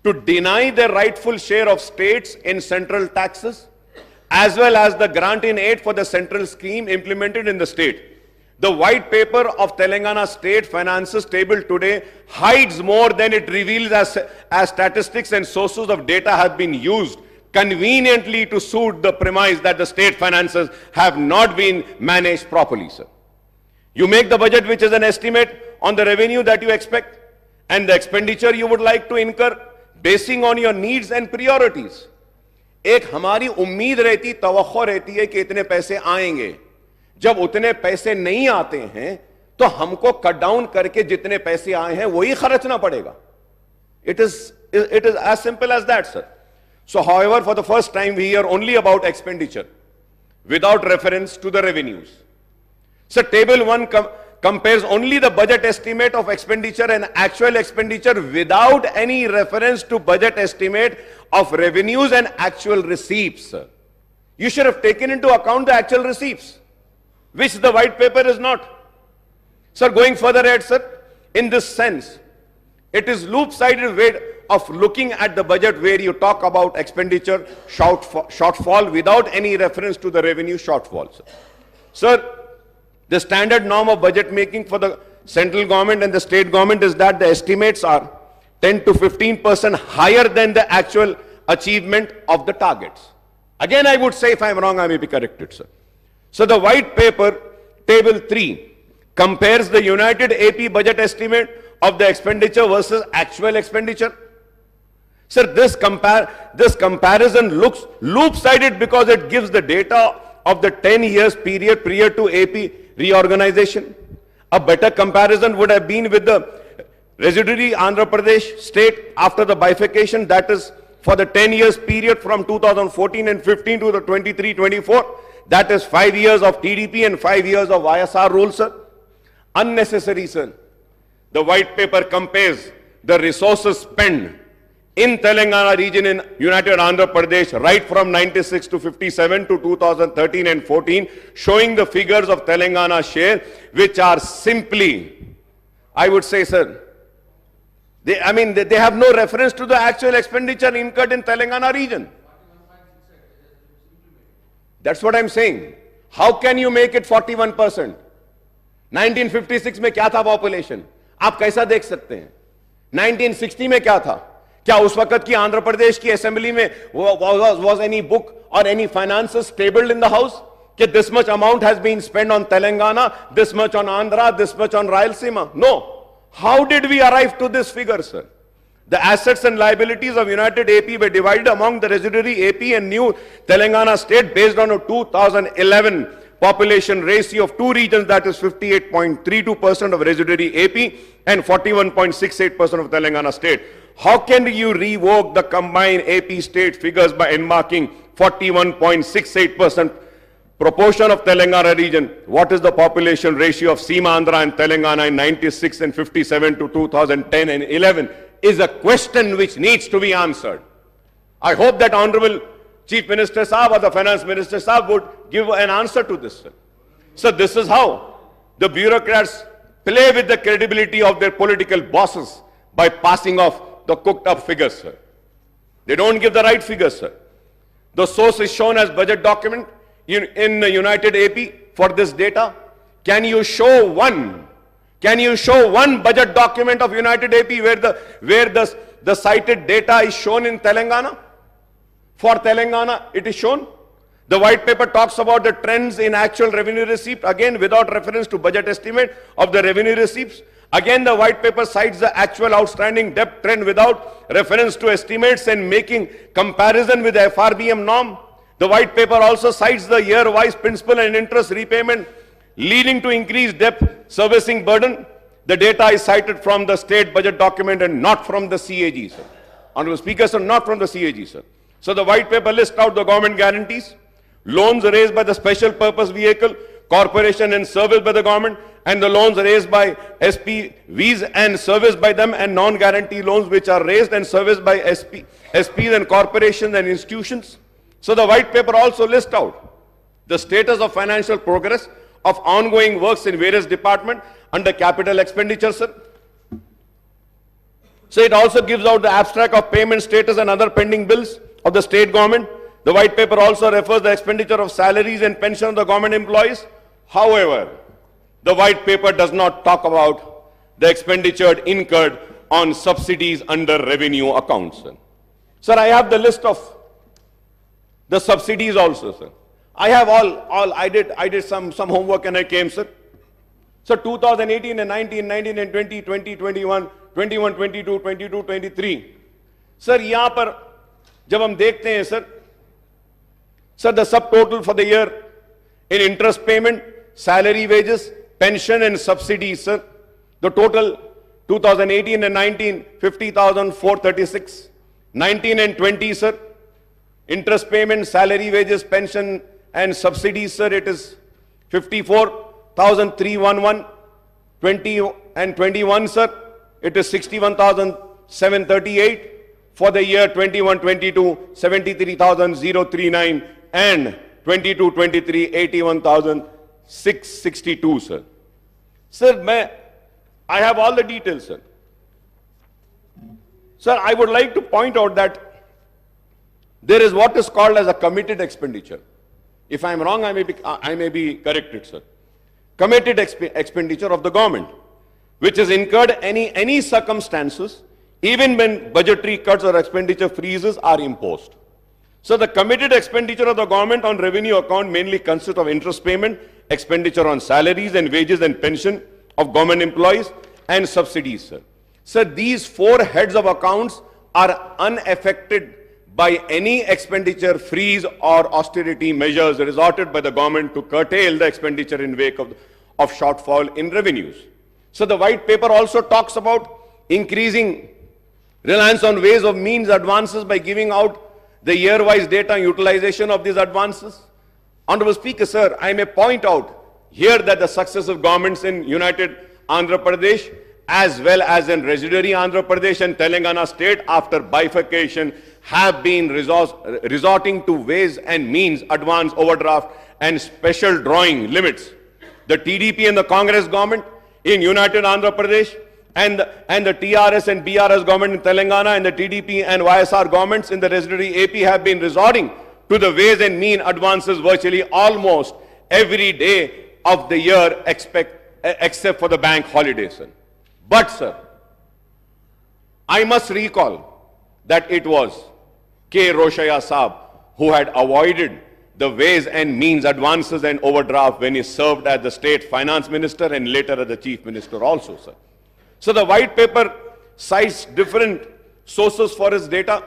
to deny the rightful share of states in central taxes, as well as the grant in aid for the central scheme implemented in the state. The white paper of Telangana state finances table today hides more than it reveals as statistics and sources of data have been used conveniently to suit the premise that the state finances have not been managed properly, sir. You make the budget, which is an estimate on the revenue that you expect and the expenditure you would like to incur basing on your needs and priorities. एक हमारी उम्मीद रहती, तवक्को रहती है कि इतने पैसे आएंगे. जब उतने पैसे नहीं आते हैं तो हमको कट डाउन करके जितने पैसे आए हैं वही खर्चना पड़ेगा. It is as simple as that, sir. So, however, for the first time we hear only about expenditure without reference to the revenues. So, table 1 compares only the budget estimate of expenditure and actual expenditure without any reference to budget estimate of revenues and actual receipts. You should have taken into account the actual receipts, which the white paper is not. Sir, going further ahead, sir, in this sense, it is loop-sided way of looking at the budget where you talk about expenditure shortfall without any reference to the revenue shortfall. Sir, the standard norm of budget making for the central government and the state government is that the estimates are 10 to 15% higher than the actual achievement of the targets. Again, I would say if I am wrong, I may be corrected, sir. So the white paper, table 3, compares the United AP budget estimate of the expenditure versus actual expenditure. Sir, this comparison looks loop-sided because it gives the data of the 10 years period prior to AP reorganization. A better comparison would have been with the residuary Andhra Pradesh state after the bifurcation, that is for the 10 years period from 2014 and 15 to the 23-24, that is 5 years of TDP and 5 years of YSR rule, sir. Unnecessary, sir. The white paper compares the resources spent in Telangana region in United Andhra Pradesh right from 96 to 57 to 2013 and 14, showing the figures of Telangana share, which are simply, I would say, sir, they have no reference to the actual expenditure incurred in Telangana region. That's what I'm saying. How can you make it 41%? 1956 में क्या था population? आप कैसा देख सकते हैं? 1960 में क्या था? क्या उस वक्त की आंध्र प्रदेश की असेंबली में was any book or any finances tabled in the house? That this much amount has been spent on Telangana, this much on Andhra, this much on Rayalaseema? No. How did we arrive to this figure, sir? The assets and liabilities of United AP were divided among the residuary AP and new Telangana state based on a 2011 population ratio of two regions, that is 58.32% of residuary AP and 41.68% of Telangana state. How can you revoke the combined AP state figures by enmarking 41.68% proportion of Telangana region? What is the population ratio of Seema Andhra and Telangana in 96 and 57 to 2010 and 11 is a question which needs to be answered. I hope that Honorable Chief Minister Saab or the Finance Minister Saab would give an answer to this, sir. So this is how the bureaucrats play with the credibility of their political bosses by passing off the cooked up figures, sir. They don't give the right figures, sir. The source is shown as budget document in the United AP for this data. Can you show one budget document of United AP where the cited data is shown in Telangana? For Telangana, it is shown. The white paper talks about the trends in actual revenue receipt, again without reference to budget estimate of the revenue receipts. Again, the white paper cites the actual outstanding debt trend without reference to estimates and making comparison with the FRBM norm. The white paper also cites the year-wise principal and interest repayment leading to increased debt servicing burden. The data is cited from the state budget document and not from the CAG, sir. Honorable Speaker, sir, not from the CAG, sir. So the white paper lists out the government guarantees, loans raised by the special purpose vehicle, corporation and serviced by the government, and the loans raised by SPVs and serviced by them, and non-guarantee loans which are raised and serviced by SPs and corporations and institutions. So the white paper also lists out the status of financial progress of ongoing works in various departments under capital expenditure, sir. So it also gives out the abstract of payment status and other pending bills of the state government. The white paper also refers the expenditure of salaries and pension of the government employees. However, the white paper does not talk about the expenditure incurred on subsidies under revenue accounts, sir. Sir, I have the list of the subsidies also, sir. I have I did some homework and I came, sir. So 2018 and 19 and 20, 21, 22, 23. Sir, यहाँ पर जब हम देखते हैं, sir, the subtotal for the year in interest payment, salary, wages, pension and subsidies, sir. The total 2018 and 19, 50,436. 19 and 20, sir. Interest payment, salary, wages, pension and subsidies, sir, it is 54,311. 20 and 21, sir, it is 61,738. For the year 21-22, 73,039, and 22-23, 81,662, sir. Sir, I have all the details, sir. Sir, I would like to point out that there is what is called as a committed expenditure. If I am wrong, I may be corrected, sir. Committed expenditure of the government, which is incurred any circumstances, even when budgetary cuts or expenditure freezes are imposed. So the committed expenditure of the government on revenue account mainly consists of interest payment, expenditure on salaries and wages and pension of government employees, and subsidies, sir. Sir, these four heads of accounts are unaffected by any expenditure freeze or austerity measures resorted by the government to curtail the expenditure in wake of shortfall in revenues. So the white paper also talks about increasing reliance on ways of means advances by giving out the year-wise data utilization of these advances. Honorable Speaker, sir, I may point out here that the successive governments in United Andhra Pradesh as well as in residuary Andhra Pradesh and Telangana state after bifurcation have been resorting to ways and means advance overdraft and special drawing limits. The TDP and the Congress government in United Andhra Pradesh and the TRS and BRS government in Telangana and the TDP and YSR governments in the residuary AP have been resorting to the ways and mean advances virtually almost every day of the year except for the bank holidays. Sir. But, sir, I must recall that it was K. Roshaya Saab who had avoided the ways and means advances and overdraft when he served as the state finance minister and later as the chief minister also, sir. So the white paper cites different sources for its data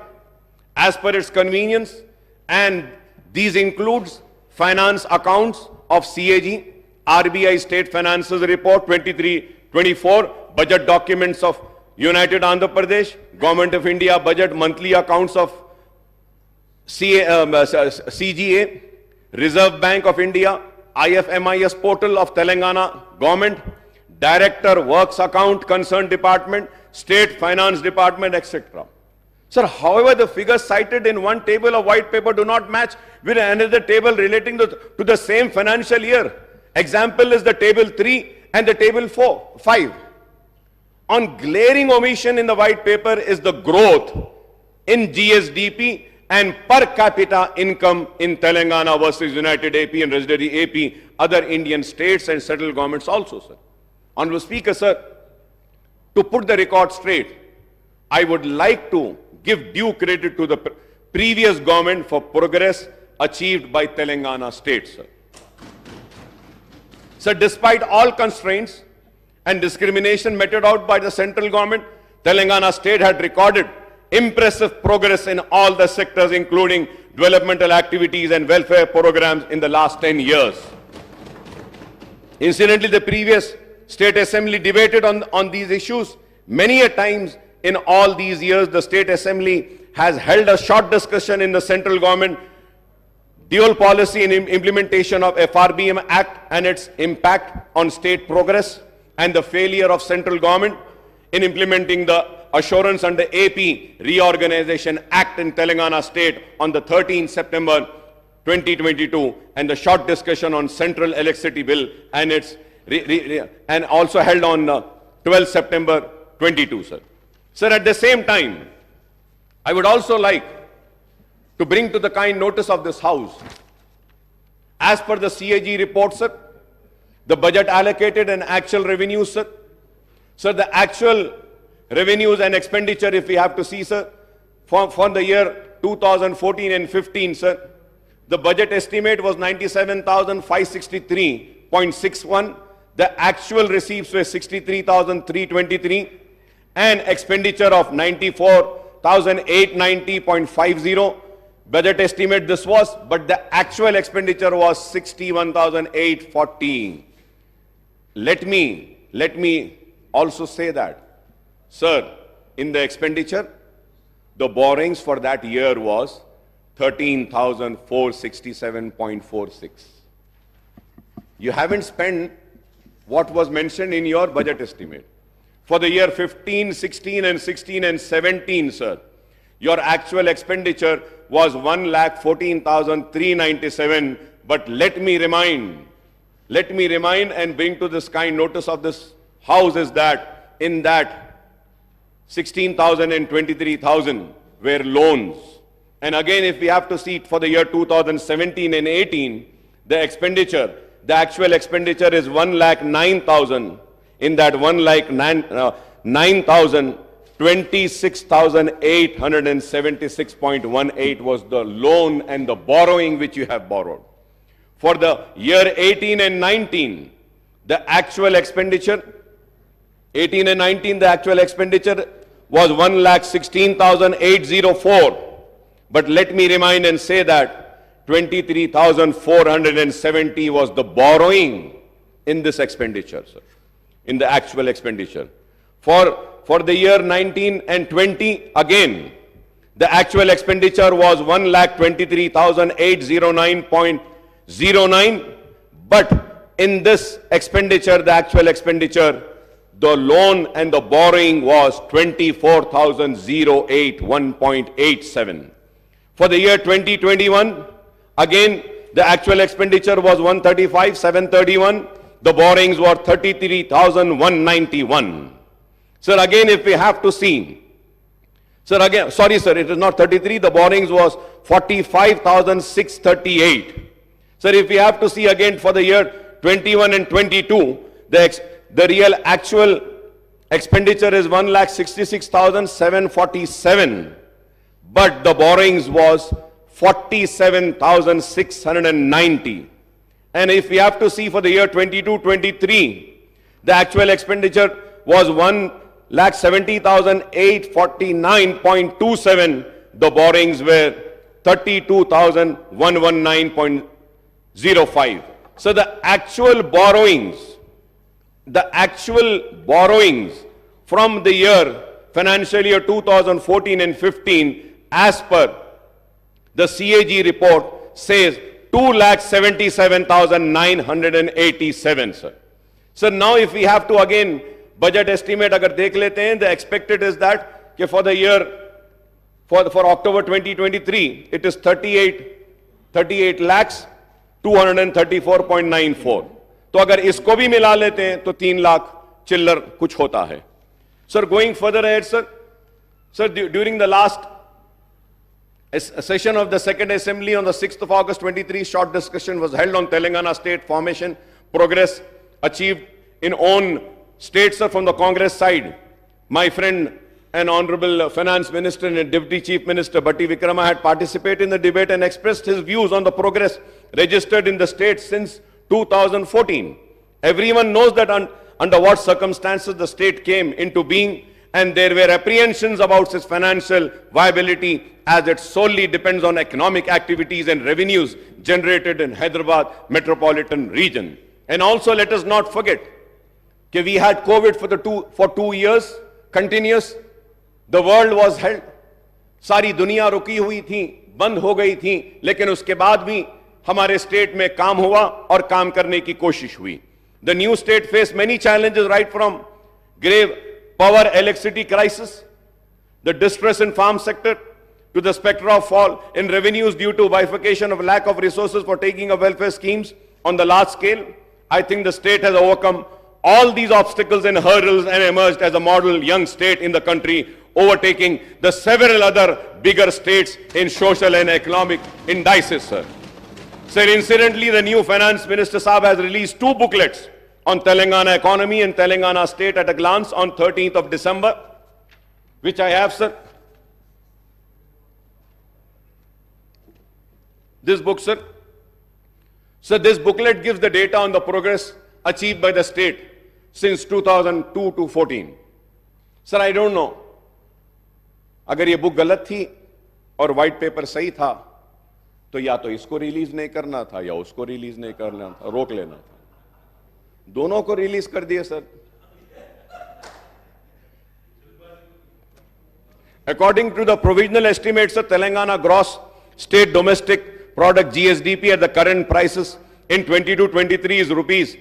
as per its convenience, and these includes finance accounts of CAG, RBI State Finances Report 23-24, budget documents of United Andhra Pradesh, Government of India budget monthly accounts of CGA, Reserve Bank of India, IFMIS portal of Telangana government, Director Works Account Concerned Department, State Finance Department, etc. Sir, however, the figures cited in one table of white paper do not match with another table relating to the same financial year. Example is the table 3 and the table 5. On glaring omission in the white paper is the growth in GSDP and per capita income in Telangana versus United AP and residuary AP, other Indian states and settled governments also, sir. Honorable Speaker, sir, to put the record straight, I would like to give due credit to the previous government for progress achieved by Telangana state, sir. So despite all constraints and discrimination meted out by the central government, Telangana state had recorded impressive progress in all the sectors, including developmental activities and welfare programs in the last 10 years. Incidentally, the previous State Assembly debated on these issues many a times. In all these years, the State Assembly has held a short discussion in the central government dual policy and implementation of FRBM Act and its impact on state progress, and the failure of central government in implementing the Assurance under AP Reorganization Act in Telangana state on the 13th September 2022, and the short discussion on Central Electricity Bill and its and also held on 12th September 22, sir. Sir, at the same time, I would also like to bring to the kind notice of this House, as per the CAG report, sir, the budget allocated and actual revenues, sir. Sir, the actual revenues and expenditure, if we have to see, sir, for the year 2014 and 15, sir, the budget estimate was 97,563.61. The actual receipts were 63,323, and expenditure of 94,890.50. Budget estimate this was, but the actual expenditure was 61,814. Let me also say that, sir, in the expenditure, the borrowings for that year was 13,467.46. You haven't spent what was mentioned in your budget estimate. For the year 15, 16 and 16 and 17, sir, your actual expenditure was 1,14,397. But let me remind and bring to this kind notice of this House is that in that 16,000 and 23,000 were loans. And again, if we have to see it for the year 2017 and 18, the actual expenditure is 1,09,000. In that 1,09,000, 26,876.18 was the loan and the borrowing which you have borrowed. For the year 18 and 19, the actual expenditure, 18 and 19, the actual expenditure was 1,16,804. But let me remind and say that 23,470 was the borrowing in this expenditure, sir, in the actual expenditure. For the year 19 and 20, again, the actual expenditure was 1,23,809.09. But in this expenditure, the actual expenditure, the loan and the borrowing was 24,081.87. For the year 2021, again, the actual expenditure was 135,731. The borrowings were 33,191. Sir, again, if we have to see, sir, again, sorry, sir, it is not 33. The borrowings was 45,638. Sir, if we have to see again for the year 21 and 22, the real actual expenditure is 1,66,747. But the borrowings was 47,690. And if we have to see for the year 22-23, the actual expenditure was 1,70,849.27. The borrowings were 32,119.05. So the actual borrowings from the year financial year 2014 and 15, as per the CAG report, says 2,77,987, sir. So now if we have to again budget estimate agar dekh lete hain, the expected is that for the year, for October 2023, it is 38 lakhs 234.94. तो अगर इसको भी मिला लेते हैं तो 3 लाख चिल्लर कुछ होता है. Sir, going further ahead, sir, during the last session of the Second Assembly on the 6th of August 23, short discussion was held on Telangana state formation, progress achieved in own states, sir, from the Congress side. My friend and Honorable Finance Minister and Deputy Chief Minister Bhatti Vikrama had participated in the debate and expressed his views on the progress registered in the states since 2014. Everyone knows that under what circumstances the state came into being, and there were apprehensions about its financial viability, as it solely depends on economic activities and revenues generated in Hyderabad metropolitan region. And also let us not forget that we had COVID for 2 years continuous. The world was held, सारी दुनिया रुकी हुई थी, बंद हो गई थी, लेकिन उसके बाद भी हमारे स्टेट में काम हुआ और काम करने की कोशिश हुई. The new state faced many challenges, right from grave power electricity crisis, the distress in farm sector, to the specter of fall in revenues due to bifurcation of lack of resources for taking of welfare schemes on the large scale. I think the state has overcome all these obstacles and hurdles and emerged as a model young state in the country, overtaking the several other bigger states in social and economic indices, sir. Sir, incidentally, the new Finance Minister Saab has released 2 booklets on Telangana economy and Telangana state at a glance on 13th of December, which I have, sir. This book, sir. Sir, this booklet gives the data on the progress achieved by the state since 2002 to 14. Sir, I don't know. अगर ये book गलत थी और white paper सही था, तो या तो इसको रिलीज नहीं करना था या उसको रिलीज नहीं करना था, रोक लेना था. दोनों को रिलीज कर दिए, sir. According to the provisional estimates of Telangana gross state domestic product GSDP at the current prices in 22-23 is rupees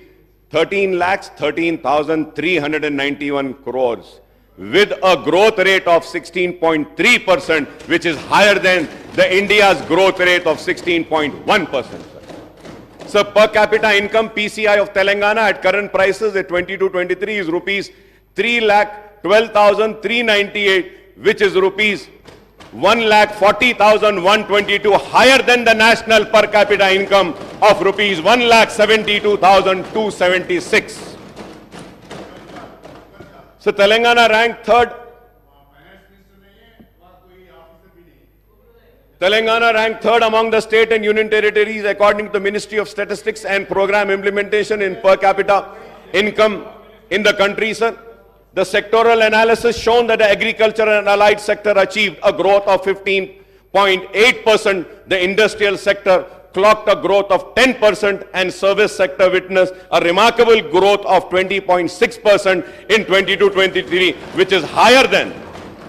13,13,391 crores with a growth rate of 16.3%, which is higher than the India's growth rate of 16.1%. So per capita income PCI of Telangana at current prices at 22-23 is rupees 3,12,398, which is rupees 1,40,122, higher than the national per capita income of rupees 1,72,276. So Telangana ranked third. Telangana ranked third among the state and union territories according to the Ministry of Statistics and Program Implementation in per capita income in the country, sir. The sectoral analysis shown that the agriculture and allied sector achieved a growth of 15.8%, the industrial sector clocked a growth of 10%, and service sector witnessed a remarkable growth of 20.6% in 22-23,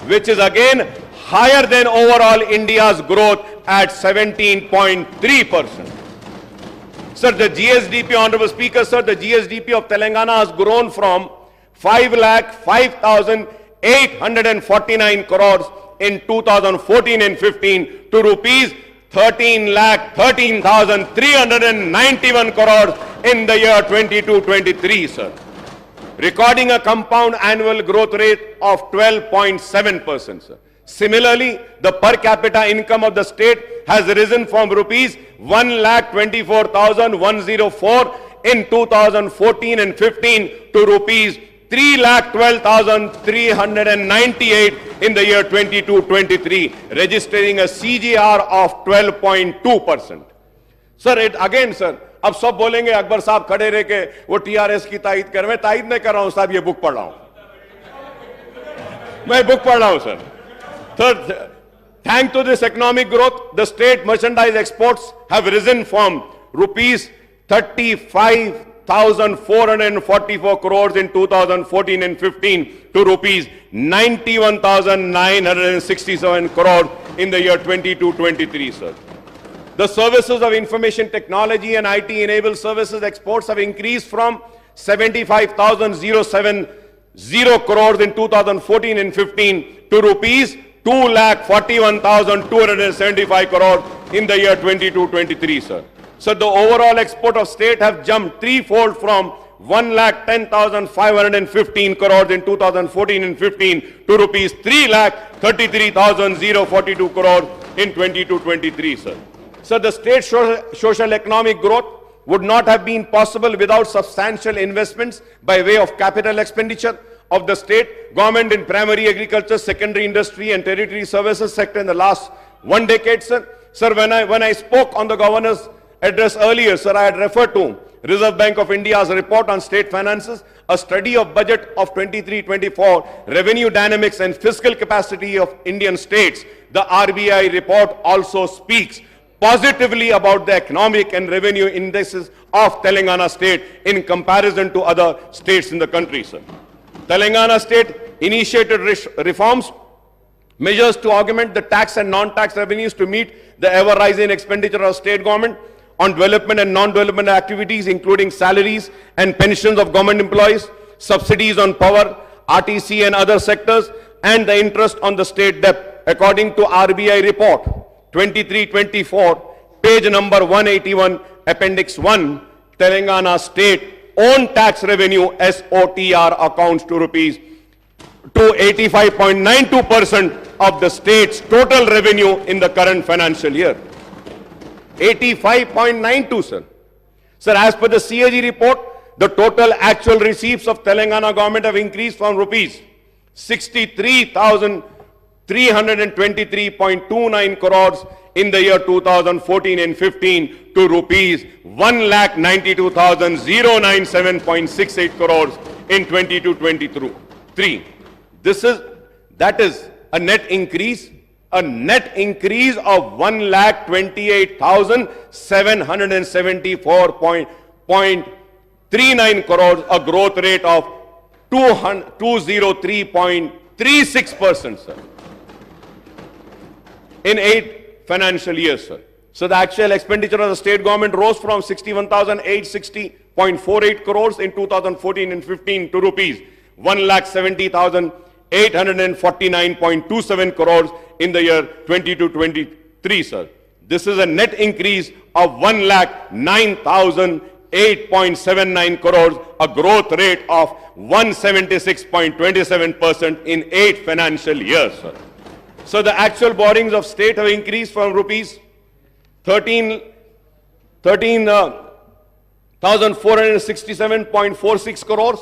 which is again higher than overall India's growth at 17.3%. Sir, the GSDP, Honorable Speaker, sir, the GSDP of Telangana has grown from 5,05,849 crores in 2014 and 15 to rupees 13,13,391 crores in the year 22-23, sir, recording a compound annual growth rate of 12.7%, sir. Similarly, the per capita income of the state has risen from rupees 1,24,104 in 2014 and 15 to rupees 3,12,398 in the year 22-23, registering a CGR of 12.2%. Sir, it again, sir, अब सब बोलेंगे अकबर साहब खड़े रह के वो TRS की तायद कर, मैं तायद नहीं कर रहा हूं साहब, ये बुक पढ़ रहा हूं, मैं बुक पढ़ रहा हूं sir. Third, thanks to this economic growth, the state merchandise exports have risen from rupees 35,444 crores in 2014 and 15 to rupees 91,967 crores in the year 22-23, sir. The services of information technology and IT enabled services exports have increased from 75,070 crores in 2014 and 15 to rupees 2,41,275 crores in the year 22-23, sir. So the overall export of state have jumped threefold from 1,10,515 crores in 2014 and 15 to rupees 3,33,042 crores in 22-23, sir. So the state social economic growth would not have been possible without substantial investments by way of capital expenditure of the state government in primary agriculture, secondary industry and territory services sector in the last 1 decade, sir. Sir, when I spoke on the governor's address earlier, sir, I had referred to Reserve Bank of India's report on state finances, a study of budget of 23-24, revenue dynamics and fiscal capacity of Indian states. The RBI report also speaks positively about the economic and revenue indices of Telangana state in comparison to other states in the country, sir. Telangana state initiated reforms, measures to augment the tax and non-tax revenues to meet the ever-rising expenditure of state government on development and non-development activities, including salaries and pensions of government employees, subsidies on power, RTC and other sectors, and the interest on the state debt. According to RBI report 23-24, page number 181, Appendix 1, Telangana state own tax revenue SOTR accounts to rupees to 85.92% of the state's total revenue in the current financial year. 85.92, sir. Sir, as per the CAG report, the total actual receipts of Telangana government have increased from rupees 63,323.29 crores in the year 2014 and 15 to rupees 1,92,097.68 crores in 22-23. That is a net increase of 1,28,774.39 crores, a growth rate of 203.36%, sir, in 8 financial years, sir. So the actual expenditure of the state government rose from 61,860 1,048 crores in 2014 and 15 to rupees 1,70,849.27 crores in the year 22-23, sir. This is a net increase of 1,09,008.79 crores, a growth rate of 176.27% in 8 financial years, sir. So the actual borrowings of state have increased from rupees 13,467.46 crores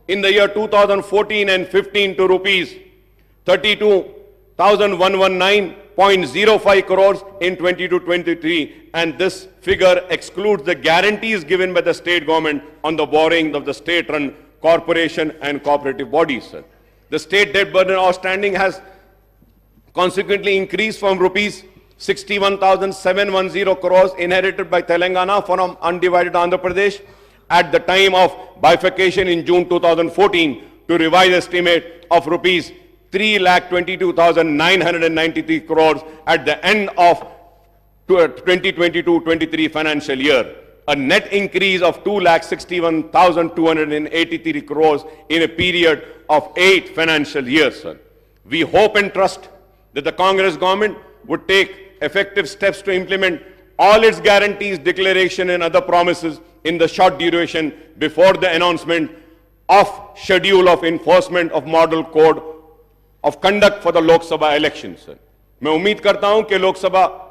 in the year 2014 and 15 to rupees 32,119.05 crores in 22-23, and this figure excludes the guarantees given by the state government on the borrowing of the state-run corporation and cooperative bodies, sir. The state debt burden outstanding has consequently increased from rupees 61,710 crores inherited by Telangana from undivided Andhra Pradesh at the time of bifurcation in June 2014 to revised estimate of rupees 3,22,993 crores at the end of 2022-23 financial year, a net increase of 2,61,283 crores in a period of 8 financial years, sir. We hope and trust that the Congress government would take effective steps to implement all its guarantees, declaration and other promises in the short duration before the announcement of schedule of enforcement of model code of conduct for the Lok Sabha elections, sir. मैं उम्मीद करता हूं कि Lok Sabha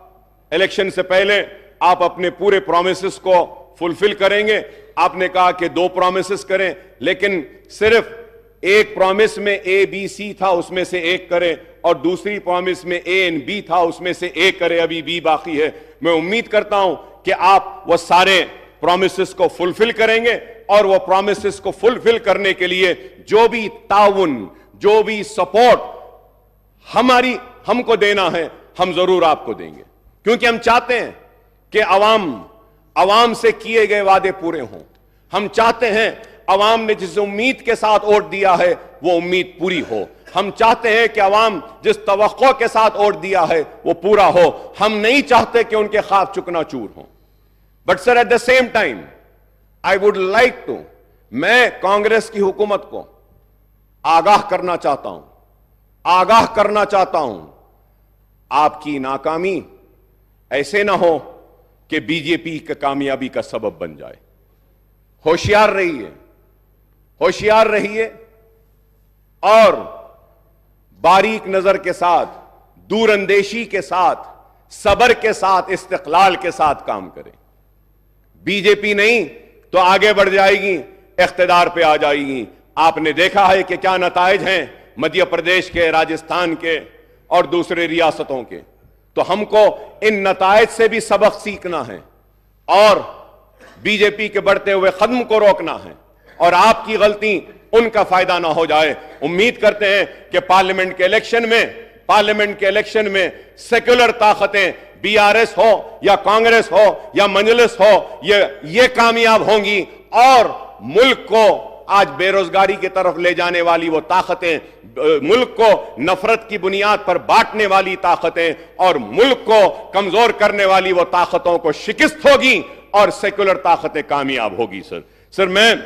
election से पहले आप अपने पूरे प्रोमिसेस को फुलफिल करेंगे. आपने कहा कि 2 प्रोमिसेस करें, लेकिन सिर्फ एक प्रॉमिस में ए बी सी था, उसमें से एक करें, और दूसरी प्रॉमिस में ए एंड बी था, उसमें से एक करें, अभी बी बाकी है. मैं उम्मीद करता हूं कि आप वो सारे प्रॉमिसेस को फुलफिल करेंगे, और वो प्रॉमिसेस को फुलफिल करने के लिए जो भी ताउन, जो भी सपोर्ट हमको देना है, हम जरूर आपको देंगे, क्योंकि हम चाहते हैं कि अवाम से किए गए वादे पूरे हों. हम चाहते हैं अवाम ने जिस उम्मीद के साथ वोट दिया है वो उम्मीद पूरी हो. हम चाहते हैं कि अवाम जिस तवक्को के साथ वोट दिया है वो पूरा हो. हम नहीं चाहते कि उनके ख्वाब चुकनाचूर हों. But sir, at the same time I would like to, मैं कांग्रेस की हुकूमत को आगाह करना चाहता हूं, आपकी नाकामी ऐसे ना हो कि बीजेपी की कामयाबी का सबब बन जाए. होशियार रहिए और बारीक नजर के साथ, दूरंदेशी के साथ, सब्र के साथ, इस्तिकलाल के साथ काम करें. बीजेपी नहीं तो आगे बढ़ जाएगी, इख्तिदार पे आ जाएगी. आपने देखा है कि क्या नताइज हैं मध्य प्रदेश के, राजस्थान के और दूसरे रियासतों के. तो हमको इन नताइज से भी सबक सीखना है और बीजेपी के बढ़ते हुए कदम को रोकना है, और आपकी गलती उनका फायदा ना हो जाए. उम्मीद करते हैं कि पार्लियामेंट के इलेक्शन में सेक्युलर ताकतें, बीआरएस हो या कांग्रेस हो या मजलिस हो, ये कामयाब होंगी, और मुल्क को आज बेरोजगारी की तरफ ले जाने वाली वो ताकतें, मुल्क को नफरत की बुनियाद पर बांटने वाली ताकतें और मुल्क को कमजोर करने वाली वो ताकतों को शिकस्त होगी और सेक्युलर ताकतें कामयाब होगी. सर, मैं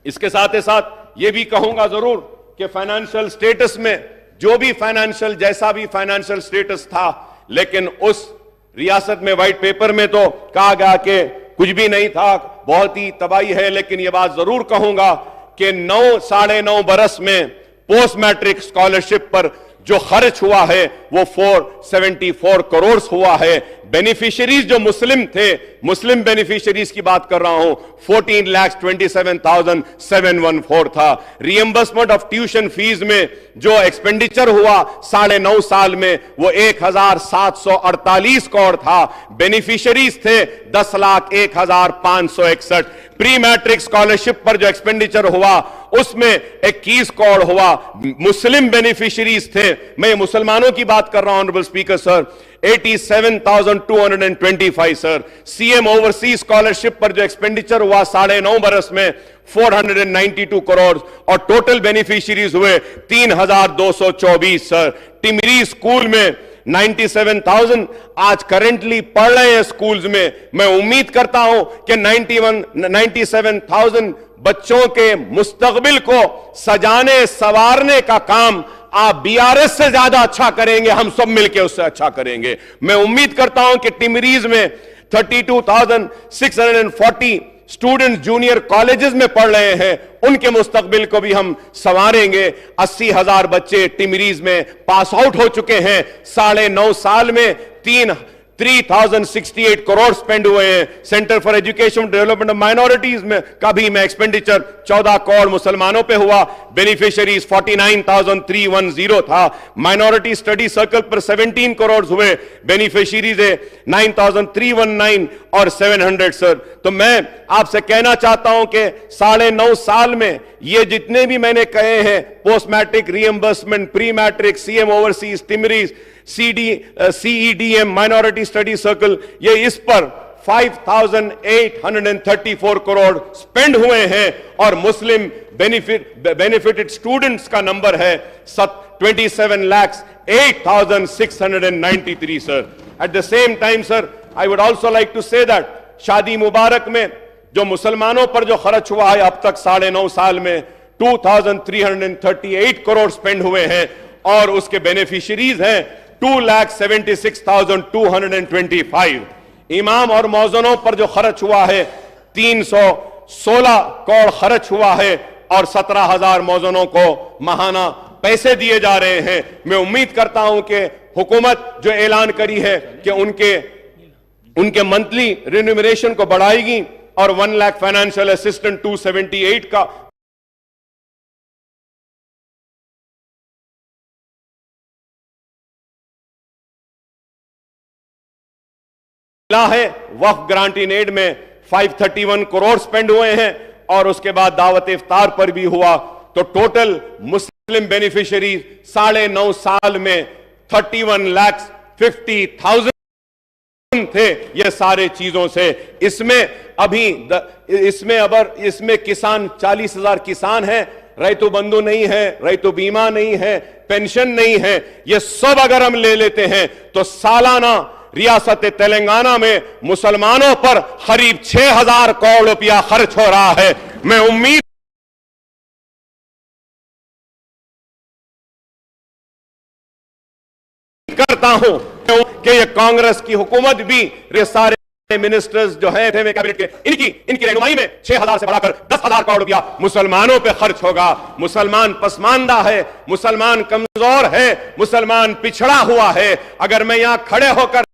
इसके साथ ही साथ ये भी कहूंगा जरूर कि फाइनेंशियल स्टेटस में जैसा भी फाइनेंशियल स्टेटस था, लेकिन उस रियासत में व्हाइट पेपर में तो कहा गया कि कुछ भी नहीं था, बहुत ही तबाही है. लेकिन यह बात जरूर कहूंगा कि 9-9.5 बरस में पोस्ट मैट्रिक स्कॉलरशिप पर जो खर्च हुआ है वो 474 करोड़ हुआ है. बेनिफिशियरीज जो मुस्लिम थे, मुस्लिम बेनिफिशियरीज की बात कर रहा हूं, 14,27,714 था. रिएम्बर्समेंट ऑफ ट्यूशन फीस में जो एक्सपेंडिचर हुआ 9.5 साल में वो 1,748 करोड़ था. बेनिफिशियरीज थे 10,01,561. प्री मैट्रिक स्कॉलरशिप पर जो एक्सपेंडिचर हुआ उसमें 21 करोड़ हुआ. मुस्लिम बेनिफिशियरीज थे, मैं मुसलमानों की बात कर रहा हूं honourable speaker sir, 87,225 sir. CM overseas scholarship पर जो एक्सपेंडिचर हुआ 9.5 बरस में 492 करोड़, और टोटल बेनिफिशियरीज हुए 3,224 सर. टिमरी स्कूल में 97,000 आज करेंटली पढ़ रहे हैं स्कूल्स में। मैं उम्मीद करता हूं कि 97,000 बच्चों के मुस्तकबिल को सजाने संवारने का काम आप बीआरएस से ज्यादा अच्छा करेंगे, हम सब मिलकर उससे अच्छा करेंगे। मैं उम्मीद करता हूं कि टिमरीज में 32,640 स्टूडेंट्स जूनियर कॉलेजेस में पढ़ रहे हैं, उनके मुस्तकबिल को भी हम संवारेंगे। 80,000 बच्चे टिमरीज में पास आउट हो चुके हैं। 9.5 साल में 3,068 करोड़ स्पेंड हुए हैं। Centre for education development of minorities में का भी मैं एक्सपेंडिचर 14 करोड़ मुसलमानों पे हुआ। बेनिफिशियरीज 49,310 था। माइनॉरिटी स्टडी सर्कल पर 17 करोड़ हुए। बेनिफिशियरीज है 9,319 और 700 सर। तो मैं आपसे कहना चाहता हूं कि 9.5 साल में ये जितने भी मैंने कहे हैं, post matric reimbursement, pre matric, CM overseas, टिमरीज, CEDM, माइनॉरिटी स्टडी सर्कल, ये इस पर 5,834 करोड़ स्पेंड हुए हैं। और मुस्लिम बेनिफिटेड स्टूडेंट्स का नंबर है 27,08,693 sir. At the same time sir, I would also like to say that Shaadi Mubarak में जो मुसलमानों पर जो खर्च हुआ है अब तक 9.5 साल में 2,338 करोड़ स्पेंड हुए हैं। और उसके बेनिफिशियरीज हैं 2,76,225। इमाम और मौजनों पर जो खर्च हुआ है 316 करोड़ खर्च हुआ है और 17,000 मौजनों को माहाना पैसे दिए जा रहे हैं। मैं उम्मीद करता हूं कि हुकूमत जो ऐलान करी है कि उनके मंथली रिन्यूमरेशन को बढ़ाएगी और 1 लाख फाइनेंशियल असिस्टेंट 278 का है। वक्फ ग्रांटिंग एड में 531 करोड़ स्पेंड हुए हैं और उसके बाद दावत इफ्तार पर भी हुआ। तो टोटल मुस्लिम बेनिफिशियरीज 9.5 साल में 31,50,000 थे। ये सारे चीजों से इसमें किसान 40,000 किसान हैं, रैतु बंधु नहीं है, रैतु बीमा नहीं है, पेंशन नहीं है। ये सब अगर हम ले लेते हैं तो सालाना रियासत तेलंगाना में मुसलमानों पर करीब 6,000 करोड़ रुपया खर्च हो रहा है। मैं उम्मीद करता हूं कि ये कांग्रेस की हुकूमत भी ये सारे मिनिस्टर्स जो हैं कैबिनेट के, इनकी रहनुमाई में 6,000 से बढ़ाकर 10,000 करोड़ रुपया मुसलमानों पे खर्च होगा। मुसलमान पसमानदा है, मुसलमान कमजोर है, मुसलमान पिछड़ा हुआ है। अगर मैं यहां खड़े होकर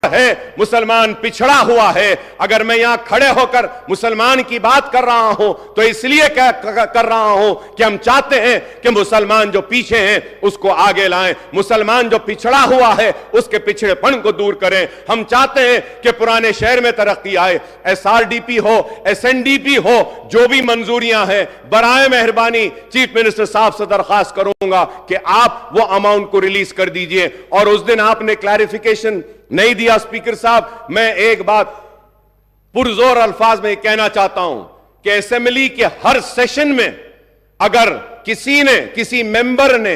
है, मुसलमान पिछड़ा हुआ है। अगर मैं यहां खड़े होकर मुसलमान की बात कर रहा हूं तो इसलिए कर रहा हूं कि हम चाहते हैं कि मुसलमान जो पीछे हैं उसको आगे लाएं, मुसलमान जो पिछड़ा हुआ है उसके पिछड़ेपन को दूर करें। हम चाहते हैं कि पुराने शहर में तरक्की आए, SRDP हो, SNDP हो, जो भी मंजूरियां हैं, बराए मेहरबानी चीफ मिनिस्टर साहब से दरखास्त करूंगा कि आप वो अमाउंट को रिलीज कर दीजिए। और उस दिन आपने क्लैरिफिकेशन नहीं दिया स्पीकर साहब। मैं एक बात पुरजोर अल्फाज में कहना चाहता हूं कि असेंबली के हर सेशन में अगर किसी मेंबर ने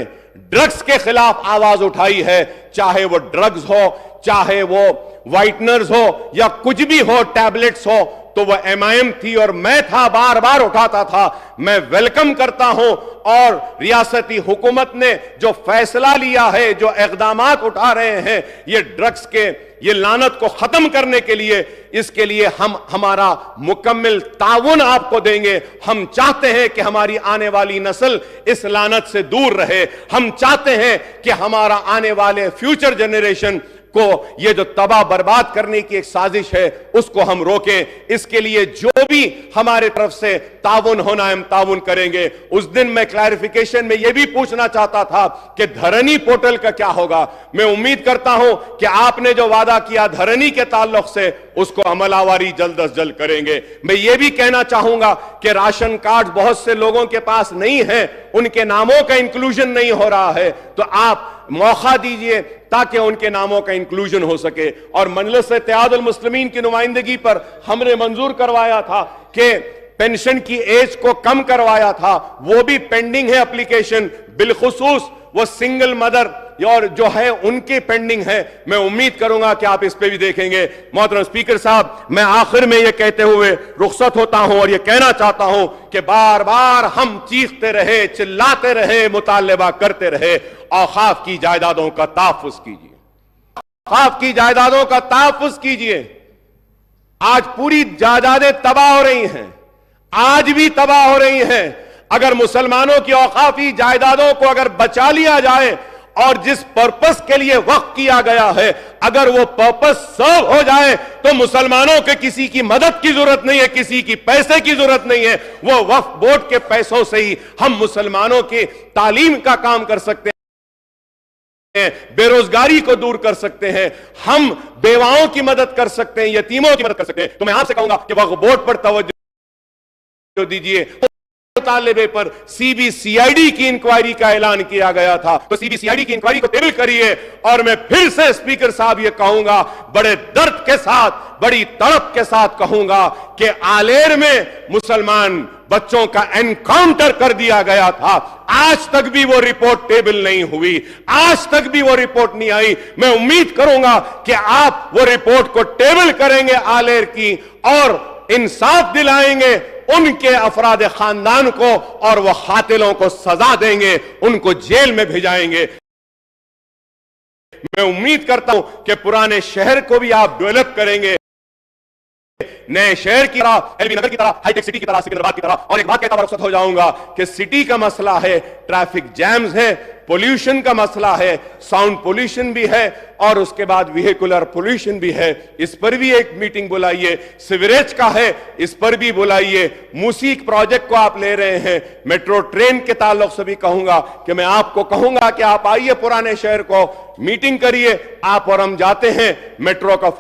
ड्रग्स के खिलाफ आवाज उठाई है, चाहे वो ड्रग्स हो, चाहे वो व्हाइटनर्स हो या कुछ भी हो, टैबलेट्स हो, तो वह MIM थी और मैं था, बार बार उठाता था। मैं वेलकम करता हूं और रियासती हुकूमत ने जो फैसला लिया है, जो इक़दामात उठा रहे हैं ये ड्रग्स के, ये लानत को खत्म करने के लिए, इसके लिए हम हमारा मुकम्मल ताउन आपको देंगे। हम चाहते हैं कि हमारी आने वाली नस्ल इस लानत से दूर रहे। हम चाहते हैं कि हमारा आने वाले फ्यूचर जनरेशन को ये जो तबाह बर्बाद करने की एक साजिश है उसको हम रोकें। इसके लिए जो भी हमारे तरफ से ताउन होना है हम ताउन करेंगे। उस दिन मैं क्लैरिफिकेशन में ये भी पूछना चाहता था कि धरनी पोर्टल का क्या होगा। मैं उम्मीद करता हूं कि आपने जो वादा किया धरनी के ताल्लुक से उसको अमलावरी जल्द अज जल्द करेंगे। मैं ये भी कहना चाहूंगा कि राशन कार्ड बहुत से लोगों के पास नहीं है, उनके नामों का इंक्लूजन नहीं हो रहा है, तो आप मौका दीजिए ताकि उनके नामों का इंक्लूजन हो सके। और मजलिस इत्तेहादुल मुस्लिमीन की नुमाइंदगी पर हमने मंजूर करवाया था कि पेंशन की एज को कम करवाया था, वो भी पेंडिंग है एप्लीकेशन, बिलखुसूस वो सिंगल मदर और जो है उनके पेंडिंग है। मैं उम्मीद करूंगा कि आप इस पे भी देखेंगे। मोहतरम स्पीकर साहब, मैं आखिर में यह कहते हुए रुखसत होता हूं और यह कहना चाहता हूं कि बार बार हम चीखते रहे, चिल्लाते रहे, मुतालबा करते रहे, औकाफ की जायदादों का तहफ्फुज कीजिए, औकाफ की जायदादों का तहफ्फुज कीजिए। आज पूरी जायदादें तबाह हो रही हैं, आज भी तबाह हो रही हैं। अगर मुसलमानों की औकाफी जायदादों को अगर बचा लिया जाए और जिस पर्पस के लिए वक्फ किया गया है अगर वो पर्पस सर्व हो जाए तो मुसलमानों के किसी की मदद की जरूरत नहीं है, किसी की पैसे की जरूरत नहीं है। वो वक्फ बोर्ड के पैसों से ही हम मुसलमानों की तालीम का काम कर सकते हैं, बेरोजगारी को दूर कर सकते हैं, हम बेवाओं की मदद कर सकते हैं, यतीमों की मदद कर सकते हैं। तो मैं आपसे कहूंगा कि वक्फ बोर्ड पर तवज्जो दीजिए। मुतालिबे पर CBCID की इंक्वायरी का ऐलान किया गया था, तो CBCID की इंक्वायरी को टेबल करिए। और मैं फिर से स्पीकर साहब ये कहूंगा, बड़े दर्द के साथ, बड़ी तड़प के साथ कहूंगा कि आलेर में मुसलमान बच्चों का एनकाउंटर कर दिया गया था, आज तक भी वो रिपोर्ट टेबल नहीं हुई, आज तक भी वो रिपोर्ट नहीं आई। मैं उम्मीद करूंगा कि आप वो रिपोर्ट को टेबल करेंगे आलेर की और इंसाफ दिलाएंगे उनके अफराद खानदान को और वो कातिलों को सजा देंगे, उनको जेल में भेजाएंगे। मैं उम्मीद करता हूं कि पुराने शहर को भी आप डेवलप करेंगे, नए शहर की तरह, एलबी नगर की तरह, हाईटेक सिटी की तरह, सिकंदराबाद की तरह। और एक बात कहता रुखसत हो जाऊंगा कि सिटी का मसला है, ट्रैफिक जैम्स है, पोल्यूशन का मसला है, साउंड पोल्यूशन भी है और उसके बाद व्हीकुलर पोल्यूशन भी है। इस पर भी एक मीटिंग बुलाइए। सिवरेज का है, इस पर भी बुलाइए। मूसीक प्रोजेक्ट को आप ले रहे हैं, मेट्रो ट्रेन के ताल्लुक से भी कहूंगा कि मैं आपको कहूंगा कि आप आइए पुराने शहर को, मीटिंग करिए। आप और हम जाते हैं, मेट्रो का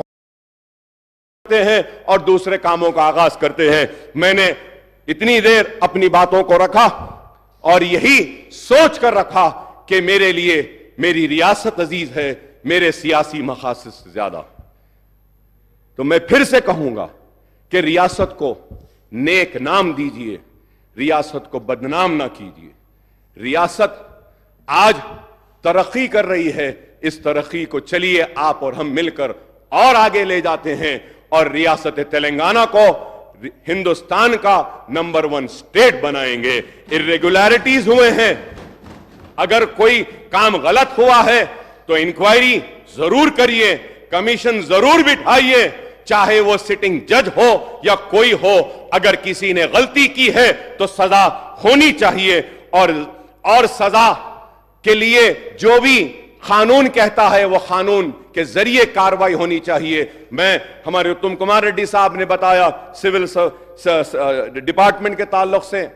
हैं और दूसरे कामों का आगाज करते हैं। मैंने इतनी देर अपनी बातों को रखा और यही सोच कर रखा कि मेरे लिए मेरी रियासत अजीज है, मेरे सियासी मकासद से ज्यादा। तो मैं फिर से कहूंगा कि रियासत को नेक नाम दीजिए, रियासत को बदनाम ना कीजिए। रियासत आज तरक्की कर रही है, इस तरक्की को चलिए आप और हम मिलकर और आगे ले जाते हैं और रियासत तेलंगाना को हिंदुस्तान का नंबर 1 स्टेट बनाएंगे। इर्रेगुलरिटीज हुए हैं, अगर कोई काम गलत हुआ है तो इंक्वायरी जरूर करिए, कमीशन जरूर बिठाइए, चाहे वो सिटिंग जज हो या कोई हो। अगर किसी ने गलती की है तो सजा होनी चाहिए और सजा के लिए जो भी कानून कहता है वो कानून के जरिए कार्रवाई होनी चाहिए। मैं हमारे उत्तम कुमार रेड्डी साहब ने बताया, सिविल डिपार्टमेंट के ताल्लुक से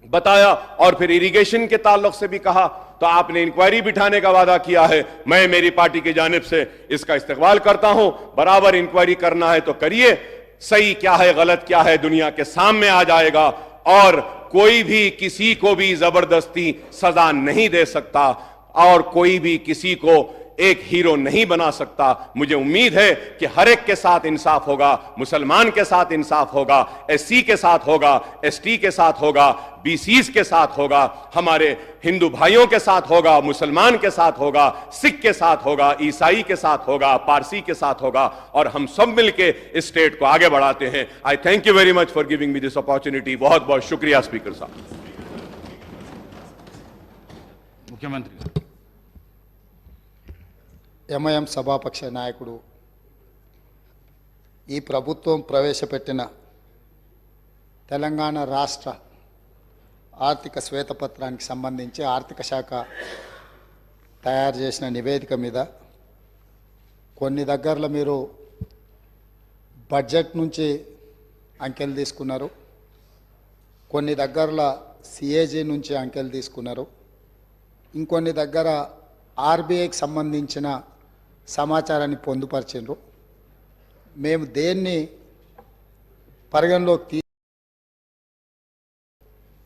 बताया और फिर इरिगेशन के ताल्लुक से भी कहा, तो आपने इंक्वायरी बिठाने का वादा किया है। मैं मेरी पार्टी की जानिब से इसका इस्तकबाल करता हूं। बराबर इंक्वायरी करना है तो करिए, सही क्या है गलत क्या है दुनिया के सामने आ जाएगा और कोई भी किसी को भी जबरदस्ती सजा नहीं दे सकता और कोई भी किसी को एक हीरो नहीं बना सकता। मुझे उम्मीद है कि हर एक के साथ इंसाफ होगा, मुसलमान के साथ इंसाफ होगा, एससी के साथ होगा, एसटी के साथ होगा, बीसीज के साथ होगा, हमारे हिंदू भाइयों के साथ होगा, मुसलमान के साथ होगा, सिख के साथ होगा, ईसाई के साथ होगा, पारसी के साथ होगा, और हम सब मिलके इस स्टेट को आगे बढ़ाते हैं। आई thank you very much for giving me this opportunity. बहुत बहुत शुक्रिया स्पीकर साहब। ముఖ్యమంత్రి ఎంఐఎం సభాపక్ష నాయకుడు ఈ ప్రభుత్వం ప్రవేశపెట్టిన తెలంగాణ రాష్ట్ర ఆర్థిక శ్వేతపత్రానికి సంబంధించి ఆర్థిక శాఖ తయారు చేసిన నివేదిక మీద కొన్ని దగ్గరలో మీరు బడ్జెట్ నుంచి అంకెలు తీసుకున్నారు, కొన్ని దగ్గరలో సిఏజీ నుంచి అంకెలు తీసుకున్నారు, ఇంకొన్ని దగ్గర ఆర్బీఐకి సంబంధించిన సమాచారాన్ని పొందుపరిచిండ్రు. మేము దేన్ని పరిగణలోకి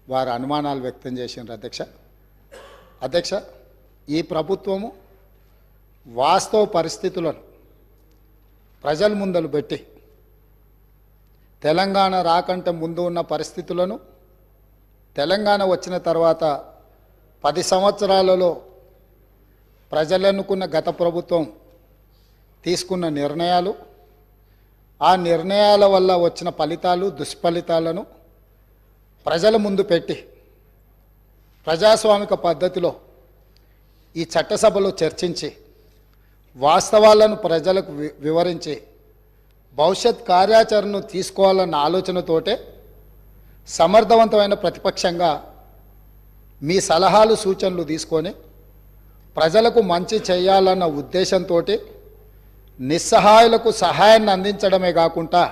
వారు అనుమానాలు వ్యక్తం చేసిండ్రు అధ్యక్ష. ఈ ప్రభుత్వము వాస్తవ పరిస్థితులను ప్రజల ముందలు పెట్టి తెలంగాణ రాకంటే ముందు ఉన్న పరిస్థితులను, తెలంగాణ వచ్చిన తర్వాత 10 సంవత్సరాలలో ప్రజలు ఎన్నుకున్న గత ప్రభుత్వం తీసుకున్న నిర్ణయాలు, ఆ నిర్ణయాల వల్ల వచ్చిన ఫలితాలు, దుష్ఫలితాలను ప్రజల ముందు పెట్టి ప్రజాస్వామిక పద్ధతిలో ఈ చట్టసభలో చర్చించి వాస్తవాలను ప్రజలకు వివరించి భవిష్యత్ కార్యాచరణను తీసుకోవాలన్న ఆలోచనతోటే సమర్థవంతమైన ప్రతిపక్షంగా మీ సలహాలు సూచనలు తీసుకొని ప్రజలకు మంచి చేయాలన్న ఉద్దేశంతో నిస్సహాయులకు సహాయాన్ని అందించడమే కాకుండా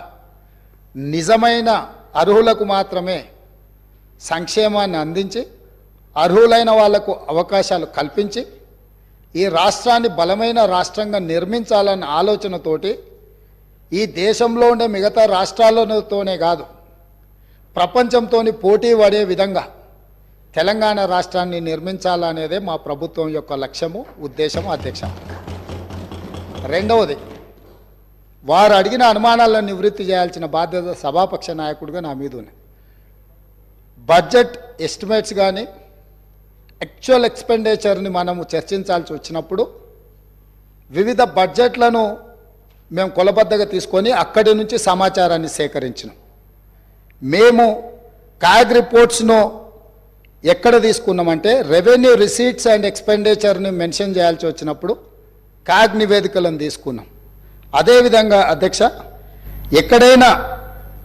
నిజమైన అర్హులకు మాత్రమే సంక్షేమాన్ని అందించి అర్హులైన వాళ్లకు అవకాశాలు కల్పించి ఈ రాష్ట్రాన్ని బలమైన రాష్ట్రంగా నిర్మించాలన్న ఆలోచనతోటి ఈ దేశంలో ఉండే మిగతా రాష్ట్రాలతోనే కాదు ప్రపంచంతో పోటీ పడే విధంగా తెలంగాణ రాష్ట్రాన్ని నిర్మించాలనేదే మా ప్రభుత్వం యొక్క లక్ష్యము, ఉద్దేశము అధ్యక్ష. రెండవది, వారు అడిగిన అనుమానాలను నివృత్తి చేయాల్సిన బాధ్యత సభాపక్ష నాయకుడిగా నా మీద ఉంది. బడ్జెట్ ఎస్టిమేట్స్ కానీ యాక్చువల్ ఎక్స్పెండిచర్ని మనము చర్చించాల్సి వచ్చినప్పుడు వివిధ బడ్జెట్లను మేము కొలబద్దగా తీసుకొని అక్కడి నుంచి సమాచారాన్ని సేకరించినాం. మేము కాగ్ రిపోర్ట్స్ను ఎక్కడ తీసుకున్నామంటే రెవెన్యూ రిసీట్స్ అండ్ ఎక్స్పెండిచర్ని మెన్షన్ చేయాల్సి వచ్చినప్పుడు కాగ్ నివేదికలను తీసుకున్నాం. అదేవిధంగా అధ్యక్ష, ఎక్కడైనా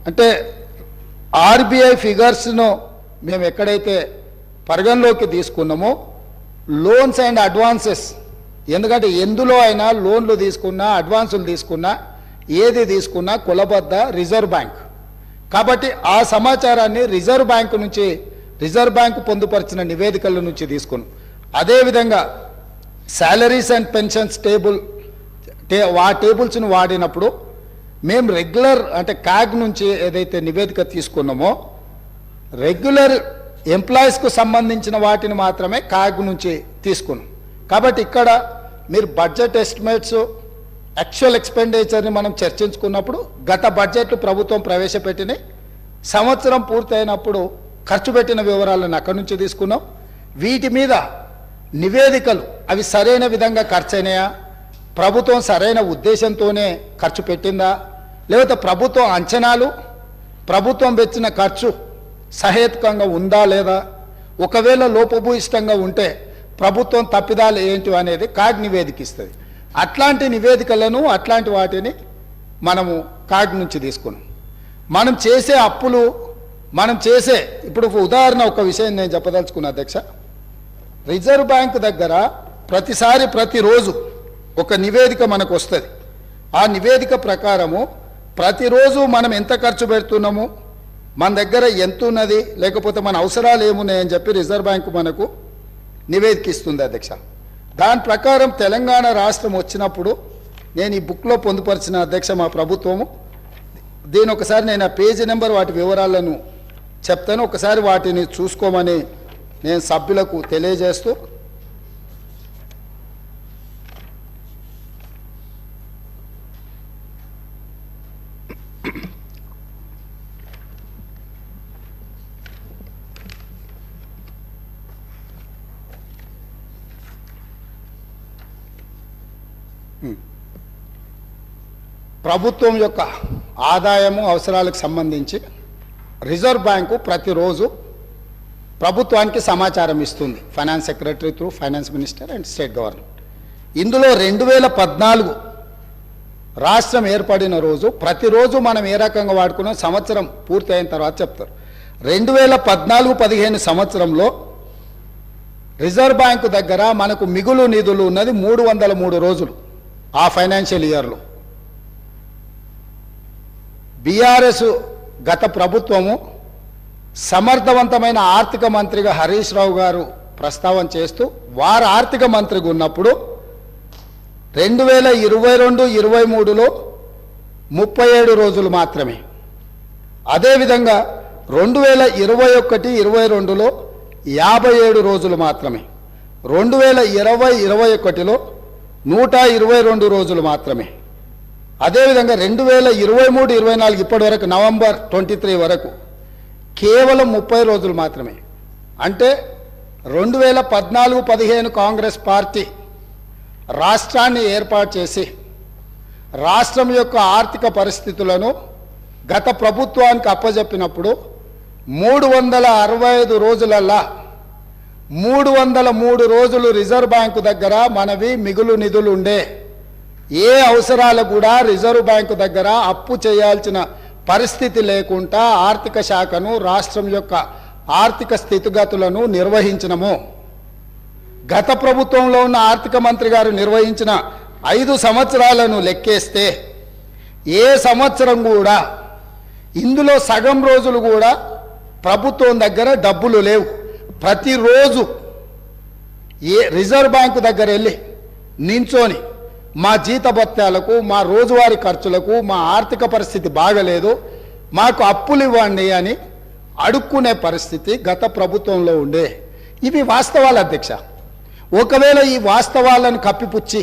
అంటే ఆర్బీఐ ఫిగర్స్ను మేము ఎక్కడైతే పరిగణలోకి తీసుకున్నామో లోన్స్ అండ్ అడ్వాన్సెస్, ఎందుకంటే ఎందులో అయినా లోన్లు తీసుకున్నా అడ్వాన్సులు తీసుకున్నా ఏది తీసుకున్నా కొలబద్ద రిజర్వ్ బ్యాంక్ కాబట్టి ఆ సమాచారాన్ని రిజర్వ్ బ్యాంకు పొందుపరిచిన నివేదికల నుంచి తీసుకున్నాం. అదేవిధంగా శాలరీస్ అండ్ పెన్షన్స్ టేబుల్స్ను వాడినప్పుడు మేము రెగ్యులర్ అంటే కాగ్ నుంచి ఏదైతే నివేదిక తీసుకున్నామో రెగ్యులర్ ఎంప్లాయీస్కు సంబంధించిన వాటిని మాత్రమే కాగ్ నుంచి తీసుకున్నాం. కాబట్టి ఇక్కడ మీరు బడ్జెట్ ఎస్టిమేట్స్ యాక్చువల్ ఎక్స్పెండిచర్ని మనం చర్చించుకున్నప్పుడు గత బడ్జెట్లు ప్రభుత్వం ప్రవేశపెట్టిన సంవత్సరం పూర్తయినప్పుడు ఖర్చు పెట్టిన వివరాలను అక్కడి నుంచి తీసుకున్నాం. వీటి మీద నివేదికలు అవి సరైన విధంగా ఖర్చు అయినాయా, ప్రభుత్వం సరైన ఉద్దేశంతోనే ఖర్చు పెట్టిందా, లేకపోతే ప్రభుత్వం అంచనాలు ప్రభుత్వం పెట్టిన ఖర్చు సహేతుకంగా ఉందా లేదా, ఒకవేళ లోపభూయిష్టంగా ఉంటే ప్రభుత్వం తప్పిదాలు ఏంటి అనేది కాగ్ నివేదిక ఇస్తుంది. అట్లాంటి నివేదికలను అట్లాంటి వాటిని మనము కాగ్ నుంచి తీసుకున్నాం. మనం చేసే అప్పులు ఇప్పుడు ఉదాహరణ ఒక విషయం నేను చెప్పదలుచుకున్నా అధ్యక్ష. రిజర్వ్ బ్యాంక్ దగ్గర ప్రతిరోజు ఒక నివేదిక మనకు వస్తుంది. ఆ నివేదిక ప్రకారము ప్రతిరోజు మనం ఎంత ఖర్చు పెడుతున్నాము, మన దగ్గర ఎంత ఉన్నది, లేకపోతే మన అవసరాలు ఏమున్నాయని చెప్పి రిజర్వ్ బ్యాంకు మనకు నివేదిక ఇస్తుంది అధ్యక్ష. దాని ప్రకారం తెలంగాణ రాష్ట్రం వచ్చినప్పుడు నేను ఈ బుక్లో పొందుపరిచిన అధ్యక్ష మా ప్రభుత్వము దీని ఒకసారి నేను ఆ పేజీ నెంబర్ వాటి వివరాలను చెప్తాను, ఒకసారి వాటిని చూసుకోమని నేను సభ్యులకు తెలియజేస్తూ ప్రభుత్వం యొక్క ఆదాయము అవసరాలకు సంబంధించి రిజర్వ్ బ్యాంకు ప్రతిరోజు ప్రభుత్వానికి సమాచారం ఇస్తుంది. Finance secretary through finance minister and state government. ఇందులో 2014 రాష్ట్రం ఏర్పడిన రోజు ప్రతిరోజు మనం ఏ రకంగా వాడుకున్నాం సంవత్సరం పూర్తి అయిన తర్వాత చెప్తారు. 2014-15 సంవత్సరంలో రిజర్వ్ బ్యాంకు దగ్గర మనకు మిగులు నిధులు ఉన్నది 303 రోజులు. ఆ ఫైనాన్షియల్ ఇయర్లో బీఆర్ఎస్ గత ప్రభుత్వము సమర్థవంతమైన ఆర్థిక మంత్రిగా హరీష్ రావు గారు ప్రస్తావన చేస్తూ వారు ఆర్థిక మంత్రిగా ఉన్నప్పుడు 2022-23లో 37 రోజులు మాత్రమే. అదేవిధంగా 2021-22లో 57 రోజులు మాత్రమే. 2020-21లో 122 రోజులు మాత్రమే. అదేవిధంగా 2023-24 ఇప్పటి వరకు నవంబర్ 23 వరకు కేవలం 30 రోజులు మాత్రమే. అంటే 2014-15 కాంగ్రెస్ పార్టీ రాష్ట్రాన్ని ఏర్పాటు చేసి రాష్ట్రం యొక్క ఆర్థిక పరిస్థితులను గత ప్రభుత్వానికి అప్పజెప్పినప్పుడు 365 రోజులల్లా 303 రోజులు రిజర్వ్ బ్యాంకు దగ్గర మనవి మిగులు నిధులు ఉండే. ఏ అవసరాలు కూడా రిజర్వ్ బ్యాంకు దగ్గర అప్పు చేయాల్సిన పరిస్థితి లేకుండా ఆర్థిక శాఖను రాష్ట్రం యొక్క ఆర్థిక స్థితిగతులను నిర్వహించినము. గత ప్రభుత్వంలో ఉన్న ఆర్థిక మంత్రి గారు నిర్వహించిన 5 సంవత్సరాలను లెక్కేస్తే ఏ సంవత్సరం కూడా ఇందులో సగం రోజులు కూడా ప్రభుత్వం దగ్గర డబ్బులు లేవు. ప్రతిరోజు రిజర్వ్ బ్యాంకు దగ్గర వెళ్ళి నించొని మా జీతభత్యాలకు మా రోజువారీ ఖర్చులకు మా ఆర్థిక పరిస్థితి బాగలేదు మాకు అప్పులు ఇవ్వండి అని అడుక్కునే పరిస్థితి గత ప్రభుత్వంలో ఉండే. ఇవి వాస్తవాలు అధ్యక్ష. ఒకవేళ ఈ వాస్తవాలను కప్పిపుచ్చి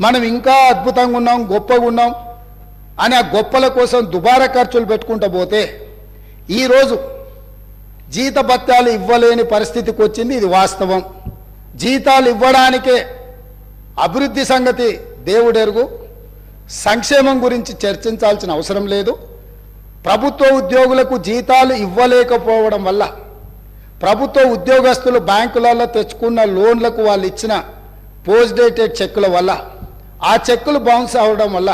మనం ఇంకా అద్భుతంగా ఉన్నాం గొప్పగా ఉన్నాం అని ఆ గొప్పల కోసం దుబారా ఖర్చులు పెట్టుకుంటూ పోతే ఈరోజు జీతభత్యాలు ఇవ్వలేని పరిస్థితికి వచ్చింది. ఇది వాస్తవం. జీతాలు ఇవ్వడానికే అభివృద్ధి సంగతి దేవుడెరుగు. సంక్షేమం గురించి చర్చించాల్సిన అవసరం లేదు. ప్రభుత్వ ఉద్యోగులకు జీతాలు ఇవ్వలేకపోవడం వల్ల ప్రభుత్వ ఉద్యోగస్తులు బ్యాంకులలో తెచ్చుకున్న లోన్లకు వాళ్ళు ఇచ్చిన పోస్ట్ డేటెడ్ చెక్కుల వల్ల ఆ చెక్కులు బౌన్స్ అవ్వడం వల్ల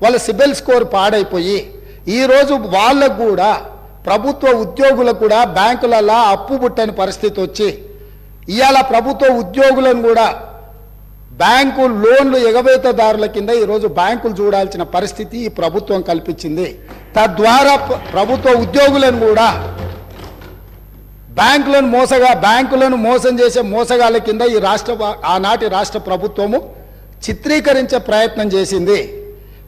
వాళ్ళ సిబిల్ స్కోర్ పాడైపోయి ఈరోజు వాళ్ళకు కూడా ప్రభుత్వ ఉద్యోగులకు కూడా బ్యాంకులలో అప్పు పుట్టని పరిస్థితి వచ్చి ఇవాళ ప్రభుత్వ ఉద్యోగులను కూడా బ్యాంకు లోన్లు ఎగవేతదారుల కింద ఈరోజు బ్యాంకులు చూడాల్సిన పరిస్థితి ఈ ప్రభుత్వం కల్పించింది. తద్వారా ప్రభుత్వ ఉద్యోగులను కూడా బ్యాంకులను మోసం చేసే మోసగాళ్ళ కింద ఈ ఆనాటి రాష్ట్ర ప్రభుత్వము చిత్రీకరించే ప్రయత్నం చేసింది.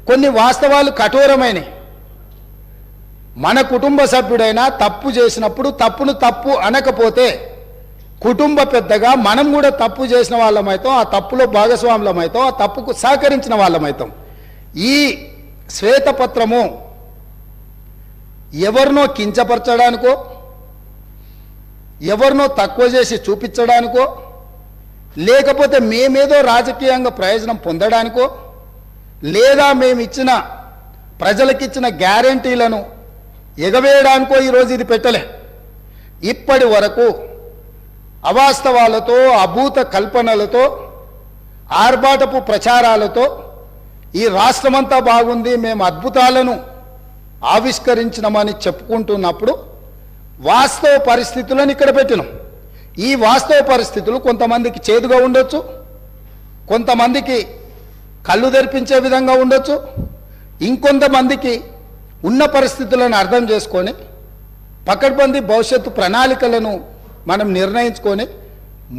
కొన్ని వాస్తవాలు కఠోరమైనవి. మన కుటుంబ సభ్యుడైనా తప్పు చేసినప్పుడు తప్పును తప్పు అనకపోతే కుటుంబ పెద్దగా మనం కూడా తప్పు చేసిన వాళ్ళమైతాం, ఆ తప్పులో భాగస్వాములమైతాం, ఆ తప్పుకు సహకరించిన వాళ్ళమైతాం. ఈ శ్వేతపత్రము ఎవరినో కించపరచడానికో ఎవరినో తక్కువ చేసి చూపించడానికో లేకపోతే మేమేదో రాజకీయంగా ప్రయోజనం పొందడానికో లేదా మేమిచ్చిన ప్రజలకిచ్చిన గ్యారంటీలను ఎగవేయడానికో ఈరోజు ఇది పెట్టలే. ఇప్పటి వరకు అవాస్తవాలతో అభూత కల్పనలతో ఆర్భాటపు ప్రచారాలతో ఈ రాష్ట్రమంతా బాగుంది మేము అద్భుతాలను ఆవిష్కరించినామని చెప్పుకుంటున్నప్పుడు వాస్తవ పరిస్థితులను ఇక్కడ పెట్టినాం. ఈ వాస్తవ పరిస్థితులు కొంతమందికి చేదుగా ఉండొచ్చు, కొంతమందికి కళ్ళు తెరిపించే విధంగా ఉండొచ్చు, ఇంకొంతమందికి ఉన్న పరిస్థితులను అర్థం చేసుకొని పకడ్బందీ భవిష్యత్తు ప్రణాళికలను మనం నిర్ణయించుకొని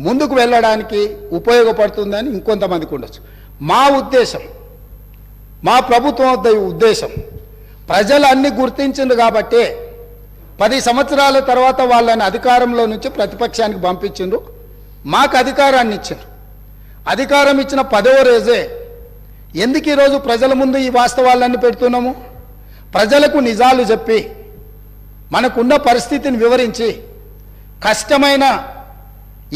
ముందుకు వెళ్ళడానికి ఉపయోగపడుతుందని ఇంకొంతమందికి ఉండొచ్చు. మా ఉద్దేశం, మా ప్రభుత్వం ఉద్దేశం ప్రజలు అన్ని గుర్తించింది కాబట్టే 10 సంవత్సరాల తర్వాత వాళ్ళని అధికారంలో నుంచి ప్రతిపక్షానికి పంపించిండ్రు, మాకు అధికారాన్ని ఇచ్చిండ్రు. అధికారం ఇచ్చిన 10వ రోజే ఎందుకు ఈరోజు ప్రజల ముందు ఈ వాస్తవాలన్నీ పెడుతున్నాము? ప్రజలకు నిజాలు చెప్పి మనకున్న పరిస్థితిని వివరించి కష్టమైన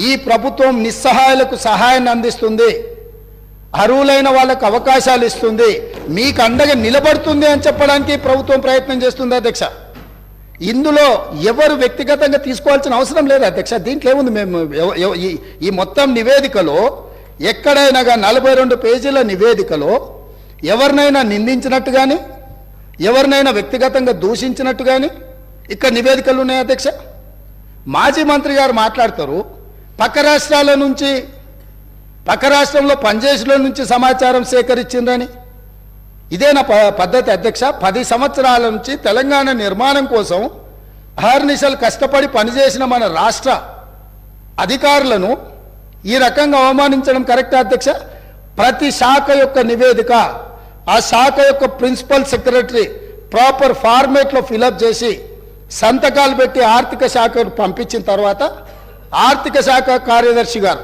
ఈ ప్రభుత్వం నిస్సహాయులకు సహాయాన్ని అందిస్తుంది, అర్హులైన వాళ్ళకు అవకాశాలు ఇస్తుంది, మీకు అండగా నిలబడుతుంది అని చెప్పడానికి ప్రభుత్వం ప్రయత్నం చేస్తుంది అధ్యక్ష. ఇందులో ఎవరు వ్యక్తిగతంగా తీసుకోవాల్సిన అవసరం లేదు అధ్యక్ష. దీంట్లో ఏముంది, మేము ఈ మొత్తం నివేదికలో ఎక్కడైనా 42 పేజీల నివేదికలో ఎవరినైనా నిందించినట్టు కానీ ఎవరినైనా వ్యక్తిగతంగా దూషించినట్టు కానీ ఇక్కడ నివేదికలు ఉన్నాయి అధ్యక్ష. మాజీ మంత్రి గారు మాట్లాడతారు పక్క రాష్ట్రంలో పనిచేసిన నుంచి సమాచారం సేకరించిందని. ఇదేనా పద్ధతి అధ్యక్ష? 10 సంవత్సరాల నుంచి తెలంగాణ నిర్మాణం కోసం అహర్నిశలు కష్టపడి పనిచేసిన మన రాష్ట్ర అధికారులను ఈ రకంగా అవమానించడం కరెక్టా అధ్యక్ష? ప్రతి శాఖ యొక్క నివేదిక ఆ శాఖ యొక్క ప్రిన్సిపల్ సెక్రటరీ ప్రాపర్ ఫార్మేట్లో ఫిలప్ చేసి సంతకాలు పెట్టి ఆర్థిక శాఖకు పంపించిన తర్వాత ఆర్థిక శాఖ కార్యదర్శి గారు